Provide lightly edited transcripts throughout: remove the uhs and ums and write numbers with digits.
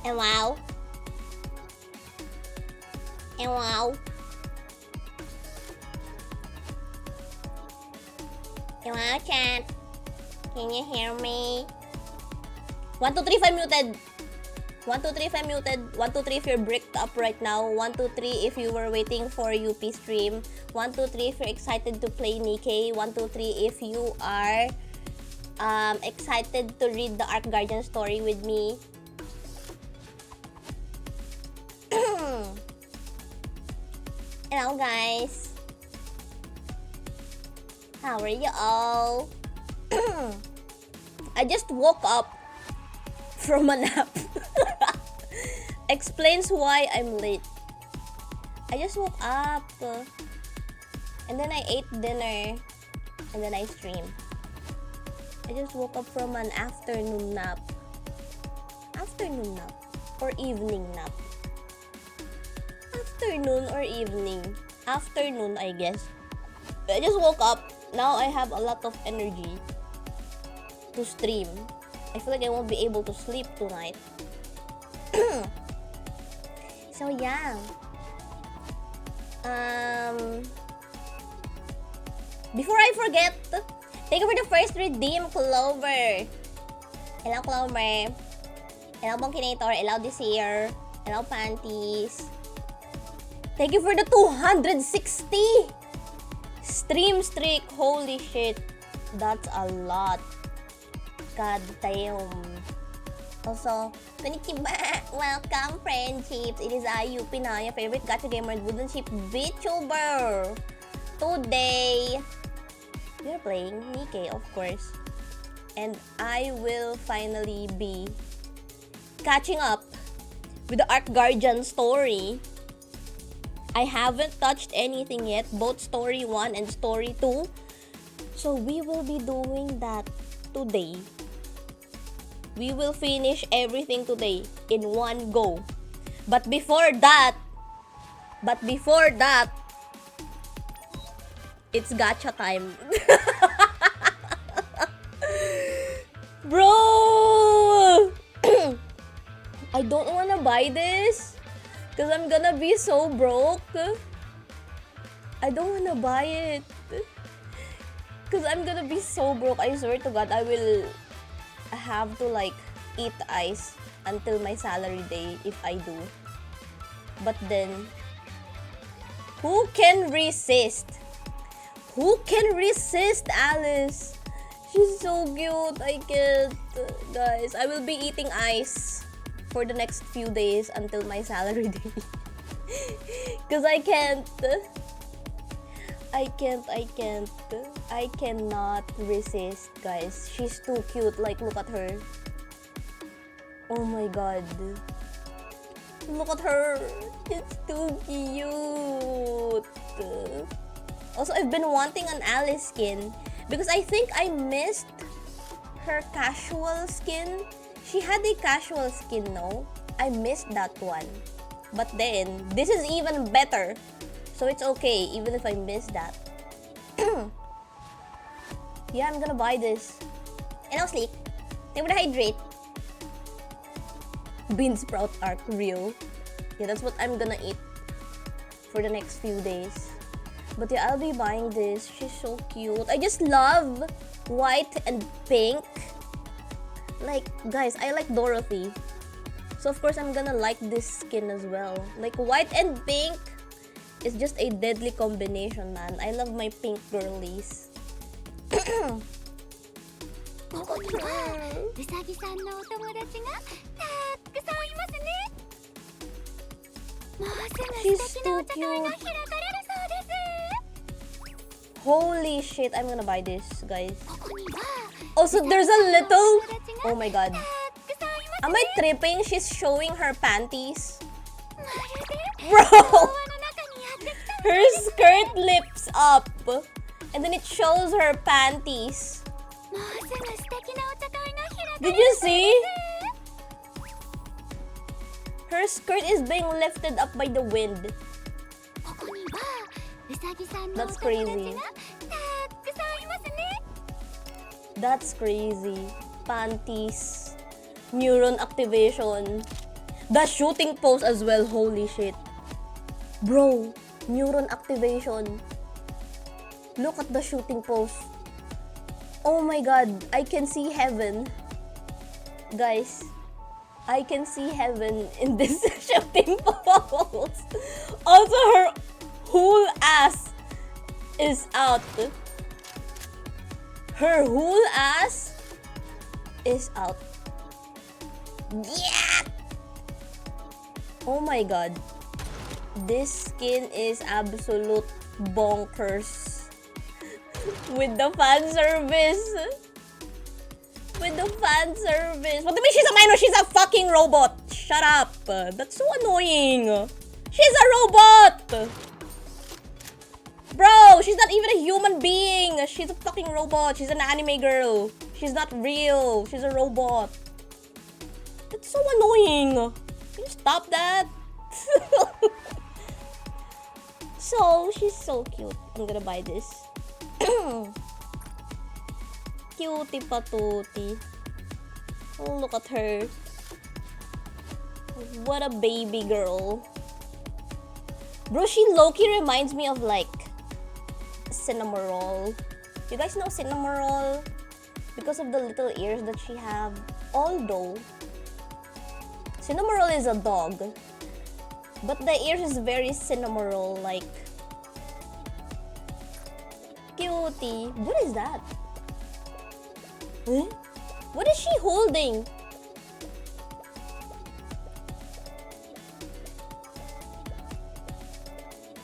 And wow. And wow. And wow, chat. Can you hear me? 1, 2, 3 if I'm muted. 1, 2, 3 if I'm muted. 1, 2, 3 if you're bricked up right now. 1, 2, 3 if you were waiting for UP stream. 1, 2, 3 if you're excited to play NIKKE. 1, 2, 3 if you are excited to read the ARK Guardian story with me. Hello guys. How are you all? I just woke up from a nap. Explains why I'm late. I just woke up and then I ate dinner and then I streamed. I just woke up from an afternoon nap. Afternoon nap or evening nap. Afternoon or evening. Afternoon, I guess. I just woke up. Now I have a lot of energy to stream. I feel like I won't be able to sleep tonight. So yeah. Before I forget, thank you for the first redeem, Clover. Hello, Clover. Hello, Bonkinator. Hello, Desire. Hello, Panties. Thank you for the 260 stream streak. Holy shit. That's a lot. God damn. Also, konnichiwa. Welcome, friendships. It is Yupina, your favorite gacha gamer and Woodland VTuber. Today, we are playing NIKKE, of course. And I will finally be catching up with the ARK Guardian story. I haven't touched anything yet, both story 1 and story 2. So we will be doing that today. We will finish everything today in one go. But before that, it's gacha time. Bro! I don't wanna buy this. Because I'm gonna be so broke. I don't wanna buy it. Because I'm gonna be so broke. I swear to God, I will have to like eat ice until my salary day if I do. But then, who can resist? Who can resist Alice? She's so cute. I can't. Guys, I will be eating ice for the next few days until my salary day. Because I cannot resist, guys. She's too cute. Like, look at her. Oh my god. Look at her. It's too cute. Also, I've been wanting an Alice skin because I think I missed her casual skin. She had a casual skin, no? I missed that one. But then, this is even better. So it's okay, even if I miss that. Yeah, I'm gonna buy this. And I'll sleep. I'm gonna hydrate. Bean sprout ARK, real. Yeah, that's what I'm gonna eat for the next few days. But yeah, I'll be buying this. She's so cute. I just love white and pink. Like, guys, I like Dorothy. So, of course, I'm gonna like this skin as well. Like, white and pink is just a deadly combination, man. I love my pink girlies. She's too cute. Holy shit, I'm gonna buy this, guys. Also, there's a little... Oh my god. Am I tripping? She's showing her panties. Bro! Her skirt lifts up. And then it shows her panties. Did you see? Her skirt is being lifted up by the wind. That's crazy. That's crazy. Panties. Neuron activation. The shooting pose as well. Holy shit. Bro, neuron activation. Look at the shooting pose. Oh my god, I can see heaven. Guys, I can see heaven in this shooting pose. Also, her whole ass is out. Her whole ass is out. Yeah! Oh my god. This skin is absolute bonkers. With the fan service. With the fan service. What do you mean she's a minor? She's a fucking robot. Shut up. That's so annoying. She's a robot. Bro, she's not even a human being. She's a fucking robot. She's an anime girl. She's not real. She's a robot. That's so annoying. Can you stop that? So, she's so cute. I'm gonna buy this. Cutie patootie. Oh, look at her. What a baby girl. Bro, she low-key reminds me of like Cinnamoroll. You guys know Cinnamoroll? Because of the little ears that she have. Although Cinnamoroll is a dog, but the ears is very Cinnamoroll like. Cutie. What is that? Huh? What is she holding?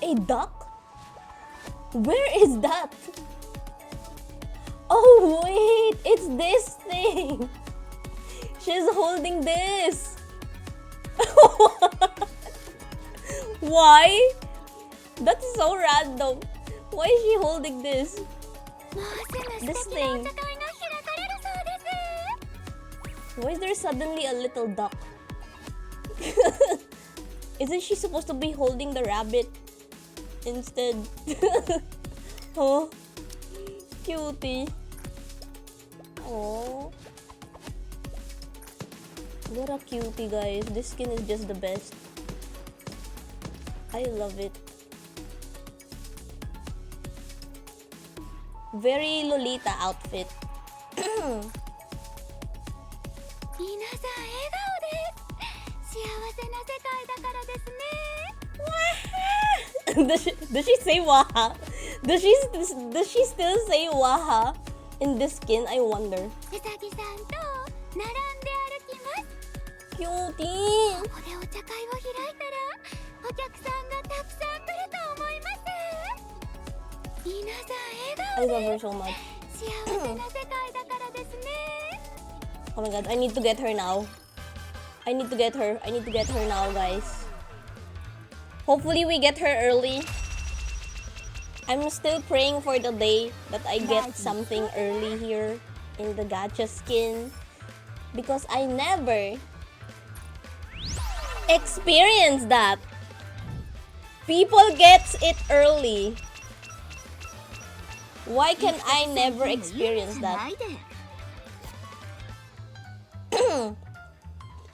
A duck? Where is that? Oh wait, it's this thing. She's holding this. Why? That's so random. Why is she holding this? This thing. Why is there suddenly a little duck? Isn't she supposed to be holding the rabbit instead? Oh, cutie. Oh, what a cutie, guys. This skin is just the best. I love it. Very Lolita outfit. Does she say waha? Does she still say waha in this skin? I wonder. Cutie. I love her so much. Oh my god, I need to get her now. I need to get her now, guys. Hopefully we get her early. I'm still praying for the day that I get something early here in the gacha skin, because I never experienced that. People gets it early. Why can I never experience that?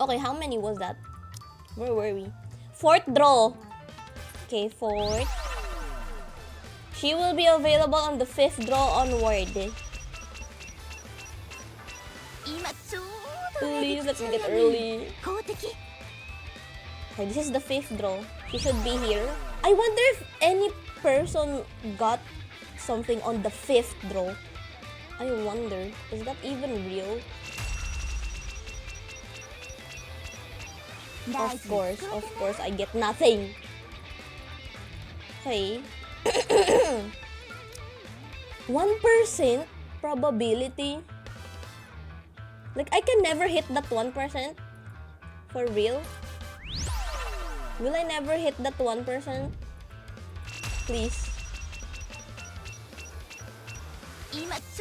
Okay, how many was that? Where were we? Fourth draw. Okay, fourth. She will be available on the fifth draw onward. Please let me get early. Okay, this is the fifth draw. She should be here. I wonder if any person got something on the fifth draw. I wonder, is that even real? Of course, I get nothing. Okay. 1% probability. Like, I can never hit that 1%. For real? Will I never hit that 1%? Please.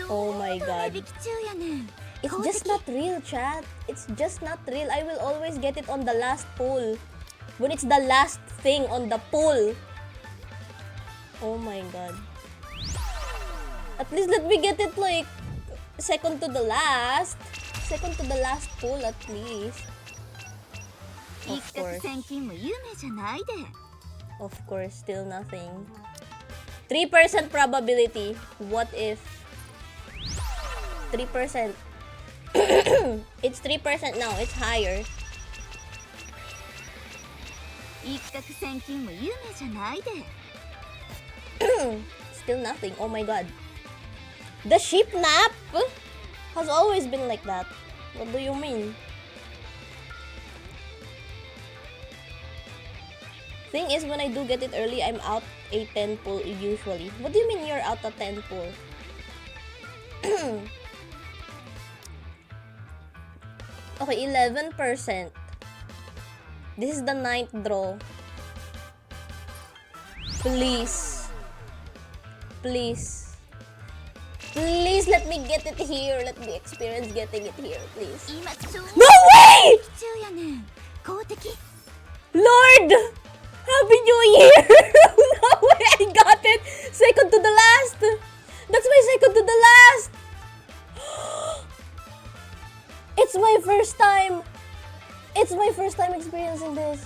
Oh my god. It's just not real, chat. It's just not real. I will always get it on the last pull. When it's the last thing on the pull. Oh my god. At least let me get it like second to the last. Second to the last pull at least. Of course. Of course, still nothing. 3% probability. What if 3%? It's 3% now. It's higher. Still nothing. Oh my god. The sheep nap has always been like that. What do you mean? Thing is, when I do get it early, I'm out a 10 pull usually. What do you mean you're out a 10 pull? Okay, 11%. This is the 9th draw. Please. Please. Please let me get it here. Let me experience getting it here, please. No way! Lord! Happy New Year! No way! I got it! Second to the last! That's my second to the last! It's my first time! It's my first time experiencing this.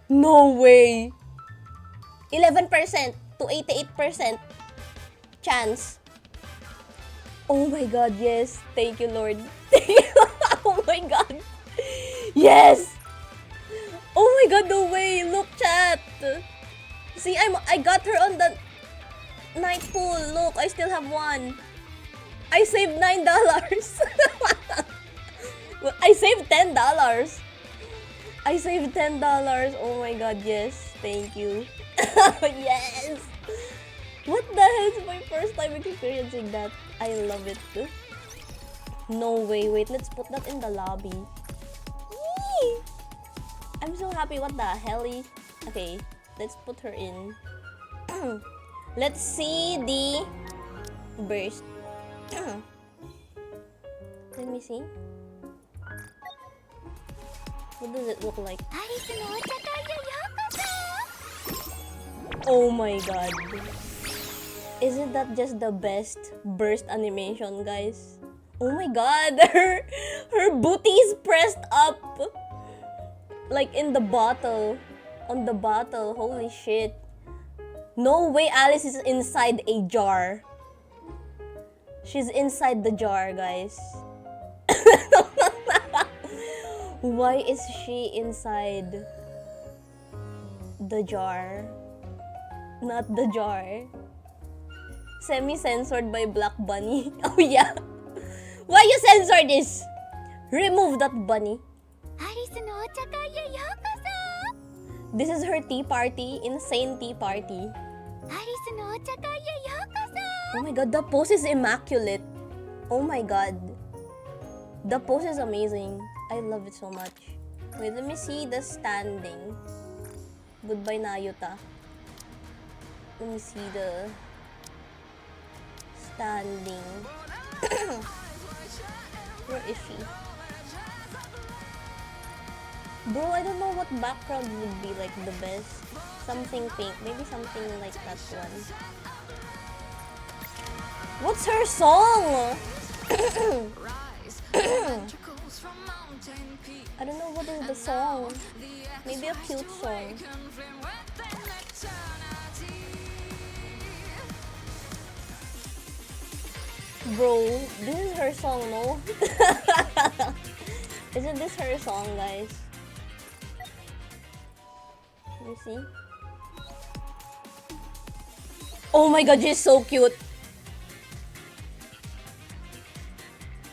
No way! 11% to 88% chance. Oh my god, yes. Thank you, Lord. Oh my god. Yes! Oh my god, no way! Look, chat! See, I got her on the night pool. Look, I still have one. I saved $9. Well, I saved $10. I saved $10. Oh my god, yes. Thank you. Yes! What the hell? It's my first time experiencing that. I love it. No way. Wait, let's put that in the lobby. Yee! I'm so happy. What the hell? Okay, let's put her in. Let's see the burst. Let me see. What does it look like? Oh my god. Isn't that just the best burst animation, guys? Oh my god. Her booty is pressed up. Like in the bottle. On the bottle. Holy shit. No way Alice is inside a jar. She's inside the jar, guys. Why is she inside the jar? Not the jar. Semi-censored by Black Bunny. Oh yeah. Why you censor this? Remove that bunny. This is her tea party. Insane tea party. Oh my god, the pose is immaculate. Oh my god. The pose is amazing. I love it so much. Wait, let me see the standing. Goodbye, Nayuta. Let me see the standing. Where is she? Bro, I don't know what background would be like the best. Something pink. Maybe something like that one. What's her song? I don't know what is the song. Maybe a cute song. Bro, this is her song, no? Isn't this her song, guys? Let me see. Oh my god, she's so cute.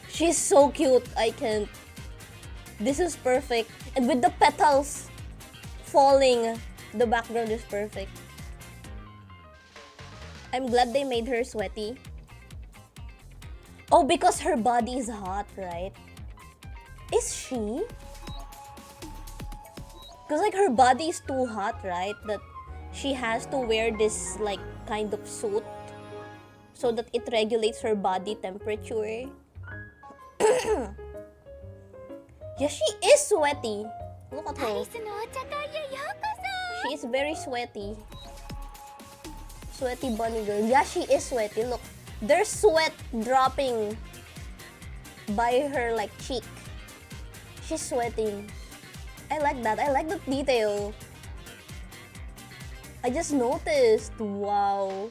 She's so cute. I can't. This is perfect. And with the petals falling, the background is perfect. I'm glad they made her sweaty. Oh, because her body is hot, right? Is she? Because like her body is too hot, right? That she has to wear this like kind of suit so that it regulates her body temperature. Yeah, she is sweaty. Look at her. She is very sweaty. Sweaty bunny girl. Yeah, she is sweaty. Look, there's sweat dropping by her like cheek. She's sweating. I like that. I like that detail. I just noticed. Wow.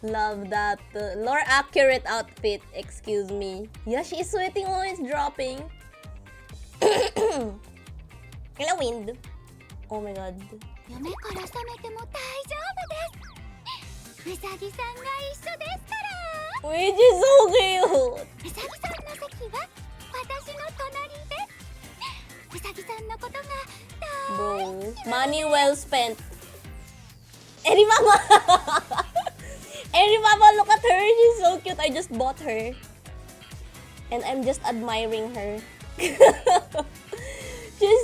Love that. More accurate outfit. Excuse me. Yeah, she is sweating while it's dropping. In a wind. Oh my god. Which is so cute. Bro, money well spent. Eri Mama! Eri Mama, look at her. She's so cute. I just bought her. And I'm just admiring her. She's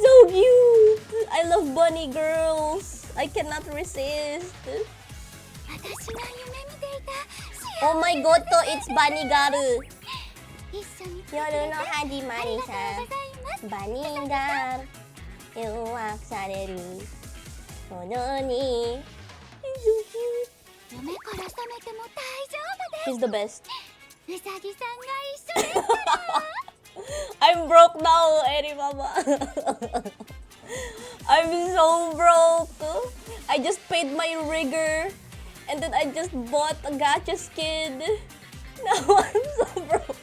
so cute. I love bunny girls. I cannot resist. Oh my god, to it's bunny garu. Yoru no hajimari sa bunny gar yuwasareru kono ni. She's so cute. She's the best. I'm broke now, Eri Mama. I'm so broke. I just paid my rigger and then I just bought a gacha skin. Now I'm so broke.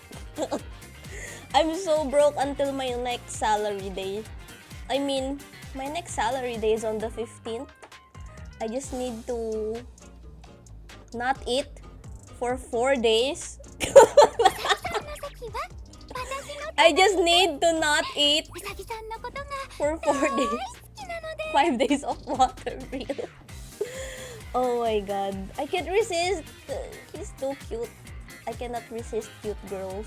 I'm so broke until my next salary day. I mean, my next salary day is on the 15th. I just need to not eat for 4 days. I just need to not eat for 4 days. 5 days of water meal. Oh my god. I can't resist. She's too cute. I cannot resist cute girls.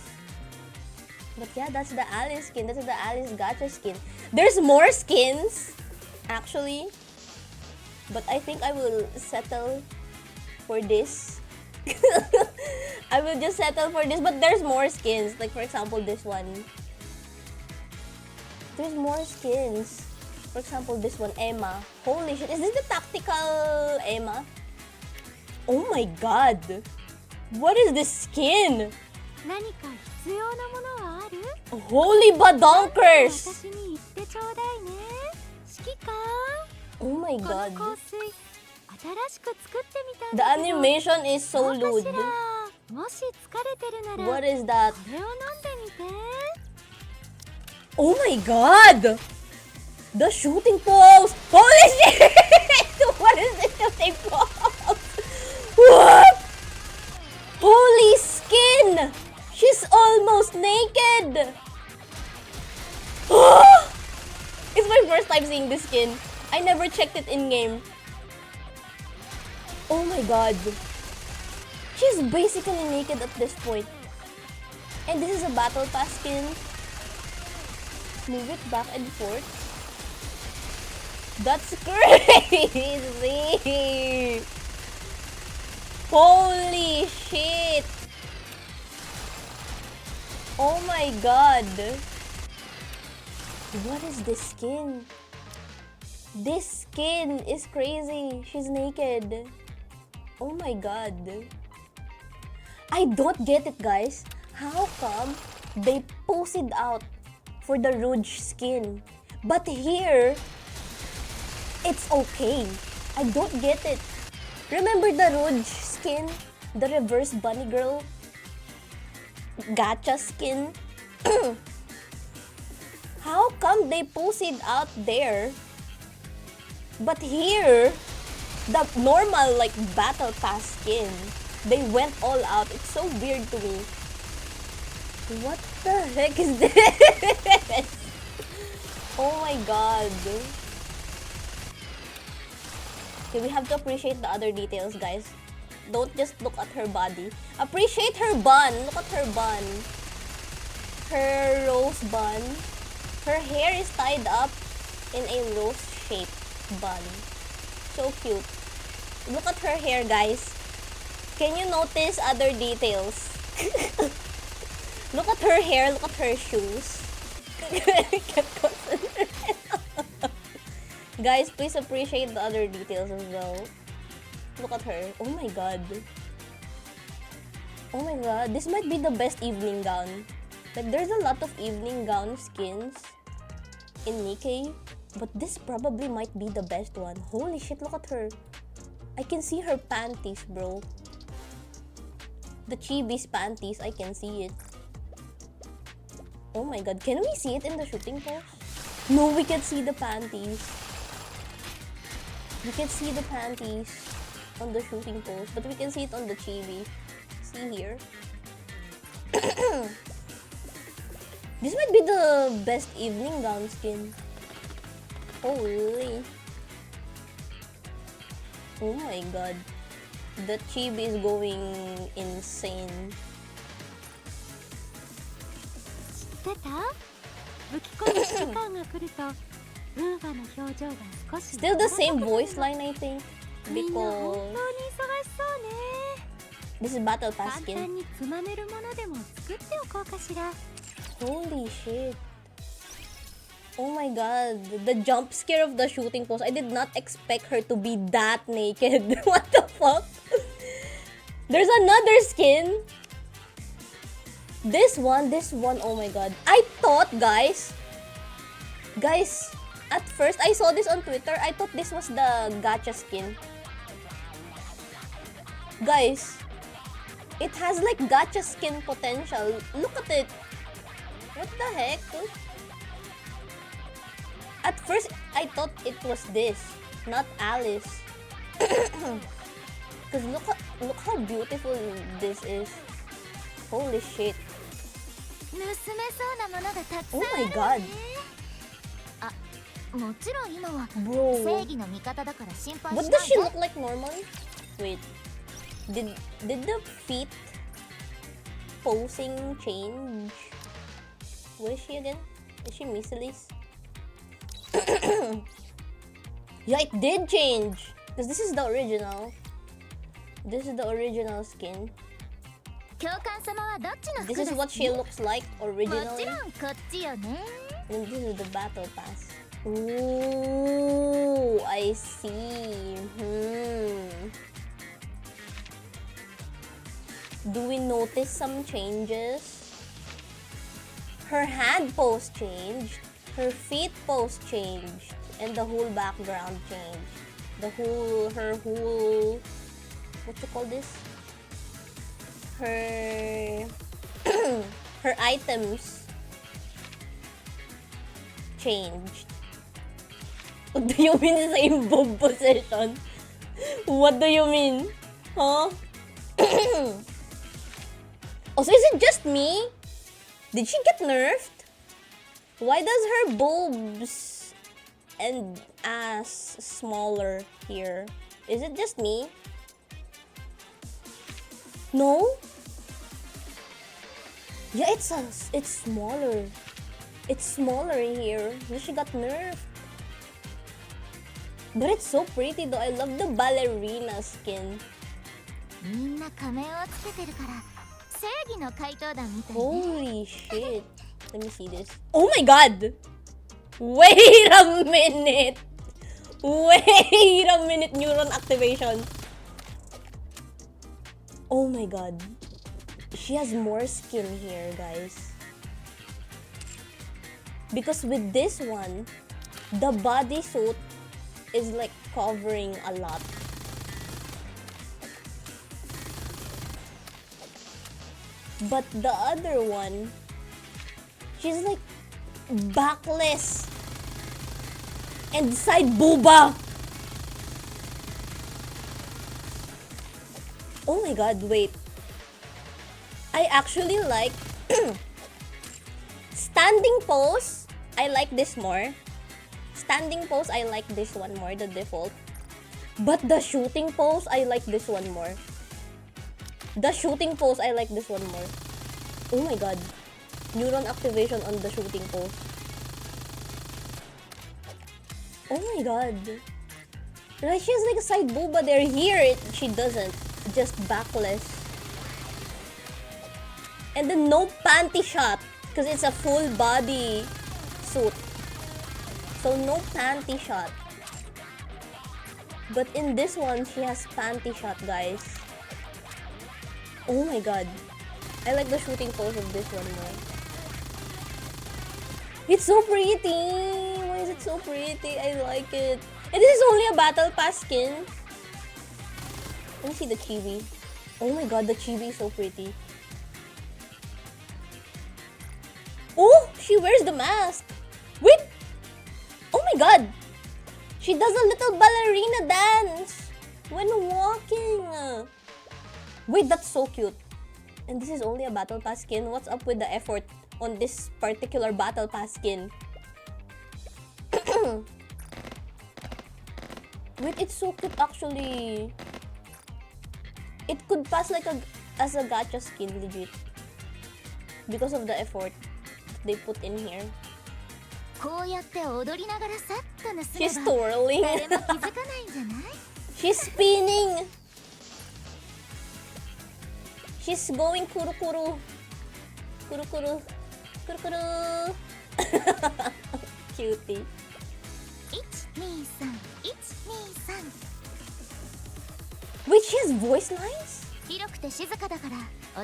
But yeah, that's the Alice skin. That's the Alice gacha skin. There's more skins, actually. But I think I will settle for this. I will just settle for this, but there's more skins. Like for example, this one. There's more skins. For example, this one, Emma. Holy shit, is this the tactical Emma? Oh my god. What is this skin? Holy badonkers! Oh my god. The animation is so lewd. What is that? Oh my god! The shooting pose! Holy shit! What is the shooting pose? What? Holy skin! She's almost naked! It's my first time seeing this skin. I never checked it in-game. Oh my god. She's basically naked at this point. And this is a battle pass skin. Move it back and forth. That's crazy! Holy shit! Oh my god! What is this skin? This skin is crazy. She's naked. Oh my god. I don't get it, guys. How come they posted out for the Rouge skin, but here it's okay? I don't get it. Remember the Rouge skin? The reverse bunny girl gacha skin? How come they posted out there, but here the normal like battle pass skin, they went all out? It's so weird to me. What the heck is this? Oh my god. Okay, we have to appreciate the other details, guys. Don't just look at her body. Appreciate her bun. Look at her bun. Her rose bun. Her hair is tied up in a rose-shaped bun. So cute. Look at her hair, guys. Can you notice other details? Look at her hair. Look at her shoes. Guys, please appreciate the other details as well. Look at her. Oh my god. Oh my god. This might be the best evening gown. Like, there's a lot of evening gown skins in NIKKE, but this probably might be the best one. Holy shit, look at her. I can see her panties, bro. The chibi's panties, I can see it. Oh my god, can we see it in the shooting pose? No, we can see the panties. We can see the panties on the shooting pose, but we can see it on the chibi. See here. This might be the best evening gown skin. Holy. Oh my god. The chibi is going insane. Still the same voice line, I think. Because this is Battle Pass skin. Holy shit. Oh my god. The jump scare of the shooting pose. I did not expect her to be that naked. What the fuck? There's another skin. This one, oh my god. I thought, guys, at first I saw this on Twitter. I thought this was the gacha skin. Guys, it has like gacha skin potential. Look at it. What the heck? At first, I thought it was this, not Alice. Cause look how beautiful this is. Holy shit. Oh my god. Bro. What does she look like normally? Wait. Did the feet posing change? What is she again? Is she Missilis? Yeah, it did change. Because this is the original. This is the original skin. This is what she looks like originally. And this is the battle pass. Ooh, I see. Do we notice some changes? Her hand pose changed. Her feet pose changed. And the whole background changed. Her whole, what you call this? Her items changed. What do you mean same boob position? What do you mean? Huh? Oh, so is it just me? Did she get nerfed? Why does her boobs and ass smaller here? Is it just me? No? Yeah, it's smaller. It's smaller here. She got nerfed. But it's so pretty though. I love the ballerina skin. Holy shit. Let me see this. Oh my god! Wait a minute! Wait a minute, neuron activation. Oh my god. She has more skin here, guys. Because with this one, the bodysuit is like covering a lot. But the other one, she's like backless and side booba. Oh my god, wait. I actually like standing pose. I like this more. Standing pose, I like this one more, the default. But the shooting pose, I like this one more. The shooting pose, I like this one more. Oh my god. Neuron activation on the shooting pose. Oh my god. Right, she has like a side booba there. Here, she doesn't. Just backless. And then no panty shot. Because it's a full body suit. So no panty shot. But in this one, she has panty shot, guys. Oh my god. I like the shooting pose of this one more. It's so pretty! Why is it so pretty? I like it. And this is only a battle pass skin. Let me see the chibi. Oh my god, the chibi is so pretty. Oh! She wears the mask! Wait! Oh my god! She does a little ballerina dance when walking. Wait, that's so cute. And this is only a battle pass skin. What's up with the effort on this particular battle pass skin? Wait, it's so cute actually. It could pass like as a gacha skin, legit. Because of the effort they put in here. She's twirling. She's spinning. She's going kuru-kuru. Kuru-kuru. Kuru-kuru. Cutie. Wait, she has voice lines? Oh,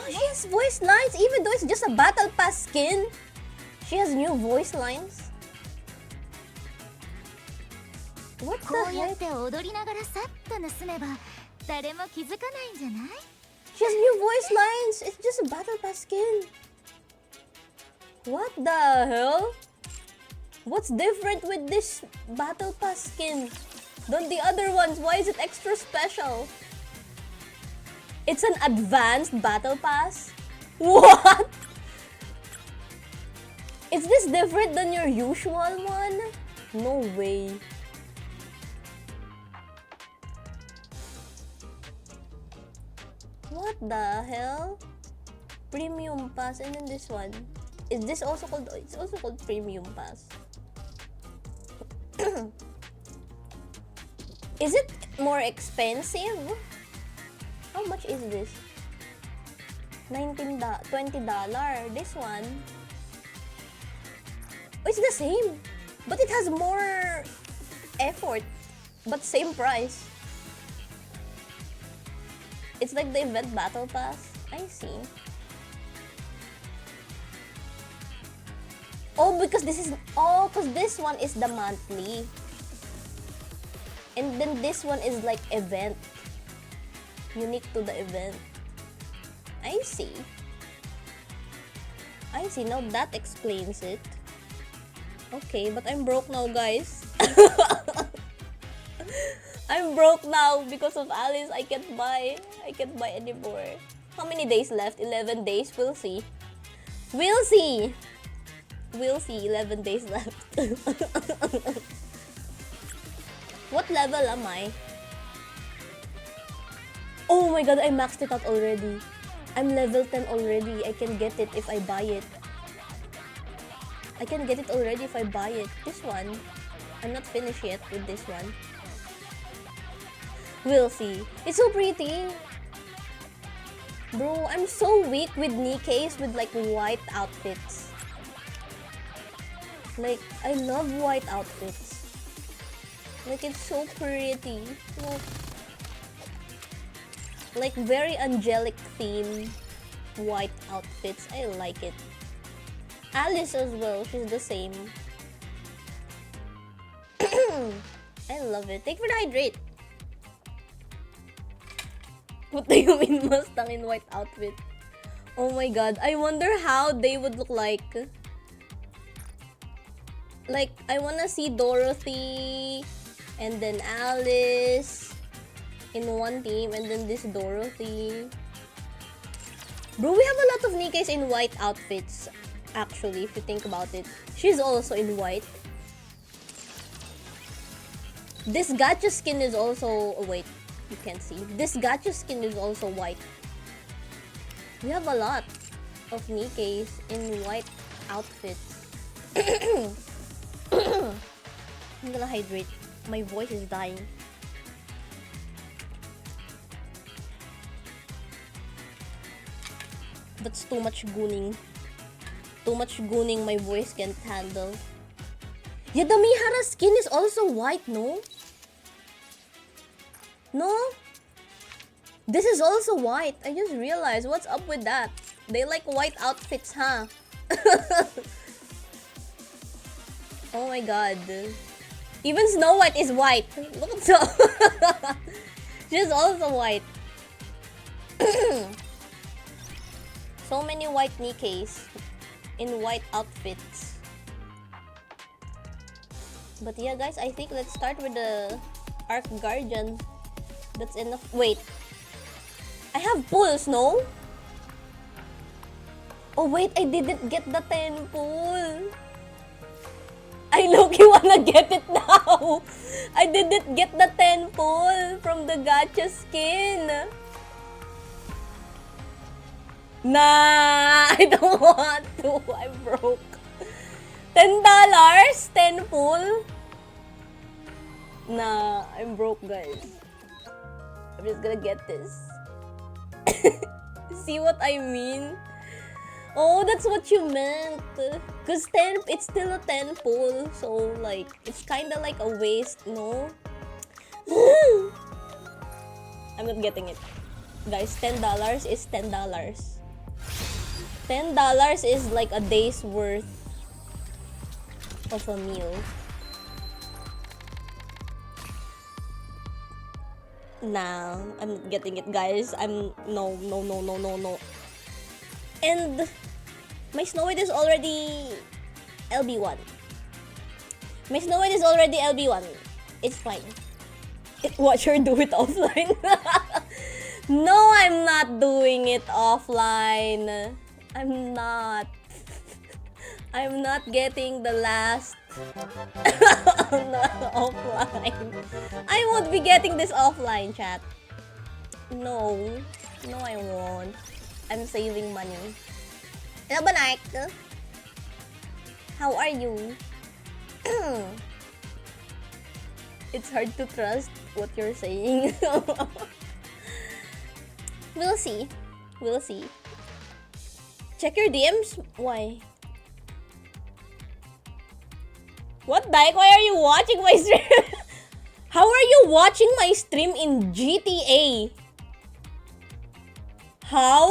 she has voice lines even though it's just a battle pass skin. She has new voice lines. What the heck? She has new voice lines. It's just a battle pass skin. What the hell? What's different with this battle pass skin than the other ones? Why is it extra special? It's an advanced battle pass? What? Is this different than your usual one? No way. What the hell? Premium pass, and then this one. Is this also called? It's also called premium pass. Is it more expensive? How much is this? $20. This one. Oh, it's the same, but it has more effort, but same price. It's like the event battle pass. I see. Oh, because this is because this one is the monthly, and then this one is like event, unique to the event. I see. I see. Now that explains it. Okay, but I'm broke now, guys. I'm broke now because of Alice. I can't buy anymore. How many days left? 11 days. We'll see. We'll see. We'll see. 11 days left. What level am I? Oh my god, I maxed it out already. I'm level 10 already. I can get it if I buy it. I can get it already if I buy it. This one. I'm not finished yet with this one. We'll see. It's so pretty. Bro, I'm so weak with NIKKEs with like white outfits. Like, I love white outfits. Like, it's so pretty. Look. Like, very angelic theme white outfits. I like it. Alice as well. She's the same. I love it. Take for the hydrate. What do you mean Mustang in white outfit? Oh my god. I wonder how they would look like. Like, I wanna see Dorothy and then Alice in one team and then this Dorothy. Bro, we have a lot of NIKKEs in white outfits. Actually, if you think about it. She's also in white. This gacha skin is also... Oh, wait. You can't see. This gacha skin is also white. We have a lot of NIKKEs in white outfits. I'm gonna hydrate. My voice is dying. That's too much gooning. Too much gooning my voice can't handle. Yeah, the Mihara skin is also white, no? No? This is also white. I just realized. What's up with that? They like white outfits, huh? Oh my god. Even Snow White is white. Look at so. She's also white. So many white NIKKEs in white outfits. But yeah, guys, I think let's start with the ARK Guardian. That's enough. Wait. I have pulls, no? Oh wait, I didn't get the 10 pull. I low-key wanna get it now. I didn't get the 10 pull from the gacha skin. Nah, I don't want to. I'm broke. $10? 10 pull? Nah, I'm broke, guys. I'm just gonna get this. See what I mean? Oh, that's what you meant. Cause 10, it's still a 10 pull. So like, it's kinda like a waste, no? I'm not getting it. Guys, $10 is $10. $10 is like a day's worth of a meal. Nah, I'm not getting it, guys. No. And my Snow White is already LB1. My Snow White is already LB1. It's fine. Watch her do it offline. No, I'm not doing it offline. I'm not. I'm not getting the last offline. I won't be getting this offline, chat. No, I won't. I'm saving money. Hello, Nike. How are you? It's hard to trust what you're saying. We'll see. Check your DMs? Why? What the heck? Why are you watching my stream? How are you watching my stream in GTA? How?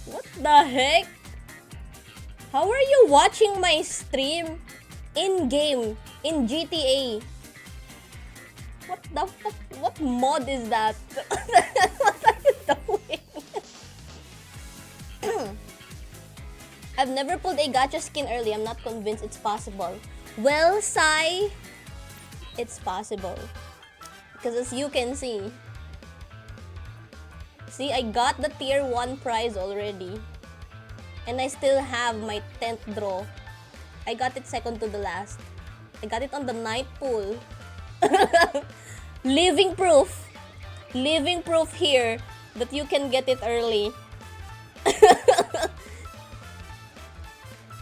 What the heck? How are you watching my stream in-game in GTA? What the fuck? What mod is that? What are you doing? I've never pulled a gacha skin early. I'm not convinced it's possible. Well, Sai, it's possible. Because as you can see, I got the tier 1 prize already. And I still have my 10th draw. I got it second to the last. I got it on the 9th pull. Living proof here that you can get it early.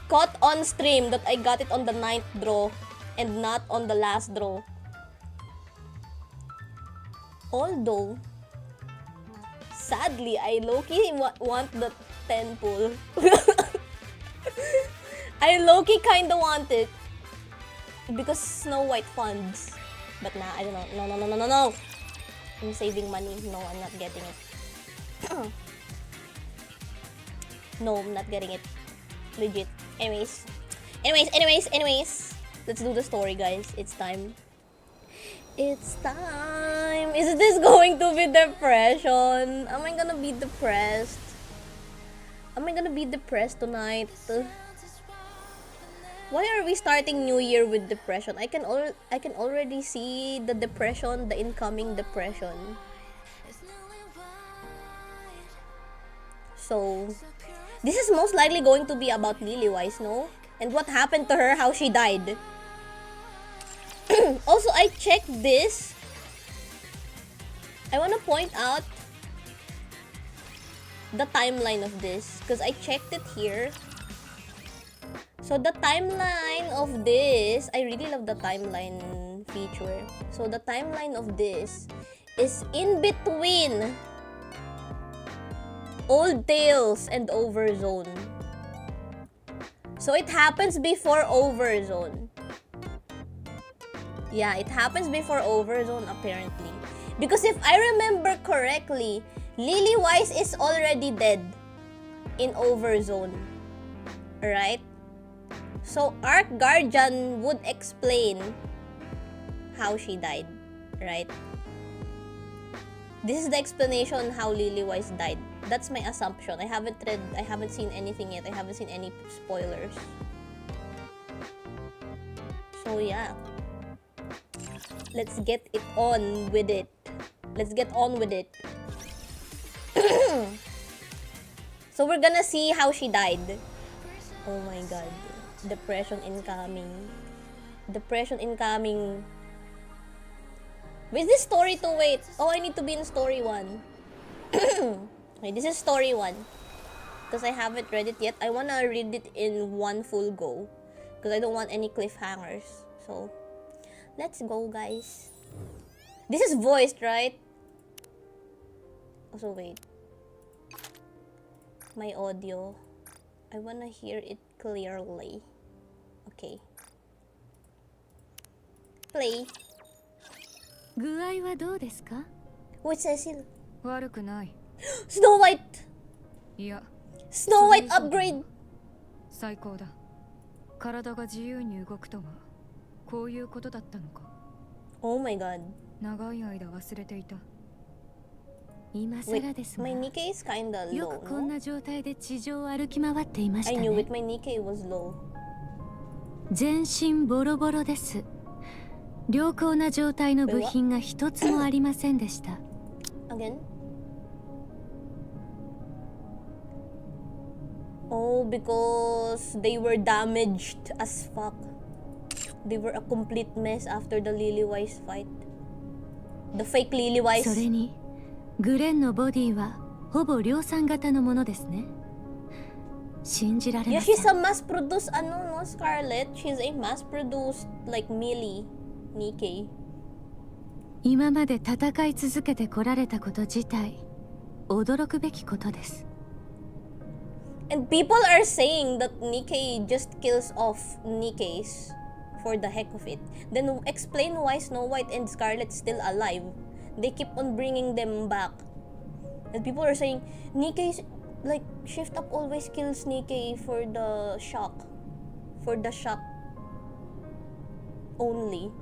Caught on stream that I got it on the 9th draw and not on the last draw. Although, sadly, I low-key want the 10 pull. I low-key kinda want it because Snow White funds. But nah, I don't know. No. I'm saving money. No, I'm not getting it. No, I'm not getting it. Legit. Anyways. Let's do the story, guys. It's time. Is this going to be depression? Am I gonna be depressed? Tonight? Why are we starting New Year with depression? I can already see the depression, the incoming depression. So, this is most likely going to be about Lilywise, no? And what happened to her, how she died. Also, I checked this. I want to point out the timeline of this because I checked it here. So the timeline of this, I really love the timeline feature. So the timeline of this is in between Old Tales and Overzone. So it happens before Overzone. Yeah, it happens before Overzone apparently. Because if I remember correctly, Lily-Wise is already dead in Overzone. Right? So ARK Guardian would explain how she died. Right? This is the explanation how Lily-Wise died. That's my assumption. I haven't seen anything yet. I haven't seen any spoilers. So yeah. Let's get it on with it. Let's get on with it. So we're gonna see how she died. Oh my god. Depression incoming. Depression incoming. Is this story 2? Wait. Oh, I need to be in story 1. Okay, this is story 1. Because I haven't read it yet. I wanna read it in one full go. Because I don't want any cliffhangers. So, let's go, guys. This is voiced, right? Also, wait. My audio. I wanna hear it clearly. Okay. Play. 具合はどうですか? Wait, Cecil. 悪くない。 Snow White! いや、 Snow White upgrade! 最高だ。体が自由に動くとは、こういうことだったのか。 Oh my god. 長い間忘れていた。 今更ですが、my Nikkei is kinda low, よくこんな状態で地上を歩き回っていましたね。 I knew it, my Nikkei was low. 全身ボロボロです。良好な状態の部品が一つもありませんでした。 Again? Oh, because they were damaged as fuck. They were a complete mess after the Lily-Wise fight. The fake Lily-Wise. それに、グレンのボディはほぼ量産型のものですね。信じられません。 Yeah, she's a mass-produced, ano, no, Scarlet. She's a mass-produced, like, Millie. Nikkei. 今まで戦い続けてこられたこと自体驚くべきことです。 And people are saying that Nikkei just kills off Nikkeis for the heck of it. Then explain why Snow White and Scarlet's still alive. They keep on bringing them back. And people are saying Nikkei's, like, Shift Up always kills Nikkei for the shock. For the shock only.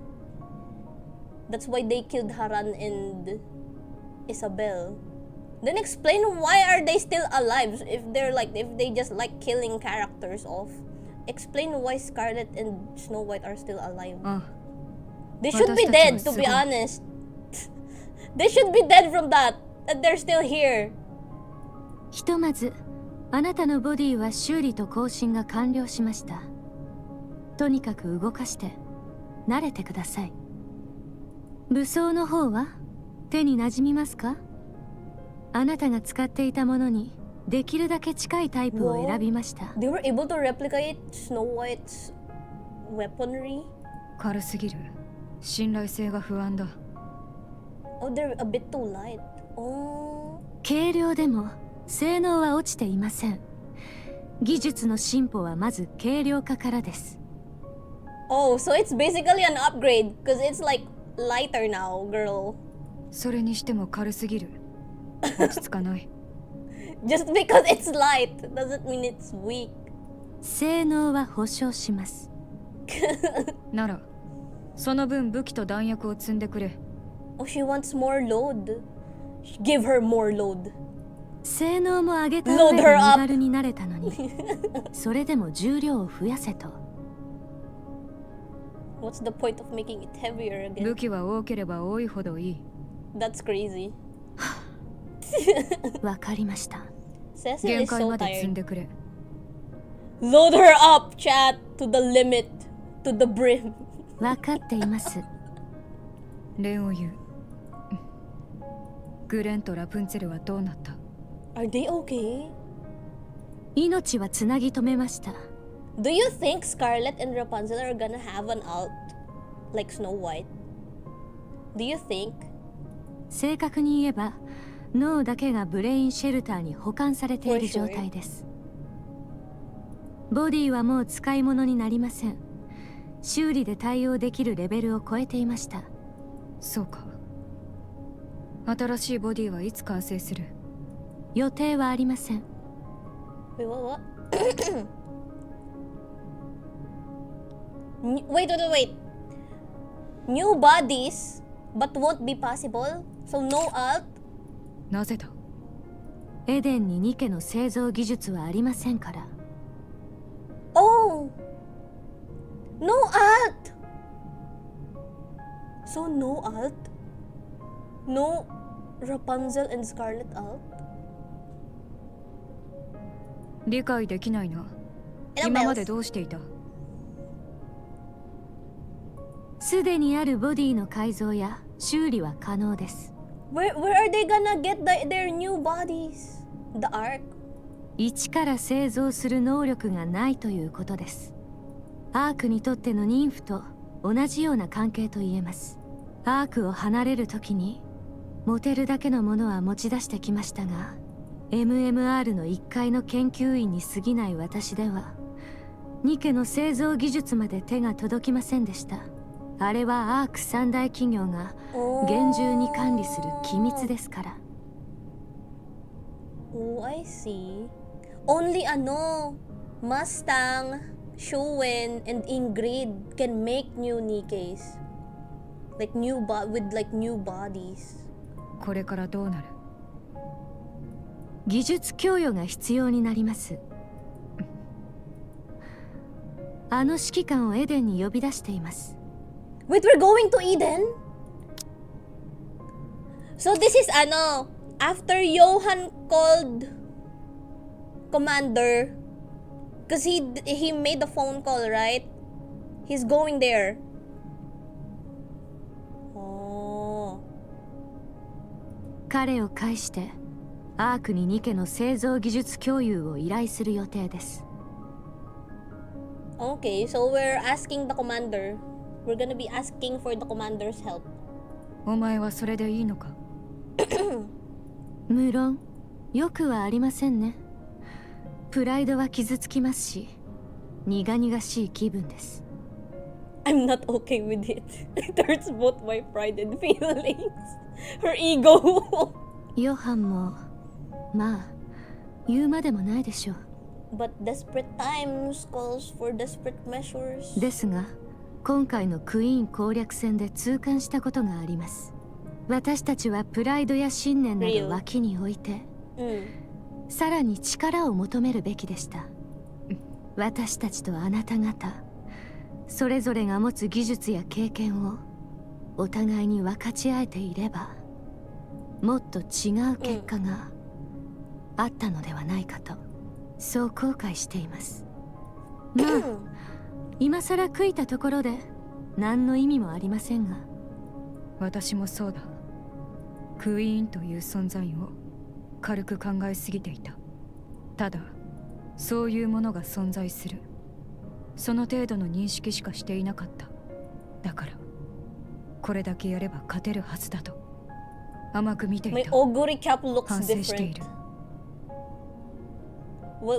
That's why they killed Haran and Isabel. Then explain why are they still alive if they just like killing characters off. Explain why Scarlet and Snow White are still alive. They should be dead, to be honest. They should be dead from that. And they're still here. ひとまず、あなたのボディは修理と更新が完了しました。とにかく動かして慣れてください。武装の方は手に馴染みますか？あなたが使っていたものにできるだけ近いタイプを選びました。They were able to replicate Snow White's weaponry? 軽すぎる。信頼性が不安だ。Oh, they're a bit too light. Oh. 軽量でも性能は落ちていません。技術の進歩はまず軽量化からです。Oh, so it's basically an upgrade because it's like lighter now, girl. それにしても軽すぎる。落ち着かない。Just because it's light doesn't mean it's weak. 性能は保証します。なら、その分武器と弾薬を積んでくれ。Oh, she wants more load. Give her more load. 性能も上げた上で身軽になれたのに、それでも重量を増やせと。What's the point of making it heavier again? 武器は多ければ多いほどいい。That's crazy. わかりました。Cecil is so 積ん tired. でくれ。Load her up, chat, to the limit, to the brim. わかっています。レンを言う。グレンとラプンツェルはどうなった？ Are they okay? 命はつなぎ止めました。Do you think Scarlet and Rapunzel are gonna have an alt like Snow White? Do you think? 正確に言えば、脳だけがブレインシェルターに保管されている状態です。ボディはもう使い物になりません。修理で対応できるレベルを超えていました。そうか。新しいボディはいつ完成する？予定はありません。Wait, what? Wait. New bodies, but won't be possible. So no alt. なぜだ？エデンにニケの製造技術はありませんから。Oh, no alt. So no alt. No Rapunzel and Scarlet alt. 理解できないな。今までどうしていた？すでにあるボディの改造や修理は可能です。Where are they gonna get their new bodies? The ARK? 一から製造する能力がないということです。アークにとっての妊婦と同じような関係と言えます。アークを離れるときに持てるだけのものは持ち出してきましたが、 MMR の1階の研究員に過ぎない私ではニケの製造技術まで手が届きませんでした。あれはアーク三大企業が厳重に管理する機密ですから。Oh, I see. Only Mustang, Showen, and Ingrid can make new Nikkes. Like with like new bodies. これからどうなる？技術供与が必要になります。あの指揮官をエデンに呼び出しています。Wait, we're going to Eden? So this is after Johan called Commander, because he made the phone call, right? He's going there. Oh. 彼を介してアークにニケの製造技術共有を依頼する予定です。Okay, so we're asking the commander. We're gonna be asking for the commander's help. お前はそれでいいのか？無論よくはありませんね。プライドは傷つきますし、苦々しい気分です。I'm not okay with it. It hurts both my pride and feelings. Her ego. ヨハンもまあ言うまでもないでしょう。But desperate times calls for desperate measures. ですが、今回のクイーン攻略戦で痛感したことがあります。私たちはプライドや信念など脇に置いて、さらに力を求めるべきでした。私たちとあなた方、それぞれが持つ技術や経験をお互いに分かち合えていれば、もっと違う結果があったのではないかと、そう後悔しています。まあ今さら悔いたところで何の意味もありませんが。私もそうだ。クイーンという存在を軽く考えすぎていた。ただそういうものが存在する、その程度の認識しかしていなかった。だからこれだけやれば勝てるはずだと甘く見ていた。 My augury cap looks 反省してい different. る。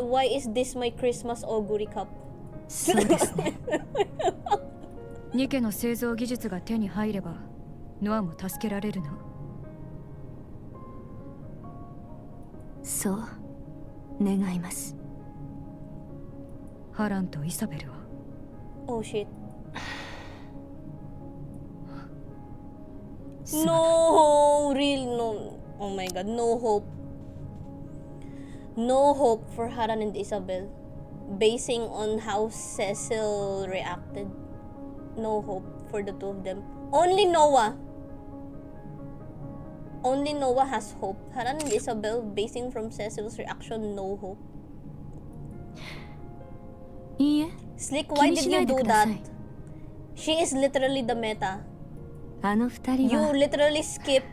Why is this my Christmas augury cup? そうですね。ニケの製造技術が手に入ればノアも助けられるな。そう願います。ハランとイサベルは？ Oh shit. そうだ。 No, real no. Oh my god, no hope. No hope for Haran and Isabel. Basing on how Cecil reacted. No hope for the two of them. Only Noah. Only Noah has hope. Haran and Isabel, basing from Cecil's reaction, no hope. いいえ、 Slick, why did you do that? い。 She is literally the meta. あの二人 You は literally skip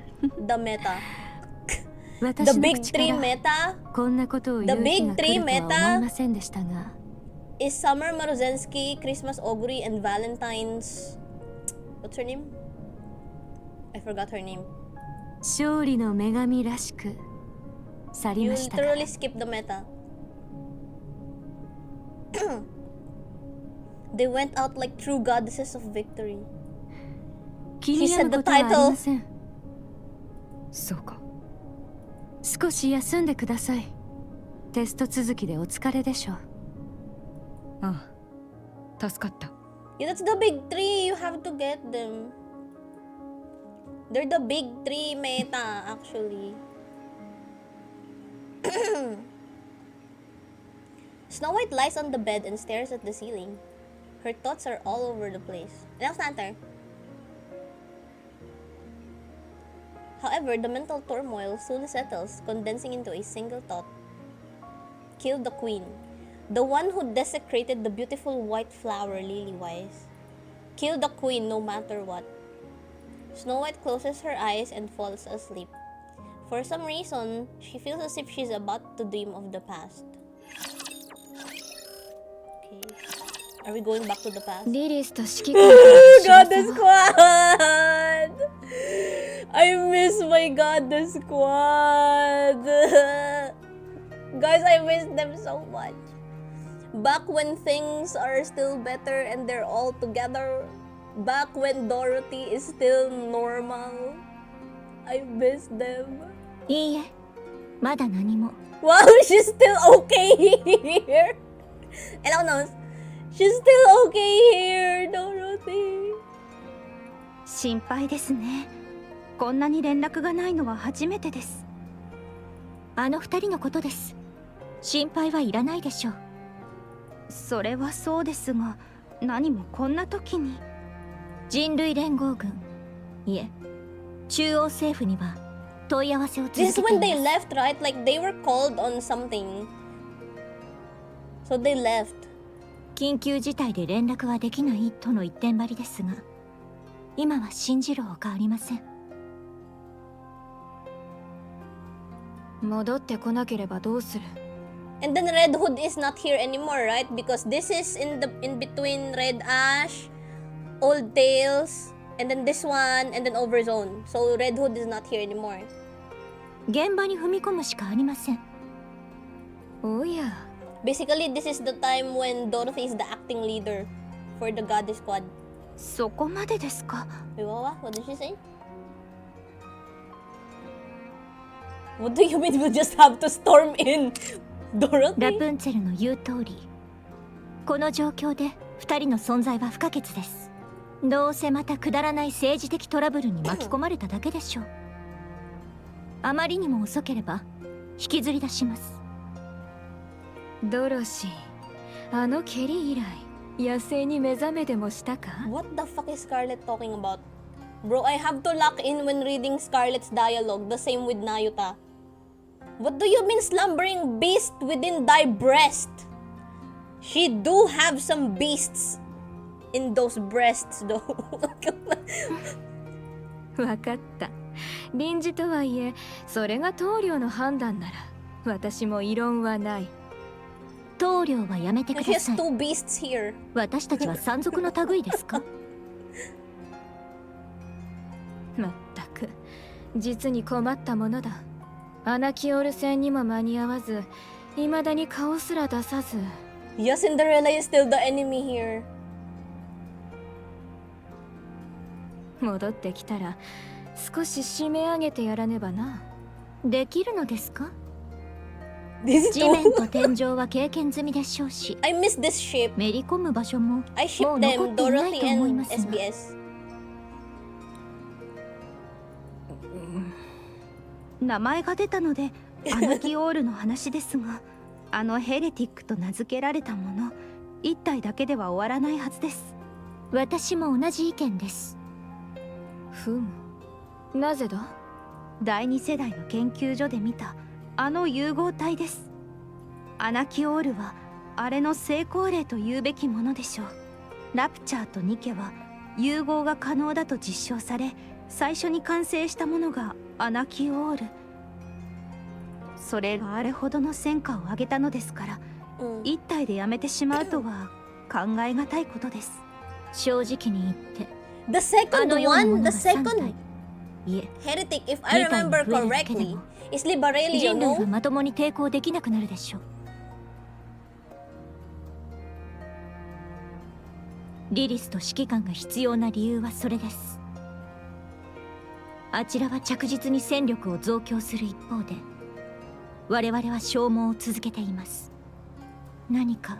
the meta. 私 The の big 口か three ら meta こんなことを言う The 日 big が来 three るとは meta 思いませんでしたが、 is Summer Marozensky, Christmas Augury, and Valentine's. What's her name? I forgot her name. 勝利の女神らしく去り You ましたから。 literally skip the meta. They went out like true goddesses of victory. 気になることはありません。そうか。少し休んでください。テスト続きでお疲れでしょう。ああ、助かった。Yeah, that's the big three. You have to get them. They're the big three meta, actually. Snow White lies on the bed and stares at the ceiling. Her thoughts are all over the place. Next answer. However, the mental turmoil soon settles, condensing into a single thought. Kill the queen. The one who desecrated the beautiful white flower lily-wise. Kill the queen no matter what. Snow White closes her eyes and falls asleep. For some reason, she feels as if she's about to dream of the past. Okay. Are we going back to the past? リリスと指揮官 Goddess Squad! I miss my Goddess Squad! Guys, I miss them so much. Back when things are still better and they're all together. Back when Dorothy is still normal. I miss them. いいえ、まだ何も。Wow, she's still okay here. Hello, Nose. She's still okay here, Dorothy. 心配ですね。こんなに連絡がないのは初めてです。あの二人のことです。心配はいらないでしょう。それはそうですが、何もこんな時に。人類連合軍、いえ、中央政府には問い合わせを続けています。 This is when they left, right? Like they were called on something. So they left. 緊急事態で連絡はできないとの一点張りですが、今は信じるほかありません。戻ってこなければどうする？ And then Red Hood is not here anymore, right? Because this is in between Red Ash, Old Tales, and then this one, and then Overzone. So Red Hood is not here anymore. 現場に踏み込むしかありません。おや。Basically, this is the time when Dorothy is the acting leader for the Goddess Squad. そこまでですか。Wait, what did she say? What do you mean we'll just have to storm in? Dorothy? ラプンツェルの言う通り、この状況で二人の存在は不可欠です。どうせまたくだらない政治的トラブルに巻き込まれただけでしょう。あまりにも遅ければ引きずり出します。ドロシー、あの蹴り以来野生に目覚めでもしたか？ What the fuck is Scarlet talking about? Bro, I have to lock in when reading Scarlet's dialogue. The same with Nayuta. What do you mean slumbering beast within thy breast? She do have some beasts in those breasts though. わかった。臨時とはいえ、それが棟梁の判断なら私も異論はない。棟梁はやめてください。She has two beasts here. 私たちは山賊の類ですか？まったく実に困ったものだ。アナキオール戦にも間に合わず、未だに顔すら出さず。Yeah, Cinderella is still the enemy here. 戻ってきたら少し締め上げてやらねばな。できるのですか？地面と天井は経験済みでしょうし、I miss this ship. めり込む場所ももう I ship 残っ them, ていない Dorothy と思い and ますが。 SBS. 名前が出たのでアナキオールの話ですが、あのヘレティックと名付けられたもの一体だけでは終わらないはずです。私も同じ意見です。ふむ、なぜだ？第二世代の研究所で見たあの融合体です。アナキオールはあれの成功例と言うべきものでしょう。ラプチャーとニケは融合が可能だと実証され、最初に完成したものがアナキオール。それがあれほどの戦果を上げたのですから、一体でやめてしまうとは考えがたいことです。正直に言って、The second one, the second いえ、 heretic, if I remember correctly, is Liberelio, 人類が no? まともに抵抗できなくなるでしょう。リリスと指揮官が必要な理由はそれです。あちらは着実に戦力を増強する一方で、我々は消耗を続けています。何か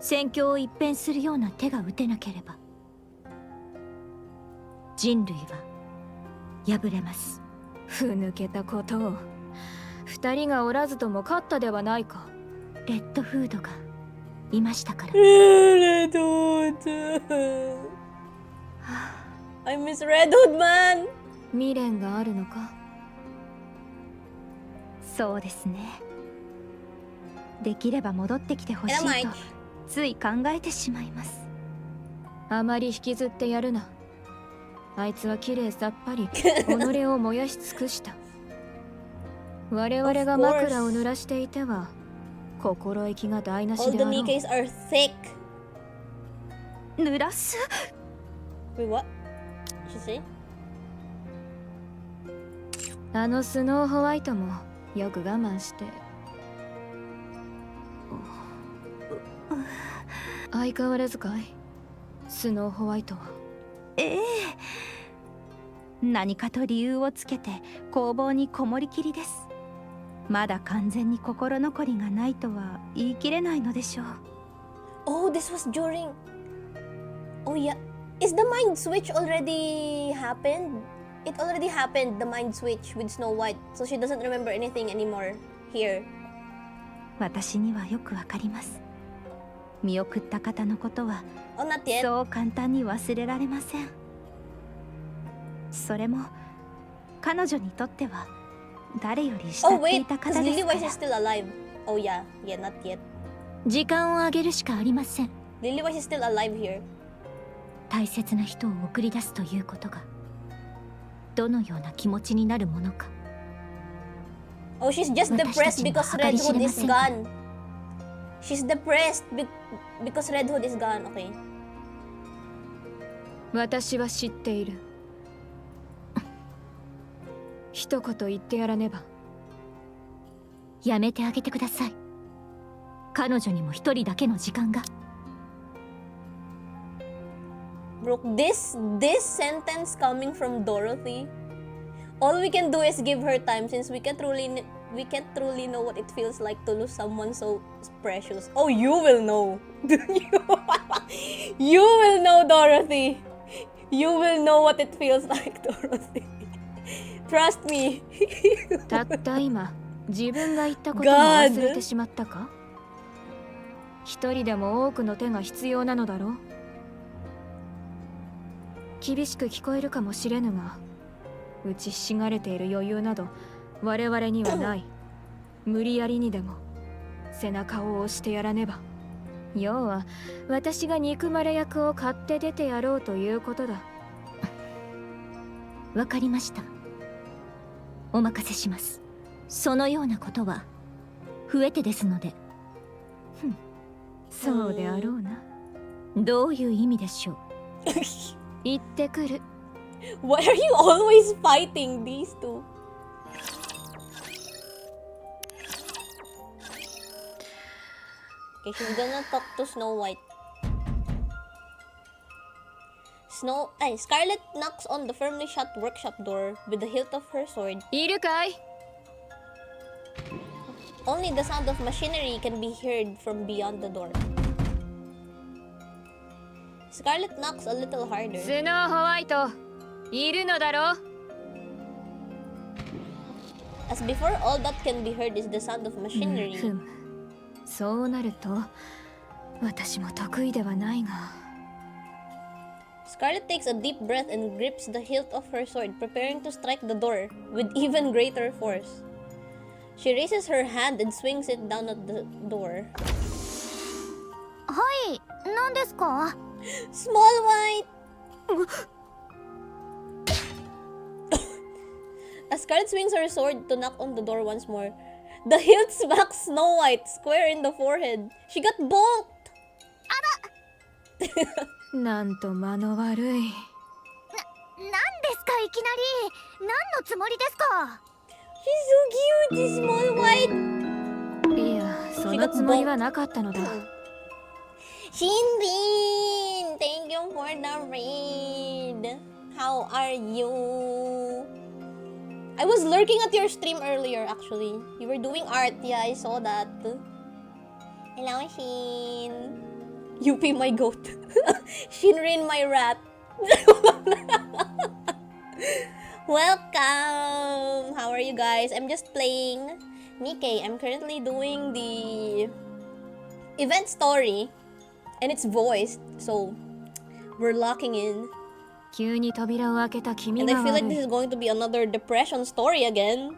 戦況を一変するような手が打てなければ人類は敗れます。ふぬけたことを。二人がおらずとも勝ったではないか。レッドフードがいましたから。レッドウッド。I miss Redwood man. 未練があるのか。そうですね。できれば戻ってきてほしいとつい考えてしまいます。あまり引きずってやるな。あいつはきれいさっぱり己を燃やし尽くした。我々が枕を濡らしていては心意気が台無し All で the あろう。 Nikes are thick. 濡らす。 Wait, what? She say? あのスノーホワイトもよく我慢して。相変わらずかい、スノーホワイトは。ええ、何かと理由をつけて工房にこもりきりです。まだ完全に心残りがないとは言い切れないのでしょう。 Oh, this was during. Oh yeah. Is the mind switch already happened? It already happened, the mind switch with Snow White. So she doesn't remember anything anymore here. 私にはよくわかります。見送った方のことは Oh, not yet. そう簡単に忘れられません。それも彼女にとっては誰より慕 Oh ってい wait, た because 方です Lily か White ら。 is still alive. Oh yeah, yeah, not yet. 時間をあげるしかありません。 Lily White is still alive here. 大切な人を送り出すということがどのような気持ちになるものか。 Oh, she's just depressed because Red Hood is gone. She's depressed because Red Hood is gone. Okay. 私は知っている。一言言ってやらねば。やめてあげてください。彼女にも一人だけの時間が。 Brooke, this sentence coming from Dorothy. All we can do is give her time since we can't truly know what it feels like to lose someone so precious. Oh, you will know. You will know, Dorothy. You will know what it feels like, Dorothy. Trust me. たった今自分が言ったことを忘れてしまったか。一人でも多くの手が必要なのだろう。厳しく聞こえるかもしれぬが、打ちひしがれている余裕など我々にはない。無理やりにでも背中を押してやらねば。要は私が憎まれ役を買って出てやろうということだ。わかりました。お任せします。そのようなことは増えてですので。そうであろうな。どういう意味でしょう。行ってくる。 Why are you always fighting these two? Okay, she's gonna talk to Snow White. Scarlet knocks on the firmly shut workshop door with the hilt of her sword. いるかい。 Only the sound of machinery can be heard from beyond the door. Scarlet knocks a little harder. スノーホワイト、いるのだろう。 As before, all that can be heard is the sound of machinery. そうなると私も得意ではないが。 Scarlet takes a deep breath and grips the hilt of her sword, preparing to strike the door with even greater force. She raises her hand and swings it down at the door. はい、何ですか。 Small White! As Scarlet swings her sword to knock on the door once more, the hilt smacks Snow White square in the forehead. She got bonked! なんと間の悪い。何ですかいきなり。何のつもりですか。 She's so cute, this Small White! いや、そのつもりはなかったのだ。Shinrin! Thank you for the raid. How are you? I was lurking at your stream earlier, actually. You were doing art. Yeah, I saw that. Hello, Shin. Yupi, my goat. Shinrin, my rat. Welcome! How are you guys? I'm just playing NIKKE. I'm currently doing the event story, and it's voiced, so we're locking in. 急に扉を開けた君 And I が feel like 悪 this い is going to be another depression story again.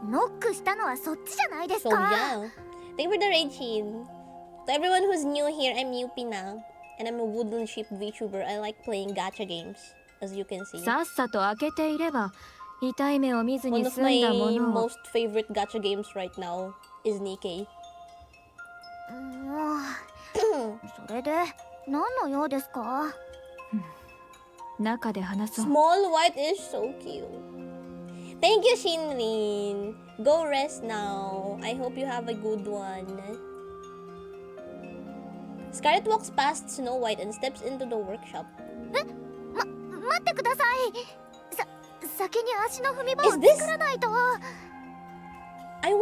ノックしたのはそっちじゃないです So か。 yeah. Thank you for the raid, Shin. To everyone who's new here, I'm Yupina, and I'm a Woodland sheep VTuber. I like playing gacha games, as you can see. さっさと開けていれば痛い目を見ず One に of 済んだも my のを most favorite gacha games right now is NIKKE. もうそれで何の用ですか。中で話そう Small white is so cute. Thank you, Shinrin. Go rest now. I hope you have a good one. Scarlet walks past Snow White and steps into the workshop. 待ってください。先に足の踏み場を Is this- 作らないと。I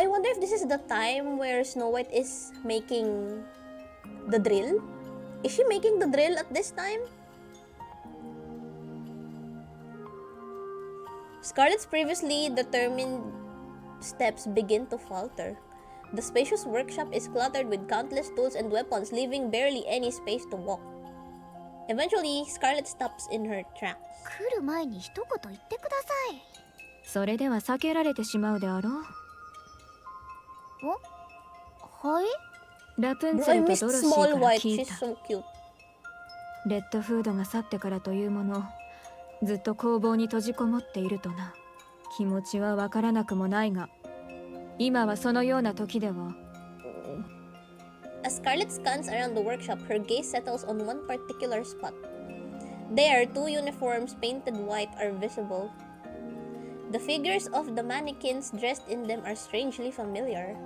wonder if this is the time where Snow White is making the drill? Is she making the drill at this time? Scarlet's previously determined steps begin to falter. The spacious workshop is cluttered with countless tools and weapons, leaving barely any space to walk. Eventually, Scarlet stops in her tracks. 来る前に一言言ってください。それでは避けられてしまうであろうはい。ラプン Bro, ツェ I ルと missed ドロシー Small から White. 聞い She's た so cute. レッドフードが去ってからというものずっと工房に閉じこもっているとな気持ちはわからなくもないが今はそのような時では As Scarlet scans around the workshop, her gaze settles on one particular spot. There, two uniforms painted white are visible. The figures of the mannequins dressed in them are strangely familiar.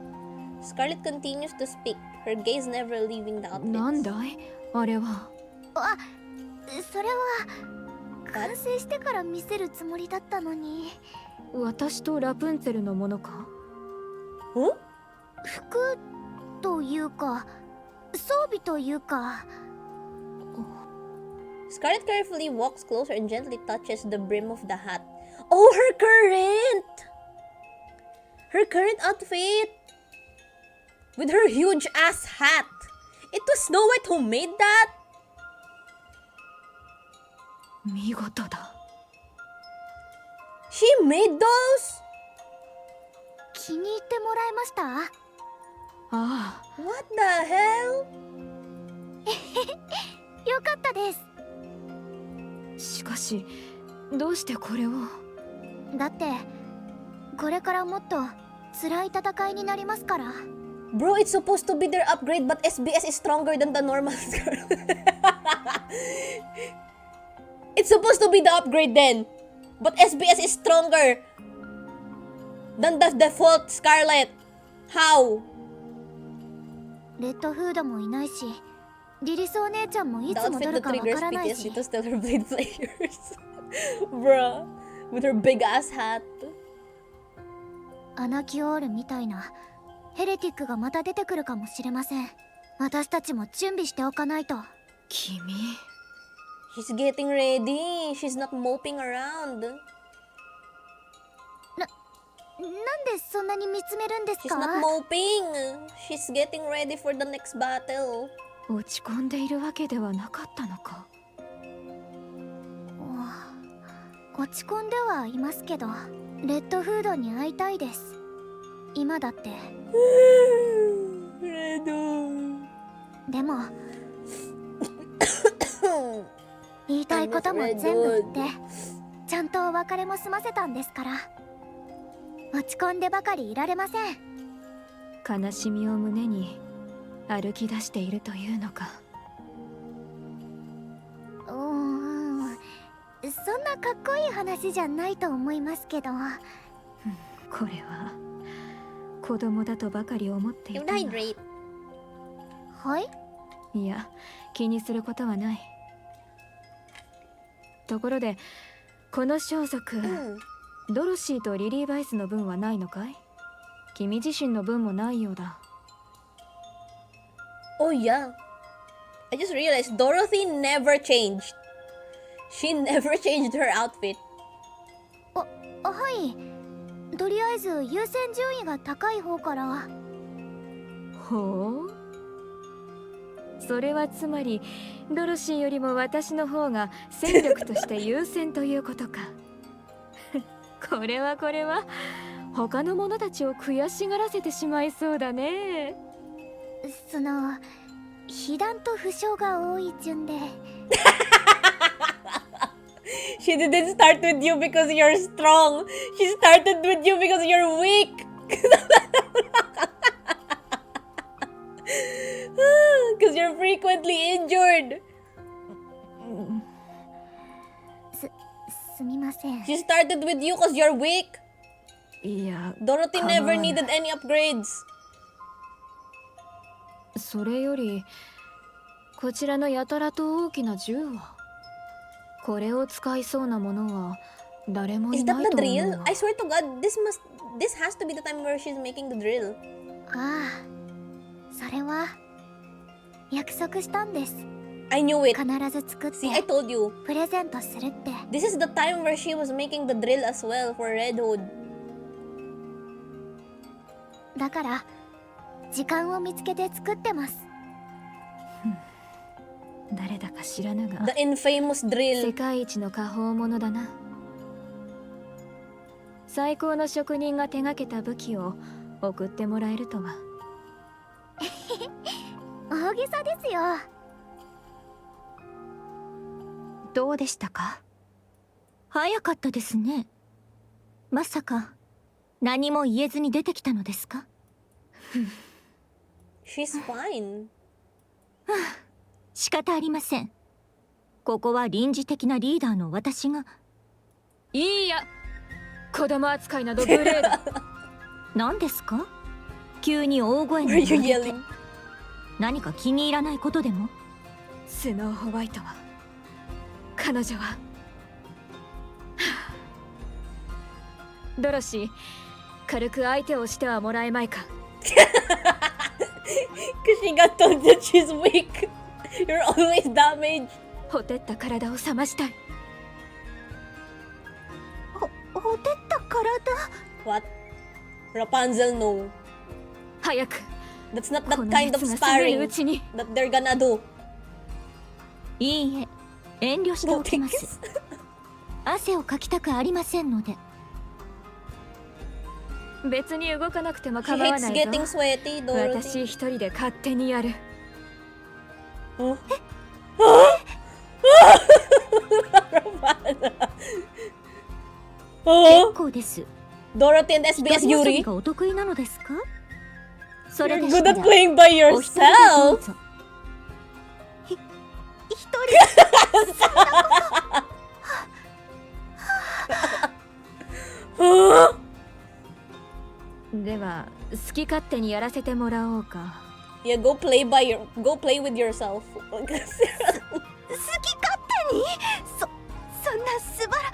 Scarlet continues to speak, her gaze never leaving the なん outfits. だいあれはそれは完成してから見せるつもりだったのに。私とラプンツェルのものか Huh? 服というか装備というか。 Scarlet carefully walks closer and gently touches the brim of the hat. Oh, her current! Her current outfit! With her huge ass hat! It was Snow White who made that? 見事だ She made those? 気に入ってもらえました。ああ What the hell? よかったです。しかしどうしてこれをだってこれからもっと辛い戦いになりますから。 Bro, it's supposed to be their upgrade, but SBS is stronger than the normal Scarlet. It's supposed to be the upgrade then, but SBS is stronger than the default Scarlet. How? レッドフードもいないし、リリスお姉ちゃんもい The つ戻 outfit る that かわ triggers からないし PTSD。to Stellar Blade players. Bruh, with her big ass hat. アナキオールみたいなヘレティックがまた出てくるかもしれません。私たちも準備しておかないと。君 She's getting ready. She's not moping around. なんでそんなに見つめるんです She's か？ not moping. She's getting ready for the next battle. 落ち込んでいるわけではなかったのか落ち込んではいますけど、レッドフードに会いたいです。今だって。でも言いたいことも全部言ってちゃんとお別れも済ませたんですから、落ち込んでばかりいられません。悲しみを胸に歩き出しているというのかそんなかっこいい話じゃないと思いますけど。これは子供だとばかり思ってい You たが died, right? はい。いや、気にすることはない。ところでこの装束、ドロシーとリリー・バイスの分はないのかい？君自身の分もないようだ。 Oh yeah. I just realized Dorothy never changed. She never changed her outfit. はい。とりあえず優先順位が高い方から。ほう。それはつまりドロシーよりも私の方が戦力として優先ということか。これは他の者たちを悔しがらせてしまいそうだね。その被弾と負傷が多い順で。She didn't start with you because you're strong. She started with you because you're weak. Because you're frequently injured. すみません。 She started with you because you're weak. いや、 Dorothy 構わない never needed any upgrades. それよりこちらのやたらと大きな銃は、これを使いそうなものは誰も Is い that ない the と思う drill? わ。 I swear to God, this has to be the time where she's making the drill. ああ、それは約束したんです。 I knew it. 必ず作って See, I told you. プレゼントするって。 This is the time where she was making the drill as well for Red Hood. だから時間を見つけて作ってます。誰だか知らぬが The infamous 世 drill. 界一の果報者だな。最高の職人が手がけた武器を送ってもらえるとは。大げさですよ。どうでしたか？早かったですね。まさか何も言えずに出てきたのですか？ She's fine. 仕方ありません。ここは臨時的なリーダーの私が。いいや、子供扱いなど無礼だ。何ですか？急に大声 Were に you 上げて yelling? 何か気に入らないことでも？スノーホワイトは、彼女はドロシー、軽く相手をしてはもらえまいか。 Because she got told that she's weak. You're always damaged. ほてった体を冷ましたい。ほてった体。 What? Rapunzel, no. 早く That's not that この kind of 熱が冷める sparring うちに。 that they're gonna do. いいえ、遠慮しておきま Botics? す。汗をかきたくありませんので。別に動かなくても She 構わ hates ない getting ぞ。 sweaty, 私 Dorothy. 一人で勝手にやる。 Huh? Huh? 結構です。 Dorothy and SBS 一人遊び Yuri. がお得意なのですか？それ You're でし good た at ら playing by お一人でどう yourself. ぞ。Huh? では好き勝手にやらせてもらおうか。 Yeah, go play with yourself. 好き勝手に。そんな素晴ら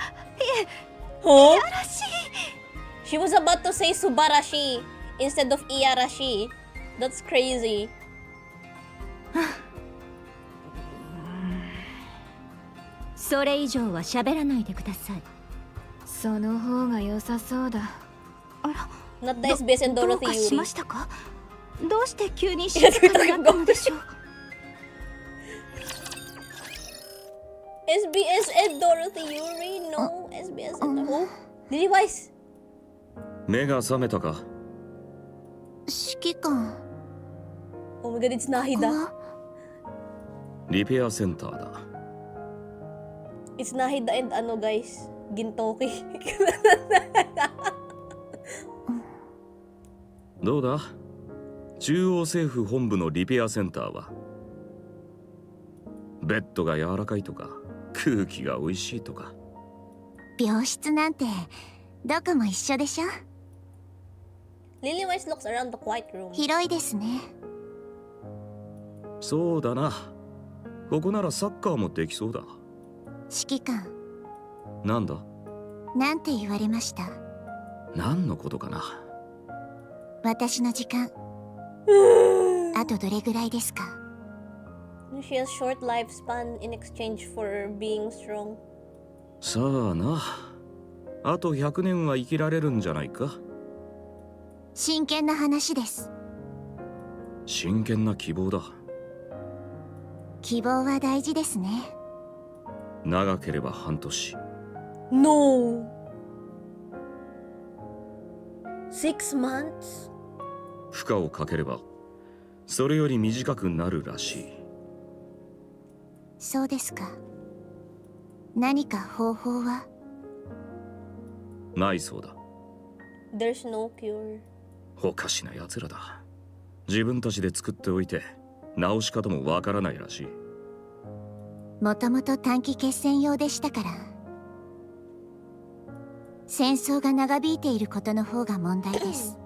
Huh? らしい。 She was about to say Subarashi instead of Iyarashi. That's crazy. それ以上は喋らないでください。その方が良さそうだ。Not the SBS and どう Dorothy かし Yuri. ましたか？どうして急に静かになったのでしょう？ SBS and Dorothy Yuri? No. SBS and who? Levi's. 目が覚めたか。指揮官。 Oh my god, it's Nahida. リペアセンターだ。 It's Nahida and ano guys, Gintoki. どうだ、中央政府本部のリペアセンターは。ベッドが柔らかいとか空気が美味しいとか。病室なんてどこも一緒でしょ。 Lily Wise looks around the quiet room. 広いですね。そうだな。ここならサッカーもできそうだ。指揮官、なんだ？なんて言われました？何のことかな。私の時間、あとどれぐらいですか？ She has short lifespan in exchange for being strong. さあな。あと100年は生きられるんじゃないか。真剣な話です。真剣な希望だ。希望は大事ですね。長ければ半年。No! 6 months? 負荷をかければそれより短くなるらしい。そうですか。何か方法は？ないそうだ。 There's no cure. おかしな奴らだ。自分たちで作っておいて直し方もわからないらしい。もともと短期決戦用でしたから。戦争が長引いていることの方が問題です。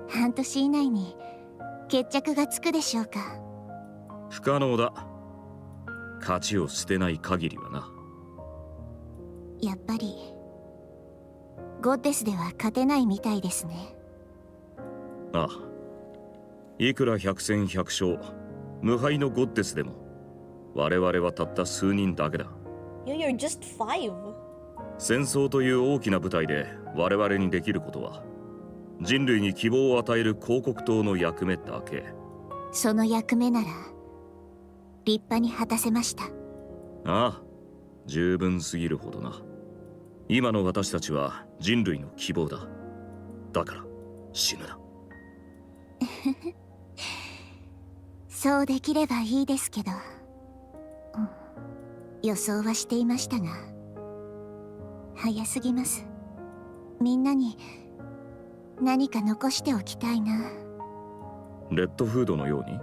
半年以内に決着がつくでしょうか？不可能だ。勝ちを捨てない限りはな。やっぱりゴッデスでは勝てないみたいですね。ああ、いくら百戦百勝無敗のゴッデスでも我々はたった数人だけだ。You're just 5. 戦争という大きな舞台で我々にできることは人類に希望を与える広告塔の役目だけ。その役目なら立派に果たせました。ああ、十分すぎるほどな。今の私たちは人類の希望だ。だから死ぬな。そうできればいいですけど、予想はしていましたが早すぎます。みんなに何か残しておきたいな。レッドフードのように。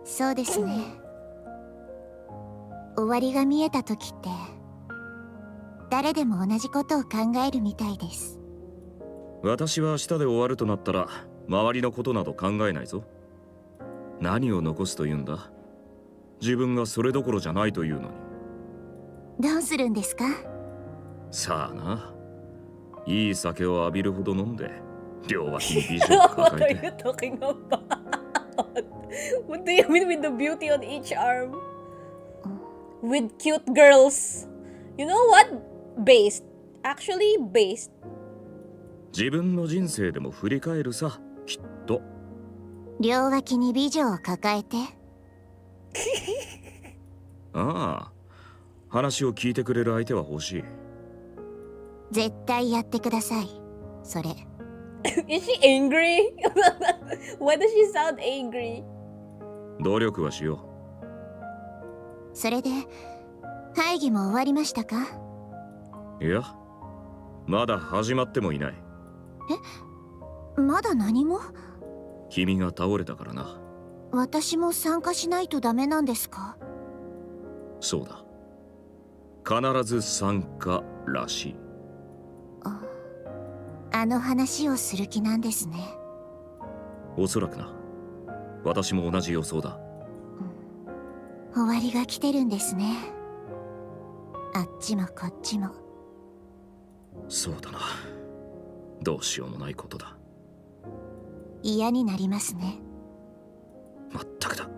そうですね。終わりが見えた時って誰でも同じことを考えるみたいです。私は明日で終わるとなったら周りのことなど考えないぞ。何を残すというんだ。自分がそれどころじゃないというのに。どうするんですか？さあな。いい酒を浴びるほど飲んで両脇に美女を What 抱 are え you て。 talking about? What do you mean with the beauty on each arm? With cute girls. You know what? Based. Actually, based. 自分の人生でも振り返るさ、きっと。両脇に美女を抱えて。ああ、話を聞いてくれる相手は欲しい。絶対やってください。それ。Is she angry? Why does she sound angry? 努力はしよそれで会議も終わりましたか？う。いや、まだ始まってもいない。まだ何も？君が倒れたからな。私も参加しないとダメなんですか？そうだ。必ず参加らしい。あの話をする気なんですね。おそらくな。私も同じ予想だ。終わりが来てるんですね。あっちもこっちも。そうだな。どうしようもないことだ。嫌になりますね。まったくだ。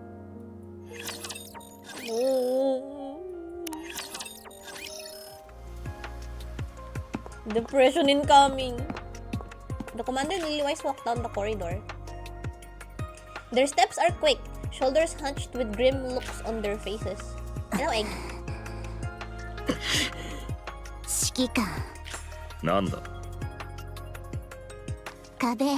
Depression incoming. The commander and Lilywise walk down the corridor. Their steps are quick, shoulders hunched with grim looks on their faces. Hello, Egg. 指揮官、なんだ。壁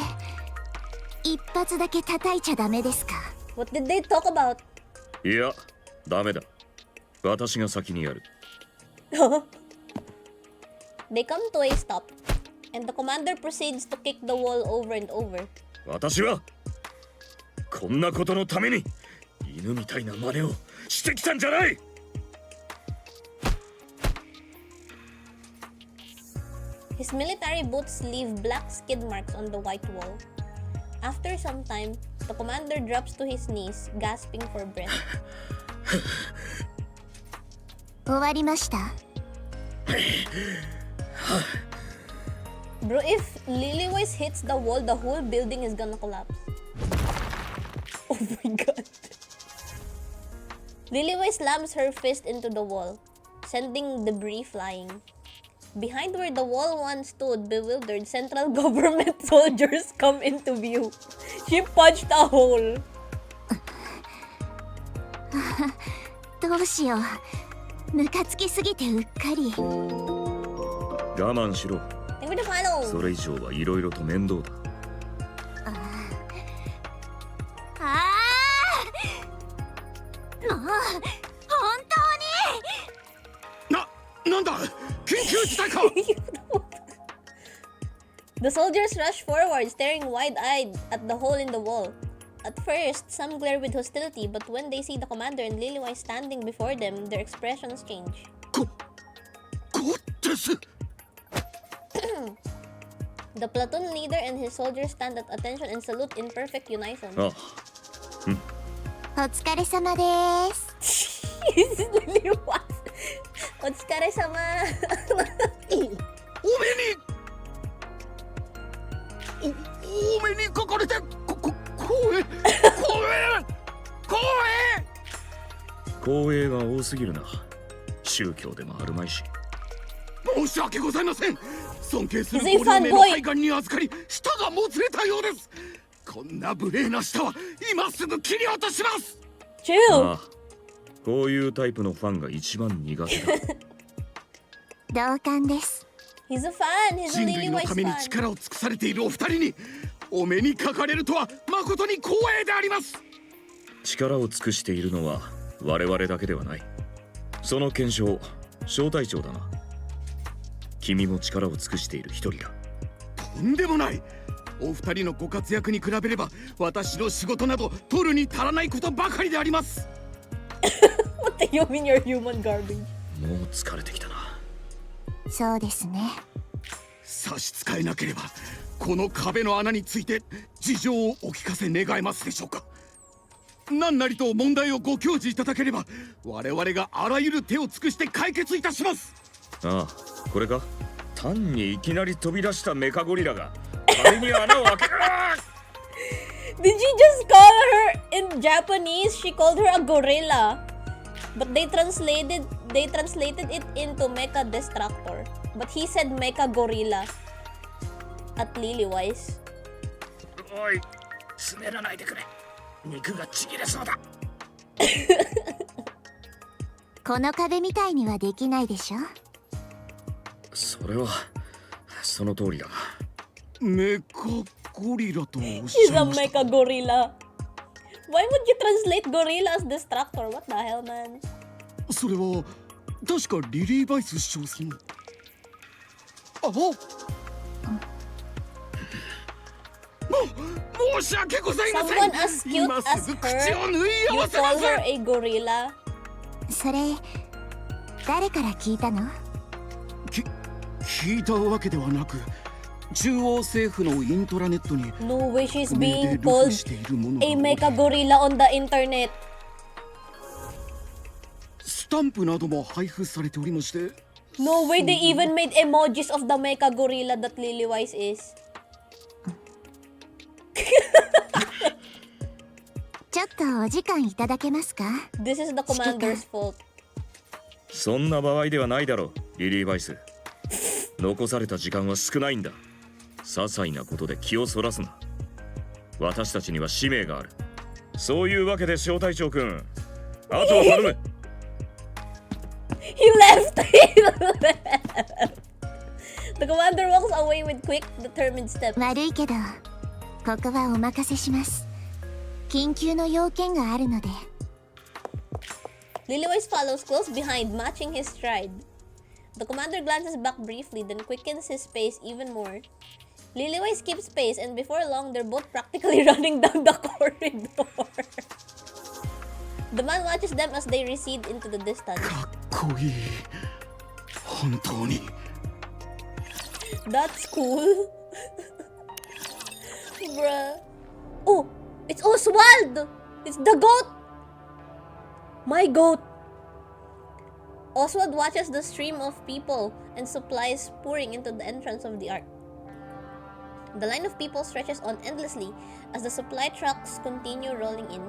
一発だけ叩いちゃダメですか？ What did they talk about? いや、ダメだ。私が先にやる。They come to a stop, and the commander proceeds to kick the wall over and over. 私はこんなことのために犬みたいな真似をしてきたんじゃない。His military boots leave black skid marks on the white wall. After some time, The commander drops to his knees, gasping for breath. 終わりました。 Bro, if Lilywise hits the wall, the whole building is gonna collapse. Oh my god. Lilywise slams her fist into the wall, sending debris flying. Behind where the wall once stood, bewildered central government soldiers come into view. She punched a hole. どうしよう。ムカつきすぎてうっかり。我慢しろ。 Thank you for the follow. それ以上はいろいろと面倒だ。もう本当に。なんだ緊急事態か The soldiers rush forward, staring wide-eyed at the hole in the wall. At first, some glare with hostility, but when they see the commander and Lilywise standing before them, their expressions change. こです The platoon leader and his soldiers stand at attention and salute in perfect unison. あお疲れ様です。Lilywise! お疲れ様お目にかかれて光栄が多すぎるな。宗教でもあるまいし。申し訳ございません。尊敬する He's a ご両名の fanboy. 肺がんに預かり舌がもつれたようです。こんな無礼な舌は今すぐ切り落とします。 Chill! ああ、こういうタイプのファンが一番苦手だ。同感です。 He's a fan! He's a 人類の Lilywise ために fan! 力を尽くされているお二人にお目にかかれるとは誠に光栄であります。力を尽くしているのは我々だけではない。その検証、小隊長だな。君も力を尽くしている一人だ。とんでもない。お二人のご活躍に比べれば私の仕事など取るに足らないことばかりであります。 What do you mean you're human garbage? もう疲れてきたな。そうですね。差し支えなければこの壁の穴について事情をお聞かせ願えますでしょうか。何なりと問題をご教示いただければ我々があらゆる手を尽くして解決いたします。ああ、これか。単にいきなり飛び出したメカゴリラが壁に穴を開ける。Did she just call her in Japanese? She called her a gorilla. But they translated it into Mecha Destructor. But he said Mecha Gorilla at Lilywise. おい、滑らないでくれ。肉がちぎれそうだ。この壁みたいにはできないでしょ。それはその通りだ。メカゴリラとおっし He's ゃ a いました。 Mecha Gorilla. Why would you translate gorilla as Destructor? What the hell, man? それは確かリリー・バイス首相さん。申し訳ございませ Someone as ん。 cute 今 as すぐ her, 口を縫い合 you わせま call す。 her a gorilla? それ誰から聞いたの？聞いたわけではなく、中央政府のイントラネットに No way she's 匿名で being 流 called 布しているものが a Mecha Gorilla on the internet. スタンプなども配布されておりまして。 No way they even made emojis of the Mecha Gorilla that Lilywise is. ちょっとお時間いただけますか？ This is the commander's fault. そんな場合ではないだろう、リリー・バイス。残された時間は少ないんだ。些細なことで気をそらすな。私たちには使命がある。そういうわけで小隊長くん、あとは頼む。He left! He left! The commander walks away with quick, determined steps. 悪いけどここはお任せします。緊急の要件があるので。 Lilywise follows close behind, matching his stride. The commander glances back briefly, then quickens his pace even more. Lilywise keeps pace, and before long, they're both practically running down the corridor. The man watches them as they recede into the distance. かっこいい。本当に。 That's cool. Bruh. Oh, It's Oswald! It's the goat! My goat! Oswald watches the stream of people and supplies pouring into the entrance of the Ark. The line of people stretches on endlessly as the supply trucks continue rolling in.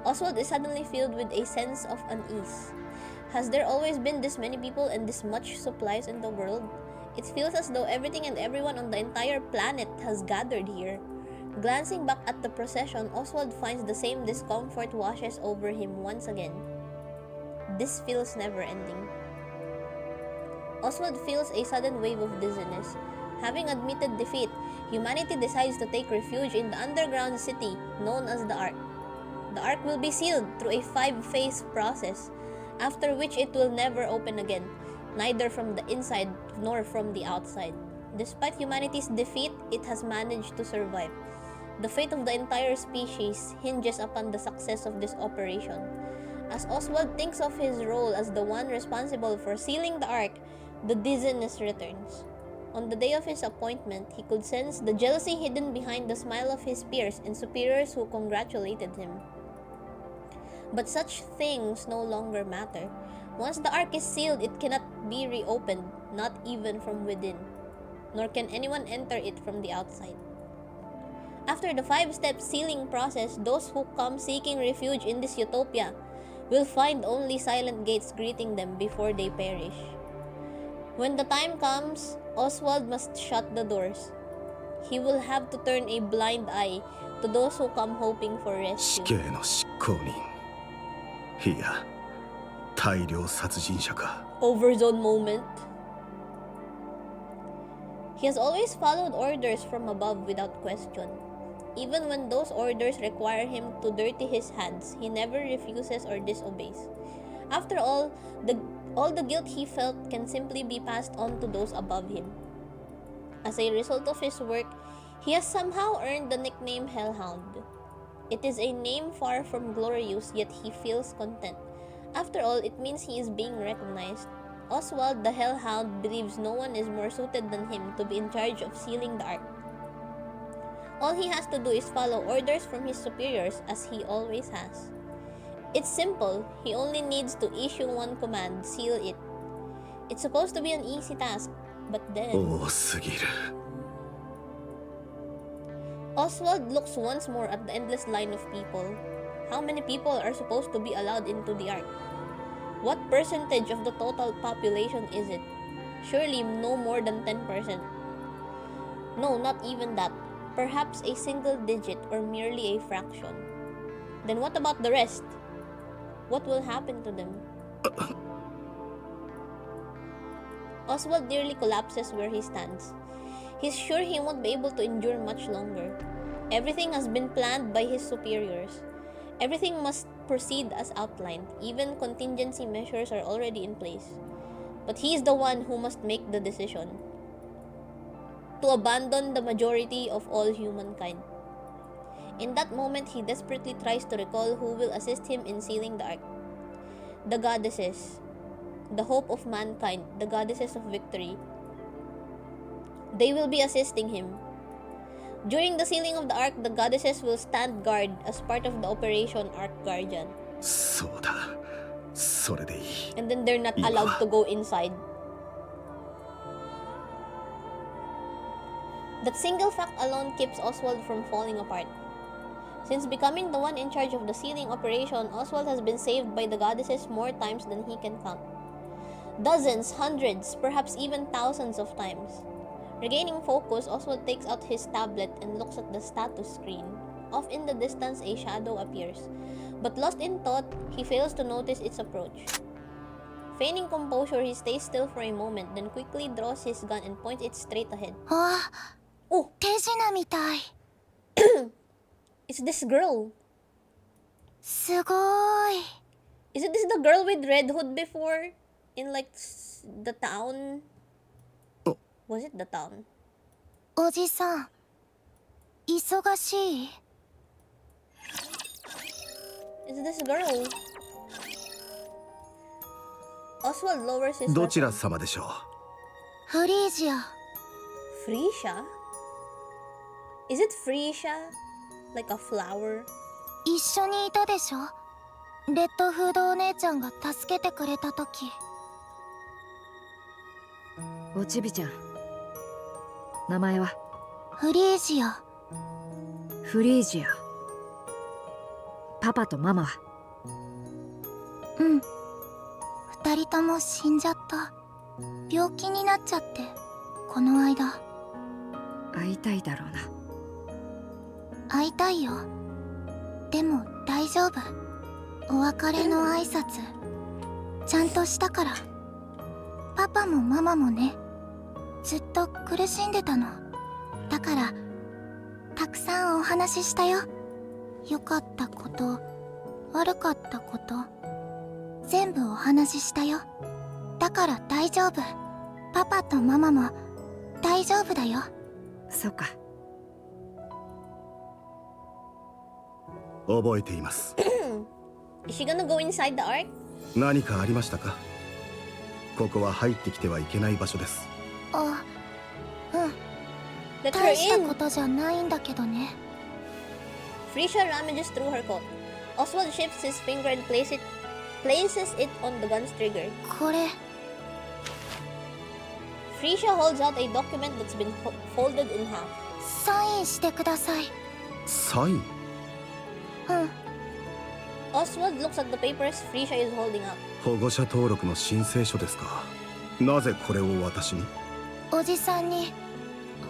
Oswald is suddenly filled with a sense of unease. Has there always been this many people and this much supplies in the world? It feels as though everything and everyone on the entire planet has gathered here. Glancing back at the procession, Oswald finds the same discomfort washes over him once again. This feels never-ending. Oswald feels a sudden wave of dizziness. Having admitted defeat, humanity decides to take refuge in the underground city known as the Ark. The Ark will be sealed through a 5-phase process, after which it will never open again, neither from the inside nor from the outside. Despite humanity's defeat, it has managed to survive. The fate of the entire species hinges upon the success of this operation. As Oswald thinks of his role as the one responsible for sealing the Ark, the dizziness returns. On the day of his appointment, he could sense the jealousy hidden behind the smile of his peers and superiors who congratulated him. But such things no longer matter. Once the Ark is sealed, it cannot be reopened, not even from within, nor can anyone enter it from the outside. After the 5-step sealing process, those who come seeking refuge in this utopia will find only silent gates greeting them before they perish. When the time comes, Oswald must shut the doors. He will have to turn a blind eye to those who come hoping for 死 rescue. 刑の執行人、いや大量殺人者か。 Overzone moment. He has always followed orders from above without question. Even when those orders require him to dirty his hands, he never refuses or disobeys. After all the guilt he felt can simply be passed on to those above him. As a result of his work, he has somehow earned the nickname Hellhound. It is a name far from glorious, yet he feels content. After all, it means he is being recognized. Oswald the Hellhound believes no one is more suited than him to be in charge of sealing the Ark. All he has to do is follow orders from his superiors, as he always has. It's simple. He only needs to issue one command, seal it. It's supposed to be an easy task, but then... 多すぎる。 Oswald looks once more at the endless line of people. How many people are supposed to be allowed into the Ark? What percentage of the total population is it? Surely no more than 10%. No, not even that. Perhaps a single digit or merely a fraction. Then what about the rest? What will happen to them? Oswald nearly collapses where he stands. He's sure he won't be able to endure much longer. Everything has been planned by his superiors. Everything must proceed as outlined. Even contingency measures are already in place. But he is the one who must make the decision to abandon the majority of all humankind. In that moment, he desperately tries to recall who will assist him in sealing the Ark. The goddesses, the hope of mankind, the goddesses of victory. They will be assisting him. During the sealing of the Ark, the goddesses will stand guard as part of the Operation Ark Guardian. そうだ。それでいい。 And then they're not allowed to go inside. That single fact alone keeps Oswald from falling apart. Since becoming the one in charge of the sealing operation, Oswald has been saved by the goddesses more times than he can count. Dozens, hundreds, perhaps even thousands of times. Regaining focus, Oswald takes out his tablet and looks at the status screen. Off in the distance, a shadow appears. But lost in thought, he fails to notice its approach. Feigning composure, he stays still for a moment, then quickly draws his gun and points it straight ahead. あ、 Oh, 手品みたい。 it's this girl. すごい。 Isn't this the girl with red hood before? In like the town? Oh. Was it the town? おじさん、忙しい？ It's this girl. Oswald lowers his どちら weapon. 様でしょう。フリージア。 Frisia? Is it Frisia? Like a flower. 一緒にいたでしょ、レッドフードお姉ちゃんが助けてくれた時。おちびちゃん、名前は？フリージア。フリージア。パパとママは？うん、二人とも死んじゃった。病気になっちゃって、この間。会いたいだろうな。会いたいよ。でも大丈夫。お別れの挨拶ちゃんとしたから。パパもママもね、ずっと苦しんでたの。だからたくさんお話ししたよ。良かったこと、悪かったこと、全部お話ししたよ。だから大丈夫。パパとママも大丈夫だよ。そうか。覚えています。Is she gonna go inside the ARK? 何かありましたか？ここは入ってきてはいけない場所です。あ、うん。 Let her 大したこ in. とじゃないんだけどね。 Frisha rummages through her coat. Oswald shifts his finger and places it on the gun's trigger. これ Frisha holds out a document that's been folded in half. サインしてください。サイン？うん。 Oswald looks at the papers Frisha is holding up. 保護者登録の申請書ですか。なぜこれを私に？おじさんに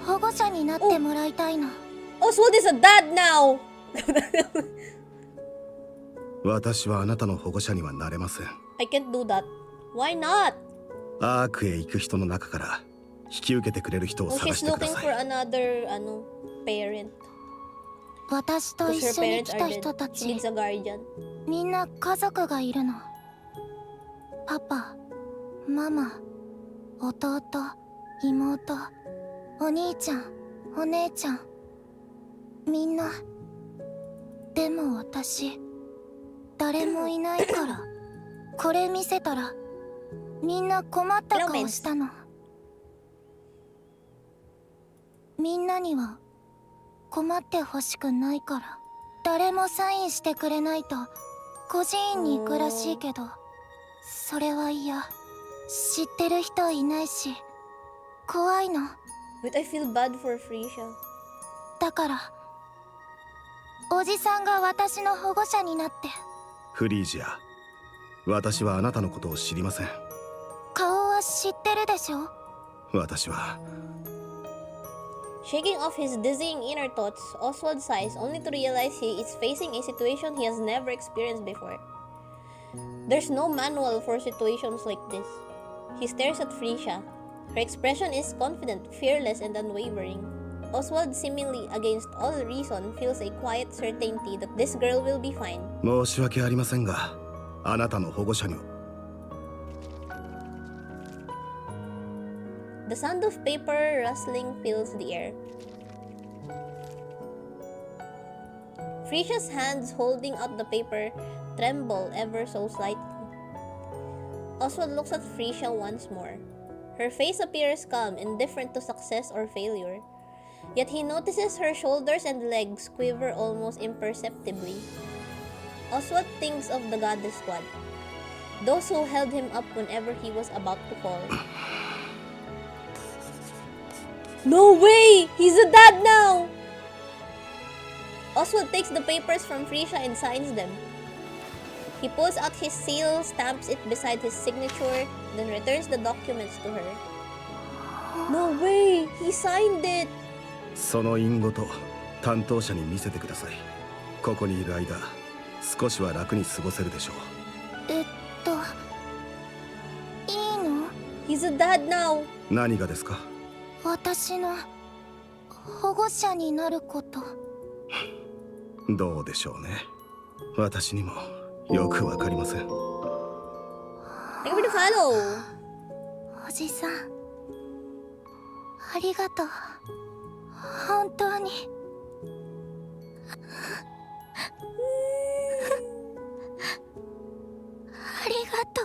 保護者になってもらいたいの。 Oswald is a dad now! 私はあなたの保護者にはなれません。 I can't do that. Why not? アークへ行く人の中から引き受けてくれる人を Oh, 探 she's してくだ looking さ for い。 another parent. 私と Because 一 her 緒に parents 来 are た dead. 人た She ち needs a guardian. みんな家族がいるの。パパ、ママ、弟、妹、お兄ちゃん、お姉ちゃん、みんな。でも私誰もいないからこれ見せたらみんな困った顔したの。みんなには困ってほしくないから。誰もサインしてくれないと孤児院に行くらしいけど、それは嫌。知ってる人いないし怖いの。 But I feel bad for Frisha. だからおじさんが私の保護者になって。フリージア、私はあなたのことを知りません。顔は知ってるでしょ。私は Shaking off his dizzying inner thoughts, Oswald sighs only to realize he is facing a situation he has never experienced before. There's no manual for situations like this. He stares at Frisha. Her expression is confident, fearless, and unwavering. Oswald, seemingly against all reason, feels a quiet certainty that this girl will be fine. 申し訳ありませんが、あなたの保護者に。 The sound of paper rustling fills the air. Frisha's hands holding out the paper tremble ever so slightly. Oswald looks at Frisha once more. Her face appears calm, indifferent to success or failure. Yet he notices her shoulders and legs quiver almost imperceptibly. Oswald thinks of the goddess squad, those who held him up whenever he was about to fall. No way! He's a dad now! Oswald takes the papers from Frisha and signs them. He pulls out his seal, stamps it beside his signature, then returns the documents to her. No way! He signed it! その印ごと担当者に見せてください。ここにいる間、少しは楽に過ごせるでしょう。いいの？ He's a dad now! 何がですか？私の保護者になること。どうでしょうね。私にもよくわかりません。Thank you for the follow! おじさん、ありがとう。本当に。ありがとう。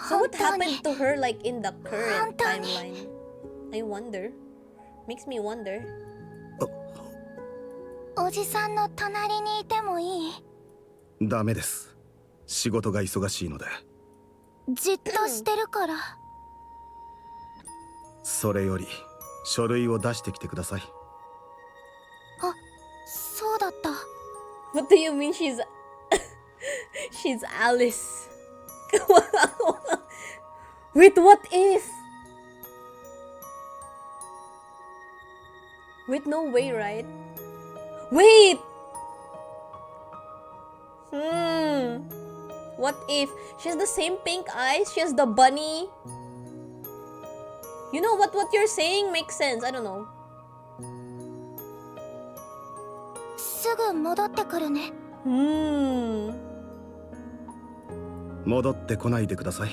So what happened to her like in the current timeline? I wonder. Makes me wonder. おじさんの隣にいてもいい？ダメです。仕事が忙しいので。じっとしてるから。それより書類を出してきてください。あ、そうだった。 What do you mean she's she's Alice? Wait, what if? Wait, no way, right? Wait! What if she has the same pink eyes? She has the bunny. You know what you're saying makes sense. I don't know. すぐ戻ってくるね。戻ってこないでください。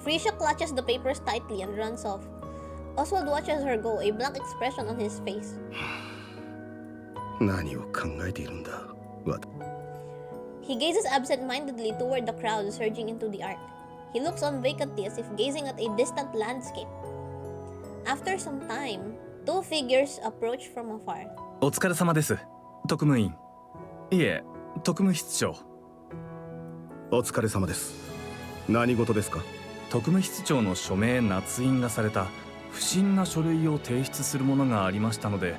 Freesia clutches the papers tightly and runs off. Oswald watches her go, a blank expression on his face. 何を考えているんだ。He gazes absent-mindedly toward the crowd surging into the ARK. He looks on vacantly as if gazing at a distant landscape. After some time, two figures approach from afar. お疲れ様です。特務員。いえ、特務室長。お疲れ様です。何事ですか？特務室長の署名捺印がされた不審な書類を提出するものがありましたので、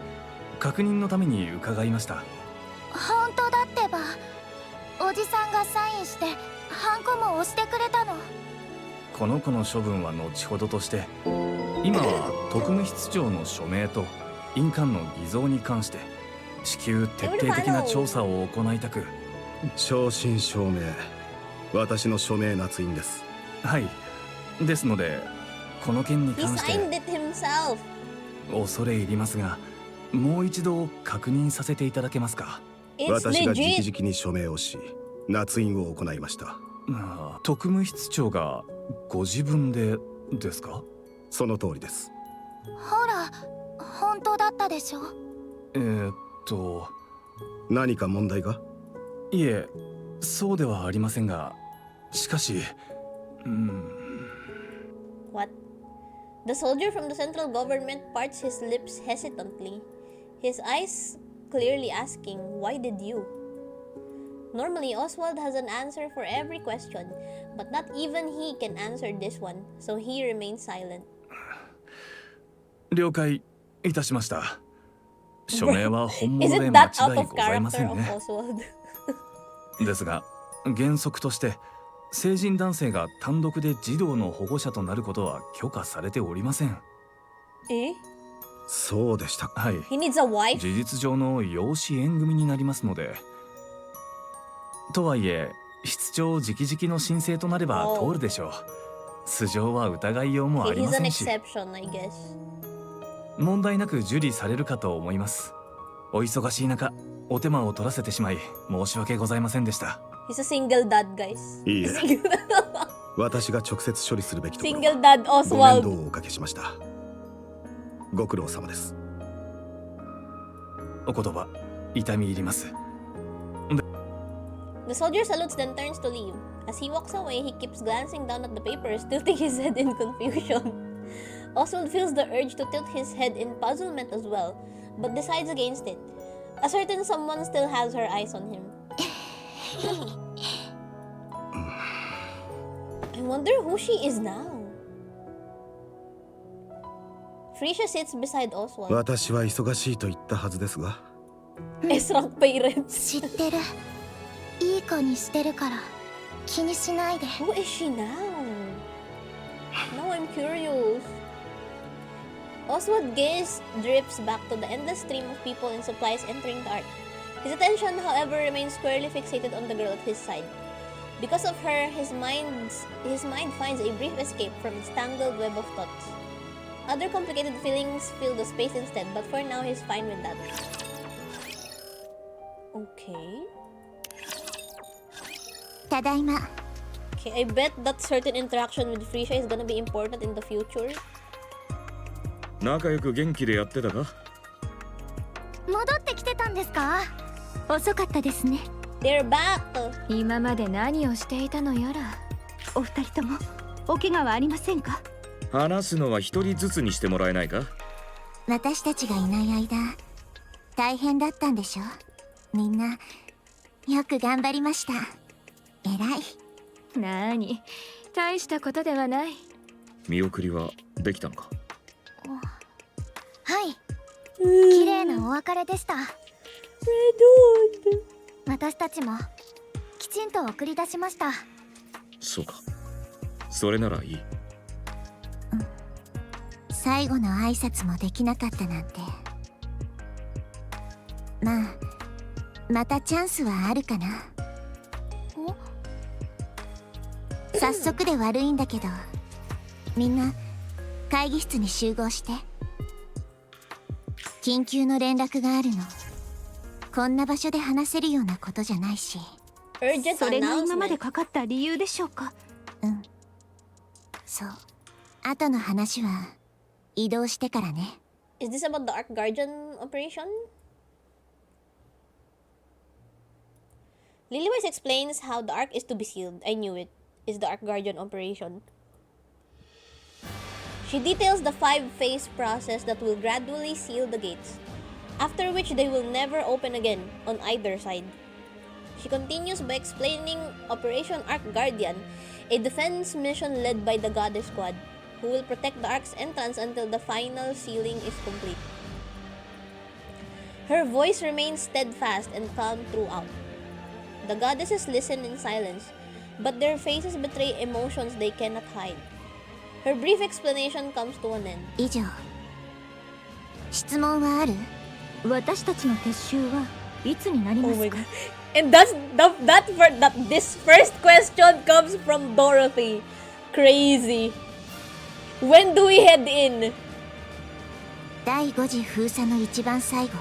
確認のために伺いました。本当だってば。おじさんがサインしてハンコも押してくれたの。この子の処分は後ほどとして、今は特務室長の署名と印鑑の偽造に関して至急徹底的な調査を行いたく。正真正銘、私の署名捺印です。はい。ですのでこの件に関して He signed it himself. 恐れ入りますが、もう一度確認させていただけますか？私が直々に署名をし、捺印を行いました。特務室長がご自分でですか？その通りです。ほら、本当だったでしょ。何か問題が？いえ、そうではありませんが、しかし、What? The soldier from the central government parts his lips hesitantly, his eyes clearly asking, "Why did you?" Normally, Oswald has an answer for every question, but not even he can answer this one, so he remains silent. 了解いたしました。署名は本物 Is で it 間 that out 違い of ございませ character ん of ね。Oswald? ですが、原則として成人男性が単独で児童の保護者となることは許可されておりません。そうでしたか。はい。He needs a wife? 事実上の養子縁組になりますので。とはいえ、室長直々の申請となれば通るでしょう。素性は疑いようもありませんし。問題なく受理されるかと思います。お忙しい中、お手間を取らせてしまい申し訳ございませんでした。He's a single dad, guys. いいえ。私が直接処理するべきところ。Single dad ご Oswald. 面倒をおかけしました。ご苦労様です。お言葉、痛み入ります。The soldier salutes then turns to leave. As he walks away, he keeps glancing down at the papers, tilting his head in confusion. Oswald feels the urge to tilt his head in puzzlement as well, but decides against it. A certain someone still has her eyes on him. I wonder who she is now. Freesia sits beside Oswald. 私は忙しいと言ったはずですが。S-rank parents. 知ってる。いい子にしてるから気にしないで。 Who is she now? Now I'm curious. Oswald's gaze drifts back to the endless stream of people and supplies entering the ARK. His attention, however, remains squarely fixated on the girl at his side. Because of her, his mind finds a brief escape from its tangled web of thoughts. Other complicated feelings fill the space instead, but for now he's fine with that. Okay. ただいま。 Okay, I bet that certain interaction with Freesia is gonna be important in the future. 仲良く元気でやってたか？戻ってきてたんですか？遅かったですね。 They're back! 今まで何をしていたのやら。お二人ともお怪我はありませんか？話すのは一人ずつにしてもらえないか？私たちがいない間大変だったんでしょ。みんなよく頑張りました。偉い。なーに、大したことではない。見送りはできたのか？はい、綺麗なお別れでした。私たちもきちんと送り出しました。そうか、それならいい。最後の挨拶もできなかったなんて。まあまたチャンスはあるかな。早速で悪いんだけど、みんな会議室に集合して。緊急の連絡があるの。こんな場所で話せるようなことじゃないし。それが今までかかった理由でしょうか？そう。後の話は移動してからね。 Is this about the ARK Guardian operation? Lilywise explains how the ARK is to be sealed. I knew it. Is the ARK Guardian operation. She details the 5-phase process that will gradually seal the gates, after which they will never open again on either side. She continues by explaining Operation ARK Guardian, a defense mission led by the Goddess Squad, who will protect the Ark's entrance until the final sealing is complete. Her voice remains steadfast and calm throughout. The goddesses listen in silence, but their faces betray emotions they cannot hide. Her brief explanation comes to an end. 以上。質問はある？私たちの撤収はいつになりますか？ And this first question comes from Dorothy. Crazy. When do we head in? 第5次封鎖の一番最後。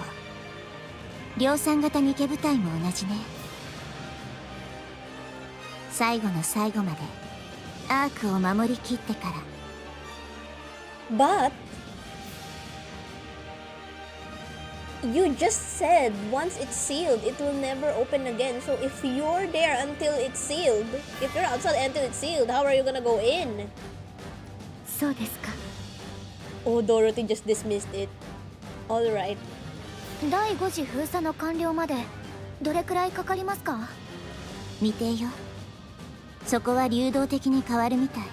量産型ニケ部隊も同じね。最後の最後までアークを守りきってから。But you just said once it's sealed, it will never open again. So if you're there until it's sealed, if you're outside until it's sealed, how are you gonna go in? そうですか。 Oh, Dorothy just dismissed it. Alright. 第5次封鎖の完了までどれくらいかかりますか？未定よ。そこは流動的に変わるみたい。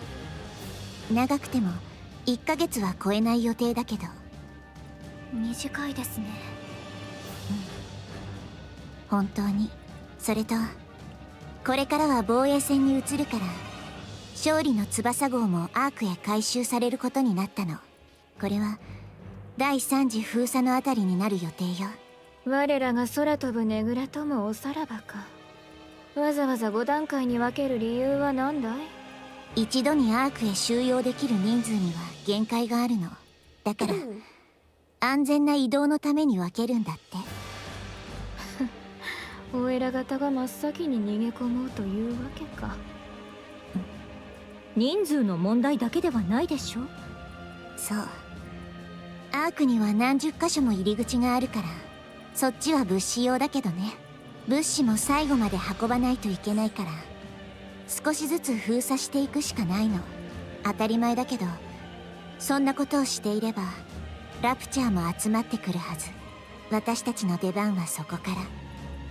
長くても1ヶ月は超えない予定だけど。短いですね。本当に。それとこれからは防衛戦に移るから、勝利の翼号もアークへ回収されることになったの。これは第3次封鎖のあたりになる予定よ。我らが空飛ぶねぐらともおさらばか。わざわざ5段階に分ける理由は何だい？一度にアークへ収容できる人数には限界があるの。だから安全な移動のために分けるんだって。お偉方が真っ先に逃げ込もうというわけか。人数の問題だけではないでしょ？そう。アークには何十箇所も入り口があるから、そっちは物資用だけどね。物資も最後まで運ばないといけないから、少しずつ封鎖していくしかないの。当たり前だけど、そんなことをしていればラプチャーも集まってくるはず。私たちの出番はそこから。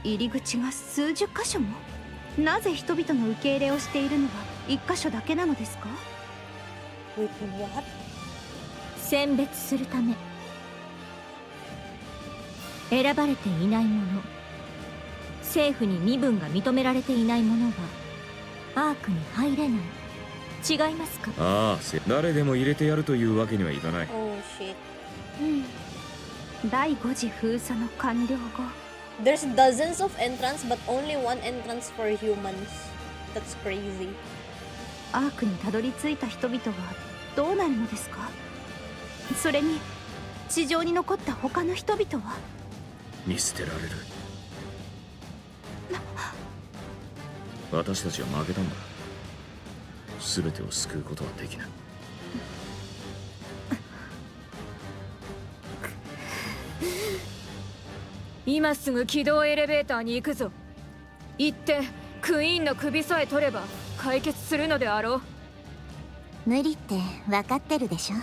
入り口が数十箇所も？なぜ人々の受け入れをしているのは一箇所だけなのですか？ Wait, what? 選別するため。選ばれていないもの、政府に身分が認められていないものはアークに入れない。違いますか？ああ、誰でも入れてやるというわけにはいかない。Oh shit. 第5次封鎖の完了後。There's dozens of entrants, but only one entrance for humans. That's crazy. アークにたどり着いた人々はどうなるのですか？それに地上に残った他の人々は？見捨てられる。私たちは負けたんだ。全てを救うことはできない。今すぐ軌道エレベーターに行くぞ。行ってクイーンの首さえ取れば解決するのであろう。無理って分かってるでしょ。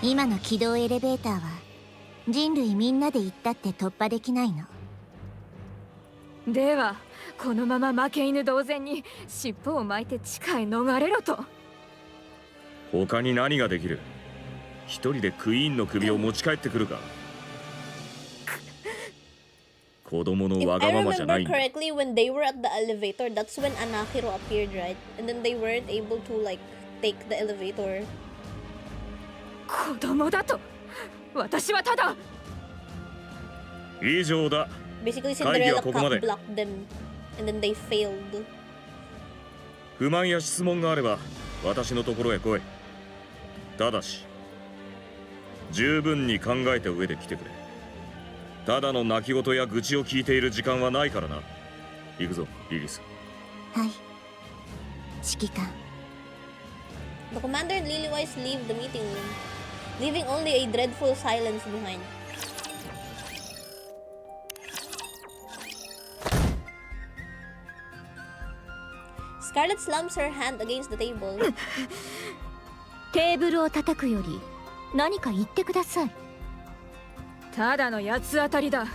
今の軌道エレベーターは人類みんなで行ったって突破できないの。ではこのまま負け犬同然に尻尾を巻いて地下へ逃れろと。他に何ができる？一人でクイーンの首を持ち帰ってくるか。子供の If わ I がままじゃな remember いんだ。 correctly, when they were at the elevator, that's when Anahiro appeared, right? And then they weren't able to like take the elevator. 子供だと。私はただ。以上だ。 Basically, 会議は Cinderella ここまで。 blocked them, and then they failed. 不満や質問があれば私のところへ来い。ただし十分に考えた上で来てくれ。ただの泣き言や愚痴を聞いている時間はないからな。行くぞリリス。はい、指揮官。 The commander and Lilywise leave the meeting room, leaving only a dreadful silence behind. Scarlet slumps her hand against the table. テーブルを叩くより何か言ってください。ただの八つ当たりだ。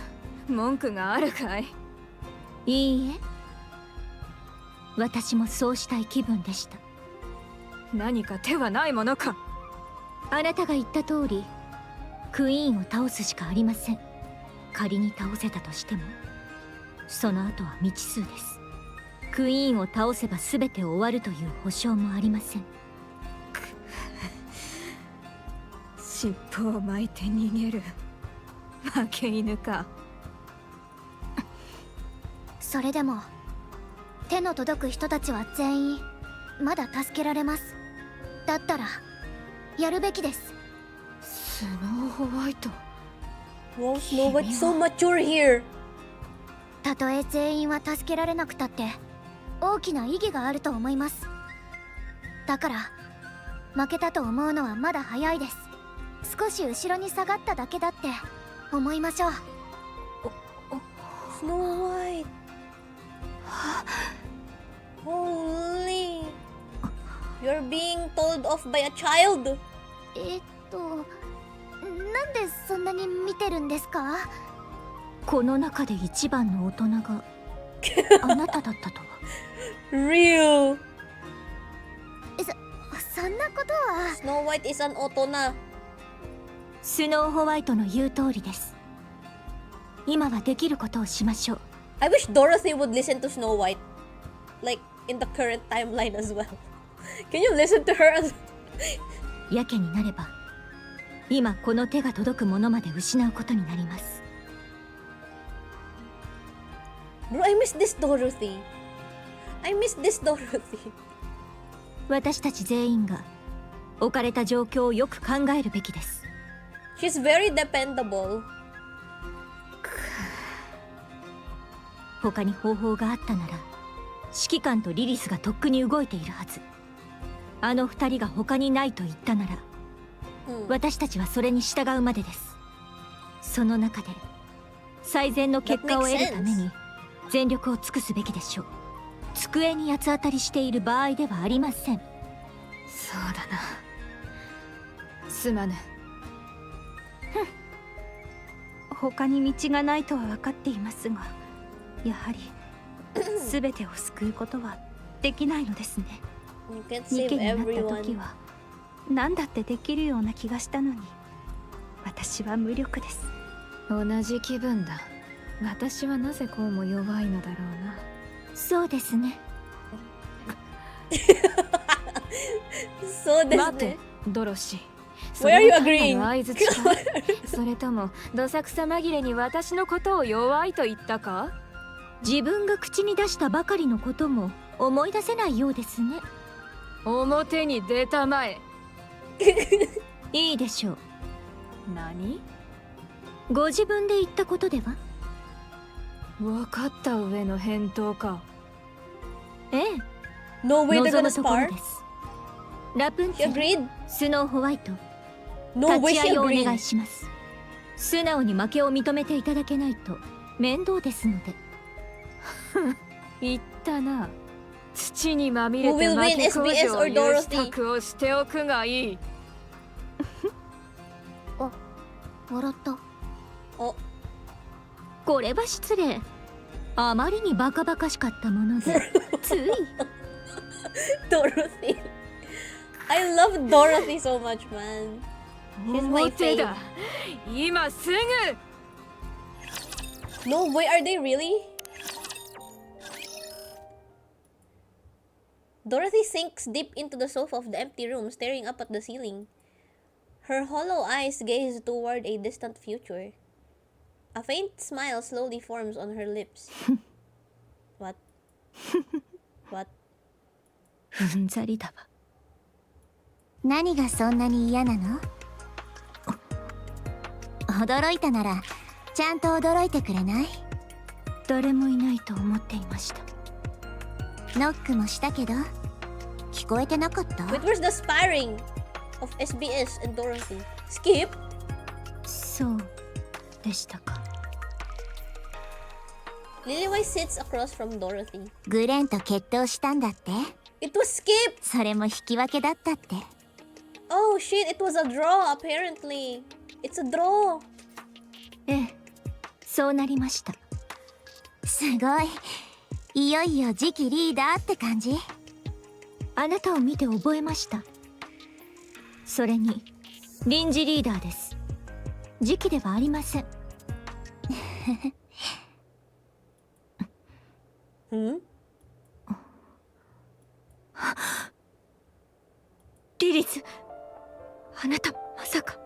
文句があるかい？いいえ、私もそうしたい気分でした。何か手はないものか。あなたが言った通りクイーンを倒すしかありません。仮に倒せたとしてもその後は未知数です。クイーンを倒せば全て終わるという保証もありません。尻尾を巻いて逃げる負け犬か。それでも手の届く人たちは全員まだ助けられます。だったらやるべきです。スノーホワイト。 Wow, Snow White so mature here. たとえ全員は助けられなくたって大きな意義があると思います。だから負けたと思うのはまだ早いです。少し後ろに下がっただけだって思いましょう。 Snow White. Holy. You're being told off by a child. なんでそんなに見てるんですか？この中で一番の大人があなただったとは。Real. そんなことは。 Snow White is an otona. スノーホワイトの言う通りです。今はできることをしましょう。 I wish Dorothy would listen to Snow White, like in the current timeline as well. Can you listen to her as? やけになれば今この手が届くものまで失うことになります。 Bro, I miss this Dorothy. I miss this Dorothy. 私たち全員が置かれた状況をよく考えるべきです。 She's very dependable. 他に方法があったなら指揮官とリリスがとっくに動いているはず。あの二人が他にないと言ったなら、私たちはそれに従うまでです。その中で最善の結果を得るために全力を尽くすべきでしょう。机に八つ当たりしている場合ではありません。そうだな。すまぬ。他に道がないとは分かっていますが、やはり全てを救うことはできないのですね。You can't ニ save ケになった時 everyone. は何だってできるような気がしたのに、私は無力です。同じ気分だ。私はなぜこうも弱いのだろうな。そうですね。そうです待てね。ドロシー。 Why are you agreeing? 相づちかそれともどさくさ紛れに私のことを弱いと言ったか？自分が口に出したばかりのことも思い出せないようですね。表に出たまえ。いいでしょう。何？ご自分で言ったことでは？分かった上の返答か。ええ。 No way they're 望 gonna むところ spar. です。ラプン She ツェル、 agreed. スノーホワイト、 No way 立ち she 会いをお願 agreed. いします。素直に負けを認めていただけないと面倒ですので。言ったな。土にまみれ Who て will 巻 win, き工 SBS 場 or 有 Dorothy? 支度をしておくがいい。笑った。お、これは失礼。あまりにバカバカしかったものでつい。Dorothy. I love Dorothy so much, man. She's my 表 fave. だ。今すぐ。 No way, are they really? Dorothy sinks deep into the sofa of the empty room, staring up at the ceiling. Her hollow eyes gaze toward a distant future. A faint smile slowly forms on her lips. What? What? うんざりだわ。何がそんなに嫌なの？驚いたならちゃんと驚いてくれない？誰もいないと思っていました。ノックもしたけど聞こえてなかった？ Wait, where's the sparring of SBS and Dorothy? Skip? そうでしたか。Lillywhite sits across from Dorothy. グレンと決闘したんだって？ It was Skip! それも引き分けだったって。Oh shit, it was a draw apparently. It's a draw. ええ、そうなりました。すごい。いよいよ次期リーダーって感じ？あなたを見て覚えました。それに臨時リーダーです。時期ではありません。Hmm? リリス、あなたまさか。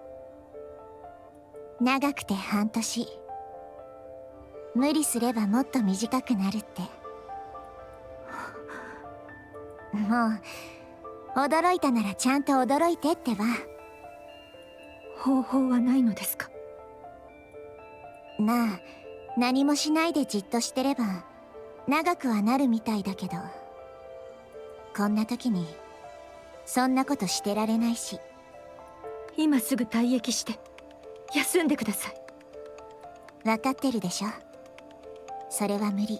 長くて半年。無理すればもっと短くなるって。もう驚いたならちゃんと驚いてってば。方法はないのですか？なあ、何もしないでじっとしてれば長くはなるみたいだけど、こんな時にそんなことしてられないし。今すぐ退役して休んでください。分かってるでしょ。それは無理。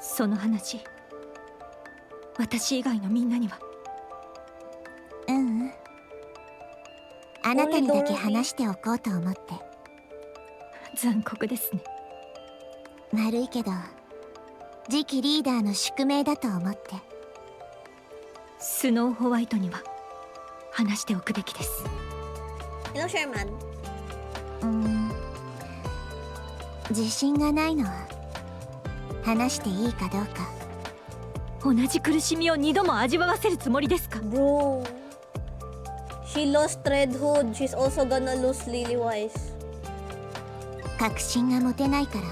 その話、私以外のみんなには。ううん。あなたにだけ話しておこうと思って。残酷ですね。悪いけど次期リーダーの宿命だと思って。スノーホワイトには話しておくべきです。 Hello, Sherman. 自信がないの。話していいかどうか。同じ苦しみを2度も味わわせるつもりですか？ Bro. She lost Red Hood. She's also gonna lose Lillywhite. 確信が持てないから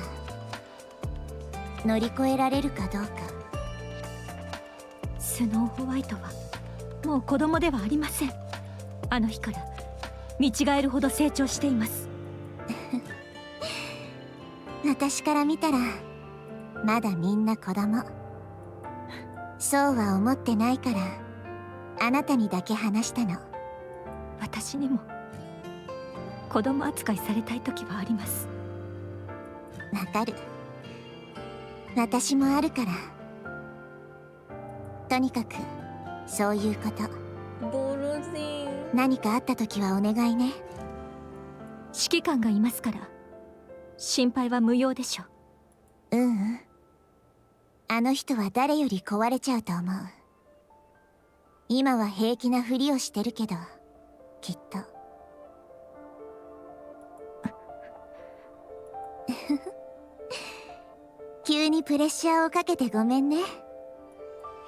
乗り越えられるかどうか。スノーホワイトはもう子供ではありません。あの日から見違えるほど成長しています。私から見たらまだみんな子供。そうは思ってないからあなたにだけ話したの。私にも子供扱いされたい時はあります。わかる。私もあるから。とにかくそういうこと。Dorothy. 何かあった時はお願いね。指揮官がいますから心配は無用でしょう。うん。あの人は誰より壊れちゃうと思う。今は平気なふりをしてるけどきっと。急にプレッシャーをかけてごめんね。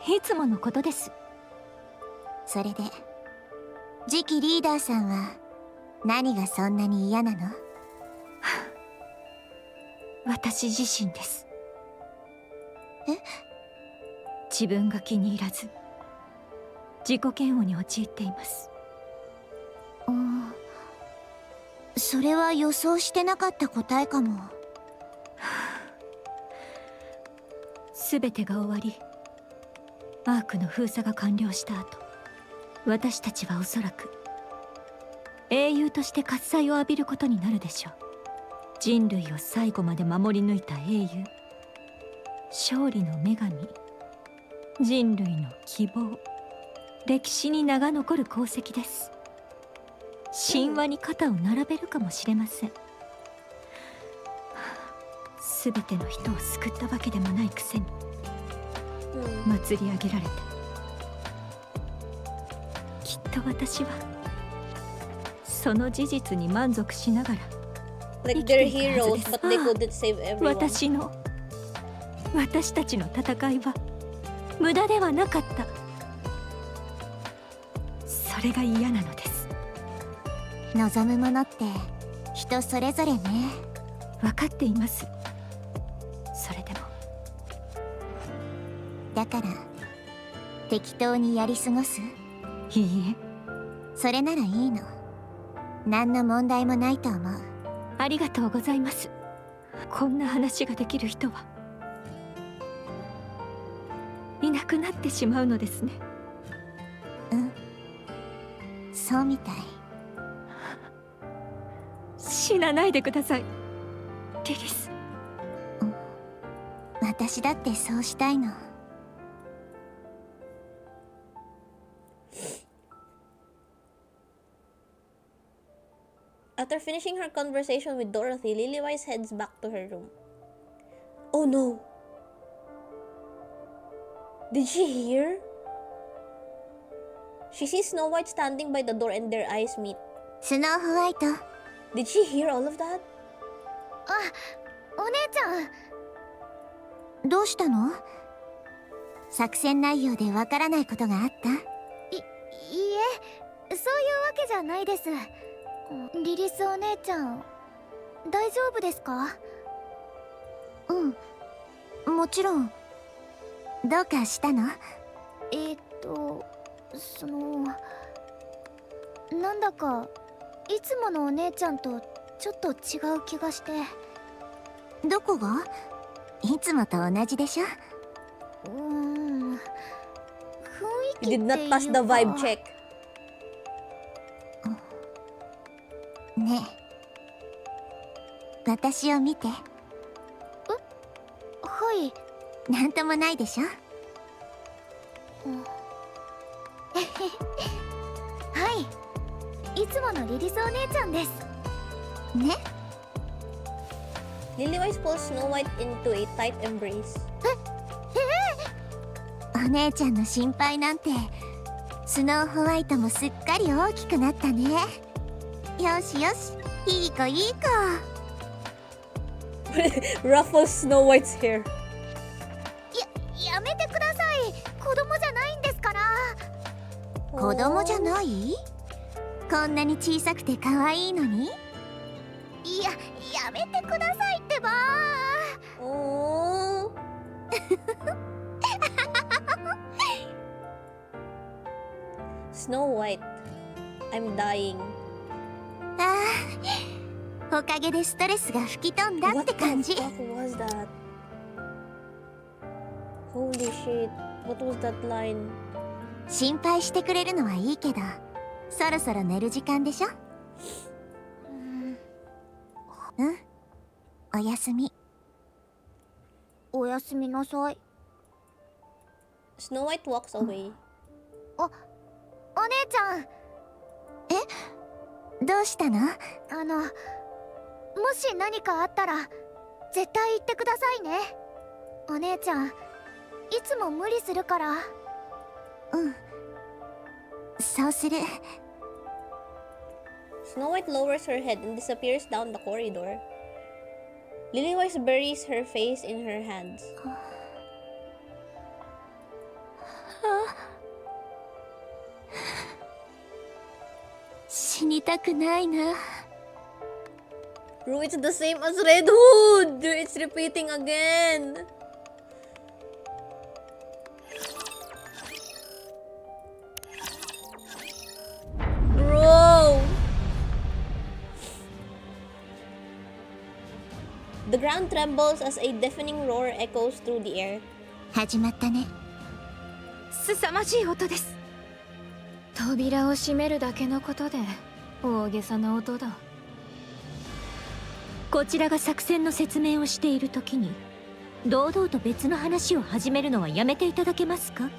いつものことです。それで次期リーダーさんは何がそんなに嫌なの？私自身です。え？自分が気に入らず自己嫌悪に陥っています。それは予想してなかった答えかも。すべてが終わりアークの封鎖が完了した後、私たちはおそらく英雄として喝采を浴びることになるでしょう。人類を最後まで守り抜いた英雄、勝利の女神、人類の希望、歴史に名が残る功績です。神話に肩を並べるかもしれません。すべての人を救ったわけでもないくせに祭り上げられて、きっと私はその事実に満足しながら Like they're heroes, but they couldn't save everyone. 私たちの戦いは無駄ではなかった。それが嫌なのです。望むものって人それぞれね。分かっています。それでもだから適当にやり過ごす？いいえ、それならいいの。何の問題もないと思う。ありがとうございます。こんな話ができる人はいなくなってしまうのですね。うん、そうみたい。死なないでください、リリス。私だってそうしたいの。After finishing her conversation with Dorothy, Lilywise heads back to her room. Oh no! Did she hear? She sees Snow White standing by the door and their eyes meet. スノーホワイト。Did she hear all of that? あ、お姉ちゃん。どうしたの？作戦内容でわからないことがあった？いいえ、そういうわけじゃないです。リリスお姉ちゃん、大丈夫ですか？うん、もちろん。どうかしたの？なんだかいつものお姉ちゃんとちょっと違う気がして。どこが？いつもと同じでしょ？雰囲気っていうか。 You did not pass the vibe check. ねえ、私を見て。はい。なんともないでしょ？はい、いつものリリスお姉ちゃんですね。Lilywise pulls Snow White into a tight embrace. お姉ちゃんの心配なんて。スノーホワイトもすっかり大きくなったね。よしよし、いい子いい子。Ruffles Snow White's hair. やめてください。子供じゃないんですから。子供じゃない？こんなに小さくて可愛いのに。やめてくださいってば。おー。Snow White, I'm dying. おかげでストレスが吹き飛んだって感じ。 What the fuck was that? Holy shit, what was that line? 心配してくれるのはいいけど、そろそろ寝る時間でしょ。うん、おやすみ。おやすみなさい。 Snow White walks away. お姉ちゃん。どうしたの？もし何かあったら絶対言ってくださいね。お姉ちゃん、いつも無理するから。そうする。 Snow White lowers her head and disappears down the corridor. Lilywise buries her face in her hands. 死にたくないな。Bro, it's the same as Red Hood! It's repeating again! Bro! The ground trembles as a deafening roar echoes through the air. 始まったね。凄まじい音です。扉を閉めるだけのことで大げさな音だ。こちらが作戦の説明をしている時に堂々と別の話を始めるのはやめていただけますか？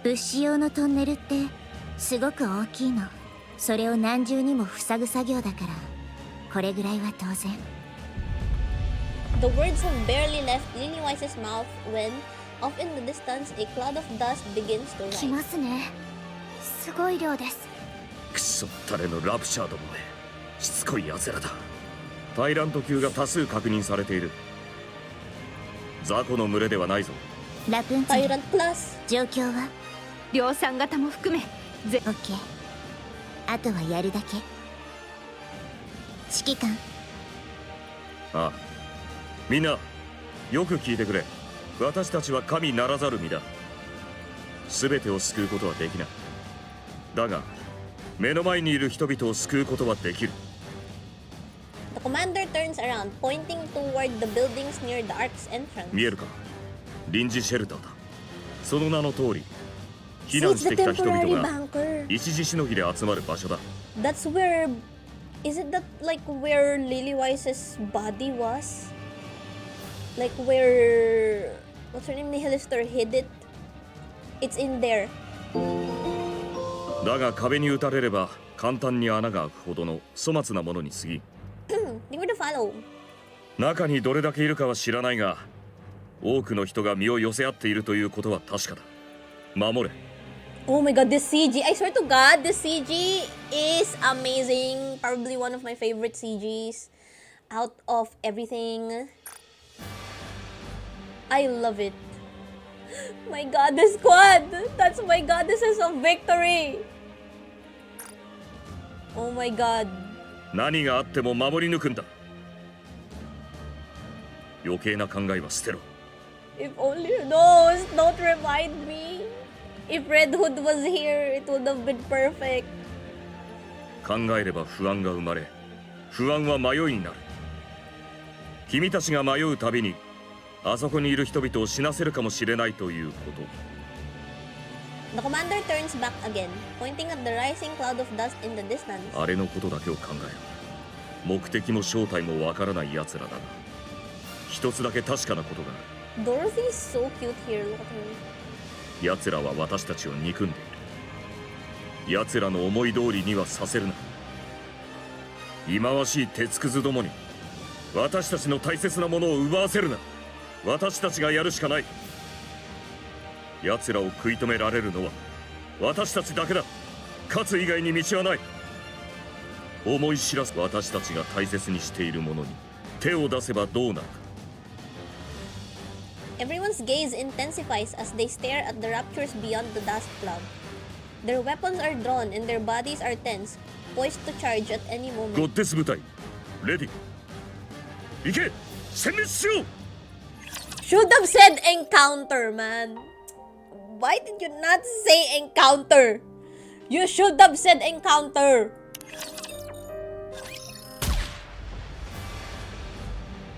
物資用のトンネルってすごく大きいの。それを何重にも塞ぐ作業だからこれぐらいは当然。 The words have barely left Lillywise's mouth when, off in the distance, a cloud of dust begins to 来 rise. ますね。すごい量です。クソったれのラプチャーどもめ、しつこい奴らだ。タイラント級が多数確認されている。雑魚の群れではないぞ。ラプンツェル、 Tyrant Plus. 状況は量産型も含めオッケー。あとはやるだけ。指揮官、ああ、みんなよく聞いてくれ。私たちは神ならざる身だ。全てを救うことはできない。だが目の前にいる人々を救うことはできる。 The commander turns around, pointing toward the buildings near the ARK's entrance. 見えるか、臨時シェルターだ。その名の通り避 See, 難 it's し the てきた人 temporary 々が bunker. 一時しのぎで集まる場所だ。 That's where... Is it that, like, where Lillywise's body was? Like, where... What's her name? Nihilister hid it? It's in there. だが壁に打たれれば簡単に穴が開くほどの粗末なものに過ぎん。 Give me the follow. 中にどれだけいるかは知らないが、多くの人が身を寄せ合っているということは確かだ。守れ。 Oh my god, this CG. I swear to god, this CG is amazing. Probably one of my favorite CGs out of everything. I love it. My goddess squad! That's my goddesses of victory! Oh my god. 何があっても守り抜くんだ。余計な考えは捨てろ。 If only no, don't remind me. If Red Hood was here, it would have been perfect. 考えれば不安が生まれ、不安は迷いになる。君たちが迷うたびにあそこにいる人々を死なせるかもしれないということ。 The commander turns back again, pointing at the rising cloud of dust in the distance. あれのことだけを考えろ。目的も正体もわからない奴らだが、一つだけ確かなことがある。 Dorothy is so cute here, look at her. 奴らは私たちを憎んでいる。奴らの思い通りにはさせるな。忌まわしい鉄くずどもに私たちの大切なものを奪わせるな。私たちがやるしかない。奴らを食い止められるのは私たちだけだ。勝つ以外に道はない。思い知らす私たちが大切にしているものに手を出せばどうなるか。 Everyone's gaze intensifies as they stare at the raptures beyond the dust cloud. Their weapons are drawn and their bodies are tense, poised to charge at any ゴ moment. ッデス部隊レディ行け。殲滅しよう。 Should have said encounter, man. Why did you not say encounter? You should have said encounter.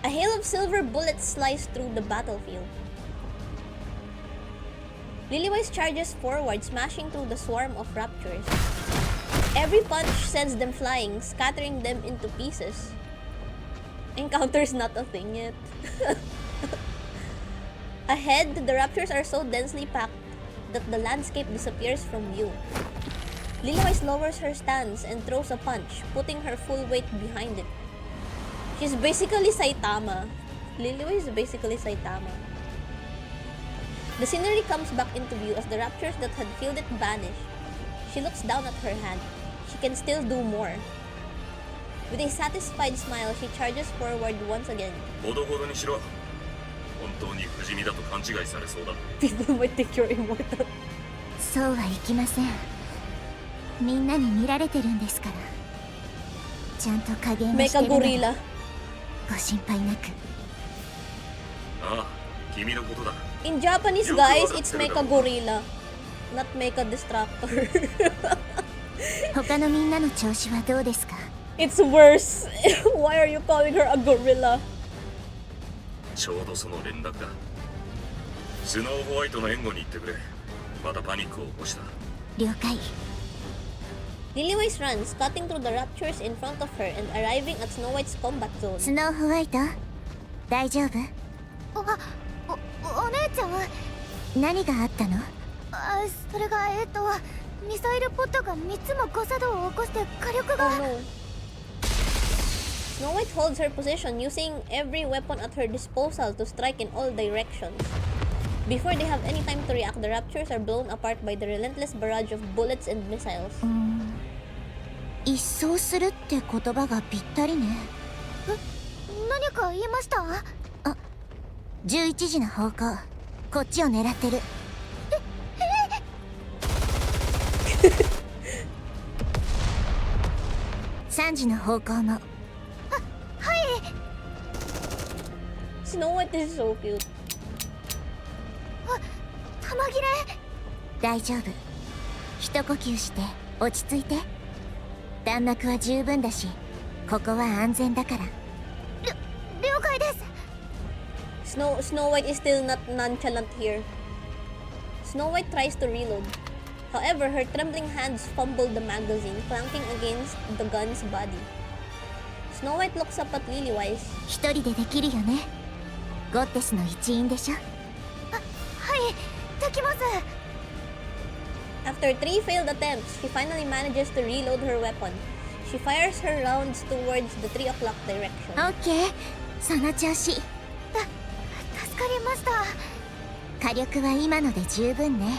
A hail of silver bullets slice through the battlefield. Lillywise charges forward, smashing through the swarm of raptors. Every punch sends them flying, scattering them into pieces. Encounter is not a thing yet. Ahead, the raptors are so densely packed that the landscape disappears from view. Lillywise lowers her stance and throws a punch, putting her full weight behind it. She's basically Saitama. Lillywise is basically Saitama. The scenery comes back into view as the raptors that had filled it vanish. She looks down at her hand. She can still do more. With a satisfied smile, she charges forward once again. ほどほどにしろ。本当に不死身だと勘違いされそうだ。 People might think you're immortal. そうはいきません。みんなに見られてるんですから。ちゃんと加減をして Mecha るので gorilla. ご心配なく。ああ、君のことだ。 In Japanese, guys, it's Mecha gorilla, not Mecha destructor. 他のみんなの調子はどうですか？ It's worse. Why are you calling her a gorilla? ちょうどその連絡だ。スノーホワイトの援護に行ってくれ。またパニックを起こした。了解。 Lillywise runs, cutting through the raptures in front of her and arriving at Snow White's combat zone. スノーホワイト、大丈夫？何があったの？それがミサイルポットが3つも誤作動を起こして火力が。 Oh no. Snow White holds her position using every weapon at her disposal to strike in all directions. Before they have any time to react, the Raptures are blown apart by the relentless barrage of bullets and missiles. 一掃するって言葉がぴったりね。何か言いました？あ、11時の方向、こっちを狙ってる。3時の方向も。はい。Snow White is so cute. 弾切れ。大丈夫。一呼吸して落ち着いて。弾幕は十分だし、ここは安全だから。了解です。Snow White is still not nonchalant here. Snow White tries to reload. However, her trembling hands fumble the magazine, clanking against the gun's body. Snow White looks up at Lilywise. 一人でできるよね。ゴッテスの一員でしょ。はい、できます。After 3 failed attempts, she finally manages to reload her weapon. She fires her rounds towards the 3 o'clock direction. オッケー、その調子。助かりました。火力は今ので十分ね。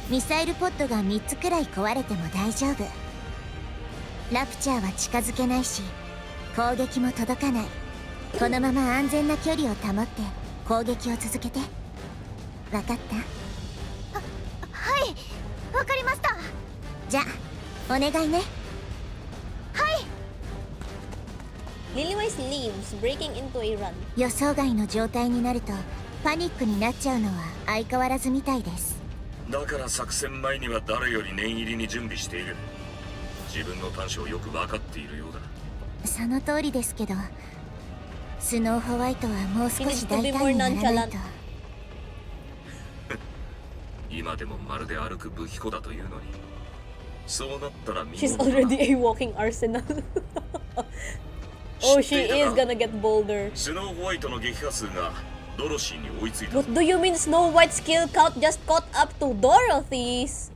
ミサイルポットが3つくらい壊れても大丈夫。ラプチャーは近づけないし、攻撃も届かない。このまま安全な距離を保って攻撃を続けて。わかった？はい、わかりました。じゃあお願いね。はい。Lilywise leaves, breaking into a run. 予想外の状態になるとパニックになっちゃうのは相変わらずみたいです。だから作戦前には誰より念入りに準備している。自分の短所をよく分かっているようだ。その通りですけど、スノーホワイトはもう少し大胆にならないと。今でもまるで歩く武器庫だというのに。そうなったら She's already a walking arsenal. Oh, she is gonna get bolder. スノーホワイトの撃破数がドロシーに追いついた。 What do you mean Snow White's kill count just caught up to Dorothy's?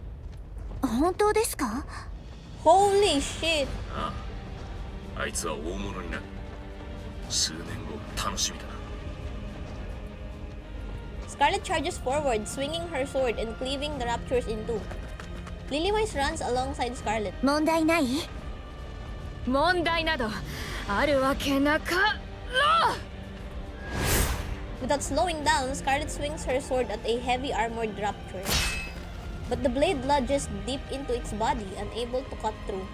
本当ですか？ Holy shit. ああ、あいつは大物になる。数年後楽しみだな。Scarlet charges forward, swinging her sword and cleaving the Raptures in two. Lilywise runs alongside Scarlet. 問題ない？問題などあるわけなかろう。 Without slowing down, Scarlet swings her sword at a heavy armored Rapture. But the blade lodges deep into its body, unable to cut through.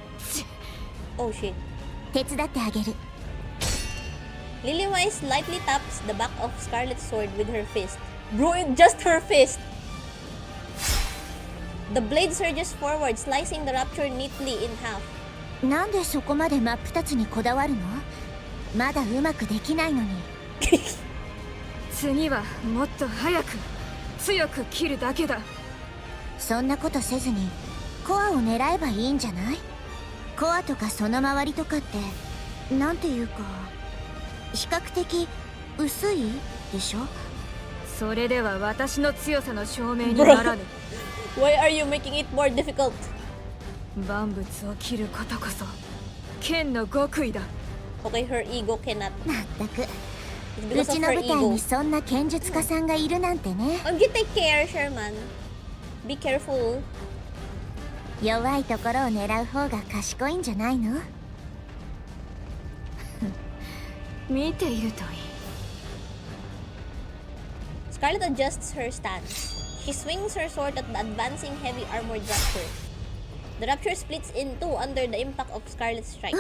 Oh shit. 手伝ってあげる。Lilywise lightly taps the back of Scarlet's sword with her fist. Bro, just her fist! The blade surges forward, slicing the Rapture neatly in half. なんでそこまで真っ二つにこだわるの？まだうまくできないのに。次はもっと早く強く切るだけだ。そんなことせずにコアを狙えばいいんじゃない？コアとかその周りとかってなんていうか比較的薄いでしょ？それでは私の強さの証明にならぬ。Why are you making it more difficult? 万物を切ることこそ剣の極意だ。 Okay, her ego cannot. まったく。 It's う because ち of の her 舞台 ego. にそんな剣術家さんがいるなんてね。You take care, Sherman. Be careful. 弱いところを狙う方が賢いんじゃないの？見ているといい。 Scarlet adjusts her stance. She swings her sword at the advancing heavy armored Rapture. The Rapture splits in two under the impact of Scarlet's strike.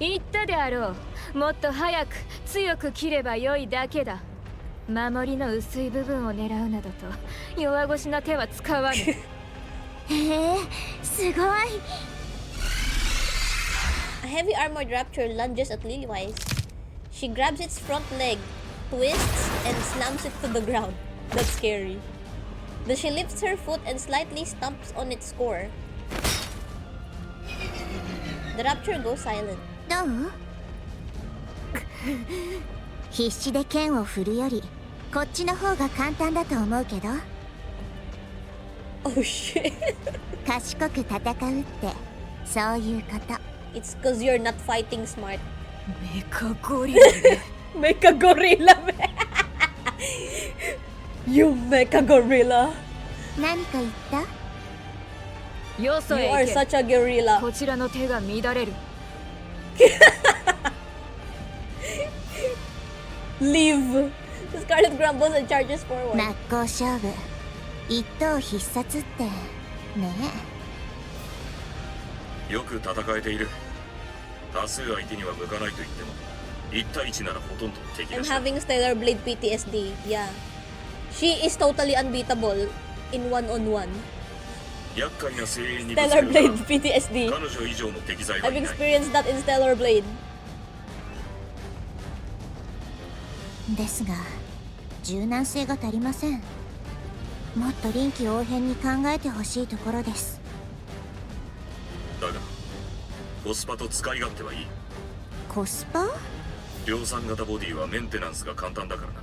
言ったであろう。もっと早く強く切ればよいだけだ。守りの薄い部分を狙うなどと弱腰な手は使わぬ。へえ、すごい。 A heavy armored Rapture lunges at Lilywise. She grabs its front leg, twists, and slams it to the ground. That's scary. Then she lifts her foot and slightly stomps on its core. The Rapture goes silent. どう？必死で剣を振るよりこっちの方が簡単だと思うけど。 Oh shit. 賢く戦うってそういうこと。 It's cause you're not fighting smart. メカゴリラMecha gorilla. You mecha gorilla. 何か言った？よそ You へ are 行け。 such a gorilla. こちらの手が乱れる。Leave. Scarlet grumbles and charges forward. 真っ向勝負、一等必殺ってね。よく戦えている。多数相手には向かないと言っても1対1ならほとんど敵 I'm だしだ。 having Stellar Blade PTSD. Yeah. She is totally unbeatable in one-on-one. 厄介な声援にぶつ Stellar ける Blade から PTSD. 彼女以上の敵材は I've いない。 experienced that in Stellar Blade. ですが柔軟性が足りません。もっと臨機応変に考えてほしいところです。だがコスパと使い勝手はいい。コスパ？量産型ボディはメンテナンスが簡単だからな。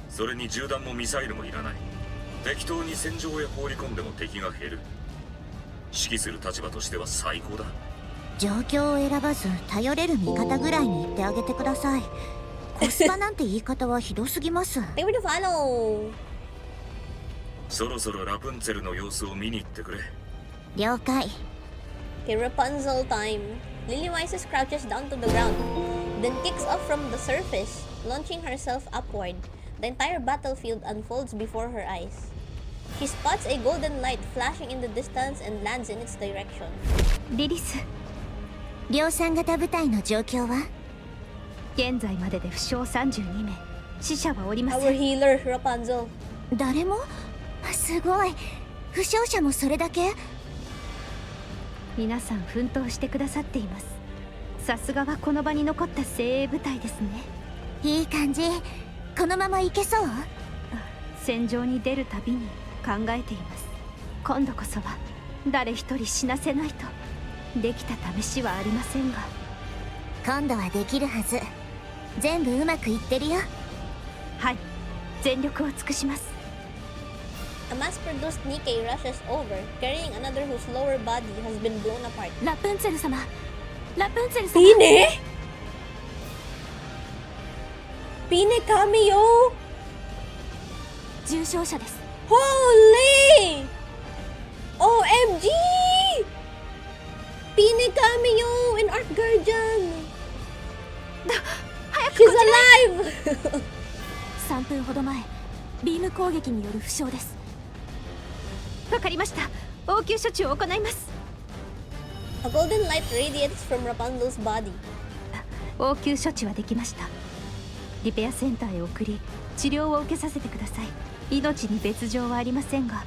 それに銃弾もミサイルもいらない。適当に戦場へ放り込んでも敵が減る。指揮する立場としては最高だ。状況を選ばず頼れる味方ぐらいに言ってあげてください。コスパなんて言い方はひどすぎます。 They were to follow. そろそろラプンツェルの様子を見に行ってくれ。了解。 Okay, Rapunzel time. Lillywise crouches down to the ground, then kicks off from the surface, launching herself upward. The entire battlefield unfolds before her eyes. She spots a golden light flashing in the distance and lands in its direction. リリス、量産型部隊の状況は？現在までで負傷32名、死者はおりま Our せん。 healer, Rapunzel. 誰も？すごい。負傷者もそれだけ？皆さん奮闘してくださっています。さすがはこの場に残った精鋭部隊ですね。いい感じ。このまま行けそう？戦場に出るたびに考えています。今度こそは誰一人死なせないと。できた試しはありませんが。今度はできるはず。全部うまくいってるよ。はい、全力を尽くします。A mass-produced NIKKE rushes over, carrying another whose lower body has been blown apart. ラプンツェル様、ラプンツェル様。Pine? Pine cameo? 重傷者です。 Holy! OMG! Pine cameo in Ark Guardian! 早く She's こちらへ。 alive! 3分ほど前、ビーム攻撃による負傷です。わかりました。応急処置を行います。 A golden light radiates from Rapunzel's body. 応急処置はできました。リペアセンターへ送り治療を受けさせてください。命に別状はありませんが、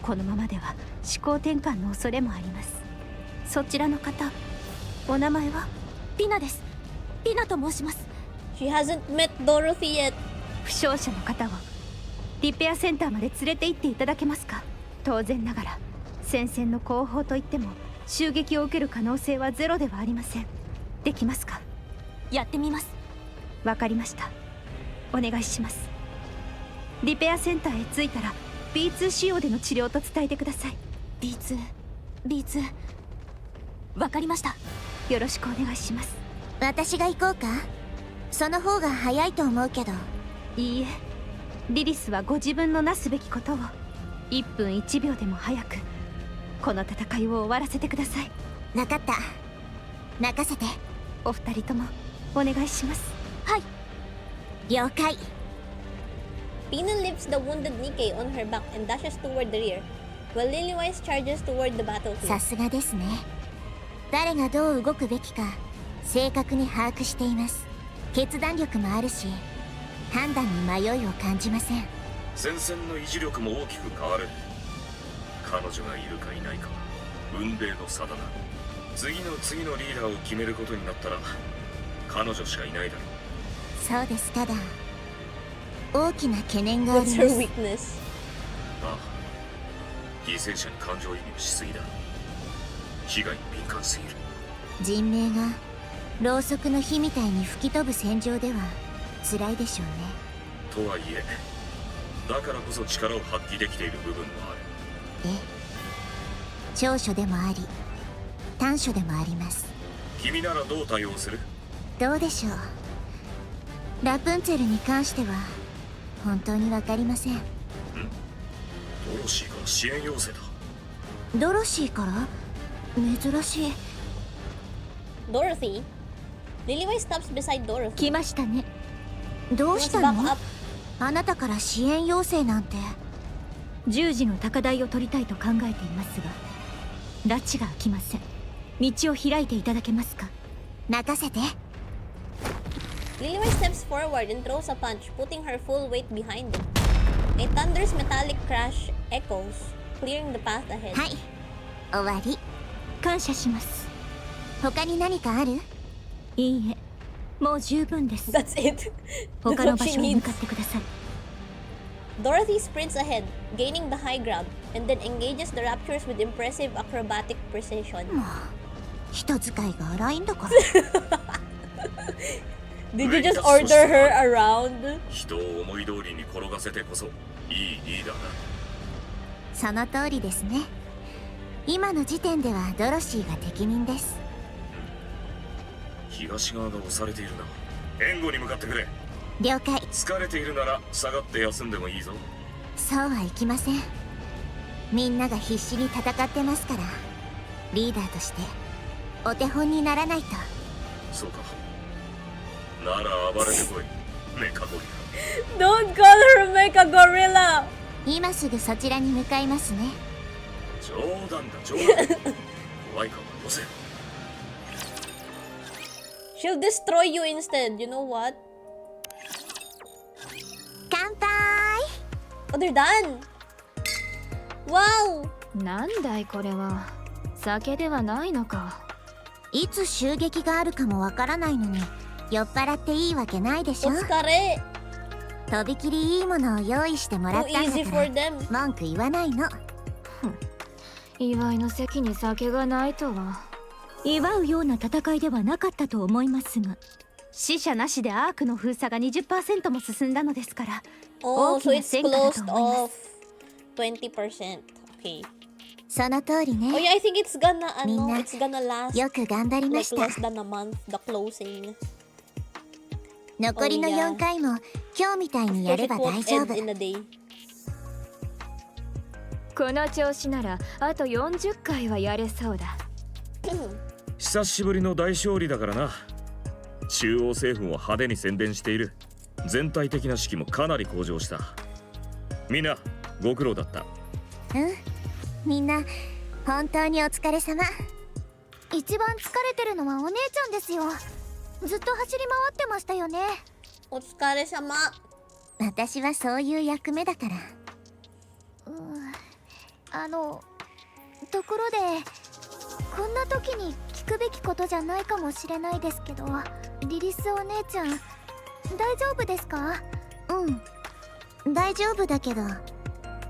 このままでは思考転換の恐れもあります。そちらの方、お名前は？ピナです。ピナと申します。 She hasn't met Dorothy yet. 負傷者の方をリペアセンターまで連れて行っていただけますか？当然ながら戦線の後方といっても襲撃を受ける可能性はゼロではありません。できますか？やってみます。わかりました。お願いします。リペアセンターへ着いたら B2 仕様での治療と伝えてください。 B2 わかりました。よろしくお願いします。私が行こうか？その方が早いと思うけど。いいえ、リリスはご自分のなすべきことを1分1秒でも早くこの戦いを終わらせてください。分かった。任せて。お二人ともお願いします。はい、了解。 Pina lifts the wounded NIKKE on her back and dashes toward the rear, while Lillywise charges toward the battlefield. さすがですね。誰がどう動くべきか正確に把握しています。決断力もあるし判断に迷いを感じません。戦線の維持力も大きく変わる。彼女がいるかいないかは運命の差だな。次のリーダーを決めることになったら彼女しかいないだろう。そうです。ただ大きな懸念があり What's ま her す。 weakness? ああ、犠牲者に感情移入しすぎだ。被害に敏感すぎる。人命がろうそくの火みたいに吹き飛ぶ戦場では辛いでしょうね。とはいえ、だからこそ力を発揮できている部分もある。ええ、長所でもあり短所でもあります。君ならどう対応する？どうでしょう。ラプンツェルに関しては本当にわかりません。ドロシーから支援要請だ。ドロシーから？珍しい。Dorothy? Lillywise stops beside Dorothy. 来ましたね。どうしたの？あなたから支援要請なんて。10時の高台を取りたいと考えていますが、拉致が開きません。道を開いていただけますか？任せて。Lillywise steps forward and throws a punch, putting her full weight behind it. A thunderous metallic crash echoes, clearing the path ahead. はい、終わり。感謝します。他に何かある？いいえ、もう十分です。That's it. 他の場所に向かってください。Dorothy sprints ahead, gaining the high ground, and then engages the raptors with impressive acrobatic precision. もう人使いが荒いんだから。Did you just order her around? 人を思い通りに転がせてこそいいリーダーだ。その通りですね。今の時点ではドロシーが適任です。東側が押されているな。援護に向かってくれ。了解。疲れているなら下がって休んでもいいぞ。そうはいきません。みんなが必死に戦ってますから、リーダーとしてお手本にならないと。そうか。なら暴れてこい、メカゴリラ。Don't call her Mecha Gorilla! 今すぐそちらに向かいますね。冗談だ、冗談。怖いかも、よせ。She'll destroy you instead, you know what? 乾杯。 Oh, they're done! Wow! なんだいこれは。酒ではないのか。いつ襲撃があるかもわからないのに酔っ払っていいわけないでしょ。お疲れ。とびきりいいものを用意してもらったんだから文句言わないの。祝いの席に酒がないとは。祝うような戦いではなかったと思いますが、死者なしでアークの封鎖が 20% も進んだのですから、 Oh, 大 so きな it's 戦果だ closed と思いま off す。 20%. Okay. その通り Oh ね。 yeah, I think it's gonna, みんな it's gonna last よく頑張りま like した。 less than a month, the closing. 残りの Oh, yeah. 4回も今日みたいにやれば It won't 大丈 end 夫。 in a day. この調子ならあと40回はやれそうだ。久しぶりの大勝利だからな。中央政府も派手に宣伝している。全体的な士気もかなり向上した。みんなご苦労だった。みんな本当にお疲れ様。一番疲れてるのはお姉ちゃんですよ。ずっと走り回ってましたよね。お疲れ様。私はそういう役目だから。ところでこんな時に聞くべきことじゃないかもしれないですけど、リリスお姉ちゃん大丈夫ですか？大丈夫だけど。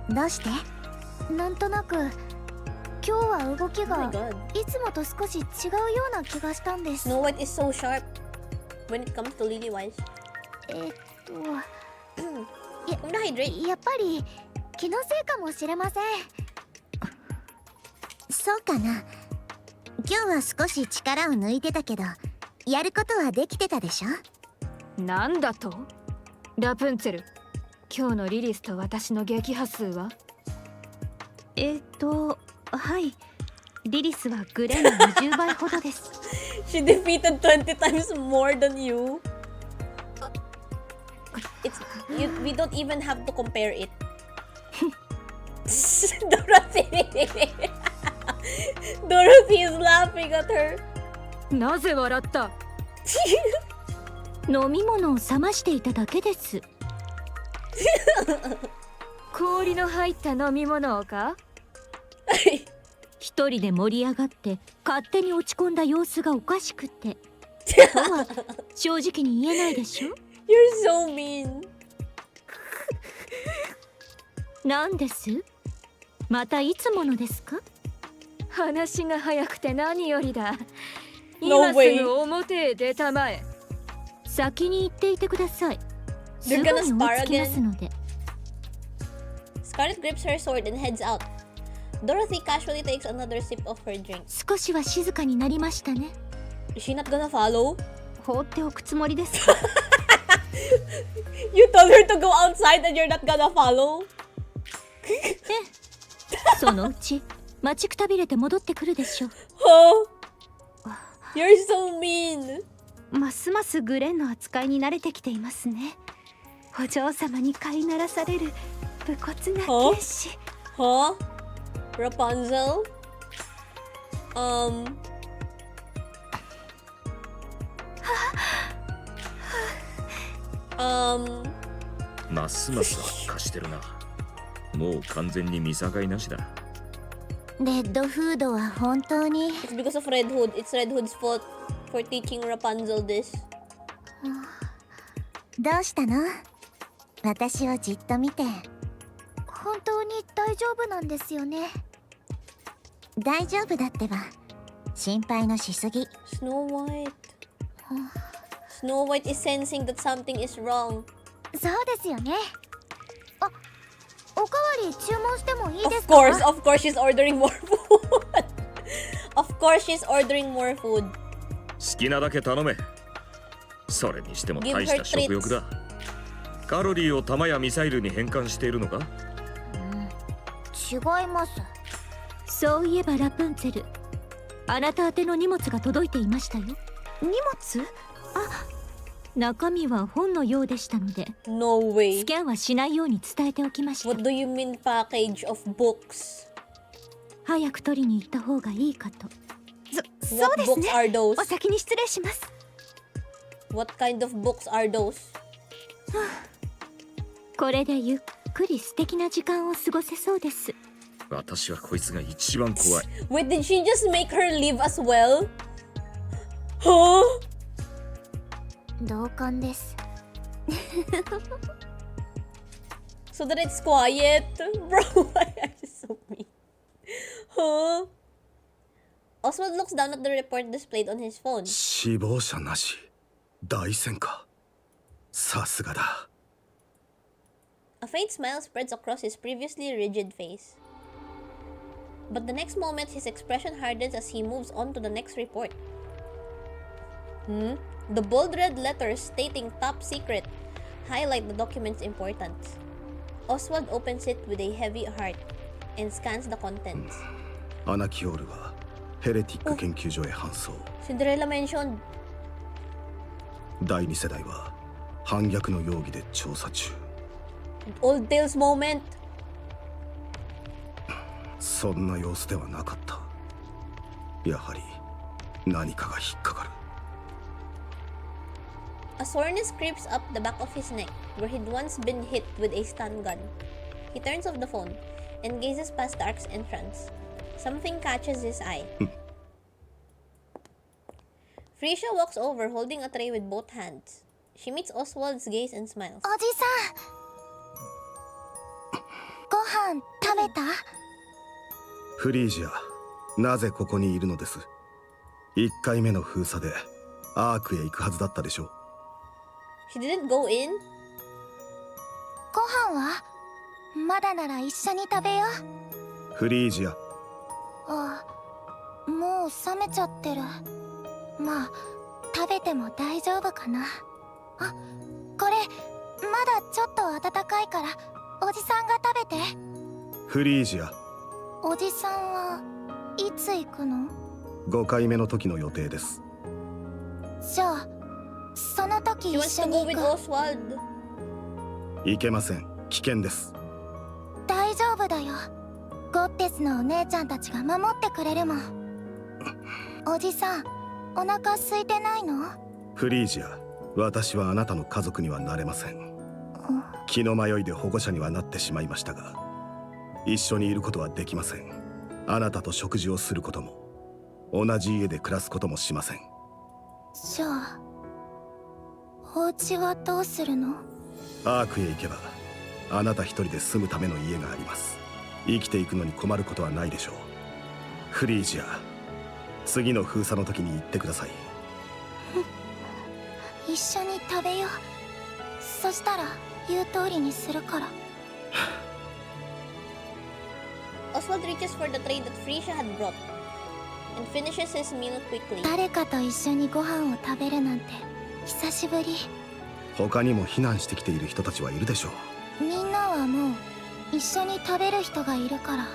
どうして？なんとなく今日は動き Oh my が god. いつもと少し違うような気がしたんです。 Snow White is so sharp when it comes to Lillywise. やっぱり気のせいかもしれません。そうかな。今日は少し力を抜いてたけど、やることはできてたでしょ。なんだと？ラプンツェル、今日のリリスと私の撃破数は？はい。リリスはグレーの20倍ほどです。She defeated 20 times more than you. We don't even have to compare it. Dorothy. Dorothy is laughing at her. なぜ笑った？飲み物を冷ましていただけです。氷の入った飲み物をか？一人で盛り上がって勝手に落ち込んだ様子がおかしくてとは正直に言えないでしょ。 You're so mean. なんです？またいつものですか？話が早くて何よりだ。 No 今す way. ぐ表へ出たまえ。先に言っていてください。すぐに追いつきますので。 Scarlet grips her sword and heads out. Dorothy casually takes another sip of her drink. 少しは静かになりましたね。 Is she not gonna follow? 放っておくつもりですか？ You told her to go outside and you're not gonna follow? そのうち待ちくたびれて戻ってくるでしょう。 Huh? You're so mean. ますますグレンの扱いに慣れてきていますね。お嬢様に飼いならされる武骨な剣士。Huh? Rapunzel? ますます悪化してるな。もう完全に見境なしだ。レッドフードは本当に It's because of Red Hood. It's Red Hood's fault for teaching Rapunzel this. どうしたの？私をじっと見て。本当に大丈夫なんですよね。大丈夫だってば。心配のしすぎ。 Snow White. Snow White is sensing that something is wrong. そうですよね。あ、おかわり注文してもいいですか？ Of course she's ordering more food. Of course she's ordering more food. 好きなだけ頼め。それにしても大した食欲だ。カロリーを弾やミサイルに変換しているのか？違います。そういえばラプンツェル、あなた宛ての荷物が届いていましたよ。荷物？あ、中身は本のようでしたので、 No way. スキャンはしないように伝えておきました。 What do you mean package of books? 早く取りに行った方がいいかと。そうです What ね。 books are those? お先に失礼します。 What kind of books are those? これでゆっくり素敵な時間を過ごせそうです。私はこいつが一番怖い。Wait, did she just make her leave as well? Huh? 同感です。 So that it's quiet? Bro, why are you so mean? Huh? Oswald looks down at the report displayed on his phone. 死亡者なし。大戦か。さすがだ。A faint smile spreads across his previously rigid face. But the next moment, his expression hardens as he moves on to the next report. The bold red letters stating top secret highlight the document's importance. Oswald opens it with a heavy heart and scans the contents. アナキオールはヘレティック研究所へ搬送。Cinderella mentioned. 第2世代は反逆の容疑で調査中。Old Tales moment. そんな様子ではなかった。やはり何かが引っかかる。A soreness creeps up the back of his neck, where he'd once been hit with a stun gun. He turns off the phone and gazes past the ARK's entrance. Something catches his eye. Frisia walks over, holding a tray with both hands. She meets Oswald's gaze and smiles. おじさん、ご飯食べた？フリージア、なぜここにいるのです？1回目の封鎖でアークへ行くはずだったでしょう。She didn't go in? ご飯はまだなら一緒に食べよう。フリージア。あ、もう冷めちゃってる。まあ食べても大丈夫かな。あ、これまだちょっと温かいからおじさんが食べて。フリージア。おじさんはいつ行くの？5回目の時の予定です。じゃあその時 She 一 wants 緒 to に go 行 with く。 Oswald. いけません。危険です。大丈夫だよ。ゴッテスのお姉ちゃんたちが守ってくれるもん。おじさん、お腹空いてないの？フリージア、私はあなたの家族にはなれません。気の迷いで保護者にはなってしまいましたが、一緒にいることはできません。あなたと食事をすることも、同じ家で暮らすこともしません。じゃあお家はどうするの？アークへ行けばあなた一人で住むための家があります。生きていくのに困ることはないでしょう。フリージア、次の封鎖の時に言ってください。一緒に食べよう。そしたら言う通りにするから。 Oswald reaches for the tray that Frisia had brought and finishes his meal quickly. 誰かと一緒にご飯を食べるなんて久しぶり。他にも避難してきている人たちはいるでしょう。みんなはもう一緒に食べる人がいるから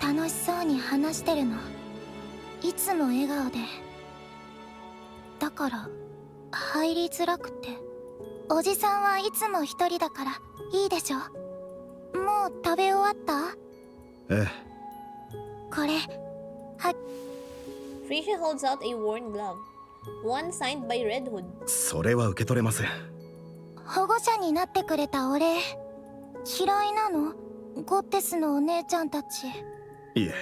楽しそうに話してるの。いつも笑顔で。だから入りづらくて。おじさんはいつも一人だからいいでしょ。もう食べ終わった？ええ。これは。 Frisia holds out a worn glove, one signed by Red Hood. それは受け取れません。保護者になってくれたお礼。嫌いなの？ゴッテスのお姉ちゃんたち。いえ。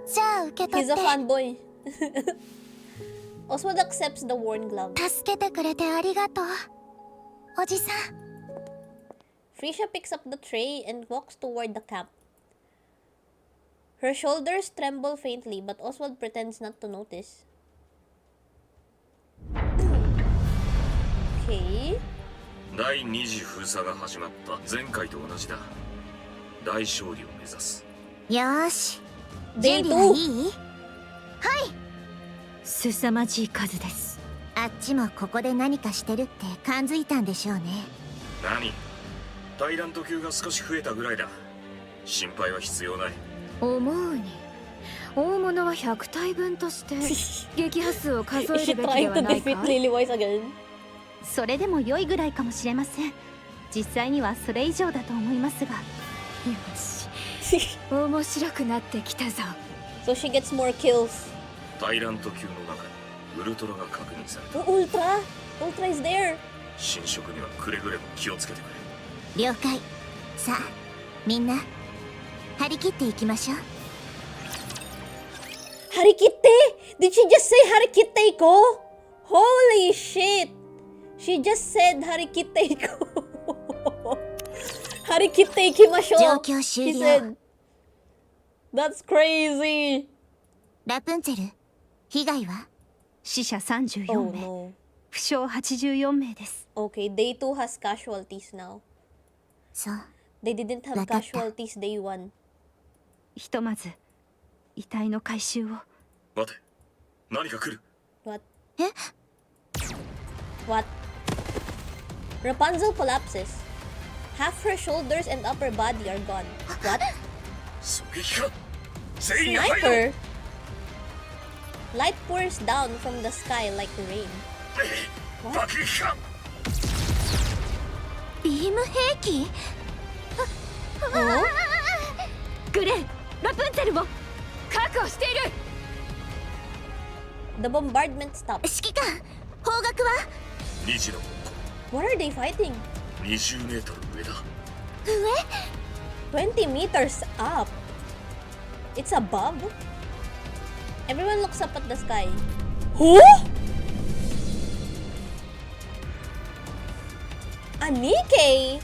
じゃあ受け取って。 He's a fanboy. Oswald accepts the worn glove. 助けてくれてありがとう、おじさん。 Frisia picks up the tray and walks toward the camp. Her shoulders tremble faintly, but Oswald pretends not to notice. Okay. 第2次封鎖が始まった。前回と同じだ。大勝利を目指す。よーし。準備はいい？はい。凄まじい数です。あっちもここで何かしてるって感づいたんでしょうね。何？タイラント級が少し増えたぐらいだ。心配は必要ない。思うに大物は100体分として撃破数を数えるべきではないか。それでも良いぐらいかもしれません。実際にはそれ以上だと思いますが。よし面白くなってきたぞ。 So she gets more kills. タイラント級の中にウルトラが確認された。Ultra? Ultra is there. 侵食にはくれぐれも気をつけてく了解。さあみんな張り切っていきましょう。張り切って? Did she just say 張り切っていこう? Holy shit! She just said 張り切っていこう。張り切っていきましょう。状況終 She 了。 said. That's crazy. ラプンツェル、被害は？死者34名、Oh, no. 負傷84名です。 Okay, day 2 has casualties now. そう。 They didn't have casualties day 1. ひとまず遺体の回収を。待て、何か来る。 What? え？ What? Rapunzel collapses. Half her shoulders and upper body are gone. What? 狙撃か。全員入ろう。 Sniper? Light pours down from the sky like rain. 爆撃か。ビーム兵器？グレン、ラプンツェルを確保している。 The bombardment stops. 指揮官、方角は？2時の What are they fighting? 20メートル上だ。上? 20 meters up. It's above? Everyone looks up at the sky. Who? A NIKKE?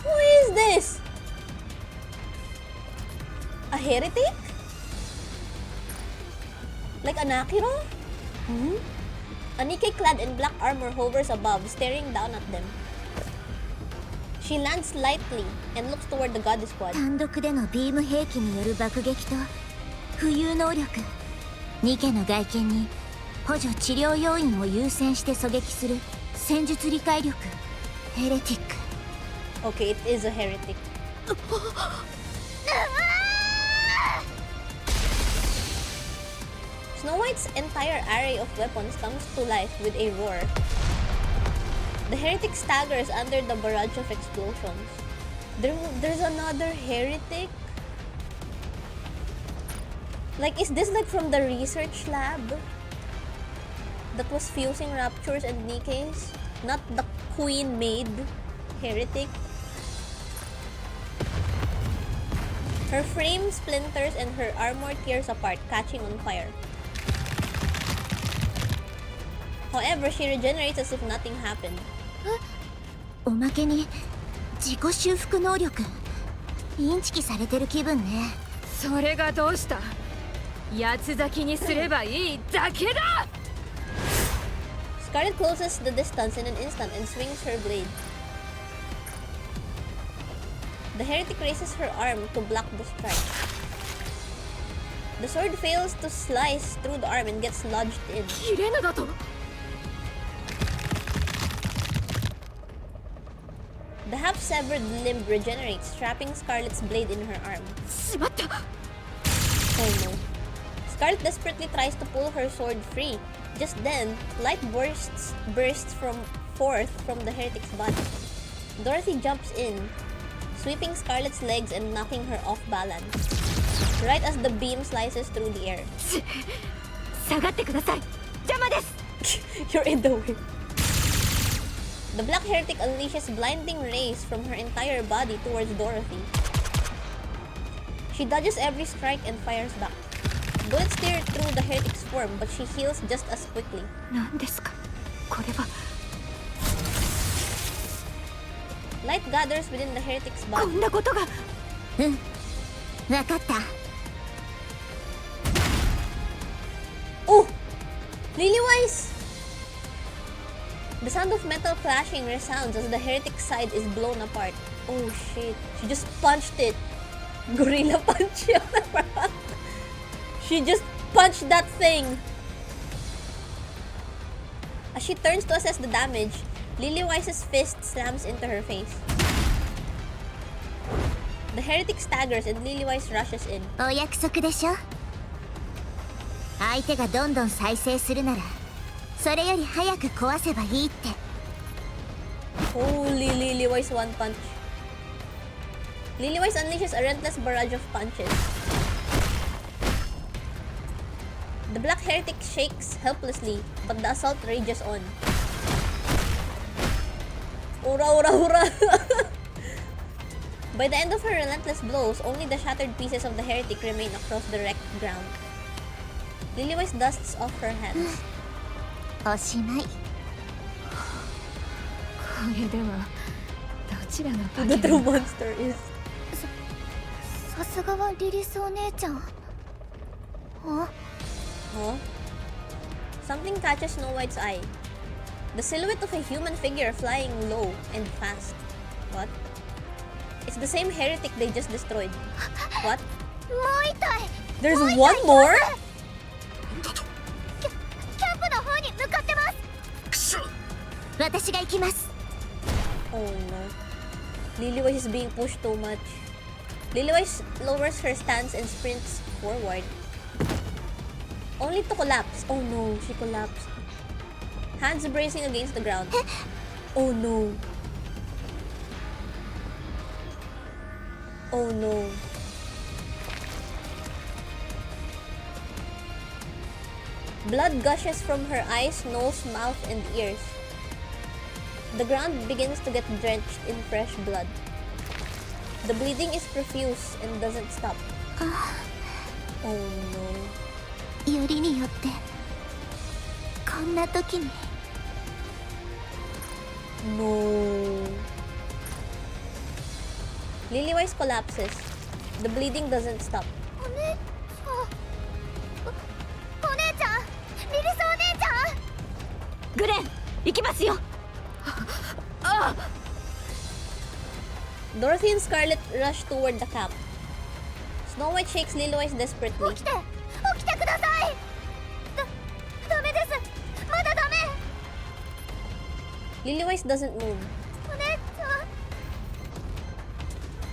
Who is this? A heretic? Like a Nakiro? A NIKKE clad in black armor hovers above, staring down at them. She lands lightly and looks toward the goddess squad. 単独でのビーム兵器による爆撃と浮遊能力、ニケの外見に補助治療要員を優先して狙撃する戦術理解力、ヘレティック。 Okay, it is a heretic. Snow White's entire array of weapons comes to life with a roar. The heretic staggers under the barrage of explosions. There's another heretic? Like, is this like from the research lab? That was fusing raptures and NIKKEs? Not the queen-made heretic? Her frame splinters and her armor tears apart, catching on fire. However, she regenerates as if nothing happened. おまけに自己修復能力インチキされてる気分ね。それがどうした？八つ咲きにすればいいだけだ。Scarlet closes the distance in an instant and swings her blade. The heretic raises her arm to block the strike. The sword fails to slice through the arm and gets lodged in. The half-severed limb regenerates, trapping Scarlet's blade in her arm. Oh no. Scarlet desperately tries to pull her sword free. Just then, light bursts forth from the heretic's body. Dorothy jumps in, sweeping Scarlet's legs and knocking her off balance. Right as the beam slices through the air. You're in the way. The Black Heretic unleashes blinding rays from her entire body towards Dorothy. She dodges every strike and fires back. Bullets tear through the Heretic's form, but she heals just as quickly. Light gathers within the Heretic's body. Oh! Lily-wise! The sound of metal clashing resounds as the Heretic's side is blown apart. Oh shit. She just punched it. Gorilla punch. She just punched that thing. As she turns to assess the damage, Lily-wise's fist slams into her face. The Heretic staggers and Lily-wise rushes in. お約束でしょ。相手がどんどん再生するなら、それより早く壊せばいいって。Holy Lily-wise one punch. Lily-wise unleashes a relentless barrage of punches. The Black Heretic shakes helplessly, but the assault rages on. Ura, ura, ura! By the end of her relentless blows, only the shattered pieces of the Heretic remain across the wrecked ground. Lily-wise dusts off her hands. おしまい。The true monster is. さすがはリリスお姉ちゃん。あ？ Huh? Something catches Snow White's eye. The silhouette of a human figure flying low and fast. What? It's the same heretic they just destroyed. What? もう一体。 There's one more? キャンプの方に向かってます。私が行きます。 Oh no. Lily-wise is being pushed too much. Lily-wise lowers her stance and sprints forward. Only to collapse. Oh no, she collapsed. Hands bracing against the ground. Oh no. Oh no. Blood gushes from her eyes, nose, mouth, and ears. The ground begins to get drenched in fresh blood. The bleeding is profuse and doesn't stop. Oh no. よりによってこんな時に。 No. Lily-wise collapses. The bleeding doesn't stop. お姉ちゃん、リリスお姉ちゃん。グレン、行きますよ。Dorothy and Scarlet rush toward the camp. Snow White shakes Lily-wise desperately. 起きてください。ダメです。まだダメ。 Lily-wise doesn't move. お姉ちゃん。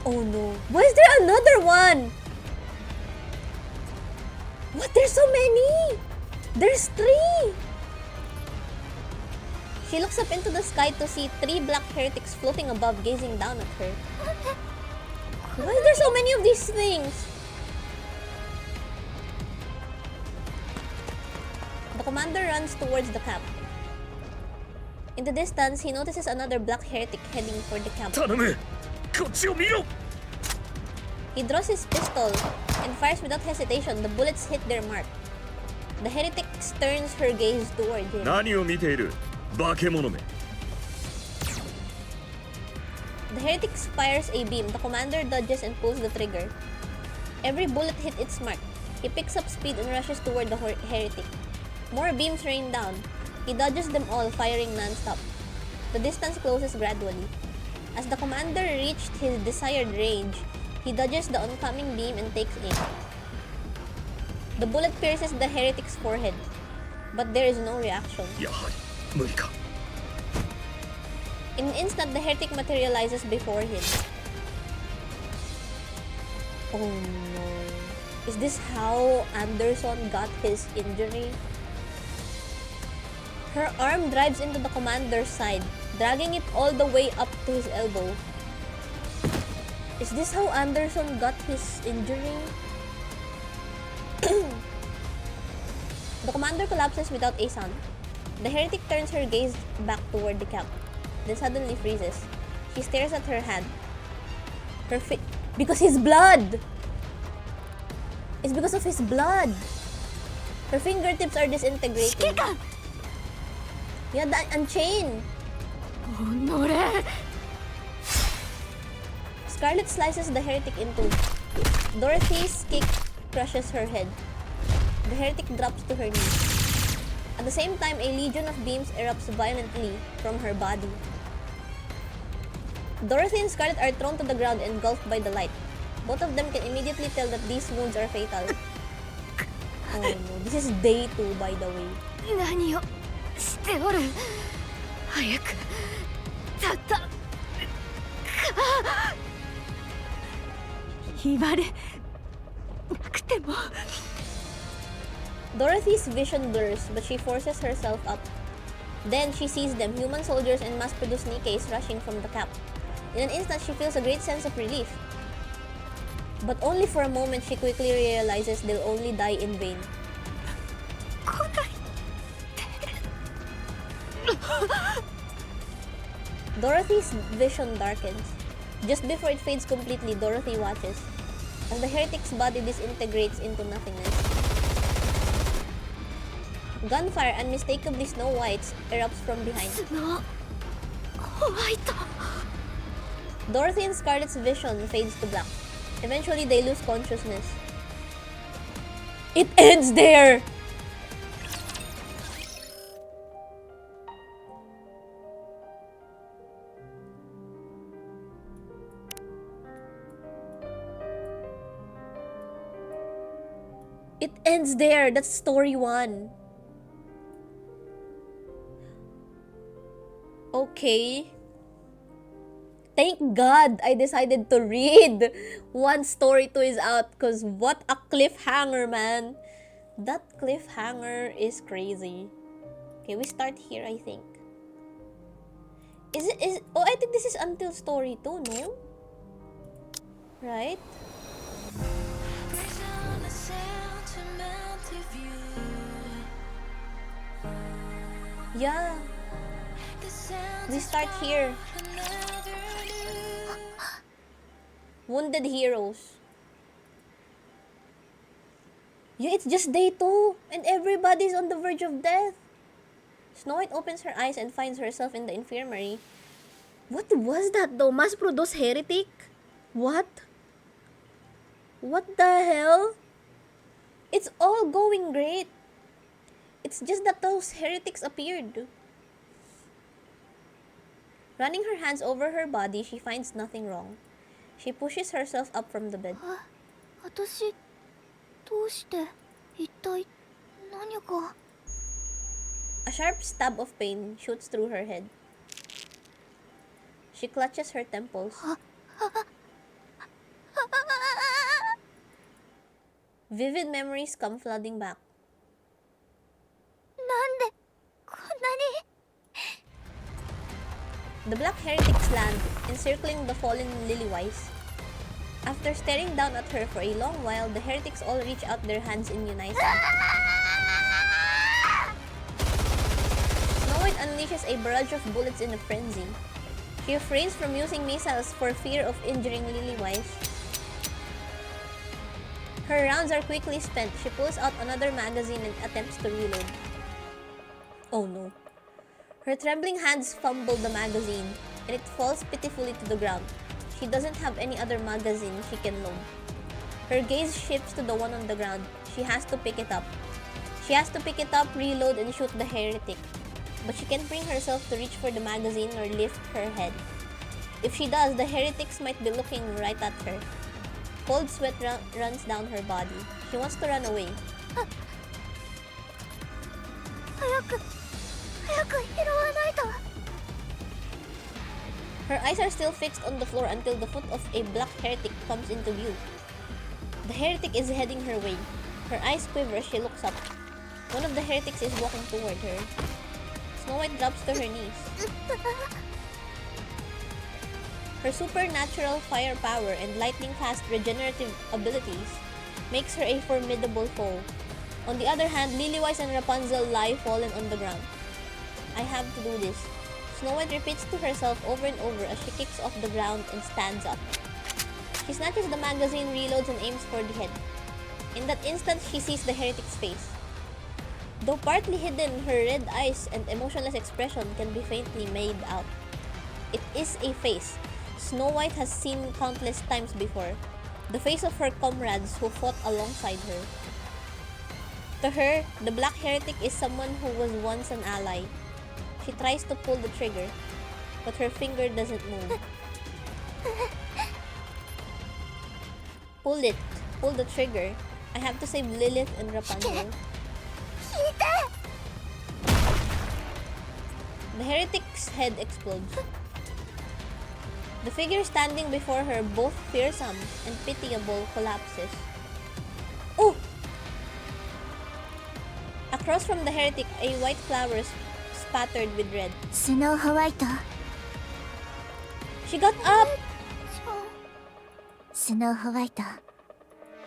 Oh no. Why is there another one? What? There's so many! There's 3! She looks up into the sky to see 3 black heretics floating above, gazing down at her. Why are there so many of these things? The commander runs towards the camp. In the distance, he notices another black heretic heading for the camp. He draws his pistol and fires without hesitation. The bullets hit their mark. The heretic turns her gaze toward him. 何を見ている、化け物め。 The heretic fires a beam. The commander dodges and pulls the trigger. Every bullet hit its mark. He picks up speed and rushes toward the heretic. More beams rain down. He dodges them all, firing non-stop. The distance closes gradually. As the commander reached his desired range, he dodges the oncoming beam and takes aim. The bullet pierces the heretic's forehead, but there is no reaction. In an instant, the heretic materializes before him. Oh no. Is this how Anderson got his injury? Her arm drives into the commander's side, dragging it all the way up to his elbow. Is this how Anderson got his injury? The commander collapses without a sound. The heretic turns her gaze back toward the camp, then suddenly freezes. She stares at her hand. Because his blood! It's because of his blood! Her fingertips are disintegrating. Yeah, unchained! Oh, no. Scarlet slices the heretic in two. Dorothy's kick crushes her head. The heretic drops to her knees. At the same time, a legion of beams erupts violently from her body. Dorothy and Scarlet are thrown to the ground, engulfed by the light. Both of them can immediately tell that these wounds are fatal. Oh no, this is day 2 by the way. 何をしておる。早くたた言われなくても。Dorothy's vision blurs, but she forces herself up. Then she sees them, human soldiers and mass-produced NIKKEs rushing from the camp. In an instant, she feels a great sense of relief. But only for a moment, she quickly realizes they'll only die in vain. Dorothy's vision darkens. Just before it fades completely, Dorothy watches as the heretic's body disintegrates into nothingness. Gunfire, unmistakably Snow White's, erupts from behind. Dorothy and Scarlet's vision fades to black. Eventually, they lose consciousness. It ends there! It ends there! That's story 1. Okay. Thank God I decided to read once story 2 is out, because what a cliffhanger, man. That cliffhanger is crazy. Okay, we start here, I think. Oh, I think this is until story 2, no? Right? Yeah. We start here. Wounded heroes. Yeah, it's just day 2 and everybody's on the verge of death. Snow White opens her eyes and finds herself in the infirmary. What was that though? Mass-produced heretic? What? What the hell? It's all going great. It's just that those heretics appeared. Running her hands over her body, she finds nothing wrong. She pushes herself up from the bed. 私どうして一体何が A sharp stab of pain shoots through her head. She clutches her temples. Vivid memories come flooding back. なんでこんなに The black heretics land, encircling the fallen Lilywise. After staring down at her for a long while, the heretics all reach out their hands in unison. Snow White unleashes a barrage of bullets in a frenzy. She refrains from using missiles for fear of injuring Lilywise. Her rounds are quickly spent. She pulls out another magazine and attempts to reload. Oh no. Her trembling hands fumble the magazine, and it falls pitifully to the ground. She doesn't have any other magazine she can load. Her gaze shifts to the one on the ground. She has to pick it up. She has to pick it up, reload, and shoot the heretic. but she can't bring herself to reach for the magazine or lift her head. If she does, the heretics might be looking right at her. Cold sweat runs down her body. She wants to run away. Her eyes are still fixed on the floor until the foot of a black heretic comes into view. The heretic is heading her way. Her eyes quiver as she looks up. One of the heretics is walking toward her. Snow White drops to her knees. Her supernatural firepower and lightning-fast regenerative abilities makes her a formidable foe. On the other hand, Lilywise and Rapunzel lie fallen on the ground. I have to do this. Snow White repeats to herself over and over as she kicks off the ground and stands up. She snatches the magazine, reloads, and aims for the head. In that instant, she sees the heretic's face. Though partly hidden, her red eyes and emotionless expression can be faintly made out. It is a face Snow White has seen countless times before, the face of her comrades who fought alongside her. To her, the black heretic is someone who was once an ally. She tries to pull the trigger, but her finger doesn't move. Pull it. Pull the trigger. I have to save Lilith and Rapunzel. The heretic's head explodes. The figure standing before her, both fearsome and pitiable, collapses. Oh! Across from the heretic, a white flower spattered with red. Snow White. She got up! Snow White.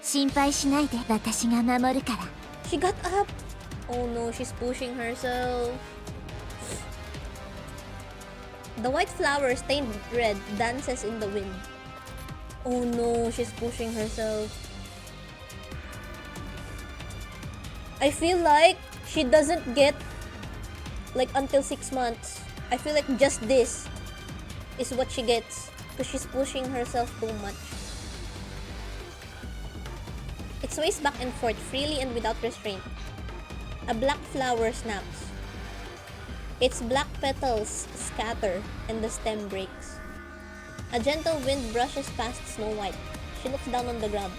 心配しないで、私が守るから。 She got up! Oh no, she's pushing herself. The white flower stained red dances in the wind. Oh no, she's pushing herself. I feel like she doesn't get like until 6 months. I feel like just this is what she gets because she's pushing herself too much. It sways back and forth freely and without restraint. A black flower snaps. Its black petals scatter and the stem breaks. A gentle wind brushes past Snow White. She looks down on the ground.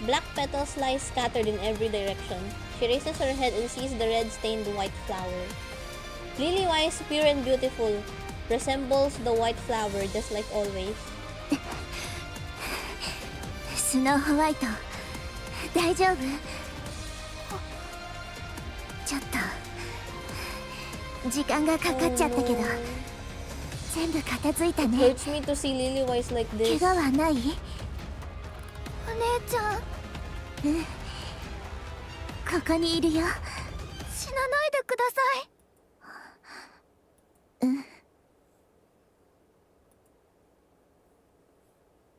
Black petals lie scattered in every direction. She raises her head and sees the red-stained white flower. Lilywise, pure and beautiful, resembles the white flower just like always. Snow White, 大丈夫？ちょっと時間がかかっちゃったけど、全部片付いたね。It hurts me to see Lilywise like this. 怪我はない？お姉ちゃん。うん。ここにいるよ。死なないでください。うん。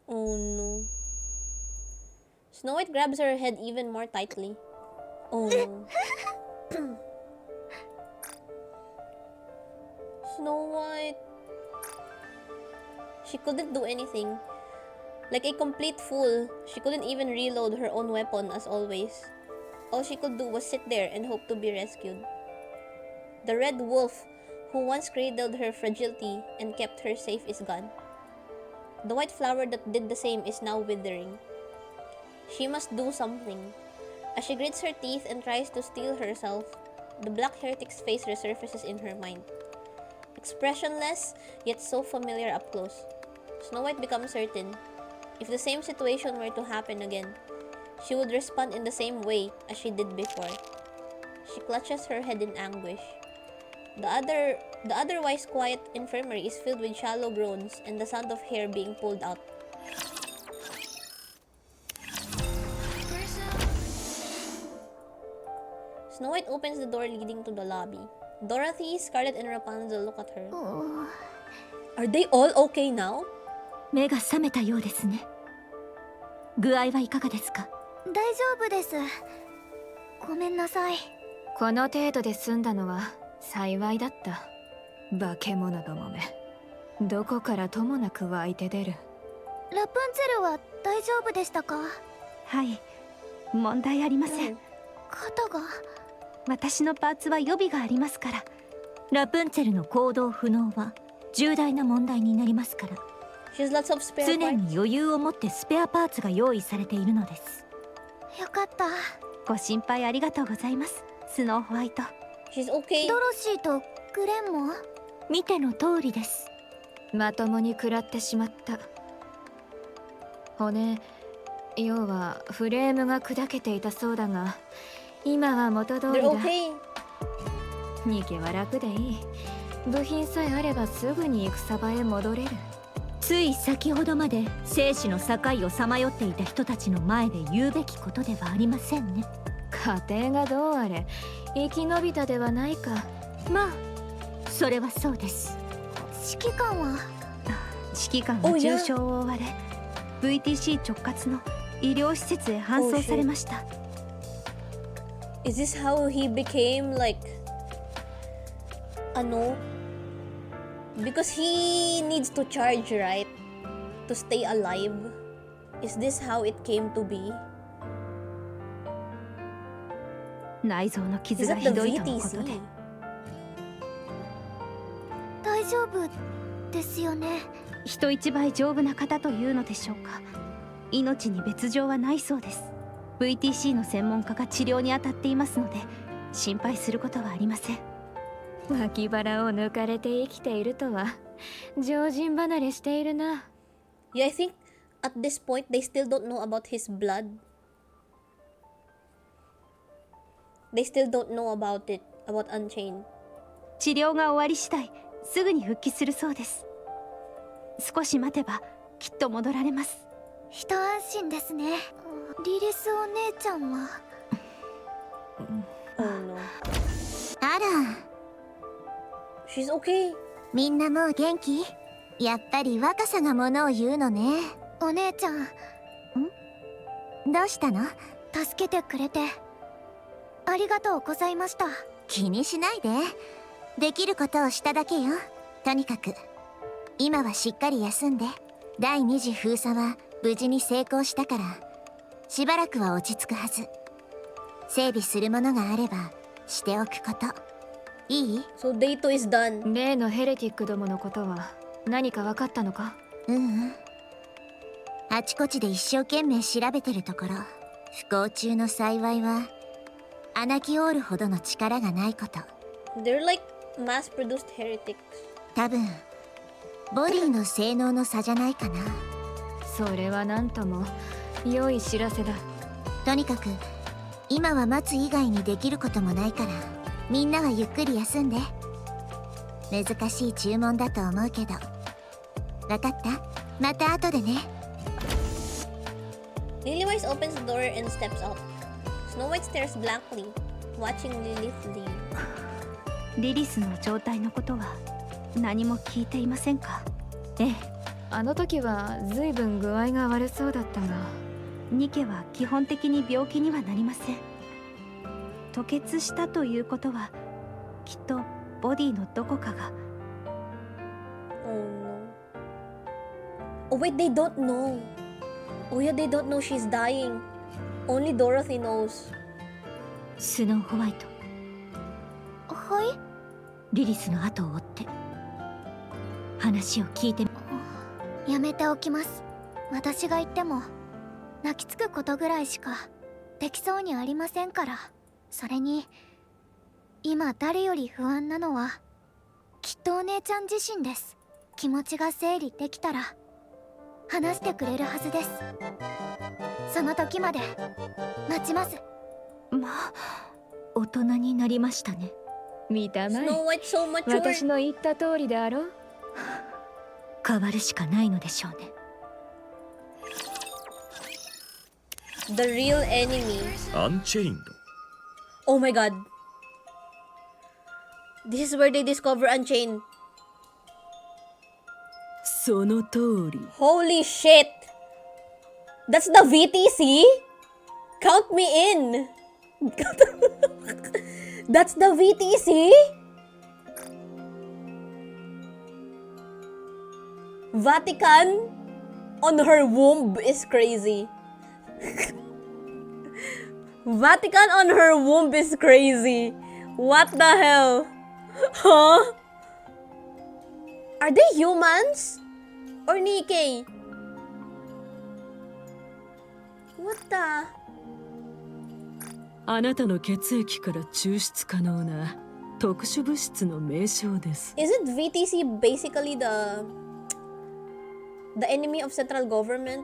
Oh no. Snow White grabs her head even more tightly. Oh no. Snow White. She couldn't do anything. Like a complete fool, she couldn't even reload her own weapon as always. All she could do was sit there and hope to be rescued. The red wolf, who once cradled her fragility and kept her safe, is gone. The white flower that did the same is now withering. She must do something. As she grits her teeth and tries to steel herself, the black heretic's face resurfaces in her mind. Expressionless, yet so familiar up close. Snow White becomes certain, if the same situation were to happen again, she would respond in the same way as she did before. She clutches her head in anguish. The otherwise quiet infirmary is filled with shallow groans and the sound of hair being pulled out. Snow White opens the door leading to the lobby. Dorothy, Scarlet, and Rapunzel look at her. Are they all okay now? 目が覚めたようですね。具合はいかがですか？大丈夫です。ごめんなさい。この程度で済んだのは幸いだった。化け物どもめ。どこからともなく湧いて出る。ラプンツェルは大丈夫でしたか？はい、問題ありません。肩が。私のパーツは予備がありますから、ラプンツェルの行動不能は重大な問題になりますから。 She has lots of spare 常 parts. に余裕を持ってスペアパーツが用意されているのです。よかった。ご心配ありがとうございます、スノーホワイト。 She's okay. ドロシーとグレンも見ての通りです。まともに食らってしまった。骨、要はフレームが砕けていたそうだが、今は元通り They're だ。okay. ニケは楽でいい。部品さえあればすぐに戦場へ戻れる。つい先ほどまで生死の境をさまよっていた人たちの前で言うべきことではありませんね。家庭がどうあれ生き延びたではないか。まあそれはそうです。指揮官は指揮官は重傷を負われ、VTC 直轄の医療施設へ搬送されました。Is this how he became like ano? Because he needs to charge, right? To stay alive. Is this how it came to be? 内臓の傷 Is が that ひ the どいとのことで。 VTC? 大丈夫ですよね。人一倍丈夫な方というのでしょうか。命に別状はないそうです。 VTC の専門家が治療に当たっていますので心配することはありません。脇腹を抜かれて生きているとは常人離れしているな。 Yeah, I think at this point they still don't know about his blood. They still don't know about it, about Unchained. 治療が終わり次第すぐに復帰するそうです。少し待てばきっと戻られます。一安心ですね。リリスお姉ちゃんは Oh no. あら、 She's okay. みんなもう元気？やっぱり若さがものを言うのね。お姉ちゃんどうしたの？助けてくれてありがとうございました。気にしないで。できることをしただけよ。とにかく今はしっかり休んで。第2次封鎖は無事に成功したからしばらくは落ち着くはず。整備するものがあればしておくこと。いい？ So day 2 is done. 例のヘレティックどものことは何か分かったのか？あちこちで一生懸命調べてるところ。不幸中の幸いはアナキオールほどの力がないこと。 They're like mass-produced heretics. 多分ボディの性能の差じゃないかな。それは何とも良い知らせだ。とにかく今は待つ以外にできることもないからみんなはゆっくり休んで。難しい注文だと思うけど。分かった？また後でね。 Lilywise opens the door and steps out. Snow White stares blankly, watching Lilith leave. リリスの状態のことは何も聞いていませんか？ええ、あの時は随分具合が悪そうだったが、ニケは基本的に病気にはなりません。吐血したということはきっとボディのどこかが。 Oh no. Oh wait, they don't know. Oh yeah, they don't know she's dying. Only Dorothy knows. スノーホワイト、はい。リリスの後を追って話を聞いて。やめておきます。私が言っても泣きつくことぐらいしかできそうにありませんから。それに今誰より不安なのはきっとお姉ちゃん自身です。気持ちが整理できたら話してくれるはずです。その時まで待ちます。まあ大人になりましたね。見たまえ。 Snow White so mature. 私の言った通りであろう。変わるしかないのでしょうね。 The real enemy. Unchained? Oh my god. This is where they discover Unchained. その通り。 Holy shit! That's the VTC? Count me in! That's the VTC? Vatican on her womb is crazy. Vatican on her womb is crazy. What the hell? Huh? Are they humans? Or NIKKE? What the? あなたの血液から抽出可能な特殊物質の名称です。Is it VTC basically the enemy of central government?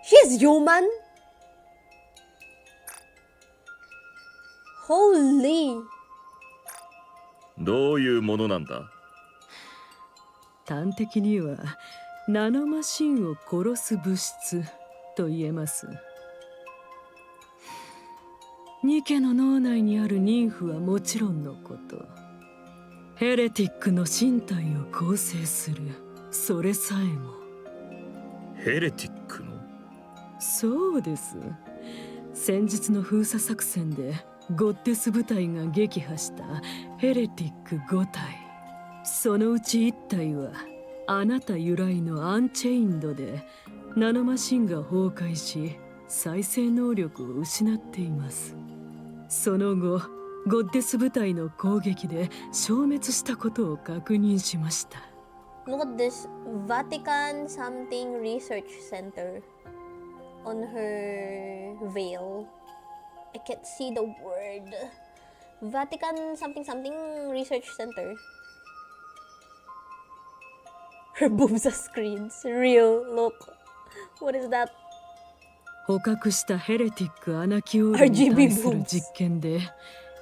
She's human? Holy! どういうものなんだ？端的にはナノマシンを殺す物質と言えます。ニケの脳内にある妊婦はもちろんのこと、ヘレティックの身体を構成するそれさえも。ヘレティックの？そうです。先日の封鎖作戦でゴッテス部隊が撃破したヘレティック5体、そのうち1体はあなた由来のアンチェインドでナノマシンが崩壊し再生能力を失っています。その後ゴッテス部隊の攻撃で消滅したことを確認しました。 Look at this Vatican something research center on her veil. I can't see the word. Vatican something something research center. Her boobs are screens. Real. Look. What is that? 捕獲したヘレティックアナキオールに対する実験で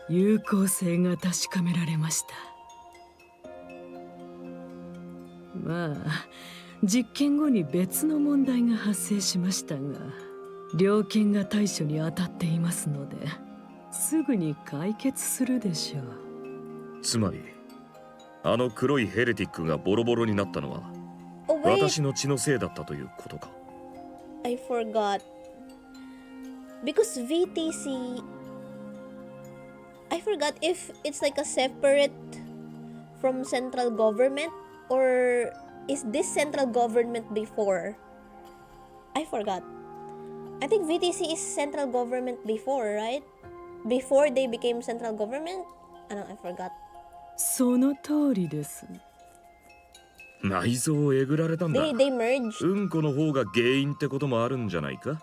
有効性が確かめられました。まあ実験後に別の問題が発生しましたが、猟犬が対処に当たっていますのですぐに解決するでしょう。つまりあの黒いヘレティックがボロボロになったのは私の血のせいだったということか。 I forgot. Because VTC, I forgot if it's like a separate from central government or is this central government before? I forgot. I think VTC is central government before, right? Before they became central government? I forgot. その通りです。内臓をえぐられたんだ。They merged. うんこの方が原因ってこともあるんじゃないか。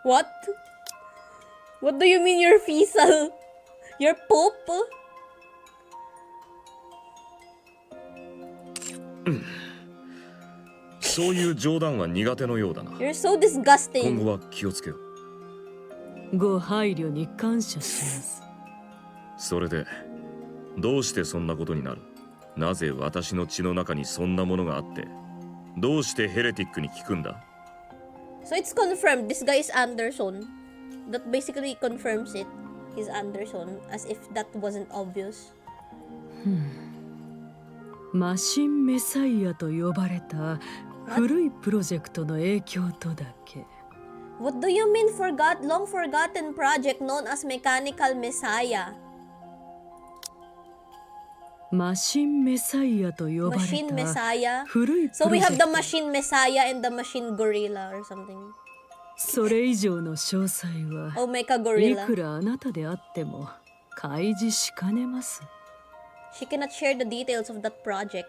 What? What do you mean you're fecal? You're poop? そういう冗談は苦手のようだな。You're so disgusting. 今後は気をつけよう。ご配慮に感謝します。それでどうしてそんなことになる？なぜ私の血の中にそんなものがあって、どうしてヘレティックに効くんだ？ So it's confirmed this guy is Anderson. That basically confirms it. He's Anderson, as if that wasn't obvious. マシンメサイアと呼ばれた古いプロジェクトの影響とだけ。 What do you mean long forgotten project known as Mechanical Messiah? マシンメサイアと呼ばれた Machine Messiah? 古いプロジェクト。 So we have the Machine Messiah and the Machine Gorilla or something. それ以上の詳細は Omega い Gorilla. くらあなたであっても開示しかねます。 She cannot share the details of that project.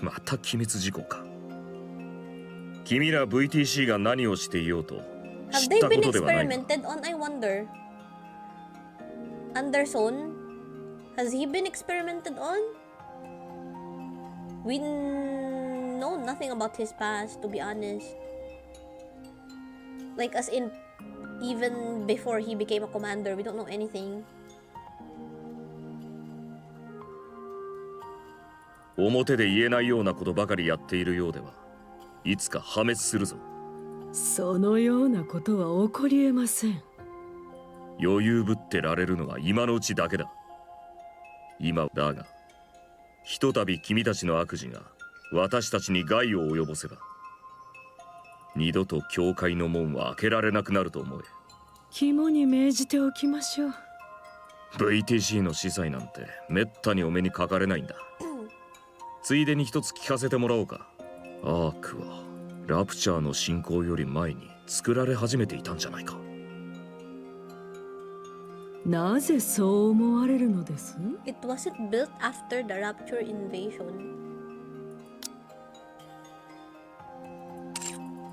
また機密事項か。君ら VTC が何をしていようと知ったことではない。 Have they been experimented on? I wonder. Anderson? Has he been experimented on? We know nothing about his past, to be honest. Like, as in, even before he became a commander, we don't know anything. 表で言えないようなことばかりやっているようではいつか破滅するぞ。そのようなことは起こりえません。余裕ぶってられるのは今のうちだけだ。今だがひとたび君たちの悪事が私たちに害を及ぼせば二度と教会の門は開けられなくなると思え。肝に銘じておきましょう。 VTC の司祭なんてめったにお目にかかれないんだ。ついでに一つ聞かせてもらおうか。アークはラプチャーの進行より前に作られ始めていたんじゃないか。なぜそう思われるのです？ It wasn't built after the Rapture invasion.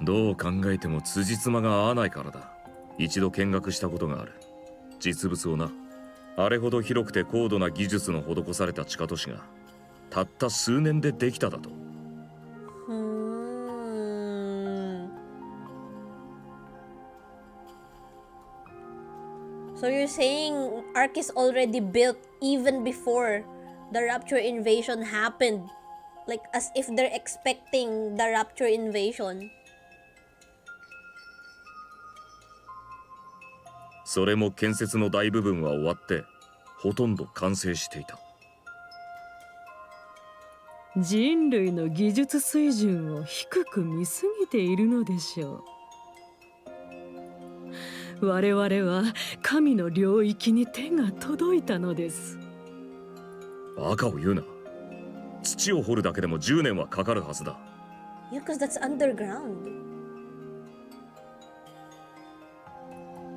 どう考えても辻褄が合わないからだ。一度見学したことがある。実物をな。あれほど広くて高度な技術の施された地下都市がたった数年でできただと。So you're saying ARK is already built even before the Rapture invasion happened? Like as if they're expecting the Rapture invasion. それも建設の大部分は終わってほとんど完成していた。人類の技術水準を低く見すぎているのでしょう。我々は神の領域に手が届いたのです。バカを言うな。土を掘るだけでも10年はかかるはずだ。Yeah, because that's underground.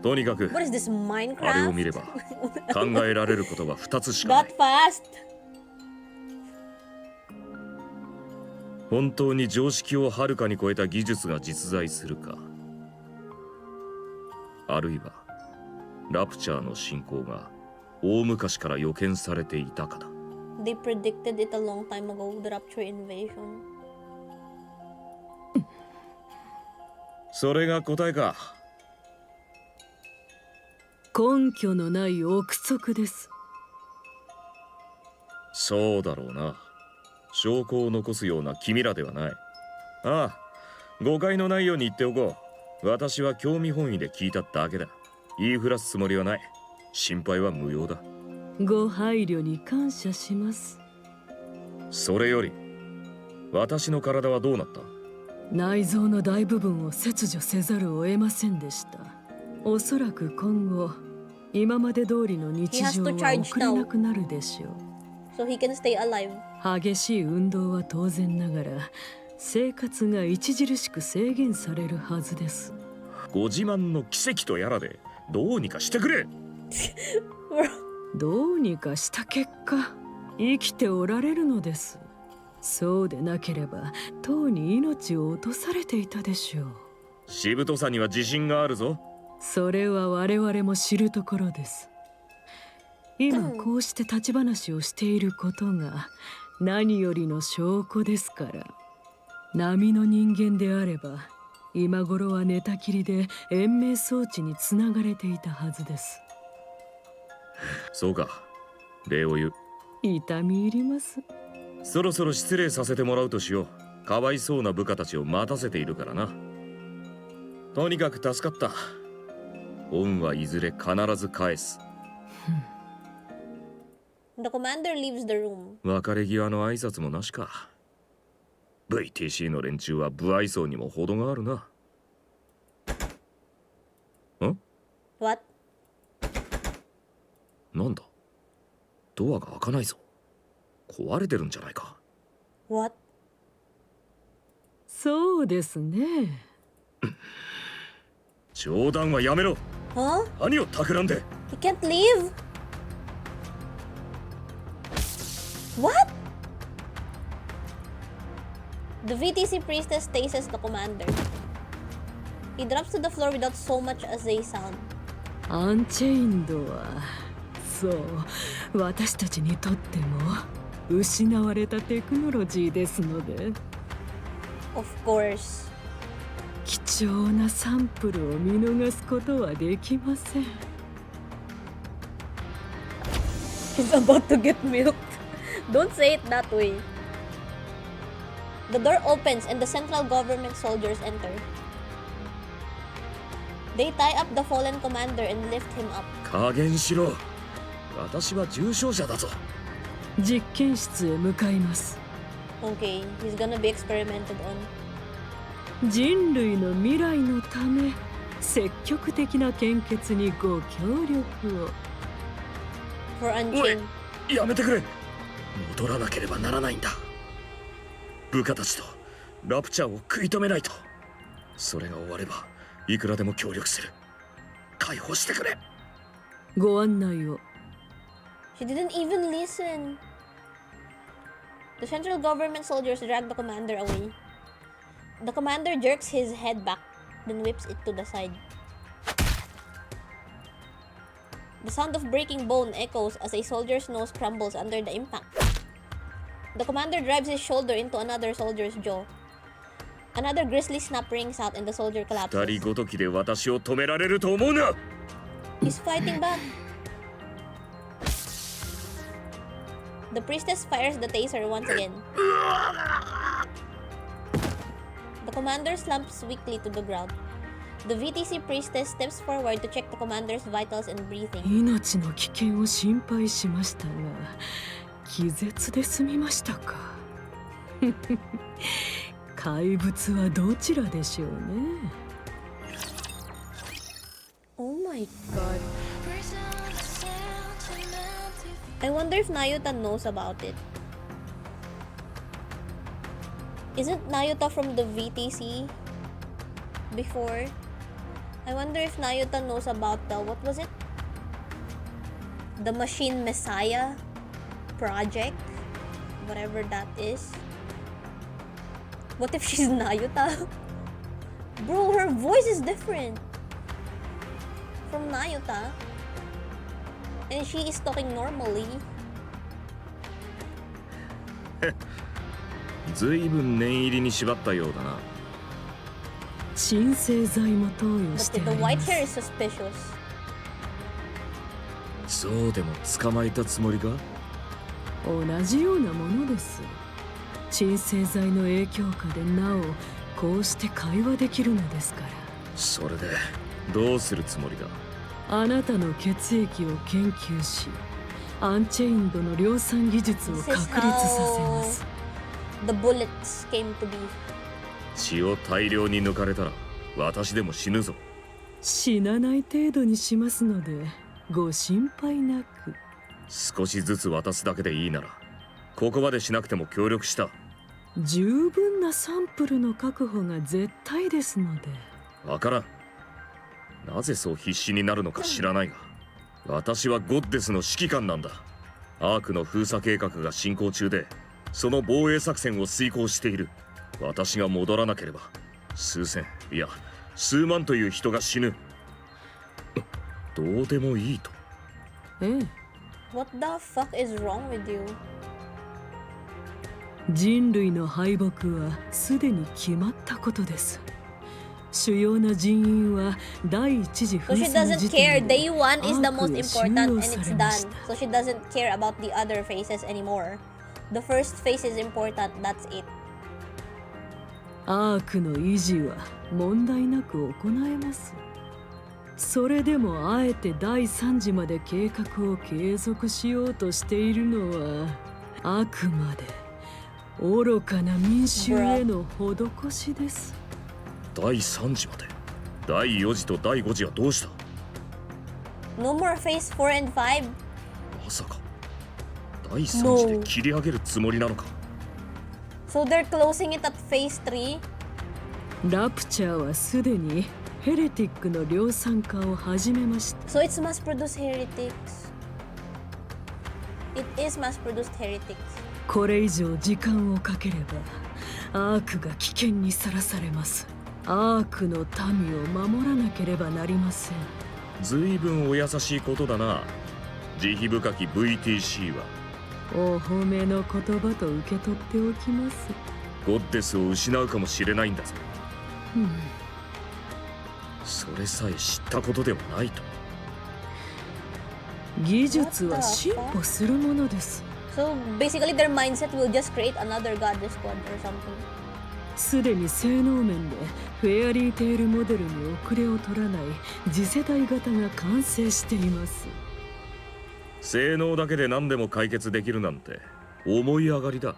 とにかく What is this, Minecraft? あれを見れば考えられることは2つしかない。 Got fast. 本当に常識をはるかに超えた技術が実在するか、あるいはラプチャーの進行が大昔から予見されていたかだ。 They predicted it a long time ago, the Rapture invasion. それが答えか。根拠のない憶測です。そうだろうな。証拠を残すような君らではない。ああ、誤解のないように言っておこう。私は興味本位で聞いただけだ。言いふらすつもりはない。心配は無用だ。ご配慮に感謝します。それより私の体はどうなった？内臓の大部分を切除せざるを得ませんでした。おそらく今後今まで通りの日常は送れなくなるでしょう。So he can stay alive. 激しい運動は当然ながら生活が著しく制限されるはずです。ご自慢の奇跡とやらでどうにかしてくれ。どうにかした結果生きておられるのです。そうでなければとうに命を落とされていたでしょう。しぶとさには自信があるぞ。それは我々も知るところです。今こうして立ち話をしていることが何よりの証拠ですから。並の人間であれば今頃は寝たきりで延命装置につながれていたはずです。そうか、礼を言う。痛み入ります。そろそろ失礼させてもらうとしよう。かわいそうな部下たちを待たせているからな。とにかく助かった。恩はいずれ必ず返す。The commander leaves the room. 別れ際の挨拶もなしか。VTC の連中は不愛想にも程があるな。ん？ What? なんだ？ドアが開かないぞ。壊れてるんじゃないか。 What? そうですね。冗談はやめろ。Huh? 何を企んで。 He can't leave? What? The VTC priestess tases the commander. He drops to the floor without so much as a sound. アンチェインドはそう私たちにとっても失われたテクノロジーですので。 Of course. 貴重なサンプルを見逃すことはできません。 He's about to get milked. Don't say it that way. The door opens and the central government soldiers enter. They tie up the fallen commander and lift him up. 加減しろ。私は重傷者だぞ。実験室へ向かいます。 Okay, he's gonna be experimented on. 人類の未来のため積極的な献血にご協力を。 For Unchained. やめてくれ。戻らなければならないんだ。部下たちとラプチャーを食い止めないと。それが終わればいくらでも協力する。解放してくれ。ご案内を。 She didn't even listen. The central government soldiers drag the commander away. The commander jerks his head back, then whips it to the side. The sound of breaking bone echoes as a soldier's nose crumbles under the impact. The commander drives his shoulder into another soldier's jaw. Another grisly snap rings out and the soldier 二 collapses. 人ごときで私を止められると思うな。 He's fighting back. The priestess fires the taser once again. The commander slumps weakly to the ground. The VTC priestess steps forward to check the commander's vitals and breathing. 命の危険を心配しましたが、気絶で済みましたか。怪物はどちらでしょうね。 Oh my god. I wonder if Nayuta knows about it. Isn't Nayuta from the VTC before? I wonder if Nayuta knows about the, what was it? The Machine Messiah project? Whatever that is. What if she's Nayuta? Bro, her voice is different from Nayuta. And she is talking normally. ずいぶん念入りに縛ったようだな。鎮静剤も投与し But て the あり white ます。 hair is suspicious. そうでも捕まえたつもりか。同じようなものです。鎮静剤の影響下でなおこうして会話できるのですから。それでどうするつもりだ。あなたの血液を研究し、アンチェインドの量産技術を確立させます。 The bullets came to be. 血を大量に抜かれたら私でも死ぬぞ。死なない程度にしますのでご心配なく。少しずつ渡すだけでいいならここまでしなくても協力した。十分なサンプルの確保が絶対ですので。わからん。なぜそう必死になるのか知らないが、私はゴッデスの指揮官なんだ。アークの封鎖計画が進行中で、その防衛作戦を遂行している。私が戻らなければ数千、いや数万という人が死ぬ。どうでもいいと。ええ。 What the fuck is wrong with you? 人類の敗北はすでに決まったことです。主要な人員は第一次 So 封 she 鎖 doesn't 時 care. 点で Day 1 is the アー most クへ収 important 容 and さ it's れま done. した。 So she doesn't care about the other phases anymore. The first phase is important. That's it. アークの維持は問題なく行えます。それでもあえて第3次まで計画を継続しようとしているのはあくまで愚かな民衆への施しです。第3次まで。第4次と第5次はどうした。 No more phase 4 and 5. まさか第3次で切り上げるつもりなのか。 So they're closing it at phase 3. ラプチャーはすでにヘレティックの量産化を始めました。 So it's mass-produced heretics. It is mass-produced heretics. これ以上時間をかければアークが危険にさらされます。アークの民を守らなければなりません。ずいぶんお優しいことだな。慈悲深き VTC は。お褒めの言葉と受け取っておきます。ゴッデスを失うかもしれないんだぞ。うん、それさえ知ったことではないと。技術は進歩するものです。 So basically their mindset will just create another goddess squad or something. すでに性能面でフェアリーテールモデルに遅れを取らない次世代型が完成しています。性能だけで何でも解決できるなんて思い上がりだ。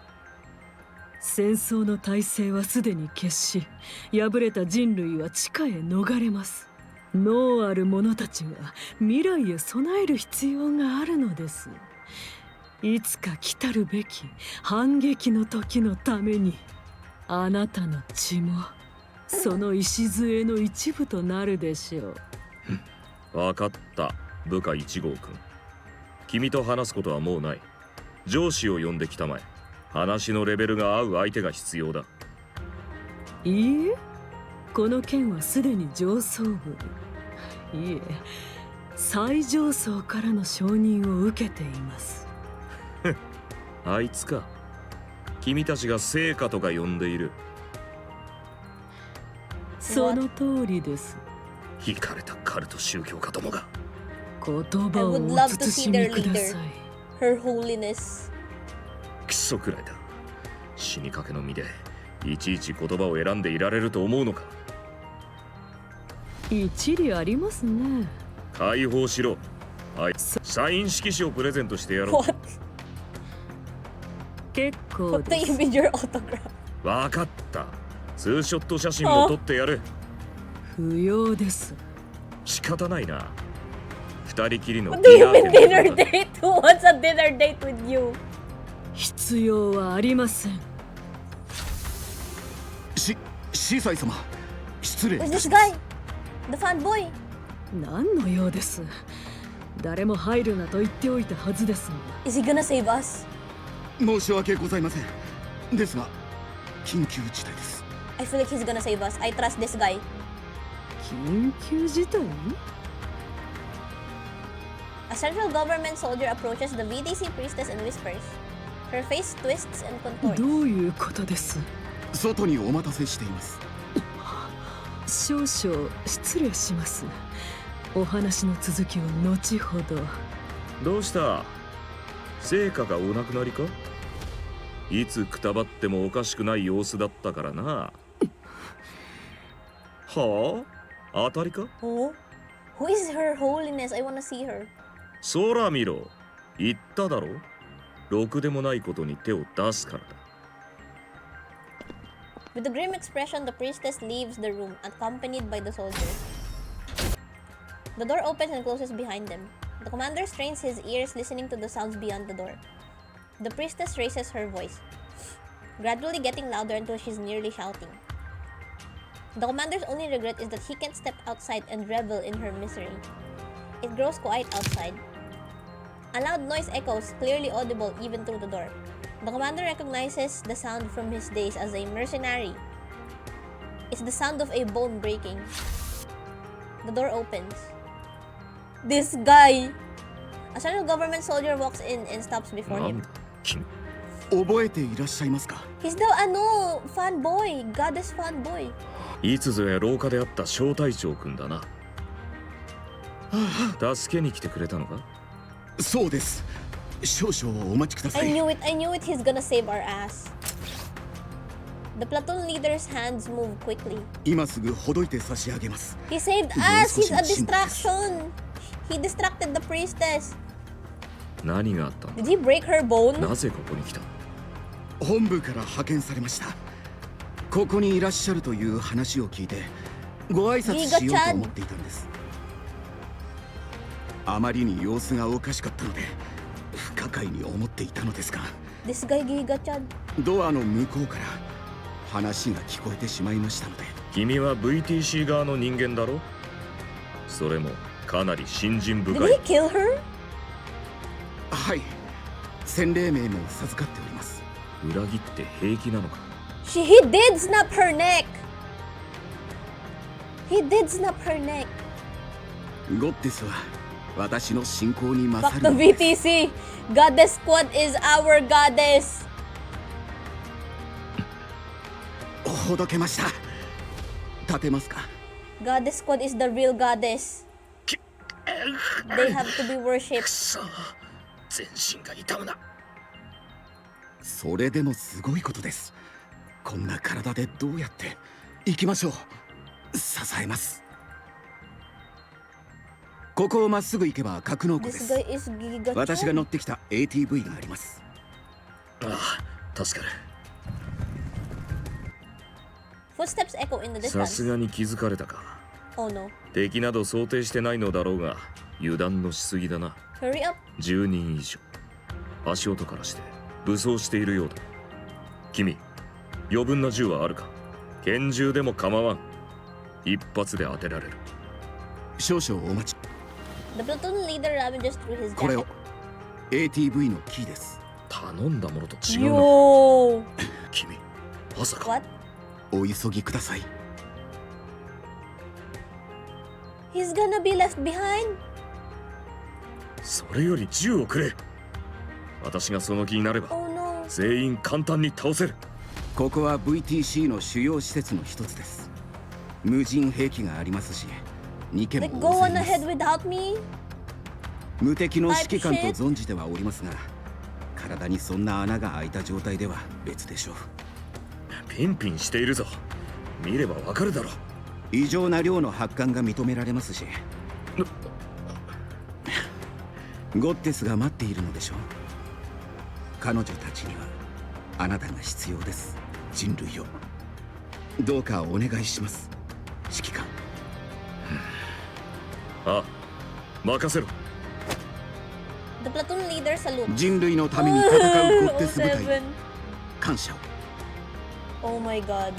戦争の体制はすでに決し、敗れた人類は地下へ逃れます。脳ある者たちが未来へ備える必要があるのです。いつか来たるべき反撃の時のために。あなたの血もその礎の一部となるでしょう。分かった、部下1号君。君と話すことはもうない。上司を呼んできたまえ。話のレベルが合う相手が必要だ。いいえ、この件はすでに上層部、いえ最上層からの承認を受けています。あいつか。君たちが成果とか呼んでいる。その通りです。惹かれたカルト宗教家どもが。言葉をお慎みください。 Her Holiness。 クソくらいだ。死にかけの身でいちいち言葉を選んでいられると思うのか。一理ありますね。解放しろ。はい、サイン色紙をプレゼントしてやろう。結構です。わかった。ツーショット写真も撮ってやる。不要です。仕方ないな。二人きりの What do you mean dinner date? Who wants a dinner date with you? 必要はありません。シーサイ様、失礼。 Who's this guy? The fanboy? 何のようです。誰も入るなと言っておいたはずですが。 Is he gonna save us? 申し訳ございません。ですが、緊急事態です。I feel like he's gonna save us. I trust this guy. 緊急事態？ A central government soldier approaches the VTC priestess and whispers. Her face twists and contorts. どういうことです？外にお待たせしています。少々失礼します。お話の続きを後ほど。どうした？成果がお亡くなりか？いつくたばってもおかしくない様子だったからな。はあ？当たりか？ Who is her holiness? I wanna see her. 空見ろ。言っただろ。ろくでもないことに手を出すからだ。With a grim expression, the priestess leaves the room, accompanied by the soldiers. The door opens and closes behind them. The commander strains his ears, listening to the sounds beyond the door. The priestess raises her voice, gradually getting louder until she's nearly shouting. The commander's only regret is that he can't step outside and revel in her misery. It grows quiet outside. A loud noise echoes, clearly audible even through the door. The commander recognizes the sound from his days as a mercenary. It's the sound of a bone breaking. The door opens. This guy! A central government soldier walks in and stops before him. 覚えていらっしゃいますか？ He's the fanboy, goddess fanboy. いつぞや廊下で会った小隊長くんだな。助けに来てくれたのか？そうです。少々お待ちください。 I knew it, he's gonna save our ass. The platoon leader's hands move quickly. 今すぐほどいて差し上げます。 He saved us! He's a distraction! He distracted the priestess. 何があったんだ？ Did he break her bone? なぜここに来た？本部から派遣されました。ここにいらっしゃるという話を聞いてご挨拶しようと思っていたんです。あまりに様子がおかしかったので不可解に思っていたのですが、 This guy Giga Chan. ドアの向こうから話が聞こえてしまいましたので。君は VTC 側の人間だろ？それもかなり信心深い。 Did he kill her? はい、洗礼名も授かっております。裏切って平気なのか？ He did snap her neck. He did snap her neck. ゴッテスは私の信仰に Fuck 勝 the る。 VTC. Goddess Squad is our goddess. ほどけました。立てますか？ Goddess Squad is the real goddess. They have to be worshipped. くそ、全身が痛むな。それでもすごいことです。こんな体でどうやって行きましょう。支えます。ここをまっすぐ行けば格納庫です。 This guy is Giga Chan. 私が乗ってきた ATV があります。ああ、助かる。 Footsteps echo in the さ distance. すがに気づかれたか。 Oh no. 敵など想定してないのだろうが油断のしすぎだな。 Hurry up. 10人以上足音からして武装しているようだ。君余分な銃はあるか？拳銃でも構わん。一発で当てられる。少々お待ち。 The platoon leader Robin just threw his これ jacket. を ATV のキーです。頼んだものと違うな。 Yo! 君、まさか。 What? お急ぎください。 He's gonna be left behind? それより銃をくれ。私がその気になれば Oh no. 全員簡単に倒せる。ここは VTC の主要施設の一つです。無人兵器がありますし、2件 Like も go 大 on 勢い ahead ます。 without me? 無敵の指揮官と存じてはおりますが、体にそんな穴が開いた状態では別でしょう。ピンピンしているぞ。見ればわかるだろう。異常な量の発艦が認められますし、ゴッテスが待っているのでしょう。彼女たちにはあなたが必要です。人類をどうかお願いします、指揮官。ああ、任せろ。 The platoon leader salutes. 人類のために戦うゴッテス部隊に 7. 感謝を。 Oh my god.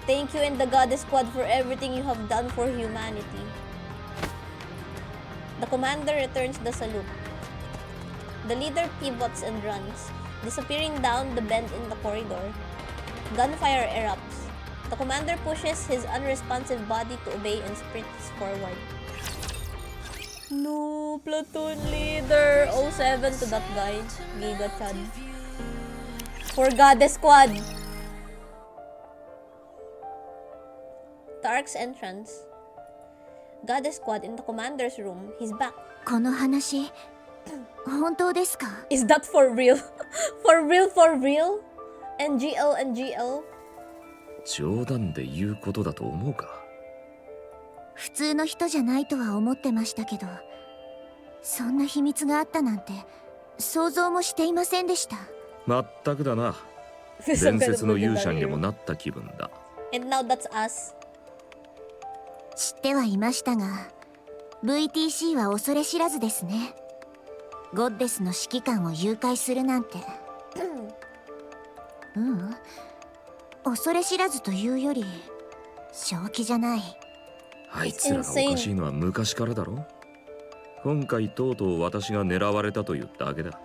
Thank you and the Goddess Squad for everything you have done for humanity. The commander returns the salute. The leader pivots and runs, disappearing down the bend in the corridor. Gunfire erupts. The commander pushes his unresponsive body to obey and sprints forward. No, platoon leader. 07 to that guy. Giga Chad. For Goddess Squad. The ARK's entrance. Goddess Squad in the commander's room. He's back. この話本当ですか？ Is that for real? For real, for real? NGL, NGL? 冗談で言うことだと思うか？普通の人じゃないとは思ってましたけど、そんな秘密があったなんて想像もしていませんでした。まったくだな。伝説の勇者にでもなった気分だ。 And now that's us. 知ってはいましたが、VTC は恐れ知らずですね。ゴッデスの指揮官を誘拐するなんて。恐れ知らずというより正気じゃない。あいつらがおかしいのは昔からだろ。今回とうとう私が狙われたというだけだ。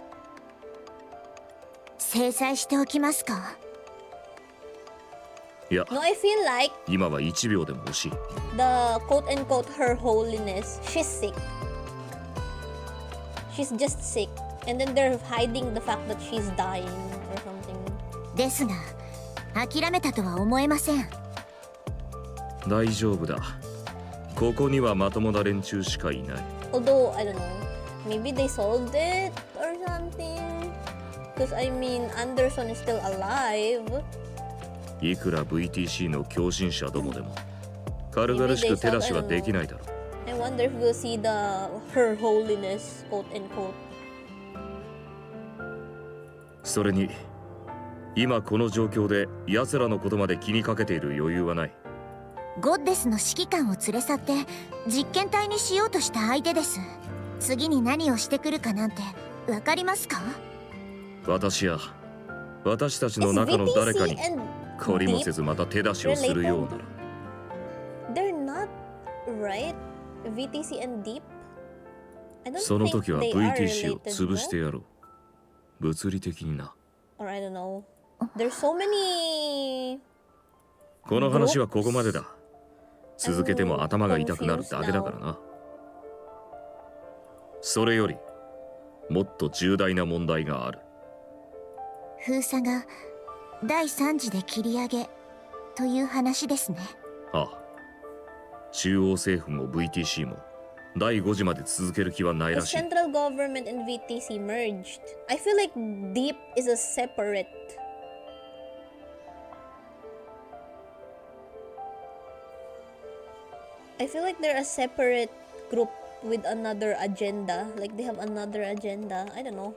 制裁しておきますか？いや、 No, I feel like 今は1秒でも欲しい。 the quote-unquote her holiness, she's sick. She's just sick. And then they're hiding the fact that she's dying or something. ですが、諦めたとは思えません。大丈夫だ。ここにはまともな連中しかいない。 Although, I don't know, maybe they solved it or something. Because I mean, Anderson is still alive. いくら VTC の狂信者どもでも軽々しく手出しはできないだろう。 I wonder if we'll see the her holiness, quote unquote. それに今この状況で奴らのことまで気にかけている余裕はない。ゴッデスの指揮官を連れ去って実験体にしようとした相手です。次に何をしてくるかなんてわかりますか？私や私たちの中の誰かに懲りもせずまた手出しをするようなら。 They're not, right? VTC and Deep? I don't その think 時は they are VTC を related, 潰して no? やろう。物理的にな。 Or I don't know. There's so many. この話はここまでだ。続けても頭が痛くなるだけだからな。それよりもっと重大な問題がある。封鎖が第3次で切り上げという話ですね。ああ、中央政府も VTC も第5次まで続ける気はない The らしい。 central government and VTC merged. I feel like Deep is a separate. I feel like they're a separate group with another agenda. Like they have another agenda. I don't know.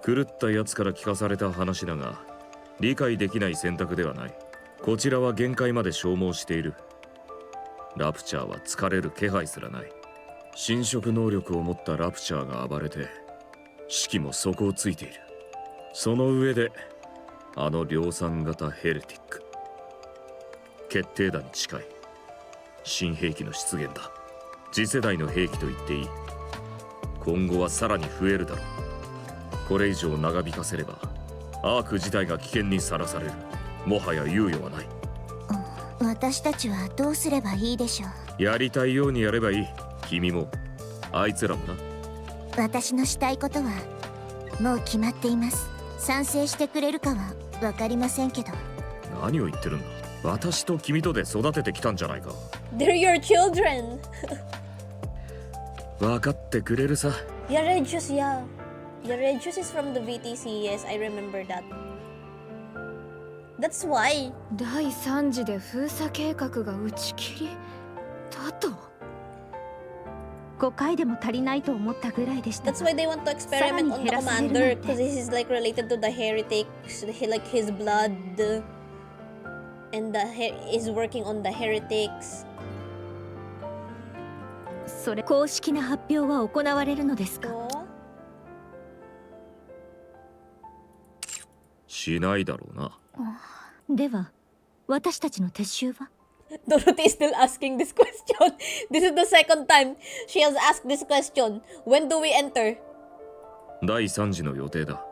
狂ったやつから聞かされた話だが、理解できない選択ではない。こちらは限界まで消耗している。ラプチャーは疲れる気配すらない。侵食能力を持ったラプチャーが暴れて士気も底をついている。その上であの量産型ヘルティック、決定打に近い。新兵器の出現だ。次世代の兵器と言っていい。今後はさらに増えるだろう。これ以上長引かせればアーク自体が危険にさらされる。もはや猶予はない。私たちはどうすればいいでしょう。やりたいようにやればいい。君もあいつらもな。私のしたいことはもう決まっています。賛成してくれるかは分かりませんけど。何を言ってるんだ。私と君とで育ててきたんじゃないか。 They're your children. 分かってくれるさ。Yeah, red juice, yeah. Yeah, red juice is from the VTC. Yes, I remember that. That's why. 第3次で封鎖計画が打ち切りだと。5回でも足りないと思ったぐらいでした。 That's why they want to experiment on the commander, because this is like related to the heretics, like his blood, and is working on the heretics. それ公式な発表は行われるのですか？しないだろうな。では私たちの撤収は？ Dorothy is still asking this question. This is the second time she has asked this question. When do we enter? 第3次の予定だ。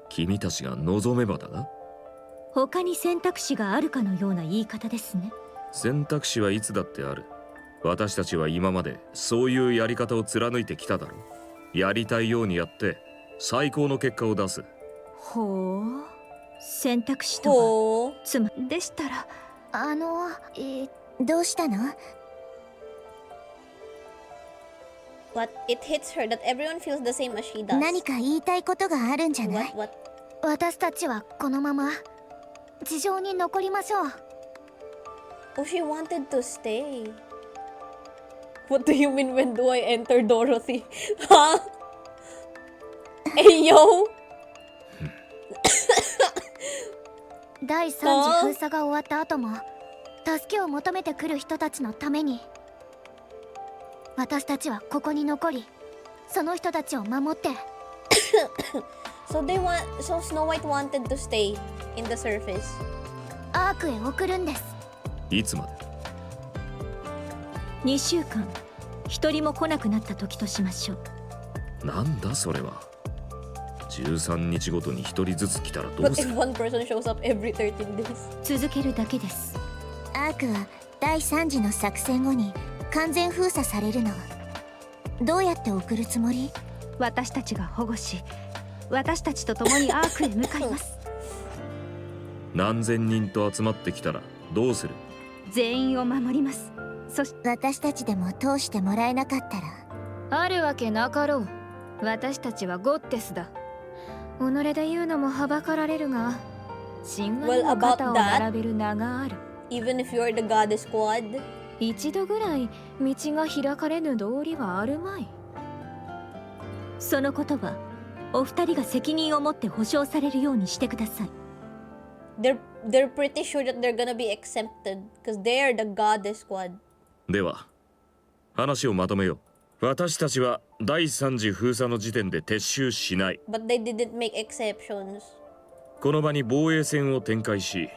君たちが望めばだが。他に選択肢があるかのような言い方ですね。選択肢はいつだってある。私たちは今までそういうやり方を貫いてきただろう。やりたいようにやって最高の結果を出す。ほう、選択肢とはつまでしたらどうしたの？ What? It hits her that everyone feels the same as she does. 何か言いたいことがあるんじゃない？ What? 私たちはこのまま地上に残りましょう。 Oh, she wanted to stay. What do you mean, when do I enter, Dorothy? Huh? Hey, yo! 第3次封鎖が終わった後も助けを求めてくる人たちのために私たちはここに残り、その人たちを守って。So Snow White wanted to stay in the surface. アークへ送るんです。いつまで？2週間、一人も来なくなった時としましょう。なんだそれは。13日ごとに1人ずつ来たらどう But す if る？ one person shows up every 13 days? 続けるだけです。アークは第3次の作戦後に完全封鎖されるの。どうやって送るつもり？私たちが保護し、私たちと共にアークへ向かいます。何千人と集まってきたらどうする？全員を守ります。そして私たちでも通してもらえなかったら。あるわけなかろう。私たちはゴッテスだ。己で言うのもはばかられるが、神話にも肩を並べる名がある。Even if you're the goddess squad? 一度ぐらい道が開かれぬ道理はあるまい。そのことはお二人が責任を持って保証されるようにしてください。They're pretty sure that they're gonna be exempted because they're the goddess squad. では話をまとめよう。私たちは第3次封鎖の時点で撤収しない。 But they didn't make exceptions. この場に防衛線を展開し、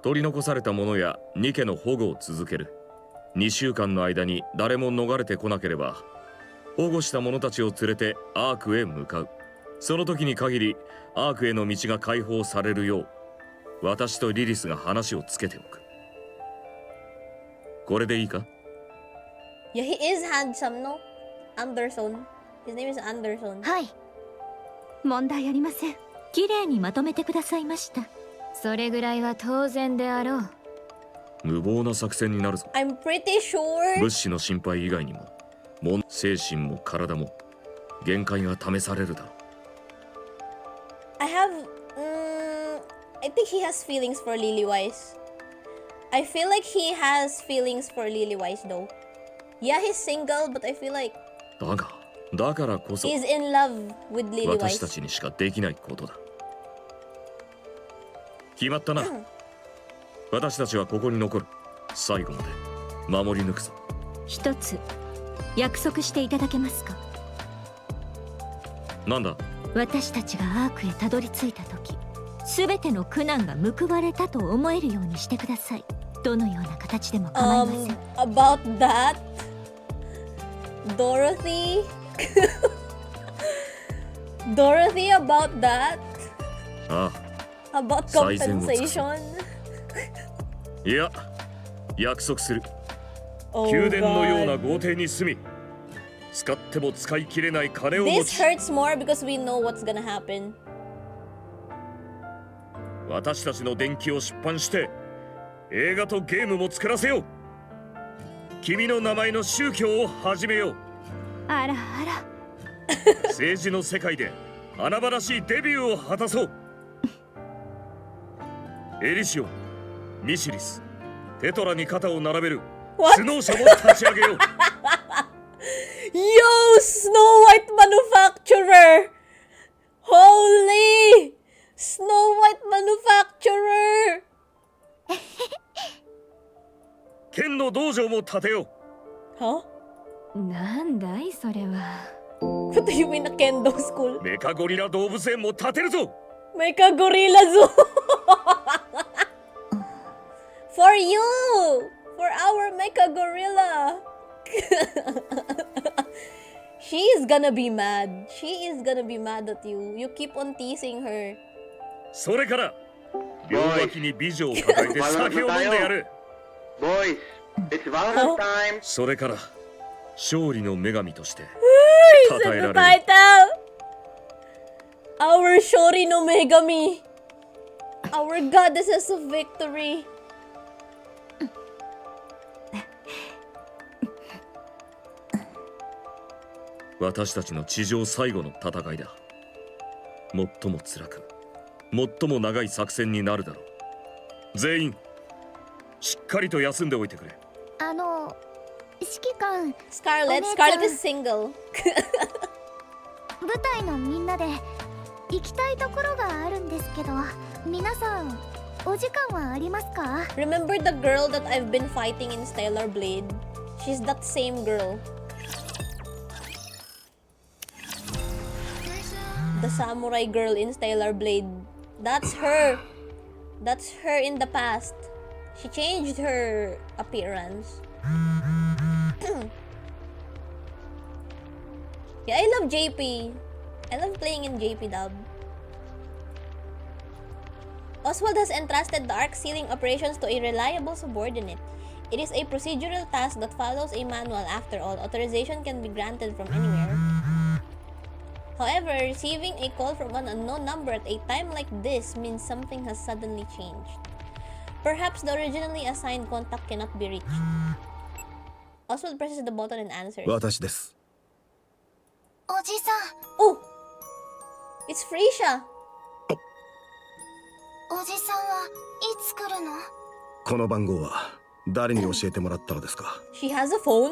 取り残された者やニケの保護を続ける。2週間の間に誰も逃れてこなければ、保護した者たちを連れてアークへ向かう。その時に限りアークへの道が開放されるよう、私とリリスが話をつけておく。これでいいか？ Yeah, he is handsome, no? Anderson. His name is Anderson. はい。問題ありません。綺麗にまとめてくださいました。それぐらいは当然であろう。無謀な作戦になるぞ。 I'm pretty sure. 物資の心配以外にも、精神も体も限界が試されるだろう。I think he has feelings for Lilywise. I feel like he has feelings for Lilywise though. Yeah, he's single, but I feel like だからこそ he's in love with 私た Lilywise. ちにしかできないことだ。決まったな。私たちはここに残る。最後まで守り抜くぞ。一つ約束していただけますか？なんだ。私たちがアークへたどり着いた時、全ての苦難が報われたと思えるようにしてください。どのような形でも構いません。About that, Dorothy. Dorothy, about that. ああ。 About compensation. いや、約束する。Oh 宮殿のよう God. な豪邸に住み、使っても使い切れない金を持 This ち、 hurts more because we know what's gonna happen. 私たちの伝記を出版して映画とゲームも作らせよう。君の名前の宗教を始めよう。あらあら。政治の世界で華々しいデビューを果たそう。エリシオン、ミシリス、テトラに肩を並べる頭脳者も立ち上げよう。Yo, Snow White Manufacturer! Holy! Snow White Manufacturer! 剣の道場も建てよう。は？なんだいそれは。What do you mean a kendo school? メカゴリラ動物園も建てるぞ。メカゴリラzoo! For you! For our mecha gorilla! She is gonna be mad. She is gonna be mad at you. You keep on teasing her. それから両脇に美女を抱えて酒を飲んでやる。Boys, it's Valentine's. それから勝利の女神として He said the title! Our Shori no Megami! Our goddesses of victory! 私たちの地上最後の戦いだ。最も辛く、最も長い作戦になるだろう。全員しっかりと休んでおいてくれ。指揮官 Scarlet is single. 舞台のみんなで行きたいところがあるんですけど、皆さんお時間はありますか？ Remember the girl that I've been fighting in Stellar Blade? She's that same girl. The samurai girl in Stellar Blade. That's her. That's her in the past. She changed her appearance. Yeah, I love JP. I love playing in JP dub. Oswald has entrusted the ARK sealing operations to a reliable subordinate. It is a procedural task that follows a manual. After all, authorization can be granted from anywhere. However, receiving a call from an unknown number at a time like this means something has suddenly changed. Perhaps the originally assigned contact cannot be reached. Oswald presses the button and answers. 私です。おじさん。 Oh! It's Freesia! おじさんはいつ来るの？この番号は誰に教えてもらったのですか？ She has a phone?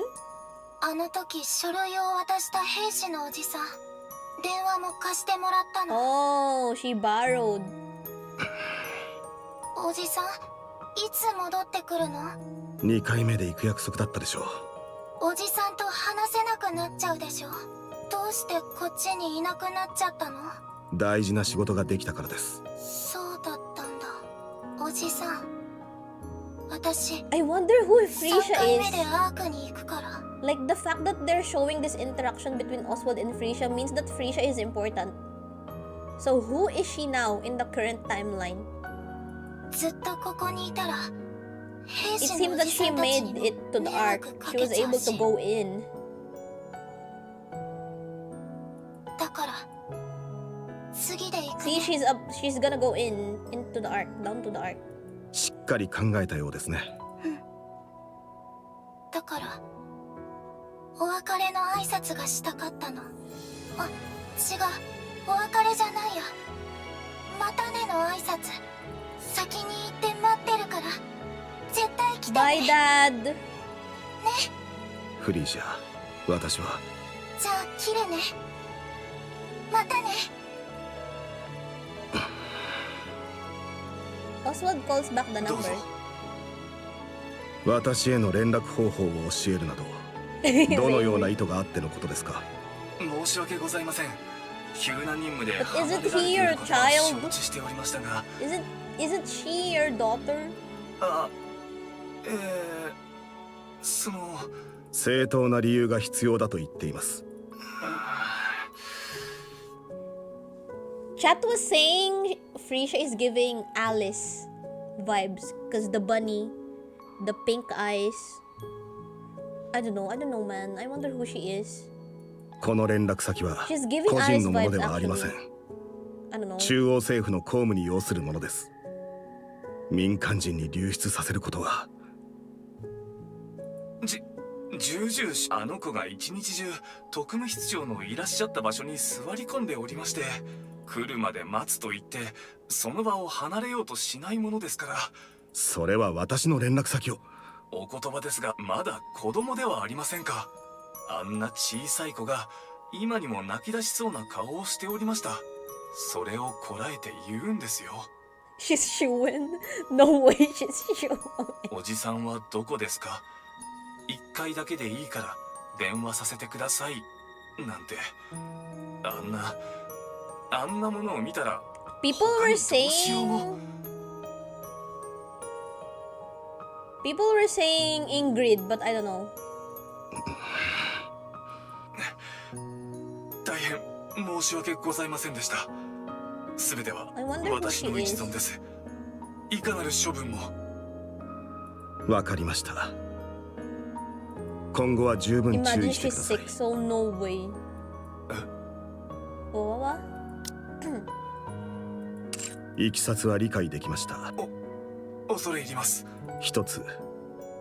あの時書類を渡した兵士のおじさん。電話も貸してもらったの。Oh, she borrowed. おじさん、いつ戻ってくるの？2回目で行く約束だったでしょう。おじさんと話せなくなっちゃうでしょ。どうしてこっちにいなくなっちゃったの？大事な仕事ができたからです。そうだったんだ。おじさん、私 I wonder who Freesia 3回目 is. でアークに行くから。Like, the fact that they're showing this interaction between Oswald and Freesia means that Freesia is important. So who is she now in the current timeline? ずっとここにいたら It seems that she made it to the ARK. She was able to go in. だから次で行く。 See, she's gonna go into the ARK, down to the ARK. しっかり考えたようですね。だからお別れの挨拶がしたかったの。あ、違う、お別れじゃないや。またねの挨拶。先に行って待ってるから絶対来てね。 Bye, Dad. ね。フリージャー、私は。じゃあ切るね。またね。Oswald calls back the number. 私への連絡方法を教えるなど、どのような意図があってのことですか？申し訳ございません。急な任務で But is 離 it れられて he い your ることは child? 承知しておりましたが、 Is it she your daughter? あ、その正当な理由が必要だと言っています。Chat was saying Frisha is giving Alice vibes because the bunny, the pink eyes. I don't know, man. I wonder who she is. この連絡先は She's giving 個 Alice 人のもの vibes ではありません。 actually. I don't know. 中央政府の公務に要するものです。民間人に流出させることは。重々あの子が一日中特務室長のいらっしゃった場所に座り込んでおりまして、来るまで待つと言ってその場を離れようとしないものですから。それは私の連絡先を。お言葉ですが、まだ子供ではありませんか。あんな小さい子が今にも泣き出しそうな顔をしておりました。それをこらえて言うんですよ。She's shooing. No way she's shooing. おじさんはどこですか。一回だけでいいから電話させてくださいなんて、あんなものを見たら People were saying Ingrid, but I don't know. 大変申し訳ございませんでした。すべては私の一存です。いかなる処分も。わかりました。今後は十分注意してください。 Imagine she's sick, so no way. Oh, いきさつは理解できました。恐れ入ります。一つ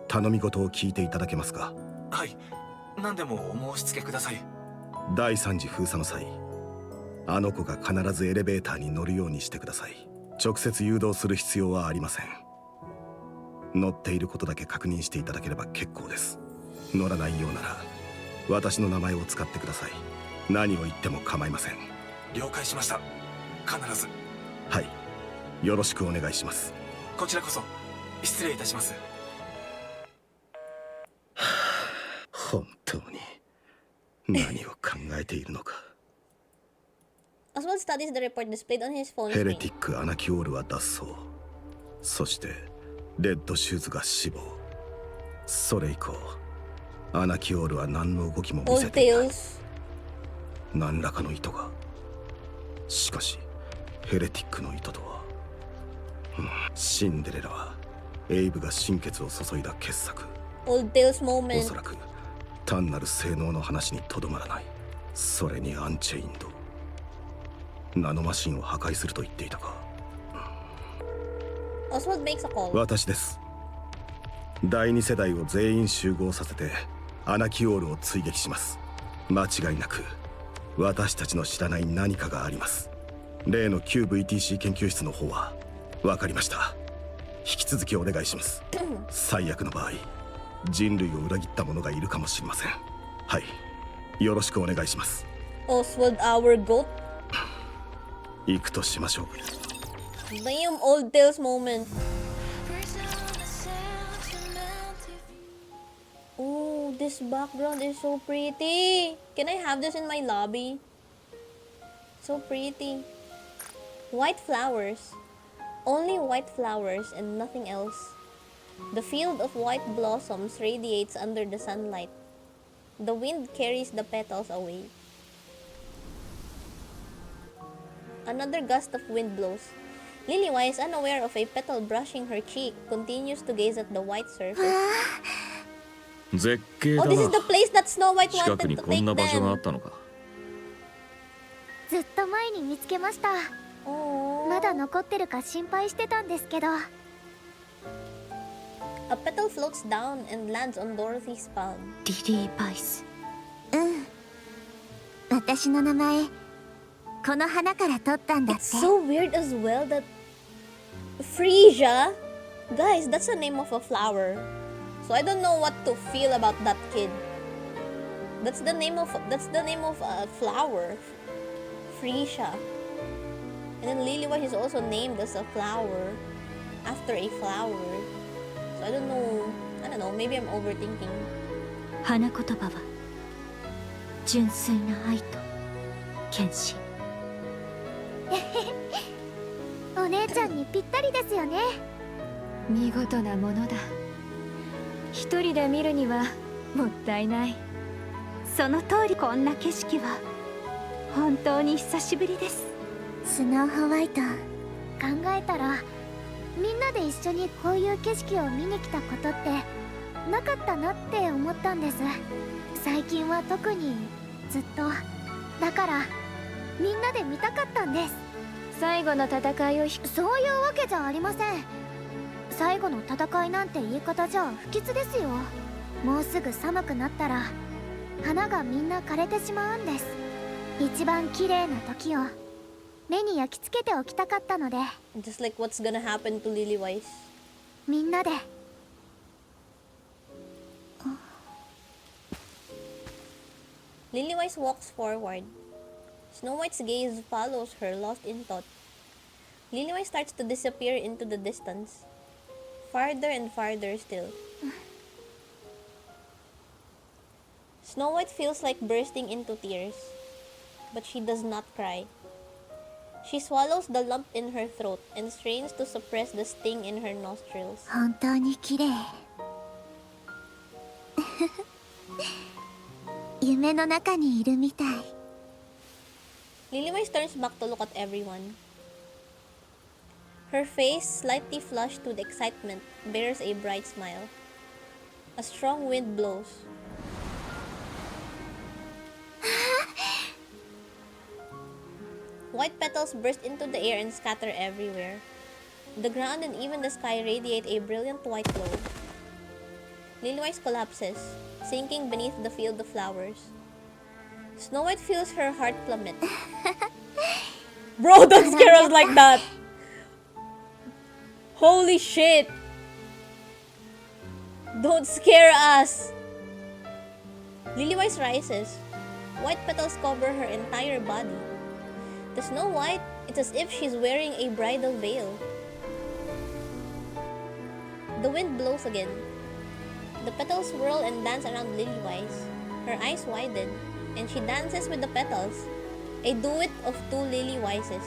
頼み事を聞いていただけますか。はい、何でもお申し付けください。第3次封鎖の際、あの子が必ずエレベーターに乗るようにしてください。直接誘導する必要はありません。乗っていることだけ確認していただければ結構です。乗らないようなら私の名前を使ってください。何を言っても構いません。了解しました。必ず。はい、よろしくお願いします。こちらこそ失礼いたします。本当に何を考えているのか。Oswald studies the report displayed on his phone ヘレ screen. ティック・アナキオールは脱走、そしてレッドシューズが死亡。それ以降アナキオールは何の動きも見せていない。何らかの意図が。しかしヘレティックの意図とは、シンデレラはエイブが心血を注いだ傑作。Old Tales moment. おそらく単なる性能の話にとどまらない。それにアンチェインド、ナノマシンを破壊すると言っていたか。Oswald makes a call. 私です。第2世代を全員集合させてアナキオールを追撃します。間違いなく私たちの知らない何かがあります。例の旧 VTC 研究室の方は分かりました。引き続きお願いします。最悪の場合人類を裏切った者がいるかもしれません。はい、よろしくお願いします。 Oswald, our goat. 行くとしましょう。 Damn, Old Tales moment. Oh, this background is so pretty. Can I have this in my lobby? So pretty. White flowers. Only white flowers and nothing else. The field of white blossoms radiates under the sunlight. The wind carries the petals away. Another gust of wind blows. Lilywise, unaware of a petal brushing her cheek, continues to gaze at the white surface. 絶景 Oh, だ this is な。 the place that Snow White 近 wanted くに to こんな take 場所があっ them. たのか。ずっと前に見つけました。まだ残ってるか心配してたんですけど。A petal floats down and lands on Dorothy's palm. リリー・バイス。私の名前この花から取ったんだって。 It's so weird as well that Frisia, guys, that's the name of a flower. So I don't know what to feel about that kid. That's the name of a flower, Frisia. And then Lilywhite is also named as a flower after a flower. So I don't know. Maybe I'm overthinking. 花言葉は純粋な愛と献身。お姉ちゃんにぴったりですよね。見事なものだ。一人で見るにはもったいない。その通り。こんな景色は本当に久しぶりです。スノーホワイト、考えたらみんなで一緒にこういう景色を見に来たことってなかったなって思ったんです。最近は特にずっと。だからみんなで見たかったんです。最後の戦いをそういうわけじゃありません。最後の戦いなんて言い方じゃ不吉ですよ。もうすぐ寒くなったら花がみんな枯れてしまうんです。一番綺麗な時を目に焼き付けておきたかったので。 Just like what's gonna happen to Lillywise. みんなで。Lillywise walks forward. Snow White's gaze follows her, lost in thought. Lillywise starts to disappear into the distance. Farther and farther still. Snow White feels like bursting into tears, but she does not cry. She swallows the lump in her throat and strains to suppress the sting in her nostrils. 本当に綺麗。夢の中にいるみたい。Lillywise turns back to look at everyone. Her face, slightly flushed with excitement, bears a bright smile. A strong wind blows. White petals burst into the air and scatter everywhere. The ground and even the sky radiate a brilliant white glow. Lillywise collapses, sinking beneath the field of flowers. Snow White feels her heart plummet. Bro, don't scare us like that! Holy shit! Don't scare us! Lillywise rises. White petals cover her entire body. To Snow White, it's as if she's wearing a bridal veil. The wind blows again. The petals swirl and dance around Lillywise. Her eyes widen, and she dances with the petals. A duet of two Lillywises.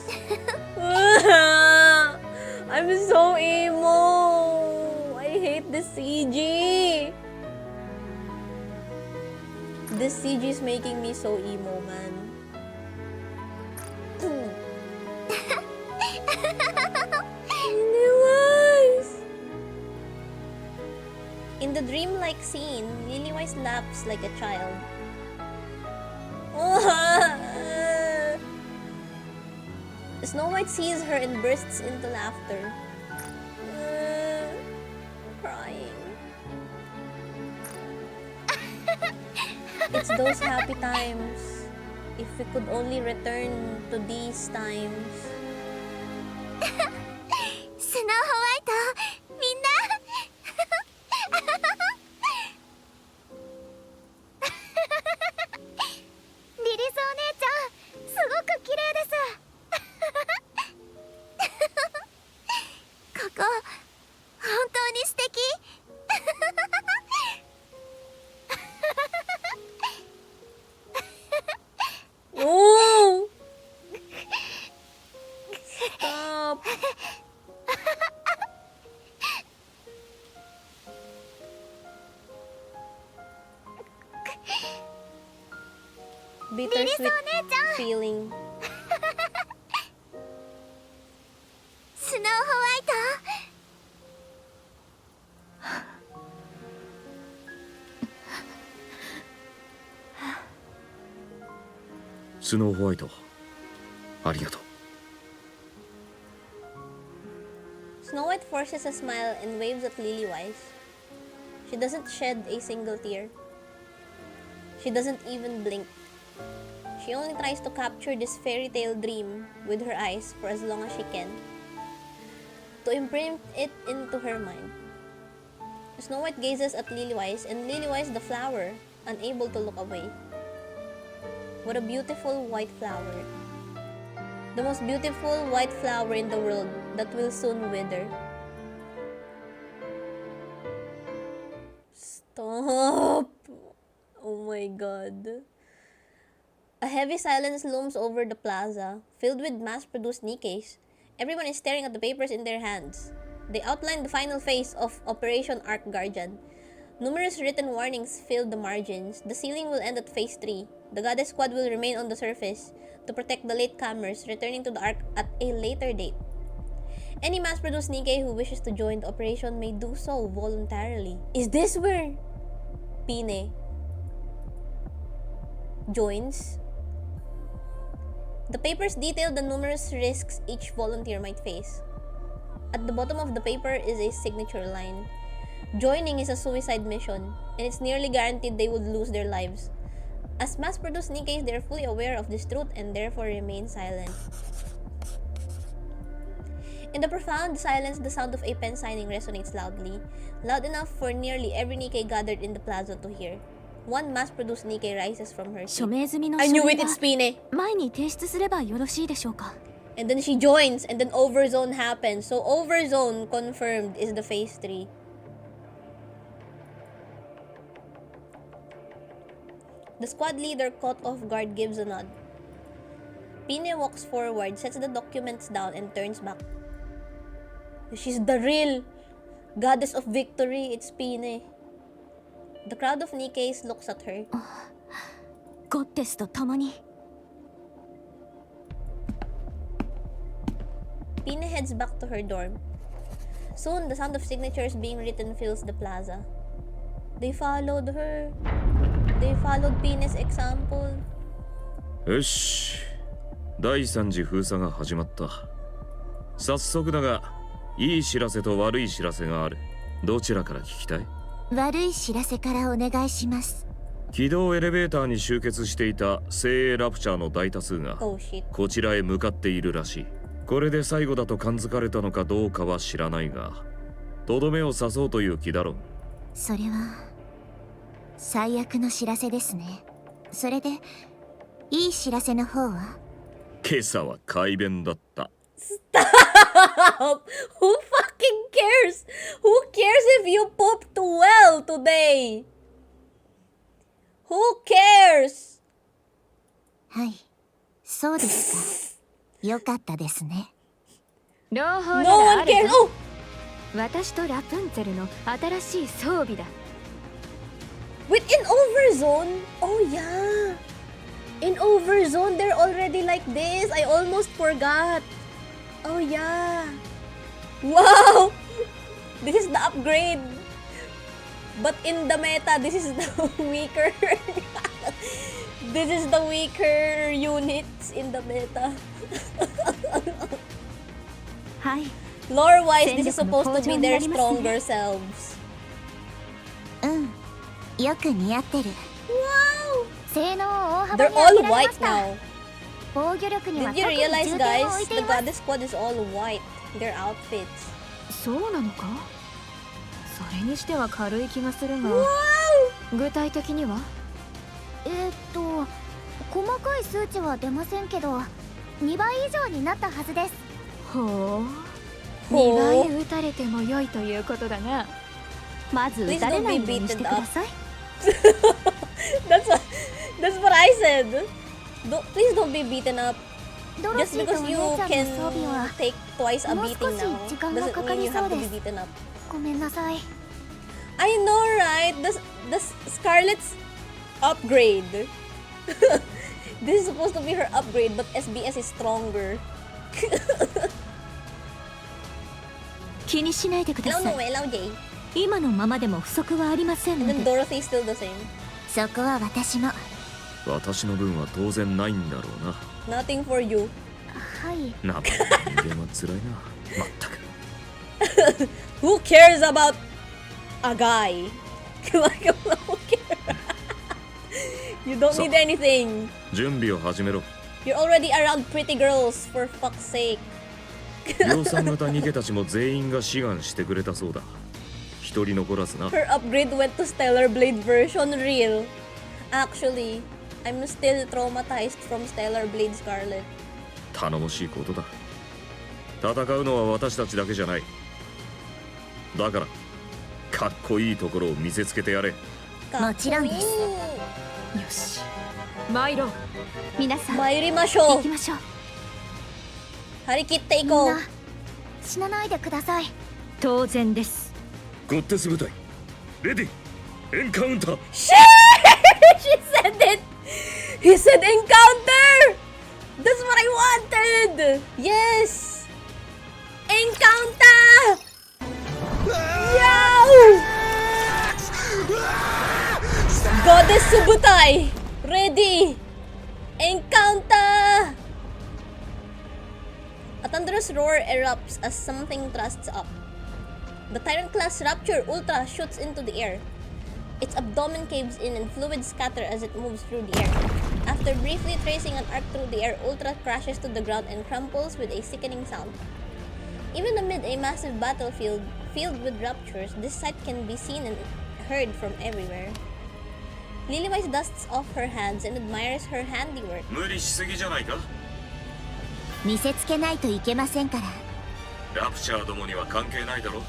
I'm so emo! I hate this CG! This CG is making me so emo, man. Lillywise! In the dreamlike scene, Lillywise laughs like a child. Snow White sees her and bursts into laughter. Crying. It's those happy times. If we could only return to these times. スノーホワイト、みんな。リリスお姉ちゃん、すごく綺麗です。ここ本当に素敵。Oh! Stop! Bittersweet feeling. スノーホワイト。スノーホワイト、ありがとう。Snow White forces a smile and waves at Lillywise. She doesn't shed a single tear. She doesn't even blink. She only tries to capture this fairy tale dream with her eyes for as long as she can, to imprint it into her mind. Snow White gazes at Lillywise, and Lillywise the flower, unable to look away. What a beautiful white flower. The most beautiful white flower in the world that will soon wither. Stop! Oh my god. A heavy silence looms over the plaza, filled with mass-produced Nikkes. Everyone is staring at the papers in their hands. They outline the final phase of Operation ARK Guardian. Numerous written warnings fill the margins. The ceiling will end at Phase 3. The Goddess Squad will remain on the surface to protect the latecomers, returning to the ARK at a later date. Any mass-produced Nikke who wishes to join the operation may do so voluntarily. Is this where Pine joins? The papers detail the numerous risks each volunteer might face. At the bottom of the paper is a signature line. Joining is a suicide mission, and it's nearly guaranteed they would lose their lives. As mass-produced Nikkes, they are fully aware of this truth and therefore remain silent. In the profound silence, the sound of a pen signing resonates loudly, loud enough for nearly every Nikke gathered in the plaza to hear. One mass-produced Nikke rises from her seat. I knew it, it's Pine! And then she joins, and then Overzone happens. So Overzone confirmed is the Phase 3. The squad leader, caught off guard, gives a nod. Pine walks forward, sets the documents down, and turns back. She's the real goddess of victory. It's Pine. The crowd of Nikkes looks at her. Pine heads back to her dorm. Soon, the sound of signatures being written fills the plaza. They followed her. They followed Pine's example. よし、第3次封鎖が始まった。早速だが、いい知らせと悪い知らせがある。どちらから聞きたい？悪い知らせからお願いします。軌道エレベーターに集結していた精鋭ラプチャーの大多数がこちらへ向かっているらしい。これで最後だと感づかれたのかどうかは知らないが、とどめを刺そうという気だろう。それは最悪の知らせですね。それでいい知らせの方は？今朝は快便だった。Stop! Who fucking cares? Who cares if you pooped well today? Who cares? はい、そうですか。よかったですね。朗報な No ら one ある cares! ぞ。 Oh! 私とラプンツェルの新しい装備だ。Wait, in Overzone? Oh yeah! In Overzone, they're already like this. I almost forgot. Oh yeah. Wow! This is the upgrade. But in the meta, this is the weaker. This is the weaker units in the meta. Hi. Lore-wise, this is supposed to be their stronger selves. よく似合ってる。 Wow! 性能を大幅 They're に上 all げられま white した。 now. 防御力には Did you 特に realize, 重点を置い guys? て The います。 Goddess Squad is all white. Their outfits. そうなのか？それにしては軽い気がするが。Wow! 具体的には？細かい数値は出ませんけど、2倍以上になったはずです。ほう。ほう2倍打たれても良いということだな。まず打たれないようにしてください。That's what I said. Please don't be beaten up. ドロ Just シーと because お you 姉ちゃんの can 装備は take twice a もう beating 少し now 時間が doesn't かか mean り you そ have う to で be す。 beaten up. ごめんなさい。 I know, right? The Scarlet's upgrade. This is supposed to be her upgrade, but SBS is stronger. 気にしないでくだ Hello, さい。 Noe. Hello, Jay. 今のままでも不足はありません And の then で。 Dorothy is still the same. そこは私も。私の分は当然ないんだろうな。 Nothing for you. はい。な人間は辛いな。まったく。 Who cares about a guy? Who cares? You don't need anything. 準備を始めろ。 You're already around pretty girls, for fuck's sake. 量産型逃げたちも全員が志願してくれたそうだ。一人残らずな。 Her upgrade went to Stellar Blade version real. Actually, I'm still traumatized from Stellar Blade Scarlet. 頼もしいことだ。戦うのは私たちだけじゃない。だから、かっこいいところを見せつけてやれ。もちろんです。よし。参ろう。皆さん参りましょう。行きましょう。張り切っていこう。死なないでください。当然です。ゴッテス部隊レディエンカウンター。She said it. He said encounter. That's what I wanted. Yes. Encounter. Yo. Goddess Subutay. Ready. Encounter. A thunderous roar erupts as something thrusts up. The Tyrant-class Rapture Ultra shoots into the air. Its abdomen caves in and fluids scatter as it moves through the air. After briefly tracing an arc through the air, Ultra crashes to the ground and crumples with a sickening sound. Even amid a massive battlefield filled with raptures, this sight can be seen and heard from everywhere. Lilywise dusts off her hands and admires her handiwork. 無理しすぎじゃないか。見せつけないといけませんから。ラプチャーどもには関係ないだろ。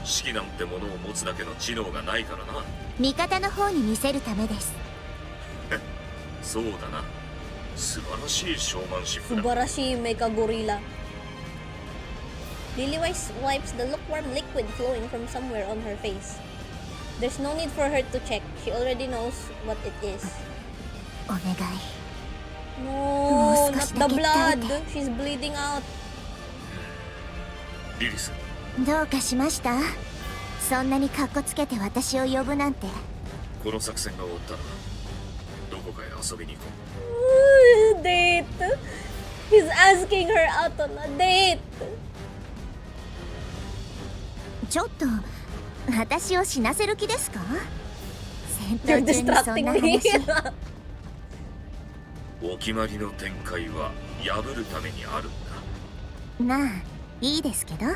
士気なんてものを持つだけの知能がないからな。味方の方に見せるためです。そうだな。素晴らしいショーマンシップだ。素晴らしいメカゴリラ。Lilywise wipes the lukewarm liquid flowing from somewhere on her face. There's no need for her to check. She already knows what it is. お願い。No, not the blood. She's bleeding out. リリス。どうかしました？そんなにカッコつけて私を呼ぶなんて。この作戦が終わったらどこかへ遊びに行こう。Date. He's asking her out on a date. ちょっと私を死なせる気ですか？戦 You're 闘中にそんな distracting 話。 me. お決まりの展開は破るためにあるんだ。なあ、いいですけど。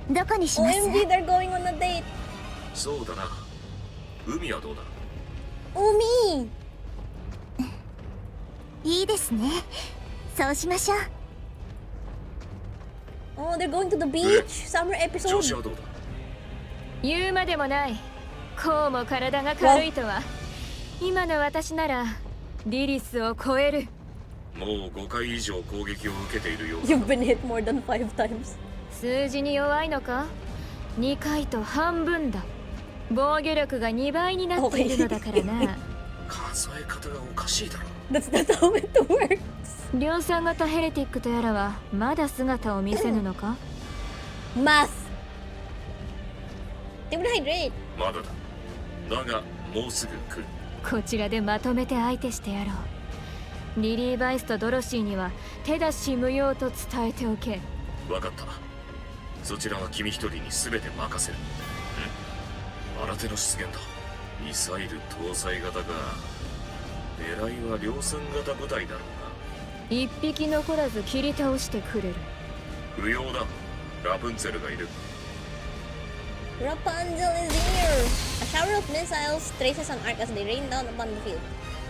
どこにします？ OMG, they're going on a date. そうだな。海はどうだ？海。いいですね。そうしましょう。Oh, they're going to the beach. Summer 調子 episode. はどうだ？言うまでもない。こうも体が軽いとは。今の私ならリリスを超える。もう5回以上攻撃を受けているようだ。 You've been hit more than 5 times. 数字に弱いのか？ 2 回と半分だ。防御力が2倍になっているのだからな。数え方がおかしいだろ。That's not how it works. 量産型ヘレティックとやらはまだ姿を見せぬのか？ Math. They would hydrate. まだだ。だがもうすぐ来る。こちらでまとめて相手してやろう。リリー・バイスとドロシーには手出し無用と伝えておけ。わかった。そちらは君一人に全て任せる。新手の出現だ。ミサイル搭載型か。狙いは量産型部隊だろう一匹残らず切り倒してくれる。不要だ。ラプンツェルがいる。Rapunzel is here! A shower of missiles traces an arc as they rain down upon the field.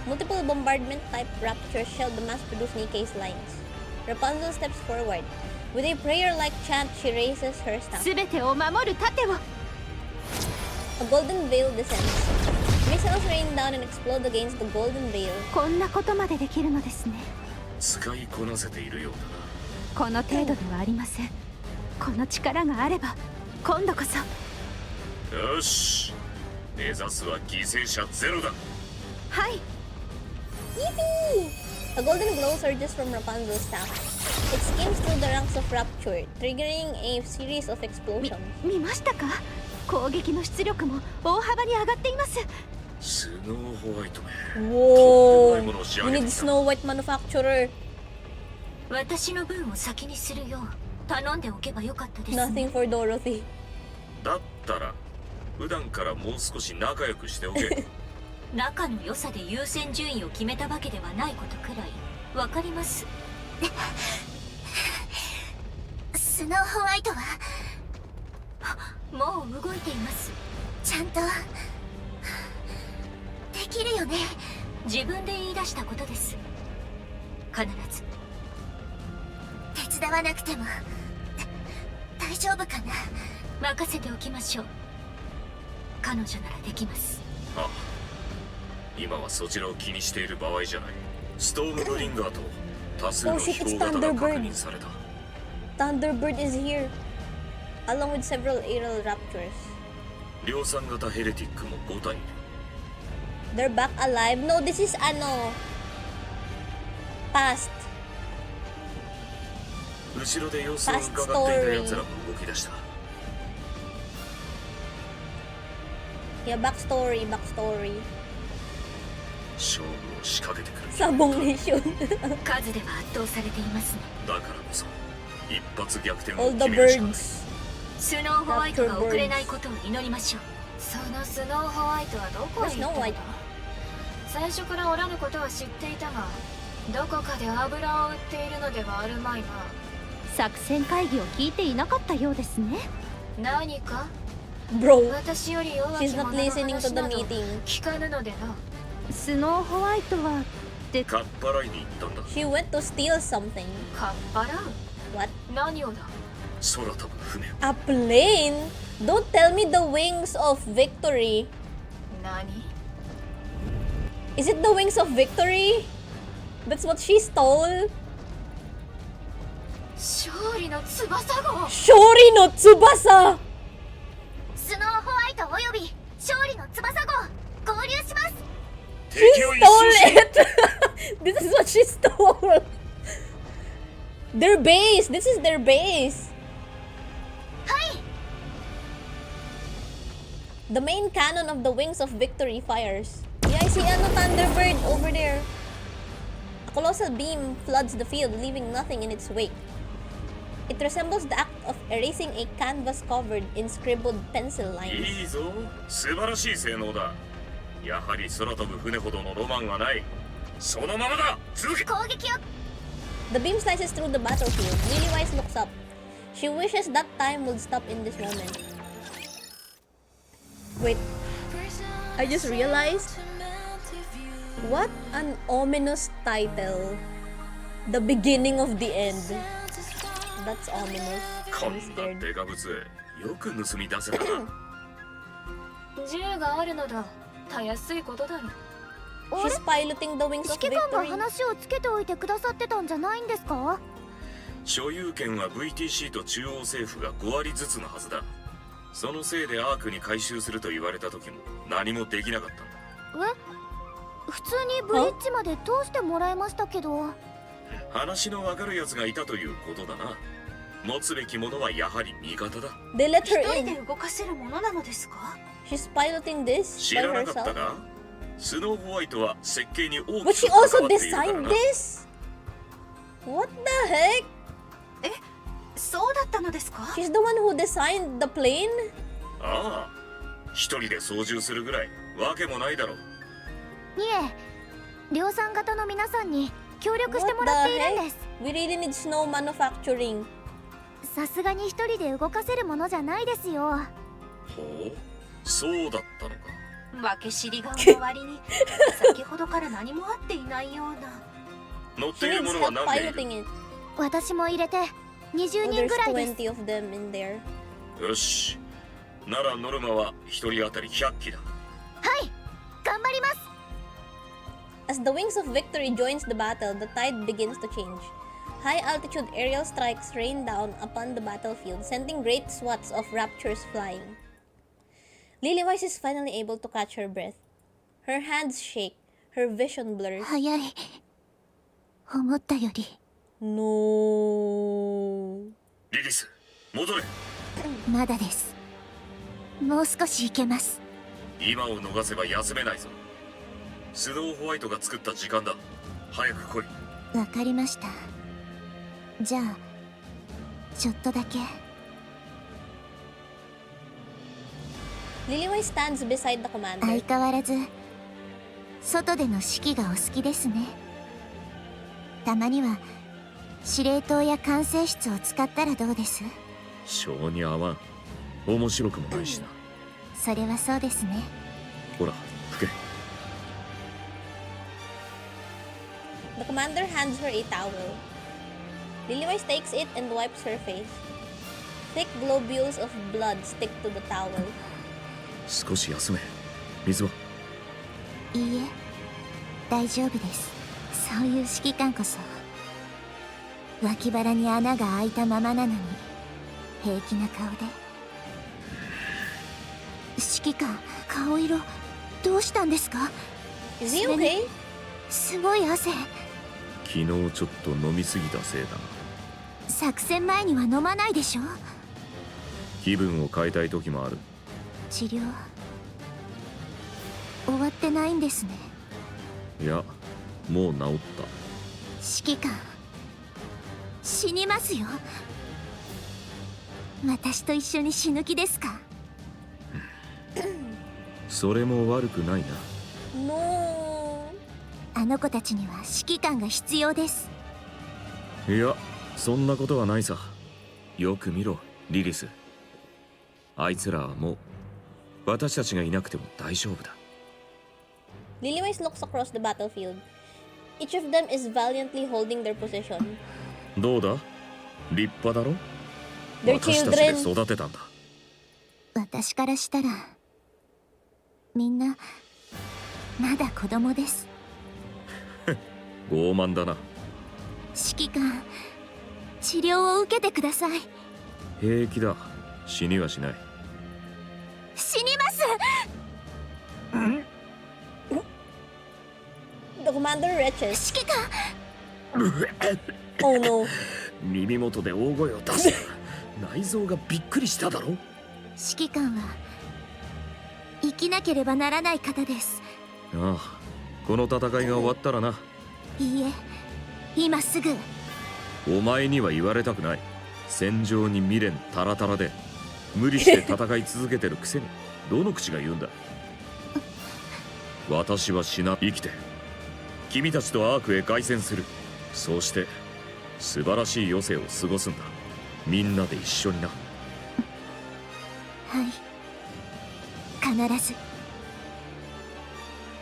Multiple bombardment-type raptures shell the mass-produced NIKKE's lines. Rapunzel steps forward. With a prayer-like chant, she raises her staff. すべてを守る盾を。 A golden veil descends. Missiles rain down and explode against the golden veil. こんなことまでできるのですね。使いこなせているようだこの程度ではありません。この力があれば今度こそ。な。よし。目指すは犠牲者ゼロだ。はい。Yippee! A golden glow surges from Rapunzel's staff. It skims through the ranks of Rapture, triggering a series of explosions. 見ましたか？攻撃の出力も大幅に上がっています。スノーホワイトメン。 Whoa! ものを仕 We 上げ need てきた。 Snow White manufacturer. 私の分を先にするよう頼んでおけばよかったですね。 Nothing for Dorothy. だったら普段からもう少し仲良くしておけ。仲の良さで優先順位を決めたわけではないことくらいわかります。スノーホワイトはもう動いています。ちゃんとできるよね。自分で言い出したことです。必ず手伝わなくても大丈夫かな。任せておきましょう。彼女ならできます。ああ、今はそちらを気にしている場合じゃない。ストームブリンガーと多数の Oh shit, 飛 it's 行型が確 Thunderbird. 認された。 Thunderbird is here, along with several aerial raptors. 量産型ヘレティックも5体いる。 They're back alive. No, this is past. 後ろで様子を伺っていた奴らも動き出した。 Yeah, backstory. 勝負を仕掛けてくる。 Sabong mission. 数では圧倒されていますね。だからこそ一発逆転 All を the 決めるしかない。 birds. スノーホワイトが遅れないことを祈りましょう。そのスノーホワイトはどこへ行ったんだ。最初からおらぬことは知っていたが、どこかで油を売っているのではあるまいな。作戦会議を聞いていなかったようですね。何か Bro, 私より弱き she's 者 not の listening to 話 the など meeting. 聞かぬのでな。スノーホワイトはかっぱらいに行ったんだ。 She went to steal something. かっぱらう What? 何をだ。空飛ぶ船を。 A plane? Don't tell me the wings of victory. 何 Is it the wings of victory? That's what she stole? 勝利の翼号。 Shori no Tsubasa! スノーホワイトおよび勝利の翼号合流します。 She stole it! This is what she stole! Their base! This is their base! はい。 The main cannon of the wings of victory fires. Yeah, I see Thunderbird over there. A colossal beam floods the field, leaving nothing in its wake. It resembles the act of erasing a canvas covered in scribbled pencil lines. いいぞ、素晴らしい性能だ。やはり空飛ぶ船ほどのロマンはない。そのままだ。続け。攻撃を。 The beam slices through the battlefield. Lilywise looks up. She wishes that time would stop in this moment. Wait, I just realized. What an ominous title. The beginning of the end. That's ominous. こ I'm んな scared. デカブツ、よく盗み出せたな。銃があるのだ。たやすいことだろ。 She's piloting the wings of 指揮官が victory. 話をつけておいてくださってたんじゃないんですか。所有権は VTC と中央政府が5割ずつのはずだ。そのせいでアークに回収すると言われた時も何もできなかったんだ。普通にブリッジまで通してもらえましたけど。話のわかるやつがいたということだな。持つべきものはやはり味方だ。 They let her 一人 in. で動かせるものなのですか。 She's piloting this 知 by らなかった herself. か。スノーホワイトは設計に大 But き she く関わ also っているから designed な。 this? What the heck? そうだったのですか。 She's the one who designed the plane? ああ、一人で操縦するぐらいわけもないだろう。いえ、量産型の皆さんに協力してもらっているんです。 We really need snow manufacturing. さすがに一人で動かせるものじゃないですよ。ほう、そうだったのか。分け知り顔の割に先ほどから何もあっていないような。乗っ She ている needs ものは help 何でいる。 piloting it. 私も入れて20 Oh, 人 there's ぐらいです。 20 of them in there. よし。ならノルマは一人当たり100機だ。はい、頑張ります。 As the wings of victory joins the battle, the tide begins to change. High altitude aerial strikes rain down upon the battlefield, sending great swaths of raptors flying. Lilywise is finally able to catch her breath. Her hands shake, her vision blurs. 早い。思ったより。 No. リリス、戻れ。まだです。もう少し行けます。今を逃せば休めないぞ。スノーホワイトが作った時間だ。早く来い。わかりました。じゃあちょっとだけ。 Lilywise stands beside the commander. 相変わらず外での指揮がお好きですね。たまには司令塔や管制室を使ったらどうです？性に合わん。面白くもないしな。それはそうですね。ほら、吹け。 The commander hands her a towel. Lilywise takes it and wipes her face. Thick globules of blood stick to the towel. 少し休め。水は？いいえ、大丈夫です。そういう指揮官こそ脇腹に穴が開いたままなのに平気な顔で。指揮官、顔色どうしたんですか？ Is he okay? すごい汗。昨日ちょっと飲みすぎたせいだな。作戦前には飲まないでしょ。気分を変えたい時もある。治療終わってないんですね。いや、もう治った。指揮官、死にますよ。私と一緒に死ぬ気ですか？それも悪くないな。No. あの子たちには指揮官が必要です。いや、そんなことはないさ。よく見ろ、リリス。あいつらはもう私たちがいなくても大丈夫だ。Lilywise looks across the battlefield. Each of them is valiantly holding their position. どうだ？立派だろ？ Their 私たちで育てたんだ。私からしたらみんなまだ子供です。傲慢だな。指揮官、治療を受けてください。平気だ。死にはしない。死にます。The commander retches. 指揮官。Oh no. 耳元で大声を出す。内臓がびっくりしただろ。指揮官は生きなければならない方です。ああ、この戦いが終わったらな。いいえ、今すぐ。お前には言われたくない。戦場に未練タラタラで無理して戦い続けてるくせにどの口が言うんだ。私は死な生きて君たちとアークへ凱旋する。そうして素晴らしい余生を過ごすんだ。みんなで一緒にな。はい、必ず。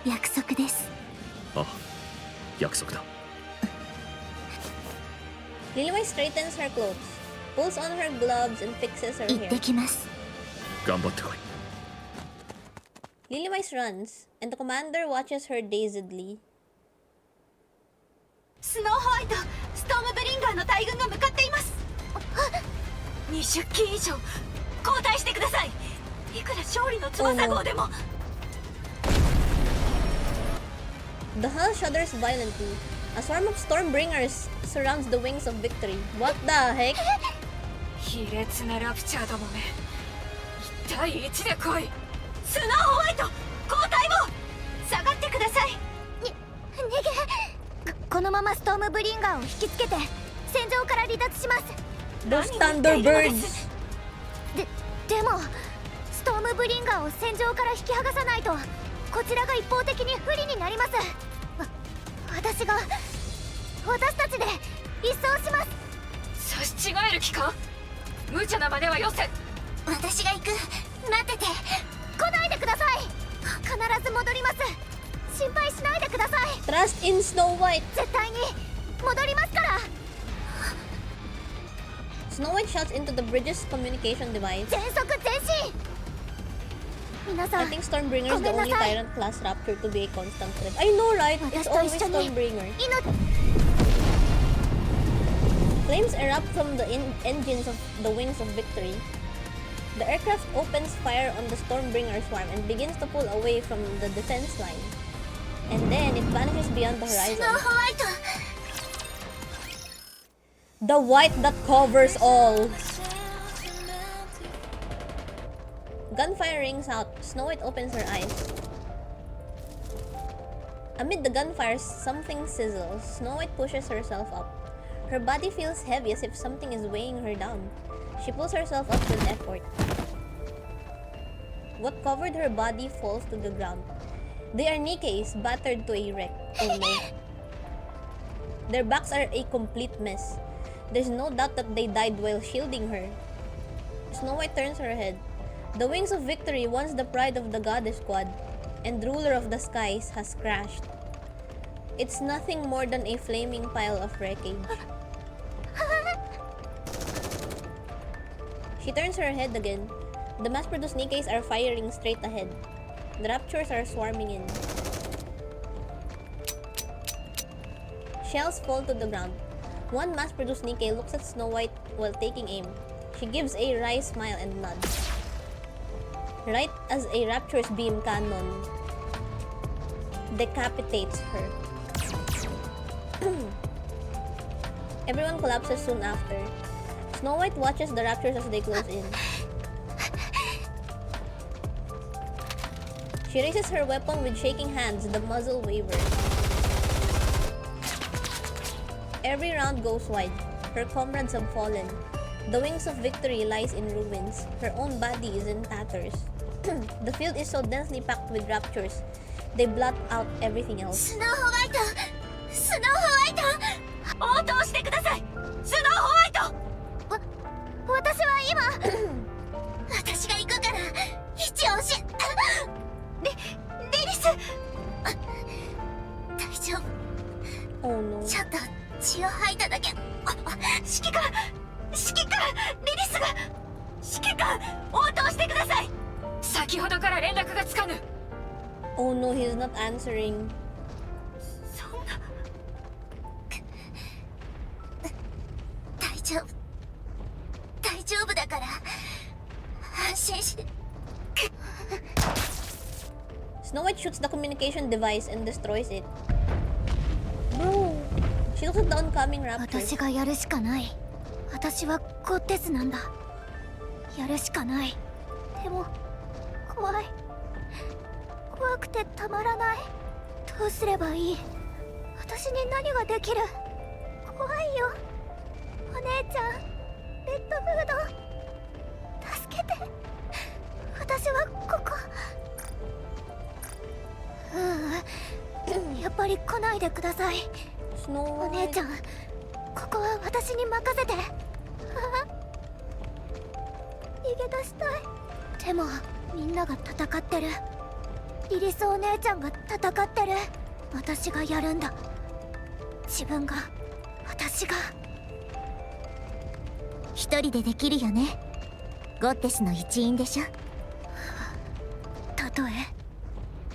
約束です。あ、約束だ。Lilywise straightens her clothes, pulls on her gloves and fixes her 行っ hair. てきます。頑張ってこい。Lilywise runs, and the commander watches her dazedly. スノーホワイト、ストームブリンガーの大軍が向かっています。20機以上交代してください。いくら勝利の翼号でも。The hull shudders violently. A swarm of Stormbringers surrounds the wings of victory. What the heck? 卑劣なラプチャーどもめ、1対1で来い。スノーホワイト、交代を。下がってください。逃げ。このままストームブリンガーを引きつけて戦場から離脱します。 Those Thunderbirds. でもストームブリンガーを戦場から引き剥がさないとこちらが一方的に不利になります。私たちで一掃します。差し違える気か。無茶な真似はよせ。私が行く。待ってて。来ないでください。必ず戻ります。心配しないでください。 Trust in Snow White. 絶対に戻りますから。 Snow White shouts into the bridge's communication device. 全速前進。皆さ I ん、 think Stormbringer is the ごめん only なさい。 Tyrant class Raptor to be a constant threat. I know, right? It's 私と always 一緒に Stormbringer. 命。 Flames erupt from the engines of the wings of victory. The aircraft opens fire on the Stormbringer swarm and begins to pull away from the defense line. And then it vanishes beyond the スノー horizon. ホワイト。 The white that covers all. Gunfire rings out. Snow White opens her eyes. Amid the gunfire, something sizzles. Snow White pushes herself up. Her body feels heavy as if something is weighing her down. She pulls herself up with effort. What covered her body falls to the ground. They are NIKKEs, battered to a wreck. Oh no. Their backs are a complete mess. There's no doubt that they died while shielding her. Snow White turns her head. The wings of victory, once the pride of the goddess squad and ruler of the skies, has crashed. It's nothing more than a flaming pile of wreckage. She turns her head again. The mass-produced NIKKEs are firing straight ahead. The Raptures are swarming in. Shells fall to the ground. One mass-produced NIKKE looks at Snow White while taking aim. She gives a wry smile and nods. Right as a rapturous beam cannon decapitates her. Everyone collapses soon after. Snow White watches the raptors as they close in. She raises her weapon with shaking hands, the muzzle wavers. Every round goes wide. Her comrades have fallen. The wings of victory lies in ruins. Her own body is in tatters. The field is so densely packed with raptors, they blot out everything else. スノーホワイトスノーホワイト応答してくださいスノーホワイト私は今私が行くから位置をリリス大丈夫 Oh no. ちょっと血を吐いただけ指揮官リリスが指揮官応答してください先ほどから連絡がつかぬ Oh no, he's not answering. そんな大丈夫だから安心し Snow White shoots the communication device and destroys it. Bro, she looks at the oncoming raptors. 私がやるしかない私はゴッテスなんだやるしかないでも怖くてたまらないどうすればいい私に何ができる怖いよお姉ちゃんレッドフード助けて私はここやっぱり来ないでくださいお姉ちゃんここは私に任せて逃げ出したいでもみんなが戦ってるリリスお姉ちゃんが戦ってる私がやるんだ自分が私が一人でできるよねゴッテスの一員でしょたとえ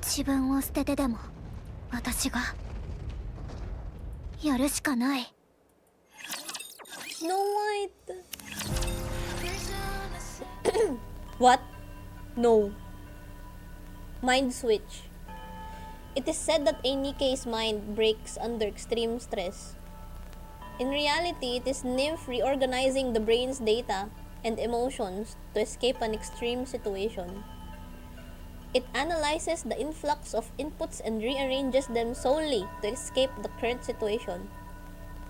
自分を捨ててでも私がやるしかない Snow White. What? No. Mind switch. It is said that a NIKKE's mind breaks under extreme stress. In reality, it is Nymph reorganizing the brain's data and emotions to escape an extreme situation. It analyzes the influx of inputs and rearranges them solely to escape the current situation.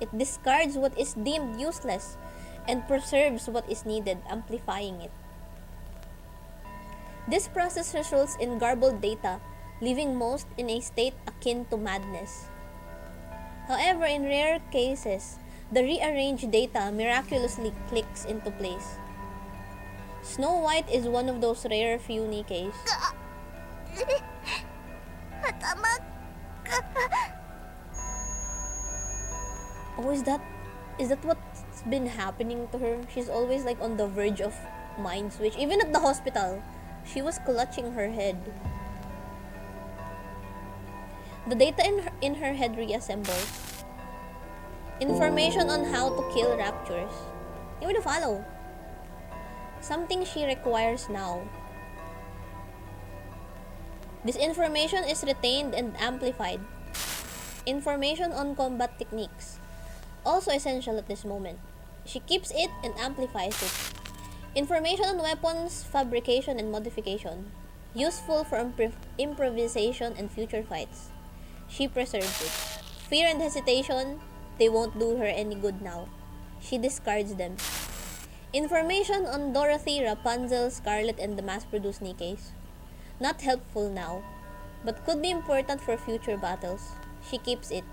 It discards what is deemed useless and preserves what is needed, amplifying it. This process results in garbled data, leaving most in a state akin to madness. However, in rare cases, the rearranged data miraculously clicks into place. Snow White is one of those rare few NIKKEs. Oh, is that what's been happening to her? She's always like on the verge of mind switch. Even at the hospital, she was clutching her head. The data in her head reassembles. Information on how to kill raptors. You will follow. Something she requires now. This information is retained and amplified. Information on combat techniques. Also essential at this moment. She keeps it and amplifies it. Information on weapons, fabrication, and modification. Useful for improvisation and future fights. She preserves it. Fear and hesitation, they won't do her any good now. She discards them. Information on Dorothy, Rapunzel, Scarlet, and the mass-produced NIKKEs. Not helpful now, but could be important for future battles. She keeps it.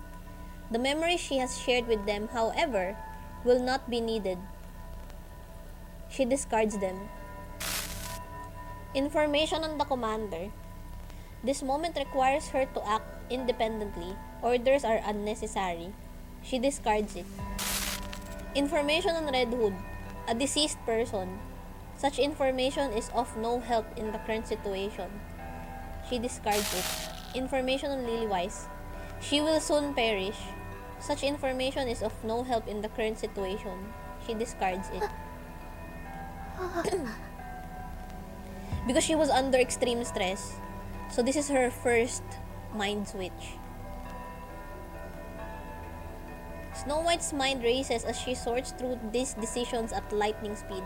The memories she has shared with them, however, will not be needed. She discards them. Information on the commander. This moment requires her to act independently. Orders are unnecessary. She discards it. Information on Red Hood. A deceased person. Such information is of no help in the current situation. She discards it. Information on Lilywise. She will soon perish. Such information is of no help in the current situation. She discards it. Because she was under extreme stress. So this is her first mind switch. Snow White's mind races as she sorts through these decisions at lightning speed.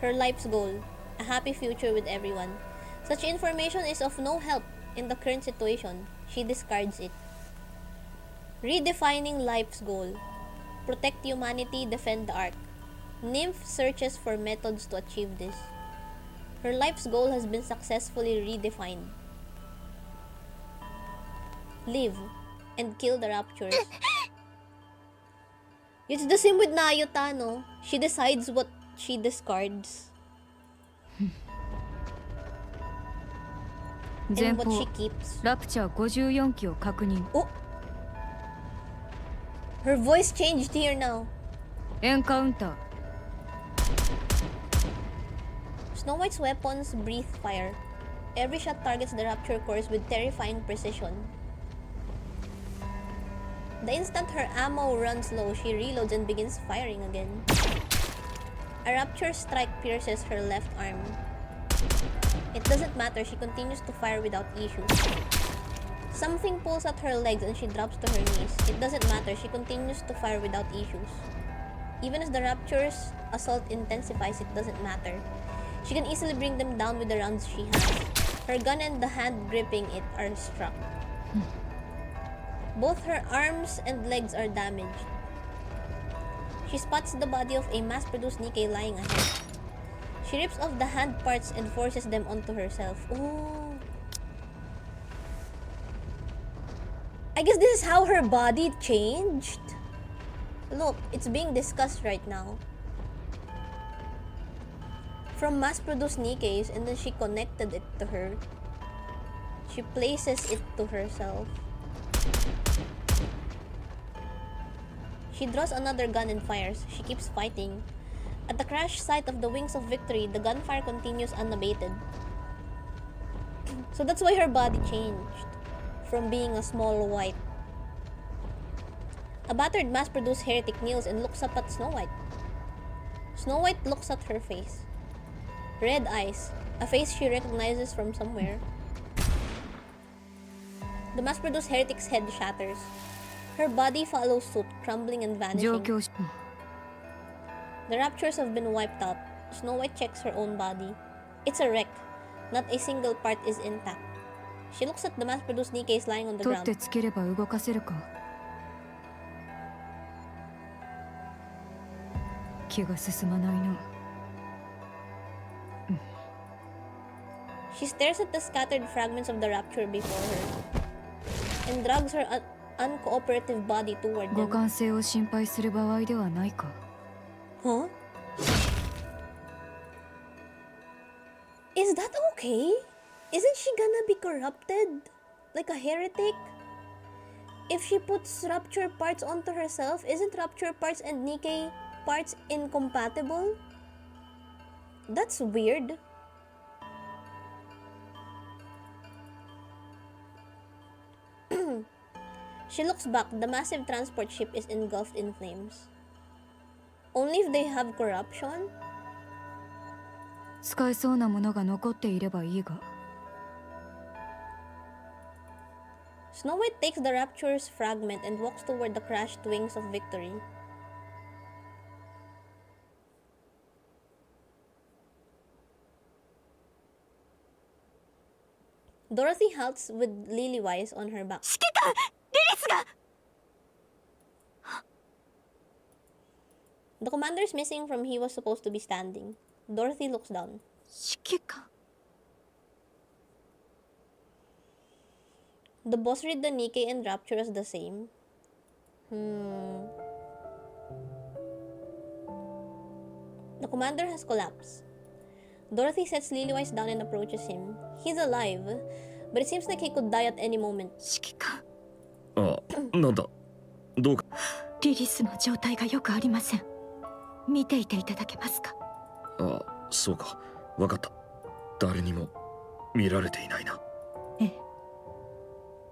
Her life's goal, a happy future with everyone. Such information is of no help in the current situation. She discards it. Redefining life's goal. Protect humanity, defend the ARK. Nymph searches for methods to achieve this. Her life's goal has been successfully redefined. Live and kill the Raptures. It's the same with Nayuta, no? She decides what she discards. And what she keeps. ラプチャー54機を確認。 Oh! Her voice changed here now. エンカウンター。 Snow White's weapons breathe fire. Every shot targets the Rapture cores with terrifying precision. The instant her ammo runs low, she reloads and begins firing again. A Rapture strike pierces her left arm. It doesn't matter, she continues to fire without issues. Something pulls at her legs and she drops to her knees. It doesn't matter, she continues to fire without issues. Even as the Rapture's assault intensifies, it doesn't matter. She can easily bring them down with the rounds she has. Her gun and the hand gripping it are struck. Both her arms and legs are damaged. She spots the body of a mass-produced NIKKE lying ahead. She rips off the hand parts and forces them onto herself. Ooh. I guess this is how her body changed. Look, it's being discussed right now. From mass-produced NIKKEs, and then she connected it to her. She places it to herself. She draws another gun and fires. She keeps fighting. At the crash site of the Wings of Victory, the gunfire continues unabated. So that's why her body changed. From being a small white. A battered mass-produced heretic kneels and looks up at Snow White. Snow White looks at her face. Red eyes, a face she recognizes from somewhere. The mass-produced heretic's head shatters. Her body follows suit, crumbling and vanishing. The Raptures have been wiped out. Snow White checks her own body. It's a wreck. Not a single part is intact. She looks at the mass-produced NIKKEs lying on the ground. 取ってつければ動かせるか。気が進まないな。She stares at the scattered fragments of the Rapture before her and drags her uncooperative body toward them. 互換性を心配する場合ではないか。Huh? Is that okay? Isn't she gonna be corrupted? Like a heretic? If she puts Rapture parts onto herself, isn't Rapture parts and NIKKE parts incompatible? That's weird. She looks back. The massive transport ship is engulfed in flames. Only if they have corruption? 使えそうなものが残っていればいいが。Snow White takes the Rapture's fragment and walks toward the crashed Wings of Victory. Dorothy halts with Lilywise on her back. The commander is missing from he was supposed to be standing. Dorothy looks down. The boss read the NIKKE and Rapture as the same. The commander has collapsed. Dorothy sets Lilywise down and approaches him. He's alive, but it seems like he could die at any moment. あ、なんだ。どうか。リリスの状態がよくありません。見ていていただけますか。あ、そうか。わかった。誰にも見られていないな。ええ。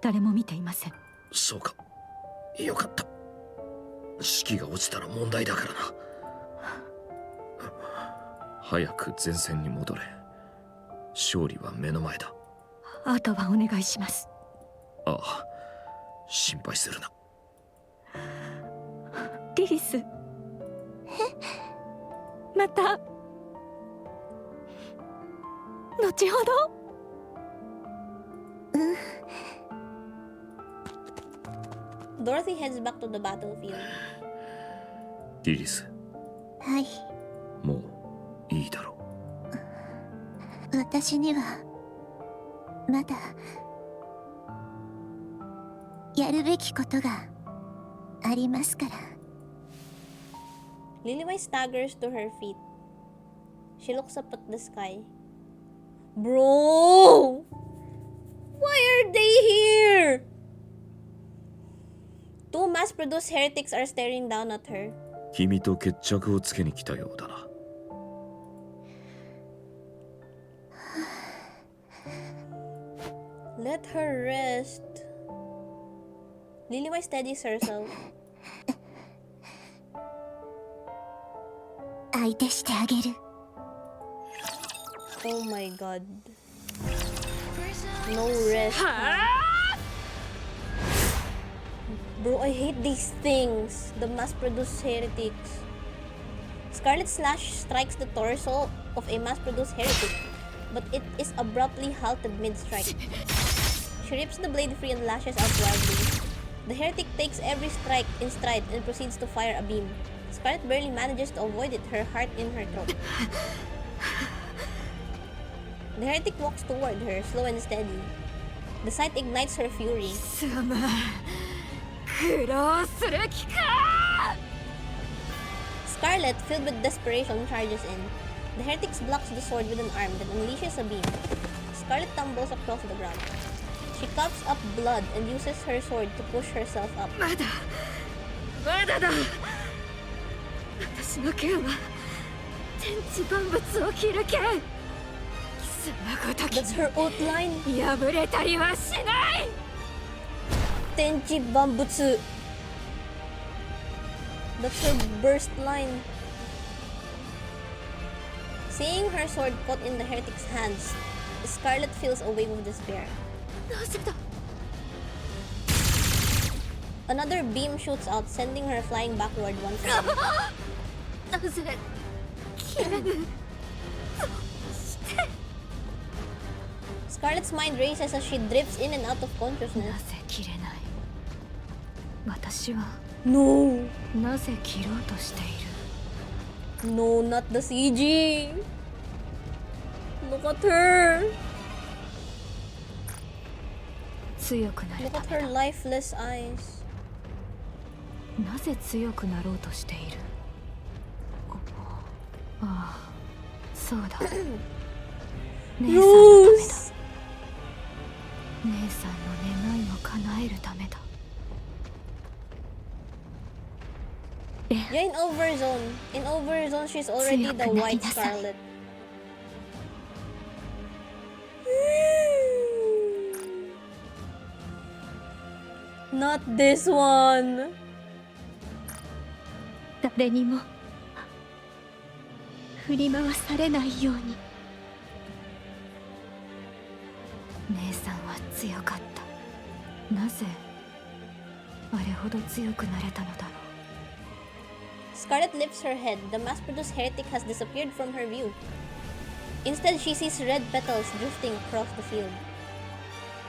誰も見ていません。そうか。よかった。士気が落ちたら問題だからな。早く前線に戻れ。勝利は目の前だ。あとはお願いします。ああ、心配するな。リリス。また後ほど。Dorothy heads back to the battlefield. リリス。はい。もういいだろう。私にはまだやるべきことがありますから。Lilywhite staggers to her feet. She looks up at the sky. Bro! Why are they here? Two mass-produced heretics are staring down at her. 君と決着をつけに来たようだな。Let her rest. Lilywhite steadies herself. 相手してあげる。Oh my god. No rest. Bro, I hate these things. The mass-produced heretics. Scarlet Slash strikes the torso of a mass-produced heretic, but it is abruptly halted mid-strike. She rips the blade free and lashes out wildly. The heretic takes every strike in stride and proceeds to fire a beam. Scarlet barely manages to avoid it, her heart in her throat. The heretic walks toward her, slow and steady. The sight ignites her fury. Scarlet, filled with desperation, charges in. The heretic blocks the sword with an arm that unleashes a beam. Scarlet tumbles across the ground. She coughs up blood and uses her sword to push herself up. That's her outline. Tenchi Bambutsu. That's her burst line. Seeing her sword caught in the heretic's hands, Scarlet feels a wave of despair. Another beam shoots out, sending her flying backward once again. Scarlet's mind races as she drifts in and out of consciousness. No! No, not the CG! Look at her! Look at her lifeless eyes. Rose! Yeah, in Overzone. In Overzone, she's already the White Scarlet. Not this one. 誰にも振り回されないように。姉さんは強かった。なぜあれほど強くなれたのだろう。Scarlet lifts her head. The mass-produced heretic has disappeared from her view. Instead, she sees red petals drifting across the field.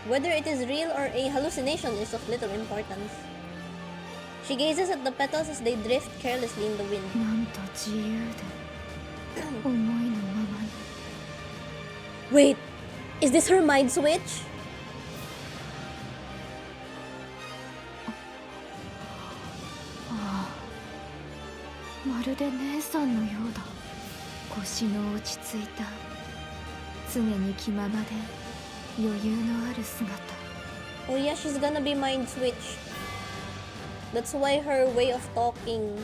Whether it is real or a hallucination is of little importance. She gazes at the petals as they drift carelessly in the wind. Wait, is this her mind switch? Oh yeah, she's gonna be mind switched. That's why her way of talking,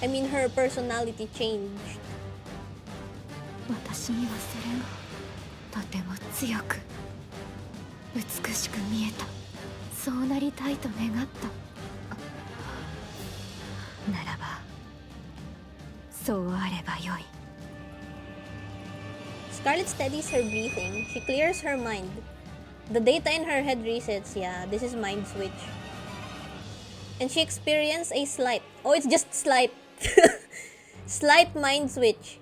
I mean her personality changed. 私にはそれがとても強く美しく見えた。そうなりたいと願った。ならばそうあればよい。 Scarlet steadies her breathing. She clears her mind. The data in her head resets. Yeah, this is mind switch. And she experienced a slight. Oh, it's just slight. Slight mind switch.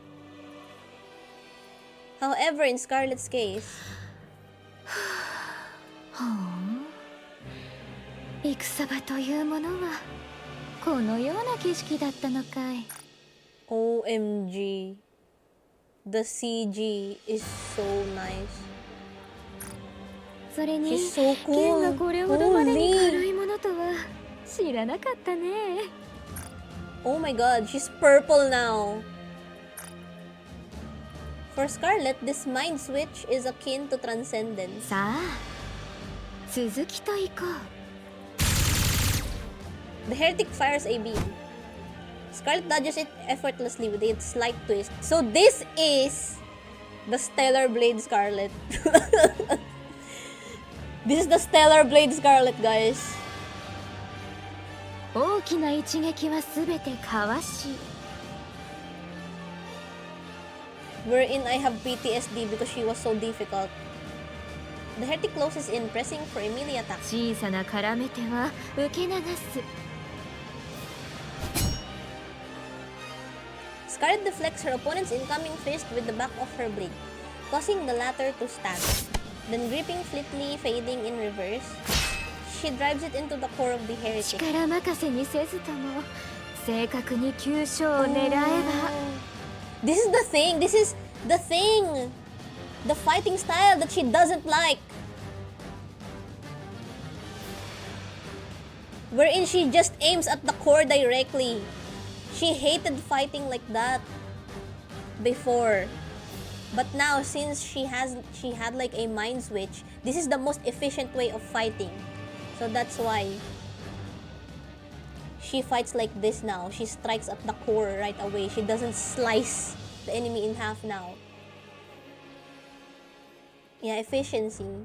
However, in Scarlet's case, 戦場というものはこのような景色だったのかい。 OMG. The CG is so nice. それに She's so 剣が cool. これほどまでに Holy. 軽いものとは知らなかったね。 Oh my god, she's purple now. For Scarlet, this mind switch is akin to transcendence. さあ続きといこう。 The heretic fires a beam. Scarlet dodges it effortlessly with a slight twist. So this is the Stellar Blade Scarlet. This is the Stellar Blade Scarlet, guys. 大きな一撃はすべてかわし、 Wherein I have PTSD because she was so difficult. The heretic closes in, pressing for a melee attack. 小さな絡め手は受け流す。 Scarlet deflects her opponent's incoming fist with the back of her blade, causing the latter to stab. Then gripping fleetly, fading in reverse, she drives it into the core of the heretic. 力任せにせずとも正確に急所を狙えば。 This is the thing. This is the thing. The fighting style that she doesn't like. Wherein she just aims at the core directly. She hated fighting like that before. But now, since she had like a mind switch, this is the most efficient way of fighting. So that's why she fights like this now. She strikes at the core right away. She doesn't slice the enemy in half now. Yeah, efficiency.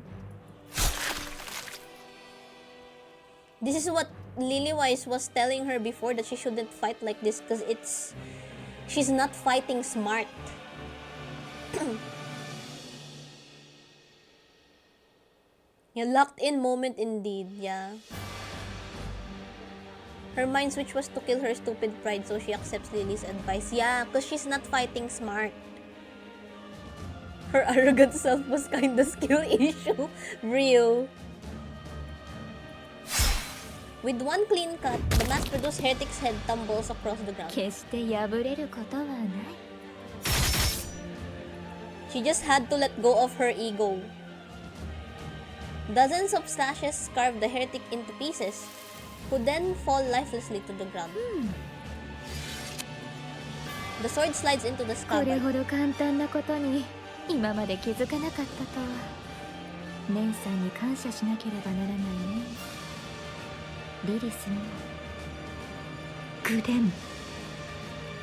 This is what Lilywise was telling her before, that she shouldn't fight like this because she's not fighting smart. Yeah, locked in moment indeed, yeah. Her mind switch was to kill her stupid pride, so she accepts Lily's advice. Yeah, because she's not fighting smart. Her arrogant self was kinda skill issue. Real. With one clean cut, the mass-produced heretic's head tumbles across the ground. 決して破れることはない。 She just had to let go of her ego. Dozens of slashes carve the heretic into pieces, who then fall lifelessly to the ground. The sword slides into the これ scabbard. ほど簡単なことに今まで気づかなかったとは。姉さんに感謝しなければならないね。リリスにも。グレン、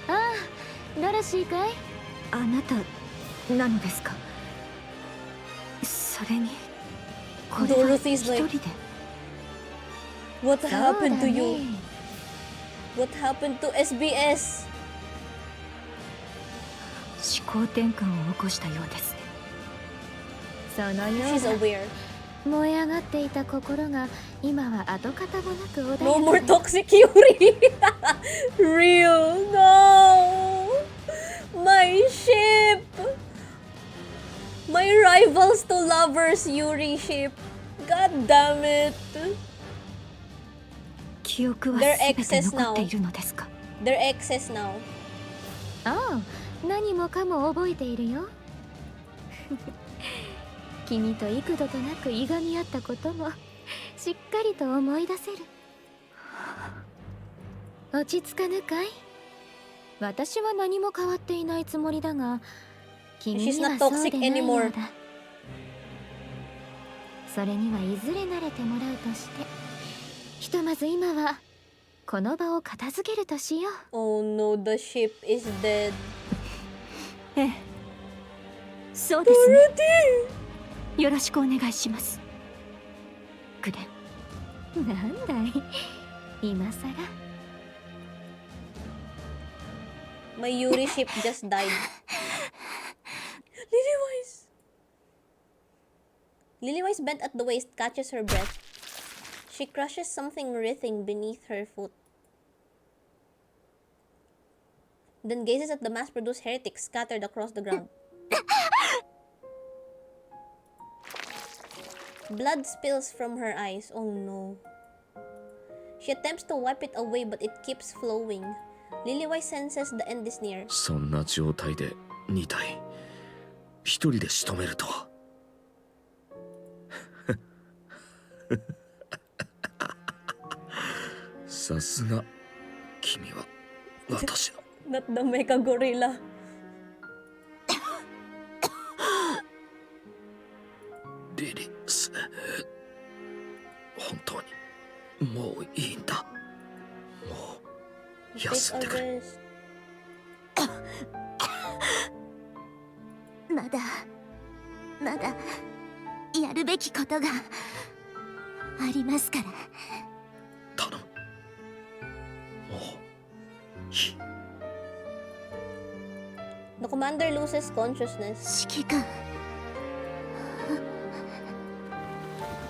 ああ、ドロシーかい？あなたなのですか？それにこれは Dorothy's 一 like, 人で。 What そうだ happened to you? ね。 What happened to SBS? 思考転換を起こしたようです。そのよ She's う aware. な燃え上がっていた心が今は跡形もなく穏やか No で more toxic Yuri. Real. No. My ship. My rivals to lovers Yuri ship. God damn it. 記憶は They're 全て excess 残って now. いるのですか？ They're excess now. ああ、何もかも覚えているよ。君と幾度となくいがみ合ったこともしっかりと思い出せる。落ち着かぬかい？私は何も変わっていないつもりだが、君 She's には not そう toxic でないよう anymore. だ。それにはいずれ慣れてもらうとして、ひとまず今はこの場を片付けるとしよう。 Oh no, the ship is dead. ええ、そうですね。よろしくお願いします。グレン、なんだい今さら My Yuri ship just died. Lillywise! Lillywise bent at the waist, catches her breath. She crushes something writhing beneath her foot. Then gazes at the mass-produced heretics scattered across the ground. Blood spills from her eyes. Oh no. She attempts to wipe it away, but it keeps flowing. Lillywise senses the end is near. そんな状態で2体一人で仕留めるとは。さすが君は私の Not the mecha gorilla. リリス。本当にもういいんだ。もう休んでくれ。まだやるべきことがありますから。頼む。もういい。 The commander loses consciousness. 指揮官。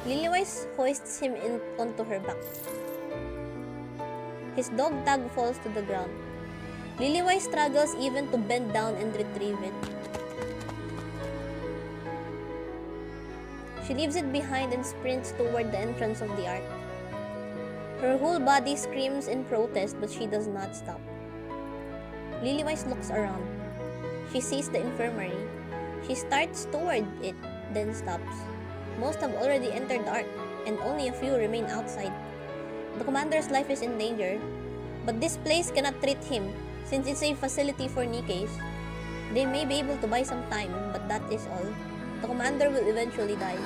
Lillywise hoists him onto her back. His dog tag falls to the ground. Lillywise struggles even to bend down and retrieve it. She leaves it behind and sprints toward the entrance of the ARK. Her whole body screams in protest, but she does not stop. Lillywise looks around. She sees the infirmary. She starts toward it, then stops. Most have already entered the ARK, and only a few remain outside. The commander's life is in danger, but this place cannot treat him, since it's a facility for NIKKEs. They may be able to buy some time, but that is all. The commander will eventually die.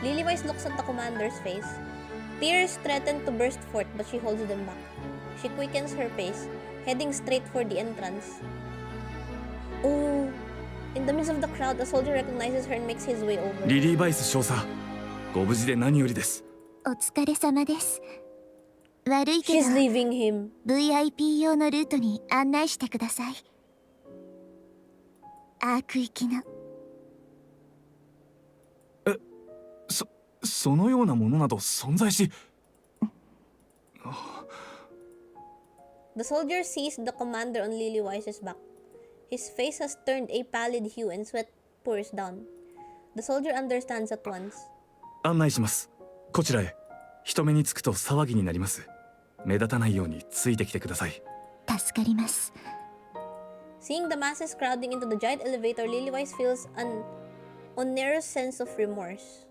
Lillywise looks at the commander's face. Tears threaten to burst forth, but she holds them back. She quickens her pace, heading straight for the entrance. Oh! In the midst of the crowd, a soldier recognizes her and makes his way over. リリーバイス少佐、ご無事で何よりです。お疲れ様です。悪いけど She's leaving him. VIP 用のルートに案内してください。アーク行きの。そのようなものなど存在し。The soldier sees the commander on Lillywise's back. His face has turned a pallid hue and sweat pours down. The soldier understands at once. 案内します。こちらへ。人目につくと騒ぎになります。目立たないようについてきてください。助かります。Seeing the masses crowding into the giant elevator, Lillywise feels an onerous sense of remorse.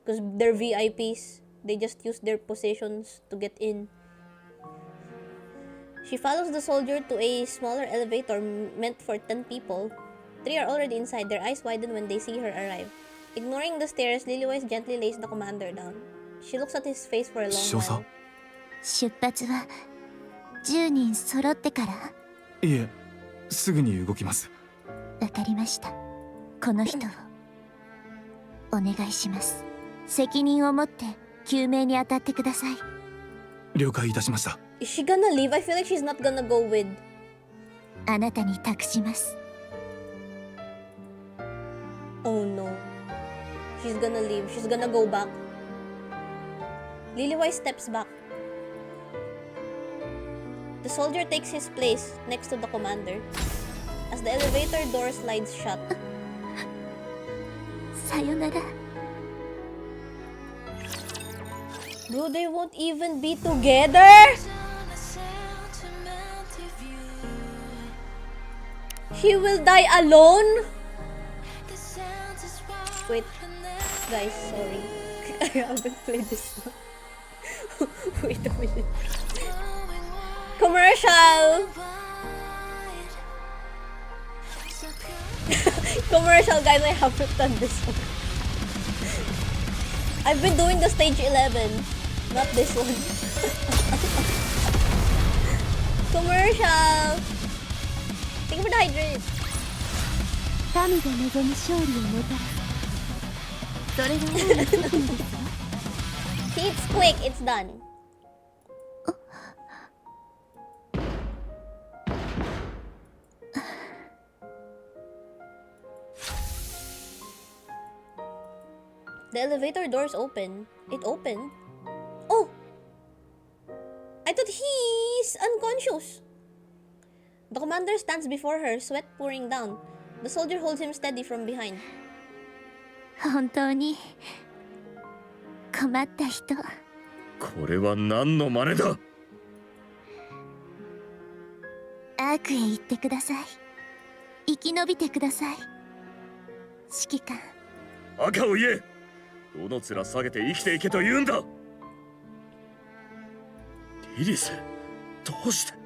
Because they're VIPs. They just use their positions to get in. She follows the soldier to a smaller elevator meant for 10 people. 3 are already inside, their eyes widen when they see her arrive. Ignoring the stairs, Lillywise gently lays the commander down. She looks at his face for a long while. 出発は10人揃ってから。いえ、すぐに動きます。わかりました。この人をお願いします。責任を持って救命に当たってください。了解いたしました。Is she gonna leave? I feel like she's not gonna go with. あなたに託します。Oh no. She's gonna leave. She's gonna go back. Lillywise steps back. The soldier takes his place next to the commander. As the elevator door slides shut. さよなら。Bro, they won't even be together? She will die alone? Wait, guys, sorry. I haven't played this one. Wait a minute. Commercial! Commercial, guys, I haven't done this one. I've been doing the stage 11, not this one. Commercial! Thank you for the hydrate. 神が望む勝利をもたらす。それが多い特務ですわ。 See, it's quick, it's done. The elevator doors open. It opened. Oh! I thought he's unconscious. The commander stands before her, sweat pouring down. The soldier holds him steady from behind. 本当に困った人。これは何の真似だ。アークへ行ってください。生き延びてください。指揮官。赤を言え。どの面下げて生きていけと言うんだ。リリス、どうして。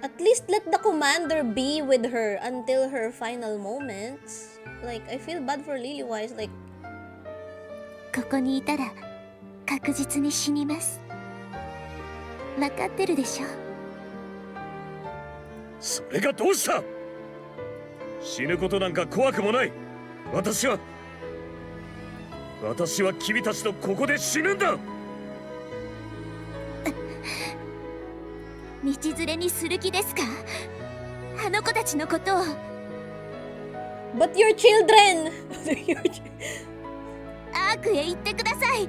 At least let the commander be with her until her final moments. Like, I feel bad for Lilywise. Like, ここにいたら確実に死にます。分かってるでしょ。それがどうした。死ぬことなんか怖くもない。私は君たちとここで死ぬんだ。道連れにする気ですか。あの子たちのことを。 But your children! アークへ行ってください。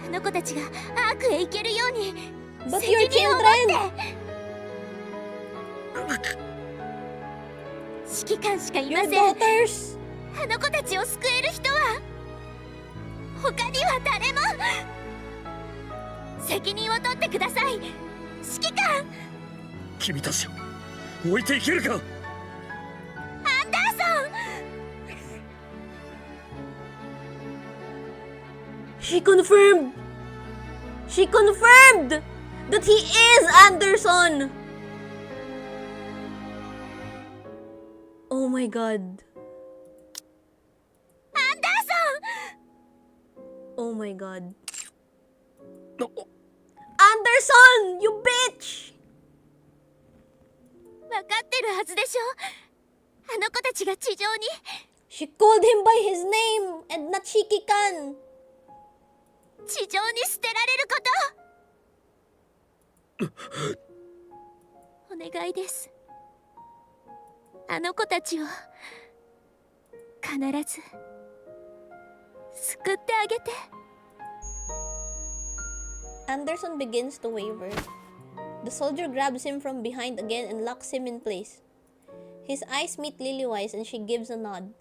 あの子たちがアークへ行けるように But 責 your 任を持 children! って。指揮官しかいま Your せん。 daughters! あの子たちを救える人は他には誰も。責任を取ってください、指揮官。君たちを置いていけるか。アンダーソン。 She confirmed! She confirmed that he is Anderson! Oh my god. アンダーソン。 Oh my god. Anderson! You bitch! 分かってるはずでしょ。あの子たちが地上に。 She called him by his name and not Shikikan. 地上に捨てられること。お願いです。あの子たちを必ず救ってあげて。 Anderson begins to waver. The soldier grabs him from behind again and locks him in place. His eyes meet Lilywise and she gives a nod.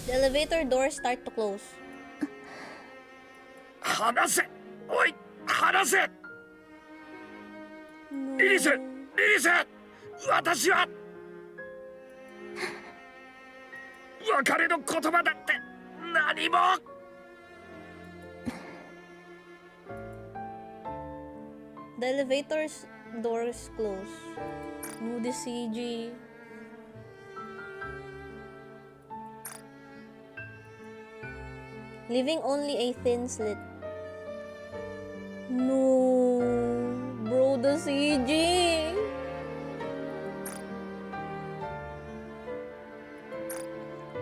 The elevator doors start to close. 離せ。おい、離せ。リリス、リリス、私は別れの言葉だって何も。The elevator's doors close. No, the CG. Leaving only a thin slit. No, bro, the CG.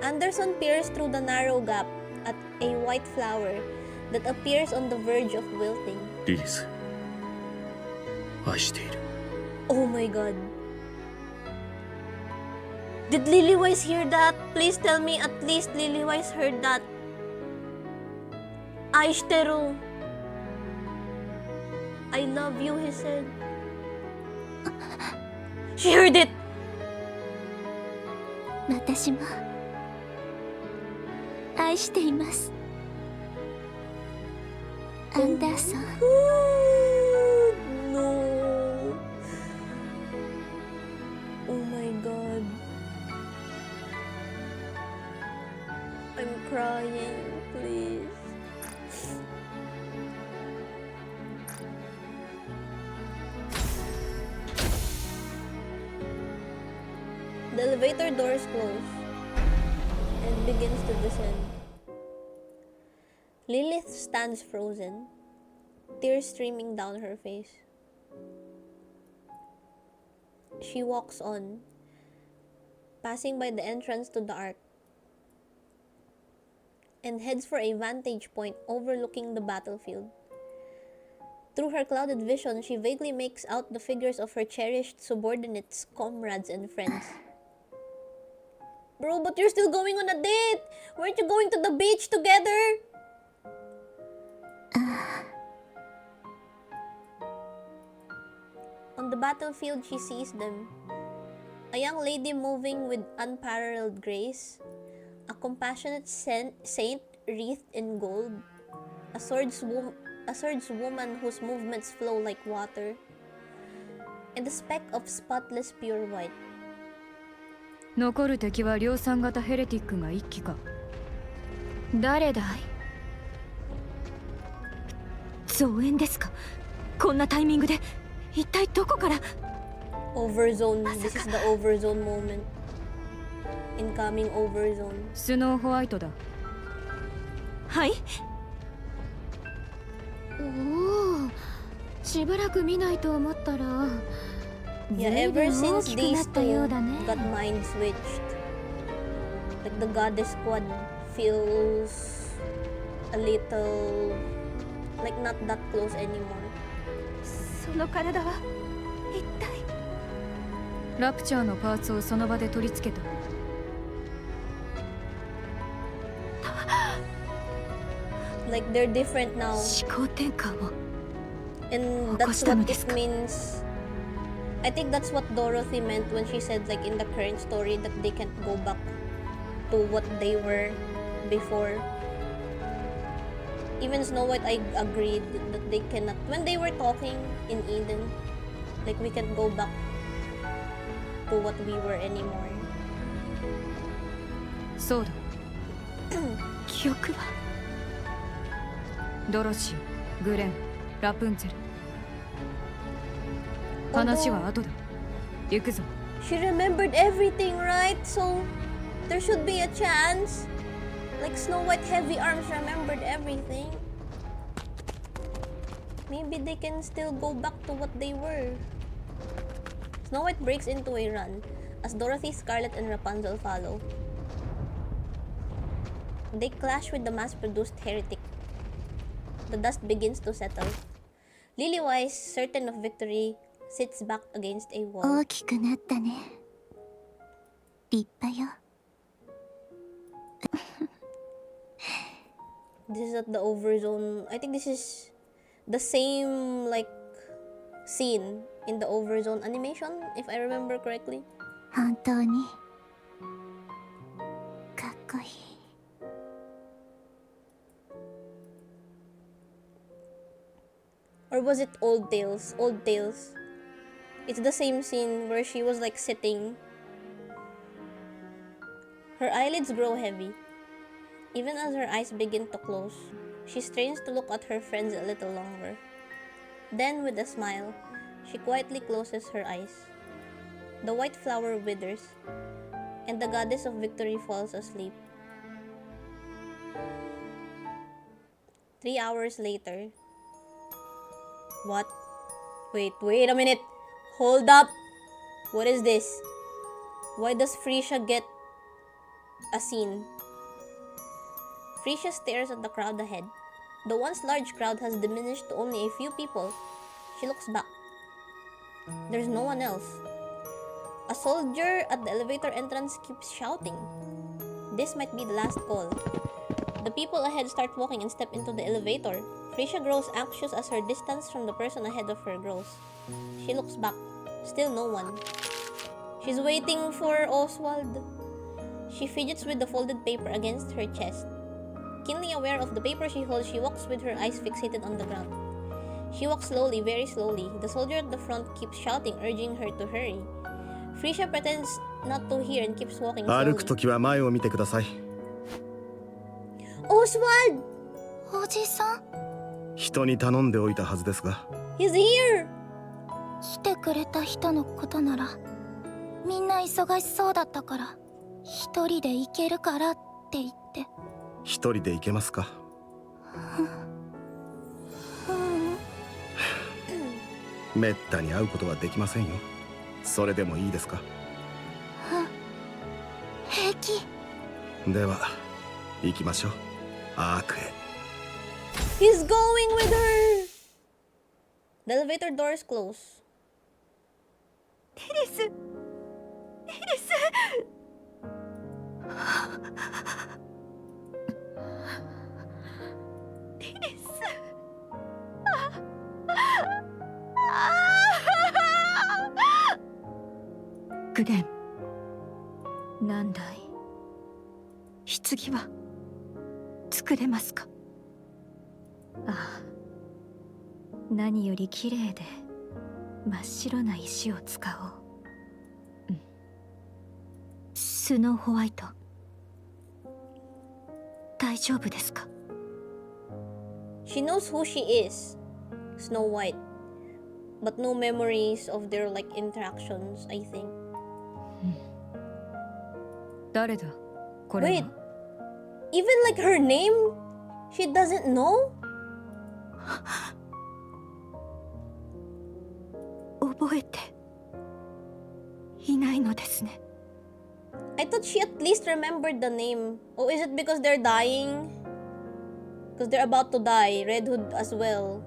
Anderson peers through the narrow gap at a white flower that appears on the verge of wilting. リリス、愛している。 Oh my god. Did Lilywise hear that? Please tell me at least Lilywise heard that. Aishiteru. I love you, he said. She heard it! 私も愛しています。アンダーソン。 No. Oh my god. I'm crying, please. The elevator doors close and begins to descend. Lilith stands frozen, tears streaming down her face. She walks on, passing by the entrance to the ARK. and heads for a vantage point overlooking the battlefield. Through her clouded vision, she vaguely makes out the figures of her cherished subordinates, comrades, and friends. Bro, but you're still going on a date! Weren't you going to the beach together? On the battlefield, she sees them. A young lady moving with unparalleled grace, a compassionate saint wreathed in gold, a swordswoman whose movements flow like water, and a speck of spotless pure white. 残る敵は量産型ヘレティックが1機か。誰だい？増援ですか？こんなタイミングで一体どこから？ Overzone. This is the overzone moment. Incoming overzone. スノーホワイトだ。はい。おお、しばらく見ないと思ったら。Yeah, ever since these two got mind switched, like the goddess squad feels a little like not that close anymore. その体は一体。ラプチャーのパーツをその場で取り付けた。Like they're different now. 思考転換を。And that's what it means. I think that's what Dorothy meant when she said, like, in the current story that they can't go back to what they were before. Even Snow White, I agreed that they cannot. When they were talking in Eden, like, we can't go back to what we were anymore. そうだ。記憶はドロシー、グレン、ラプンツェル。話は後だ。行くぞ。She remembered everything, right? So there should be a chance. Like Snow White Heavy Arms remembered everything. Maybe they can still go back to what they were. Snow White breaks into a run as Dorothy, Scarlet, and Rapunzel follow. They clash with the mass-produced heretic. The dust begins to settle. Lily-wise, certain of victory, sits back against a wall. 大きくなったね。立派よ。This is at the overzone. I think this is the same like scene in the overzone animation, if I remember correctly. 本当にかっこいい。Or was it Old Tales? Old Tales. It's the same scene where she was like sitting. Her eyelids grow heavy. Even as her eyes begin to close, she strains to look at her friends a little longer. Then, with a smile, she quietly closes her eyes. The white flower withers, and the goddess of victory falls asleep. 3 hours later. What? Wait a minute. Hold up. What is this? Why does Frisia get a scene? Frisia stares at the crowd ahead. The once large crowd has diminished to only a few people. She looks back. There's no one else. A soldier at the elevator entrance keeps shouting. This might be the last call. The people ahead start walking and step into the elevator. Frisia grows anxious as her distance from the person ahead of her grows. She looks back. Still no one. She's waiting for Oswald. She fidgets with the folded paper against her chest. Keenly aware of the paper she holds, she walks with her eyes fixated on the ground. She walks slowly, very slowly. The soldier at the front keeps shouting, urging her to hurry. Frisia pretends not to hear and keeps walking slowly. 歩くときは前を見てください。Oswald! おじさん？人に頼んでおいたはずですが。He's here! 来てくれた人のことならみんな忙しそうだったから一人で行けるからって言って。一人で行けますか？めったに会うことはできませんよ。それでもいいですか？平気。では行きましょう。アークへ。 He's going with her! The elevator doors close. テレス、テレス。テレス。グレン、なんだい、棺は作れますか？ああ、何より綺麗で真っ白な石を使おう。スノーホワイト、大丈夫ですか？ She knows who she is, Snow White, but no memories of their like interactions, I think. 誰だこれは？ Wait, even like her name, she doesn't know? 覚えていないのですね。I thought she at least remembered the name. Oh, is it because they're dying? Because they're about to die. Red Hood as well.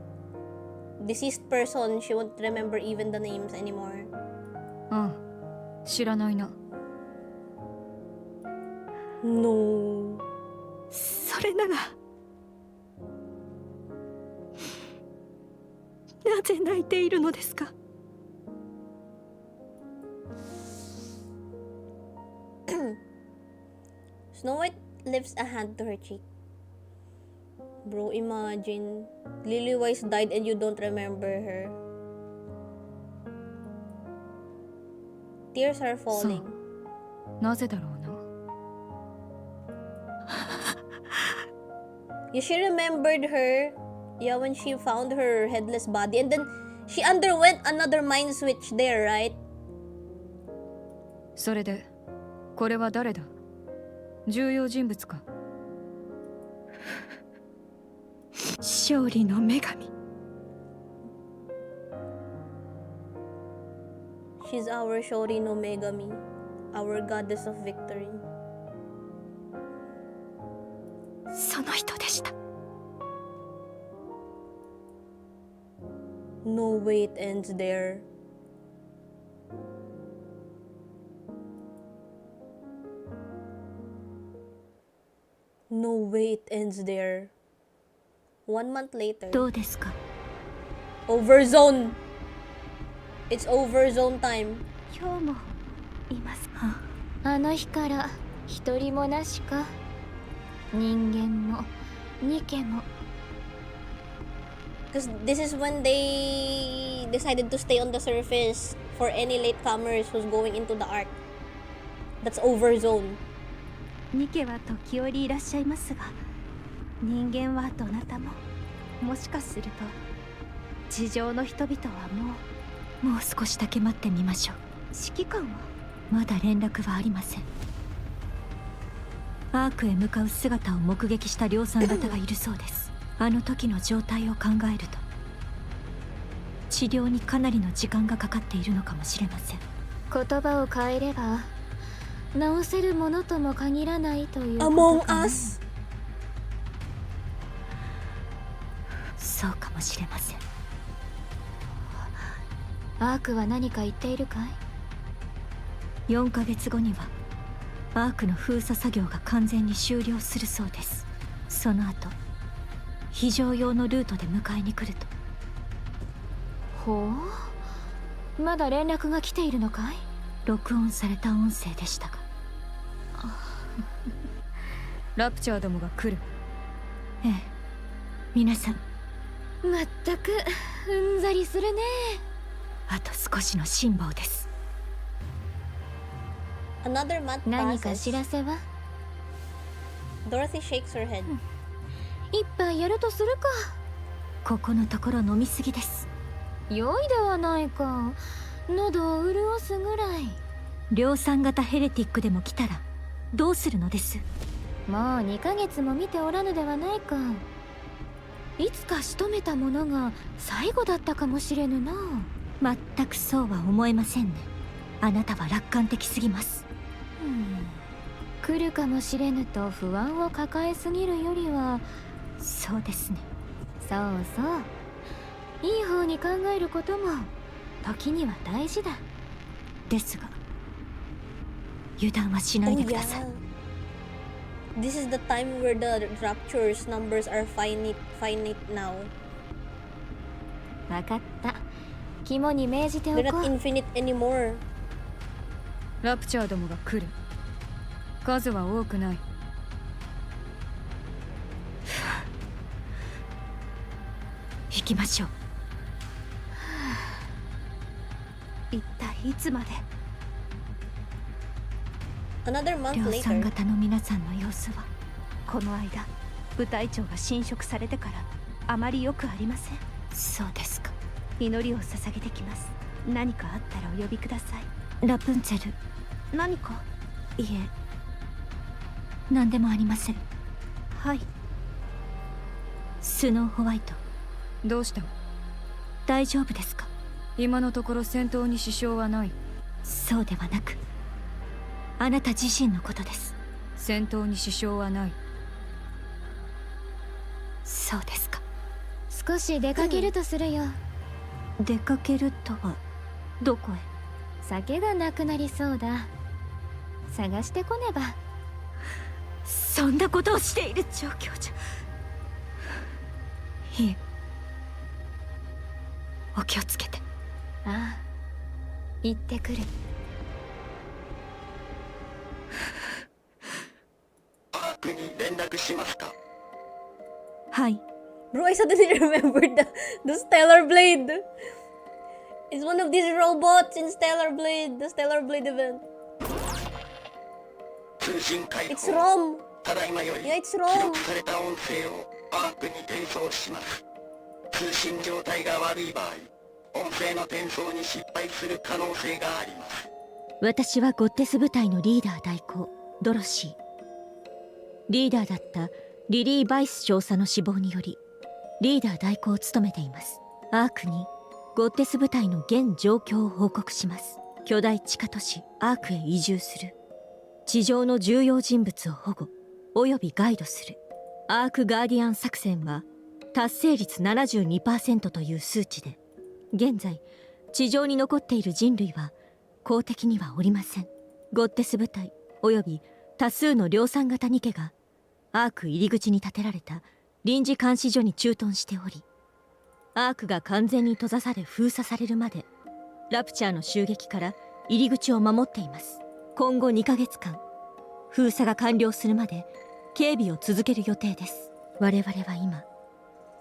Deceased person, she won't remember even the names anymore. ああ、知らないな。No. それなら、なぜ泣いているのですか？ Snow White lifts a hand to her cheek. Bro, imagine. Lily-Wise died and you don't remember her. Tears are falling. なぜだろうな。Yeah, she remembered her. Yeah, when she found her headless body. And then, she underwent another mind switch there, right? それで、これは誰だ？重要人物か？勝利の女神。She's our Shori no Megami, our goddess of victory. その人でした。 No way it ends there. No way it ends there. 1 month later. どうですか？ Overzone! It's overzone time. 今日もいますか？あの日から一人もなしか。人間もニケも。 Because this is when they decided to stay on the surface for any latecomers who's going into the ARK. That's overzone. ニケは時折いらっしゃいますが、人間はどなたも、もしかすると地上の人々はもう少しだけ待ってみましょう。指揮官はまだ連絡はありません。アークへ向かう姿を目撃した量産型がいるそうです。あの時の状態を考えると、治療にかなりの時間がかかっているのかもしれません。言葉を変えれば治せるものとも限らないということかな。 Among Us? そうかもしれません。アークは何か言っているかい？4ヶ月後にはアークの封鎖作業が完全に終了するそうです。その後非常用のルートで迎えに来ると。ほう、まだ連絡が来ているのかい？録音された音声でしたが。ラプチャーどもが来る。ええ、皆さん。まったくうんざりするね。あと少しの辛抱です。 Another month 何か passes. 知らせは？ Dorothy shakes her head. 一杯やるとするか。ここのところ飲みすぎです。良いではないか。喉を潤すぐらい。量産型ヘレティックでも来たらどうするのです？もう2ヶ月も見ておらぬではないか。いつか仕留めたものが最後だったかもしれぬな。全くそうは思えませんね。あなたは楽観的すぎます。来るかもしれぬと不安を抱えすぎるよりは、そうですね。そうそう、いい方に考えることも時には大事だ。ですが油断はしないで Oh ください。 yeah. This is the time where the raptures numbers are finite now. 分かった。肝に銘じてお They're こ not う。 infinite anymore. ラプチャーどもが来る。数は多くない。行きましょう。一体いつまで。 Another month 量産 later. 型の皆さんの様子は。この間部隊長が侵食されてからあまりよくありません。そうですか。祈りを捧げてきます。何かあったらお呼びください。ラプンツェル。何か。いえ、何でもありません。はい。スノーホワイト、どうした？大丈夫ですか？今のところ戦闘に支障はない。そうではなく、あなた自身のことです。戦闘に支障はない。そうですか。少し出かけるとするよ。出かけるとはどこへ？酒がなくなりそうだ。探してこねば。そんなことをしている状況じゃ。いえ、お気をつけて。ああ、行ってくる。アークに連絡しますか？はい。 Bro, I suddenly remembered the Stellar Blade. It's one of these robots in Stellar Blade, the Stellar Blade event. 通信解 It's 放。 Rom. ただいまより Yeah, it's 記 Rom. 録された音声をアークに転送します。通信状態が悪い場合、音声の転送に失敗する可能性があります。私はゴッテス部隊のリーダー代行ドロシー。リーダーだったリリー・バイス少佐の死亡によりリーダー代行を務めています。アークにゴッテス部隊の現状況を報告します。巨大地下都市アークへ移住する。地上の重要人物を保護およびガイドする。アークガーディアン作戦は達成率 72% という数値で、現在地上に残っている人類は公的にはおりません。ゴッテス部隊および多数の量産型ニケがアーク入り口に建てられた臨時監視所に駐屯しており、アークが完全に閉ざされ封鎖されるまでラプチャーの襲撃から入り口を守っています。今後2ヶ月間封鎖が完了するまで警備を続ける予定です。我々は今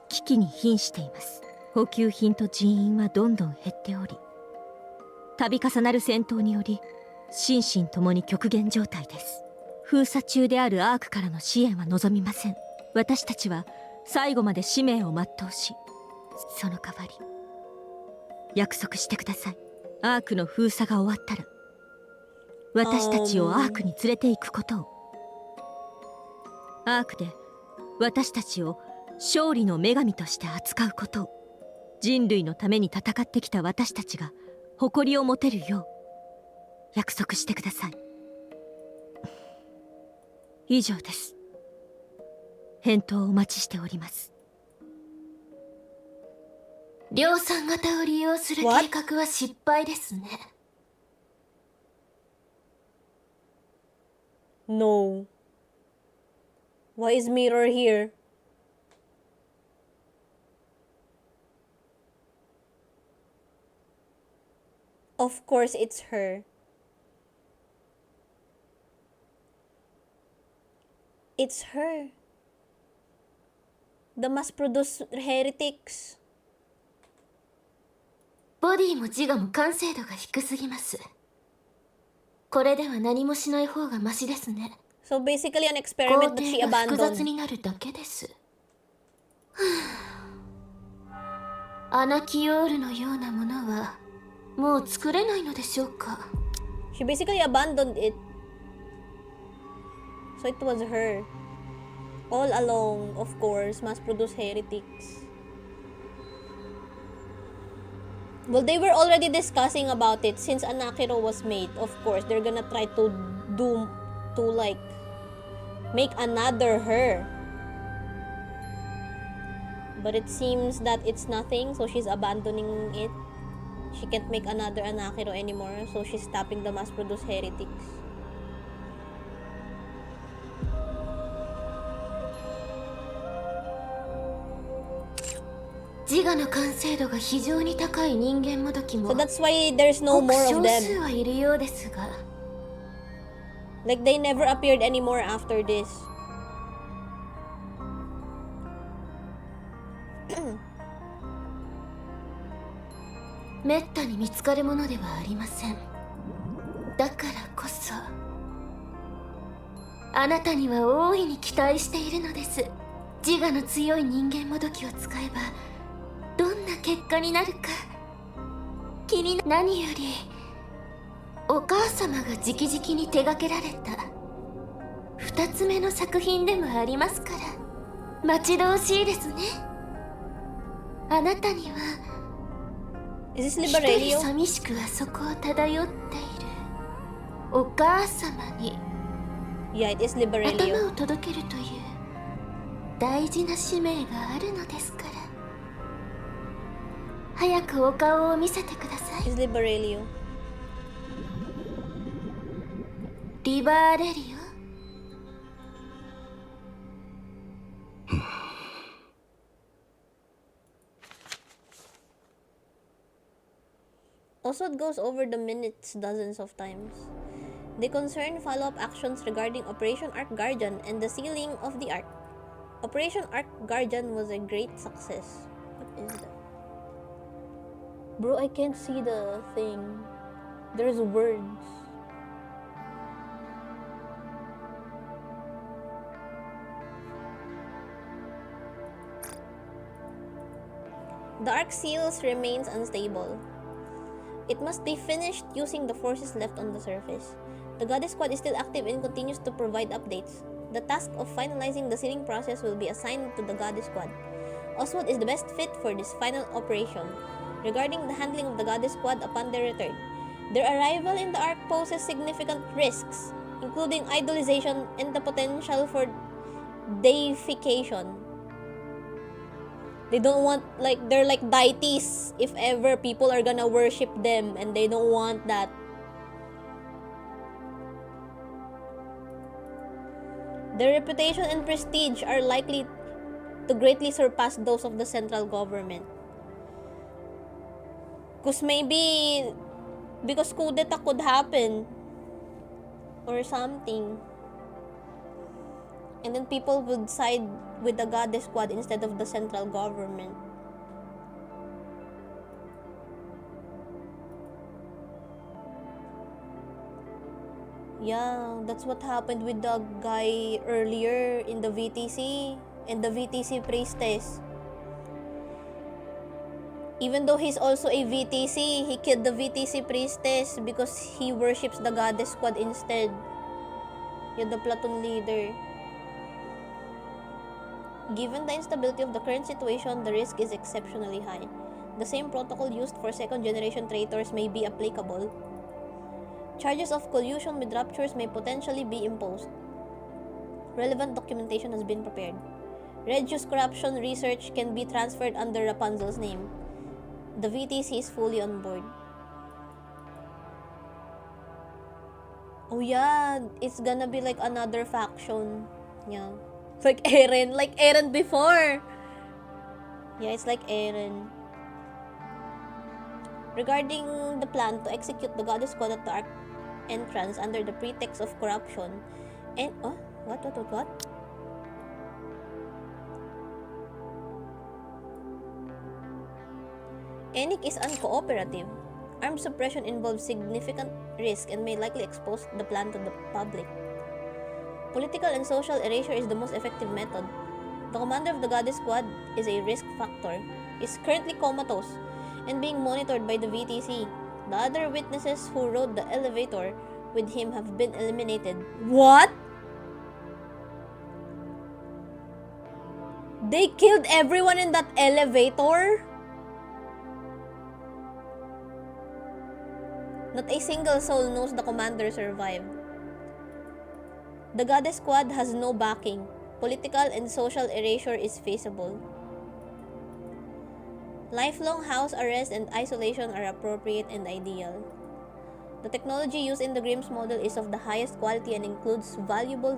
危機に瀕しています。補給品と人員はどんどん減っており、度重なる戦闘により心身ともに極限状態です。封鎖中であるアークからの支援は望みません。私たちは最後まで使命を全うし、その代わり約束してください。アークの封鎖が終わったら私たちをアークに連れて行くことを。アークで私たちを勝利の女神として扱うことを。人類のために戦ってきた私たちが誇りを持てるよう約束してください。以上です。返答をお待ちしております。量産型を利用する計画は失敗ですね。No. Why is Mirror here? Of course it's her. It's her. The mass-produced heretics. ボディも自我も完成度が低すぎます。これでは何もしない方がマシですね。So basically an 工 experiment 程 that she が複雑 abandoned. になるだけです。アナキオールのようなものはもう作れないのでしょうか。 She basically abandoned it. So it was her. All along, of course, mass-produced heretics. Well, they were already discussing about it since Anakiro was made. Of course, they're gonna try to like Make another her. But it seems that it's nothing, so she's abandoning it. She can't make another Anakiro anymore, so she's stopping the mass-produced heretics. 自我の完成度が非常に高い人間もどきも So that's why there's no ごく more of 少 them. 数はいるようですが Like they never appeared anymore after this. めったに見つかるものではありません。だからこそあなたには大いに期待しているのです。自我の強い人間もどきを使えばどんな結果になるか気にな。何よりお母様が直々に手掛けられた2つ目の作品でもありますから待ち遠しいですね。あなたには一人寂しくあそこを漂っているお母様に頭を届けるという大事な使命があるのですから早くお顔を見せてください。リバーレリオ。Oswald goes over the minutes dozens of times. They concern follow-up actions regarding Operation Ark Guardian and the sealing of the Ark. Operation Ark Guardian was a great success. What is that? Bro, I can't see the thing. There's words. The Ark seals remains unstable. It must be finished using the forces left on the surface. The Goddess Squad is still active and continues to provide updates. The task of finalizing the sealing process will be assigned to the Goddess Squad. Oswald is the best fit for this final operation. Regarding the handling of the Goddess Squad upon their return, their arrival in the Ark poses significant risks, including idolization and the potential for deification. They don't want, like, they're like deities if ever people are gonna worship them, and they don't want that. Their reputation and prestige are likely to greatly surpass those of the central government. Because coup d'etat could happen. Or something. And then people would side with the Goddess Squad instead of the central government. Yeah, that's what happened with the guy earlier in the VTC and the VTC priestess. Even though he's also a VTC, he killed the VTC priestess because he worships the Goddess Squad instead. You're the platoon leader. Given the instability of the current situation, the risk is exceptionally high. The same protocol used for second-generation traitors may be applicable. Charges of collusion with raptures may potentially be imposed. Relevant documentation has been prepared. Regius corruption research can be transferred under Rapunzel's name. The VTC is fully on board. Oh yeah, it's gonna be like another faction. Yeah. Like Eren before. Yeah, it's like Eren. Regarding the plan to execute the Goddess Squad at the Ark entrance under the pretext of corruption and what? NIKKE is uncooperative. Armed suppression involves significant risk and may likely expose the plan to the public. Political and social erasure is the most effective method. The commander of the Goddess Squad is a risk factor. He is currently comatose and being monitored by the VTC. The other witnesses who rode the elevator with him have been eliminated. What? They killed everyone in that elevator? Not a single soul knows the commander survived. The goddess squad has no backing. Political and social erasure is feasible. Lifelong house arrest and isolation are appropriate and ideal. The technology used in the Grimm's model is of the highest quality and includes valuable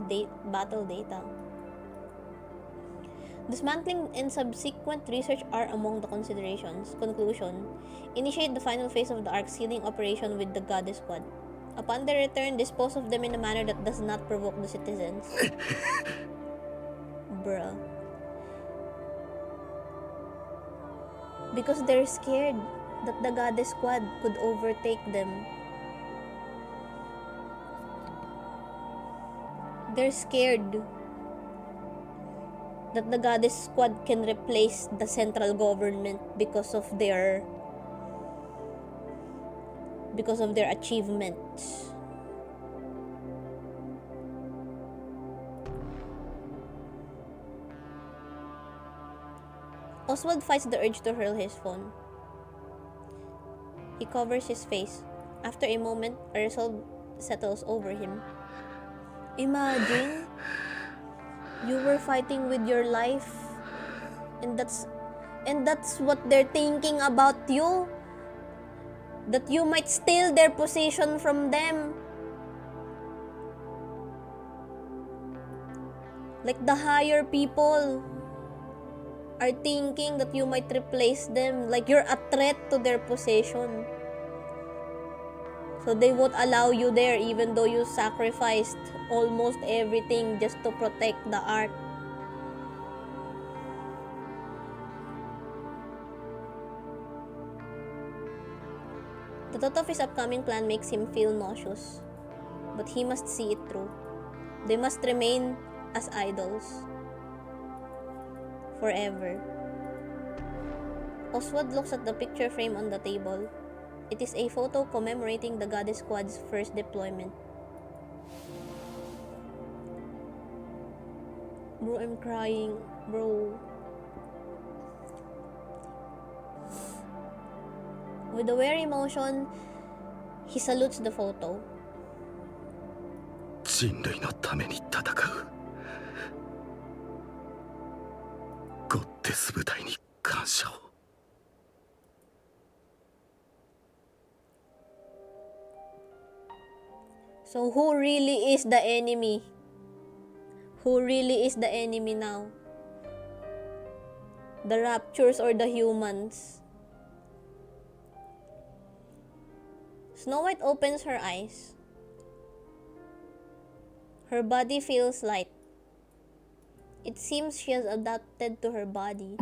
battle data. Dismantling and subsequent research are among the considerations. Conclusion: initiate the final phase of the ARK sealing operation with the goddess squad. Upon their return, dispose of them in a manner that does not provoke the citizens. Bruh. Because they're scared that the goddess squad could overtake them. They're scared that the goddess squad can replace the central government because of their achievements. Oswald fights the urge to hurl his phone. He covers his face. After a moment, a resolve settles over him. Imagine, you were fighting with your life, and that's what they're thinking about you. That you might steal their position from them. Like the higher people are thinking that you might replace them, like you're a threat to their position. So they won't allow you there even though you sacrificed almost everything just to protect the ARK. The thought of his upcoming plan makes him feel nauseous, but he must see it through. They must remain as idols forever. Oswald looks at the picture frame on the table. It is a photo commemorating the goddess squad's first deployment. Bro, I'm crying, bro. With a weary motion, he salutes the photo. 人類のために戦う。ゴッテス部隊に感謝を。So who really is the enemy? Who really is the enemy now? The Raptures or the humans? Snow White opens her eyes. Her body feels light. It seems she has adapted to her body.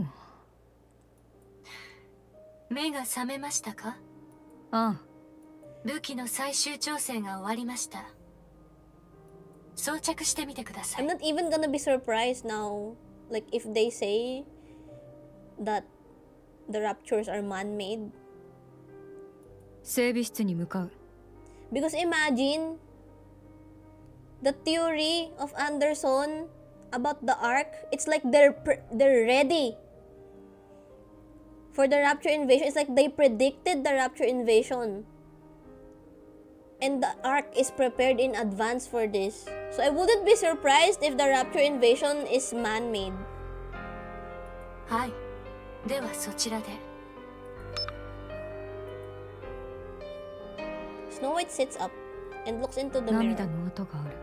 目が覚めましたか？ああ。武器の最終調整が終わりました。装着してみてください。I'm not even gonna be surprised now, like if they say that the Raptures are man-made. 整備室に向かう。Because imagine the theory of Anderson about the ARK. It's like they're ready for the Rapture invasion. It's like they predicted the Rapture invasion. And the ARK is prepared in advance for this. So I wouldn't be surprised if the Rapture invasion is man-made. はい。ではそちらで。Snow White sits up and looks into the mirror. 涙の音がある。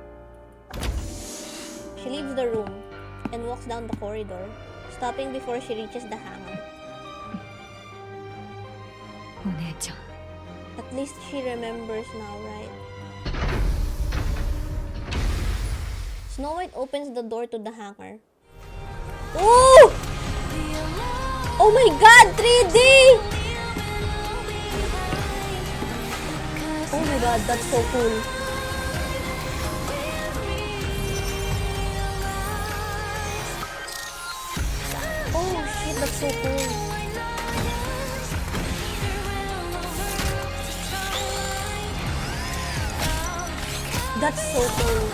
She leaves the room and walks down the corridor, stopping before she reaches the hangar. お姉ちゃん。At least she remembers now, right? Snow White opens the door to the hangar. Oh! Oh my god, 3D! Oh my god, that's so cool. Oh shit, that's so cool. That's so cool.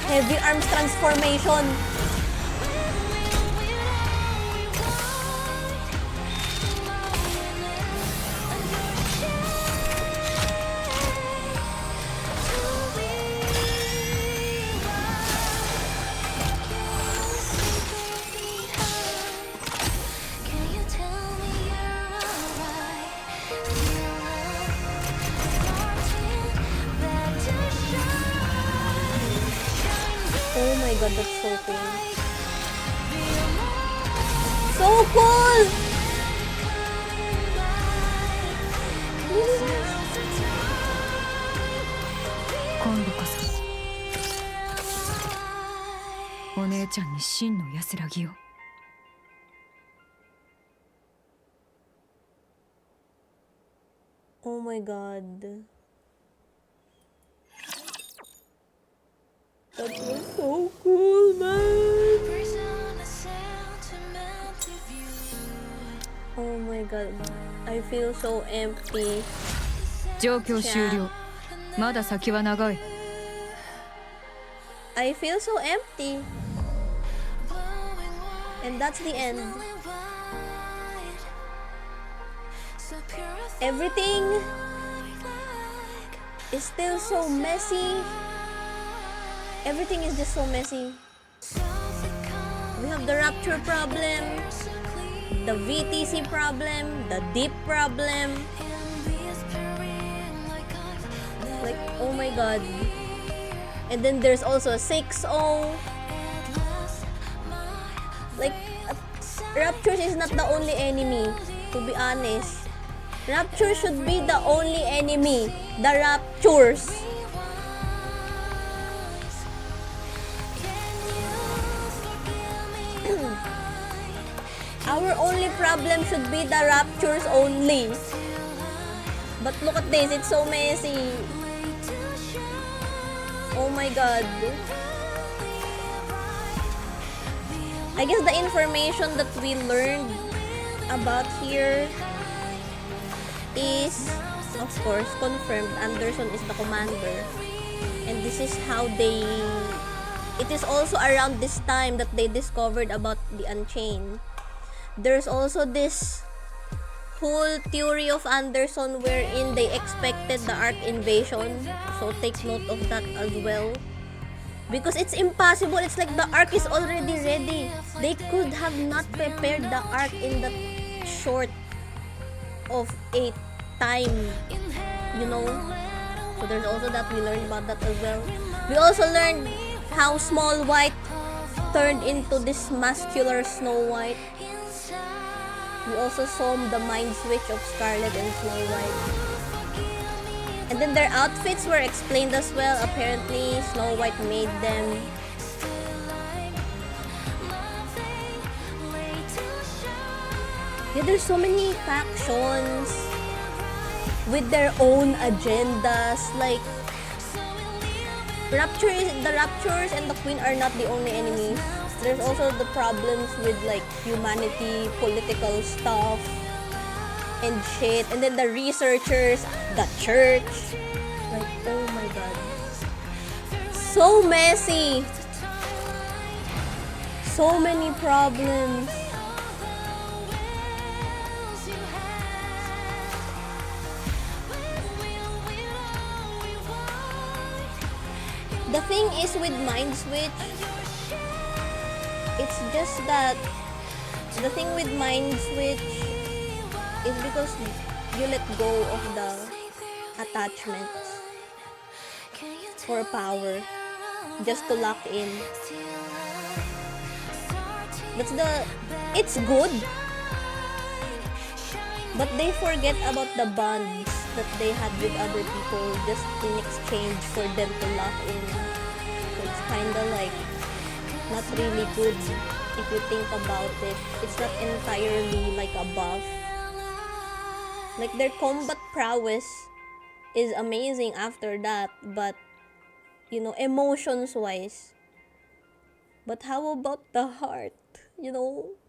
Heavy arms transformation. my god, that's so cool. So cool! Oh my god. That was so cool, man. Oh my god. I feel so empty. 状況終了。まだ先は長い。I feel so empty. And that's the end. Everything is still so messy. Everything is just so messy. We have the rapture problem, the VTC problem, the deep problem. Like, oh my god. And then there's also a 6-0. Like, Raptures is not the only enemy, to be honest. Rapture should be the only enemy. The Raptures. Our only problem should be the Raptures only. But look at this, it's so messy. Oh my god. I guess the information that we learned about here is, of course, confirmed. Anderson is the commander. And this is how they... It is also around this time that they discovered about the Unchained. There's also this whole theory of Anderson wherein they expected the ARK invasion. So take note of that as well. Because it's impossible. It's like the ARK is already ready. They could have not prepared the ARK in that short of a time, you know. So there's also that. We learned about that as well. We also learned how Small White turned into this muscular Snow White. We also saw the mind switch of Scarlet and Snow White. And then their outfits were explained as well. Apparently, Snow White made them. Yeah, there's so many factions with their own agendas. Like, the Raptures and the Queen are not the only enemies. There's also the problems with like humanity, political stuff, and shit. And then the researchers, the church. Like, oh my god. So messy. So many problems. The thing is with Mind Switch, it's just that the thing with Mind Switch is because you let go of the attachments for power just to lock in. It's good, but they forget about the bonds that they had with other people just in exchange for them to lock in. So it's kinda like not really good if you think about it. It's not entirely like a buff. Like, their combat prowess is amazing after that, but you know, emotions wise. But how about the heart, you know?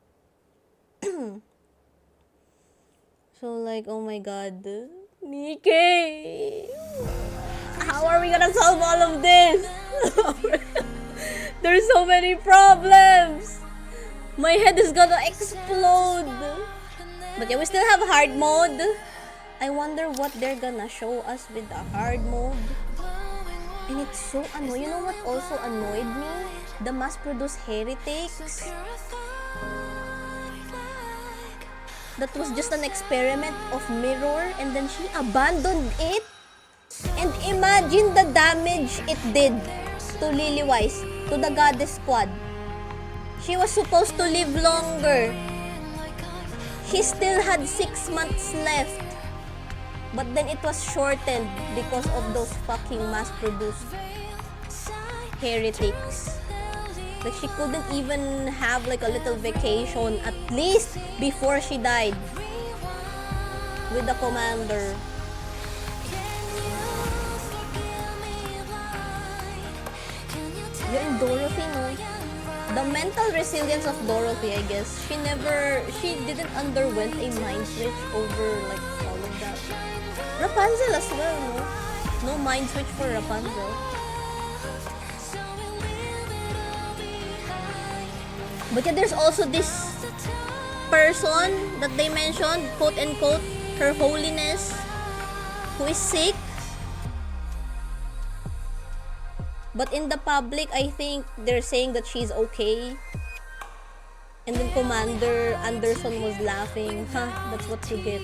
So like, oh my god, NIKKE, how are we gonna solve all of this? There's so many problems. My head is gonna explode. But yeah, we still have hard mode. I wonder what they're gonna show us with the hard mode. And it's so annoying. You know what also annoyed me? The mass-produced heretics. That was just an experiment of Mirror, and then she abandoned it. And imagine the damage it did to Lily Wise. to the goddess squad. She was supposed to live longer. She still had 6 months left. But then it was shortened because of those fucking mass-produced heretics. Like, she couldn't even have like a little vacation at least before she died with the commander. Yeah, and Dorothy, no? The mental resilience of Dorothy, I guess. She didn't underwent a mind switch over like all of that. Rapunzel as well, no? No mind switch for Rapunzel. But yeah, there's also this person that they mentioned, quote unquote, Her Holiness, who is sick. But in the public, I think they're saying that she's okay. And then Commander Anderson was laughing. Huh, that's what you get.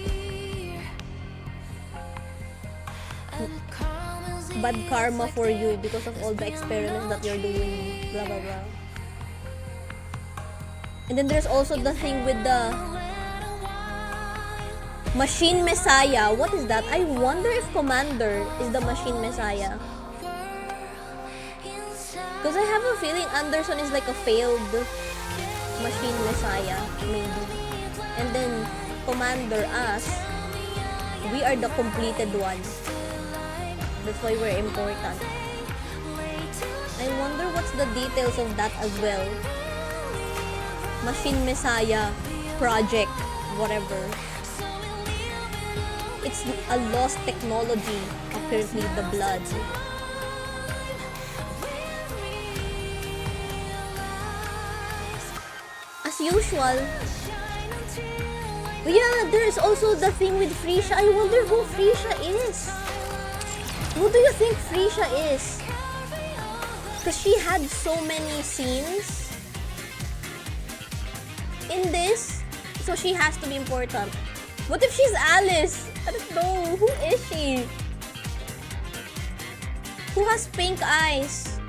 Bad karma for you because of all the experiments that you're doing. Blah, blah, blah. And then there's also the thing with the Machine Messiah. What is that? I wonder if Commander is the Machine Messiah. Because I have a feeling Anderson is like a failed Machine Messiah, maybe. And then Commander, us, we are the completed ones. That's why we're important. I wonder what's the details of that as well. Machine Messiah project, whatever. It's a lost technology, apparently the blood. As usual. Yeah, there's also the thing with Frisha. I wonder who Frisha is. Who do you think Frisha is? Because she had so many scenes in this, so she has to be important. What if she's Alice? I don't know. Who is she? Who has pink eyes?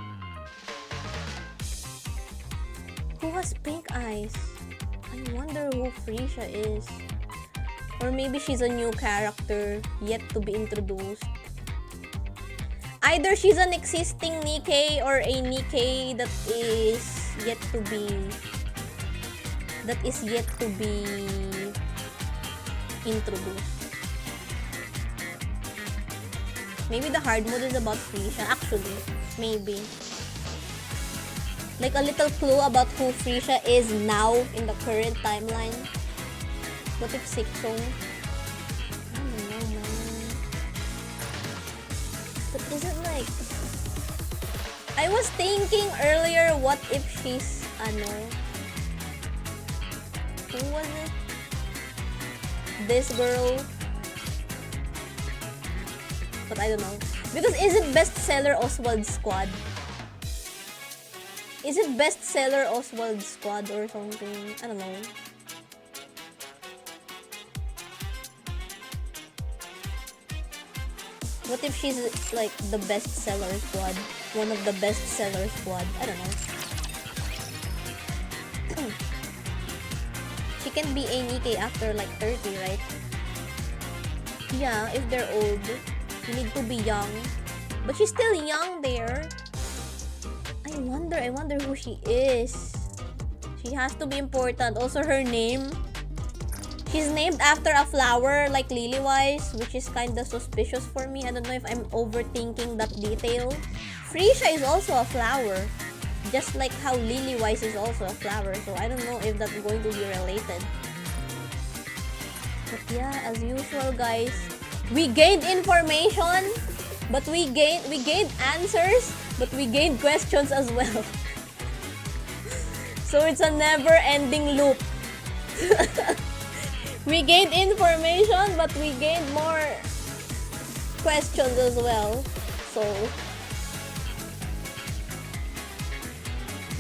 Who has pink eyes? I wonder who Frisha is. Or maybe she's a new character yet to be introduced. Either she's an existing NIKKE or a NIKKE that is yet to be introduced. Maybe the hard mode is about Frisha. Actually, maybe. Like a little clue about who Frisha is now in the current timeline. What if Sixo? I don't know, man. But is it like... I was thinking earlier, what if she's, who was it? This girl? But I don't know. Because is it bestseller Oswald Squad? Is it bestseller Oswald Squad or something? I don't know. What if she's like the bestseller squad? One of the bestseller squad? I don't know. She can be a NIKKE after like 30, right? Yeah, if they're old. You need to be young. But she's still young there. I wonder who she is. She has to be important. Also, her name. She's named after a flower like Lily-wise, which is kinda suspicious for me. I don't know if I'm overthinking that detail. Frisha is also a flower. Just like how Lily-wise is also a flower. So I don't know if that's going to be related. But yeah, as usual guys, we gained information, but we gained answers, but we gained questions as well. So it's a never-ending loop. We gained information, but we gained more questions as well. So,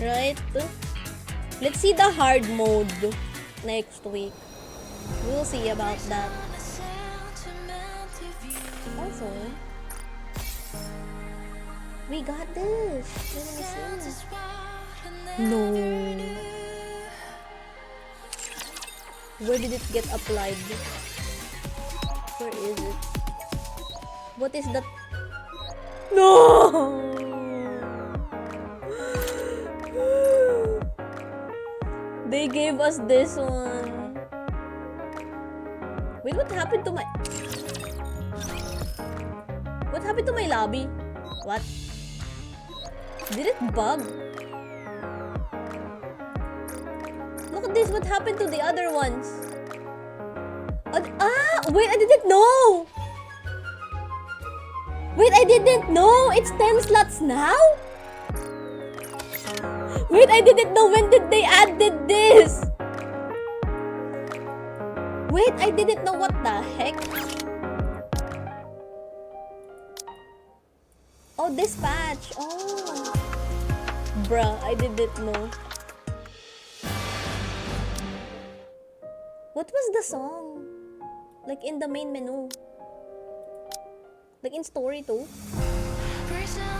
right? Let's see the hard mode next week. We'll see about that. Also, We got this. Let me see. No. Where did it get applied? Where is it? What is that? No! They gave us this one. Wait, what happened to my... What happened to my lobby? What? Did it bug? Look at this, what happened to the other ones? Wait, I didn't know! Wait, I didn't know! It's 10 slots now? Wait, I didn't know. When did they added this? Wait, I didn't know. What the heck? Oh, this patch. Oh. Bruh, I didn't know. What was the song? Like in the main menu. Like in story too.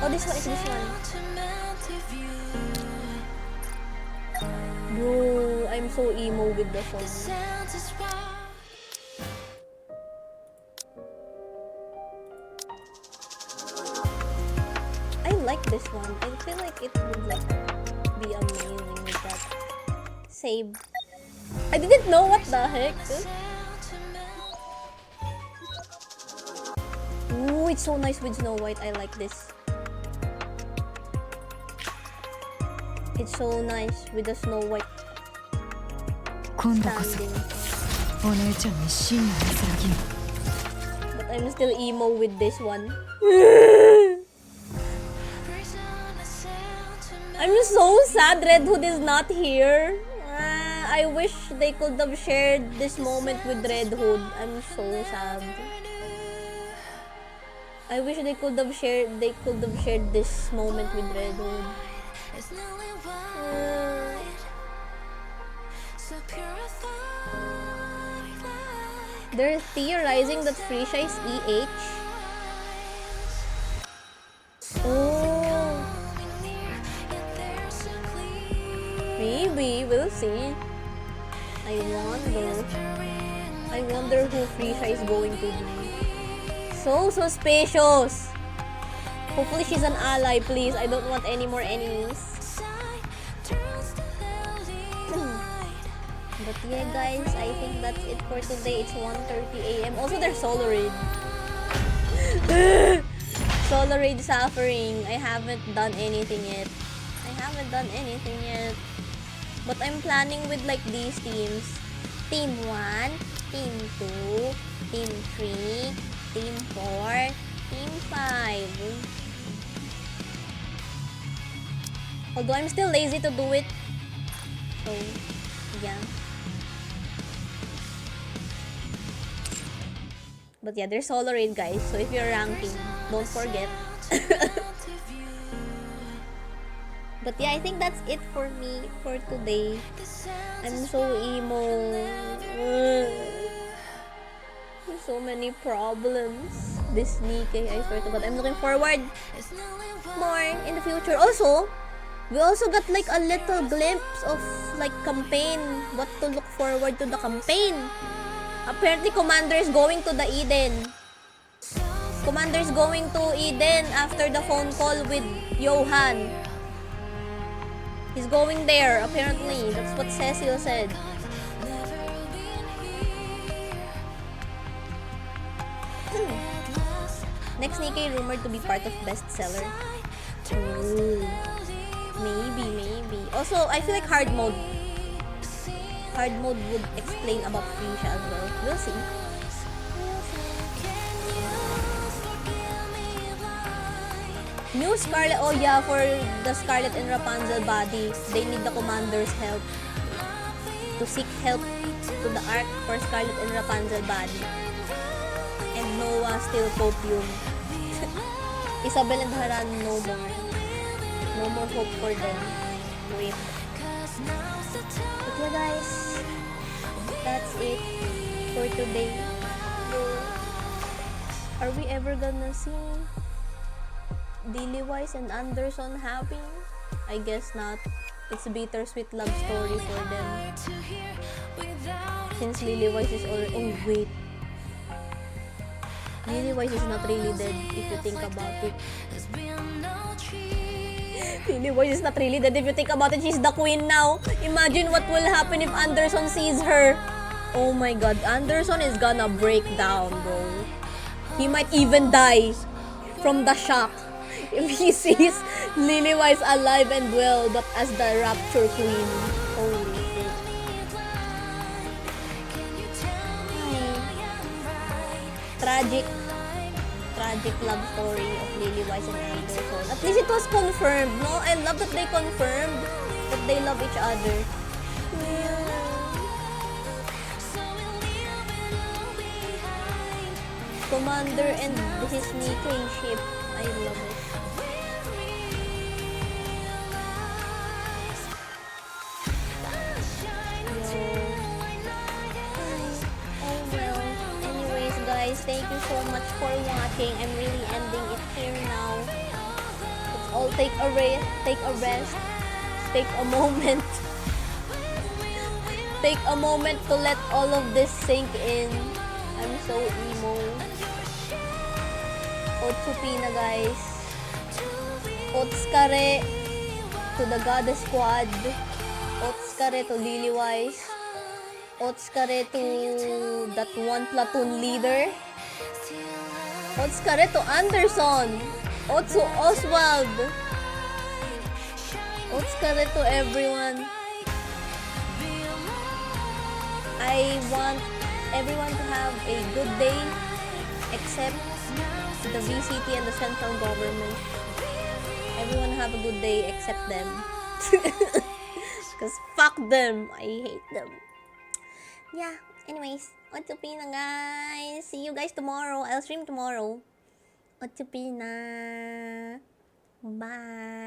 Oh, this one is this one. Bro, I'm so emo with the song. I like this one. I feel like it would like be amazing with that. Save. I didn't know, what the heck. Ooh, it's so nice with Snow White. I like this. It's so nice with the Snow White. 今度こそお姉ちゃんに真の安らぎを。 But I'm still emo with this one. I'm so sad Red Hood is not here. I wish they could have shared this moment with Red Hood. I'm so sad. I wish they could have shared this moment with Red Hood. They're theorizing that Frisha is EH. Oh. Maybe, we'll see. I wonder who Frisha is going to be. So suspicious. Hopefully she's an ally, please. I don't want any more enemies. But yeah guys, I think that's it for today. It's 1:30 AM. Also, there's Solar Raid. Solar Raid suffering. I haven't done anything yet. But I'm planning with like these teams. Team 1, Team 2, Team 3, Team 4, Team 5. Although I'm still lazy to do it. So, yeah. But yeah, there's Solar Raid guys. So if you're ranking, don't forget. But yeah, I think that's it for me for today. I'm so emo. So many problems. This NIKKE, I swear to God. I'm looking forward more in the future. Also, we also got like a little glimpse of like campaign. What to look forward to the campaign. Apparently, Commander is going to the Eden. Commander is going to Eden after the phone call with Johan. He's going there, apparently. That's what Cecil said. Next NIKKE rumored to be part of bestseller. Ooh. Maybe. Also, I feel like hard mode would explain about Frisha as well. We'll see. New Scarlet. Oh yeah, for the Scarlet and Rapunzel body, they need the commander's help. To seek help to the ARK for Scarlet and Rapunzel body. And Noah still copium. Isabel and Haran, no more. No more hope for them. Rip. But yeah guys, that's it for today. Are we ever gonna see Dilly Wise and Anderson happy? I guess not. It's a bittersweet love story for them. Since Lily Wise is already... Oh, wait. Lily Wise is not really dead if you think about it. Lily Wise is not really dead if you think about it. She's the queen now. Imagine what will happen if Anderson sees her. Oh my god. Anderson is gonna break down, bro. He might even die from the shock if he sees Lily Wise alive and well, but as the Rapture Queen. Holy shit. Tragic love story of Lily Wise and Anderson. At least it was confirmed, no? I love that they confirmed that they love each other. Commander and his NIKKE ship. I love it. Guys, thank you so much for watching. I'm really ending it here now. Let's all take a rest, take a moment. Take a moment to let all of this sink in. I'm so emo. Yupina, guys. Otskare to the Goddess Squad. Otskare to Lily Wise. Otskare to that one platoon leader. Otskare to Anderson. Otsu Oswald. Otskare to everyone. I want everyone to have a good day, except the VCT and the central government. Everyone have a good day except them. Because fuck them. I hate them. Yeah, anyways, Yupina, guys. See you guys tomorrow. I'll stream tomorrow. Yupina. Bye.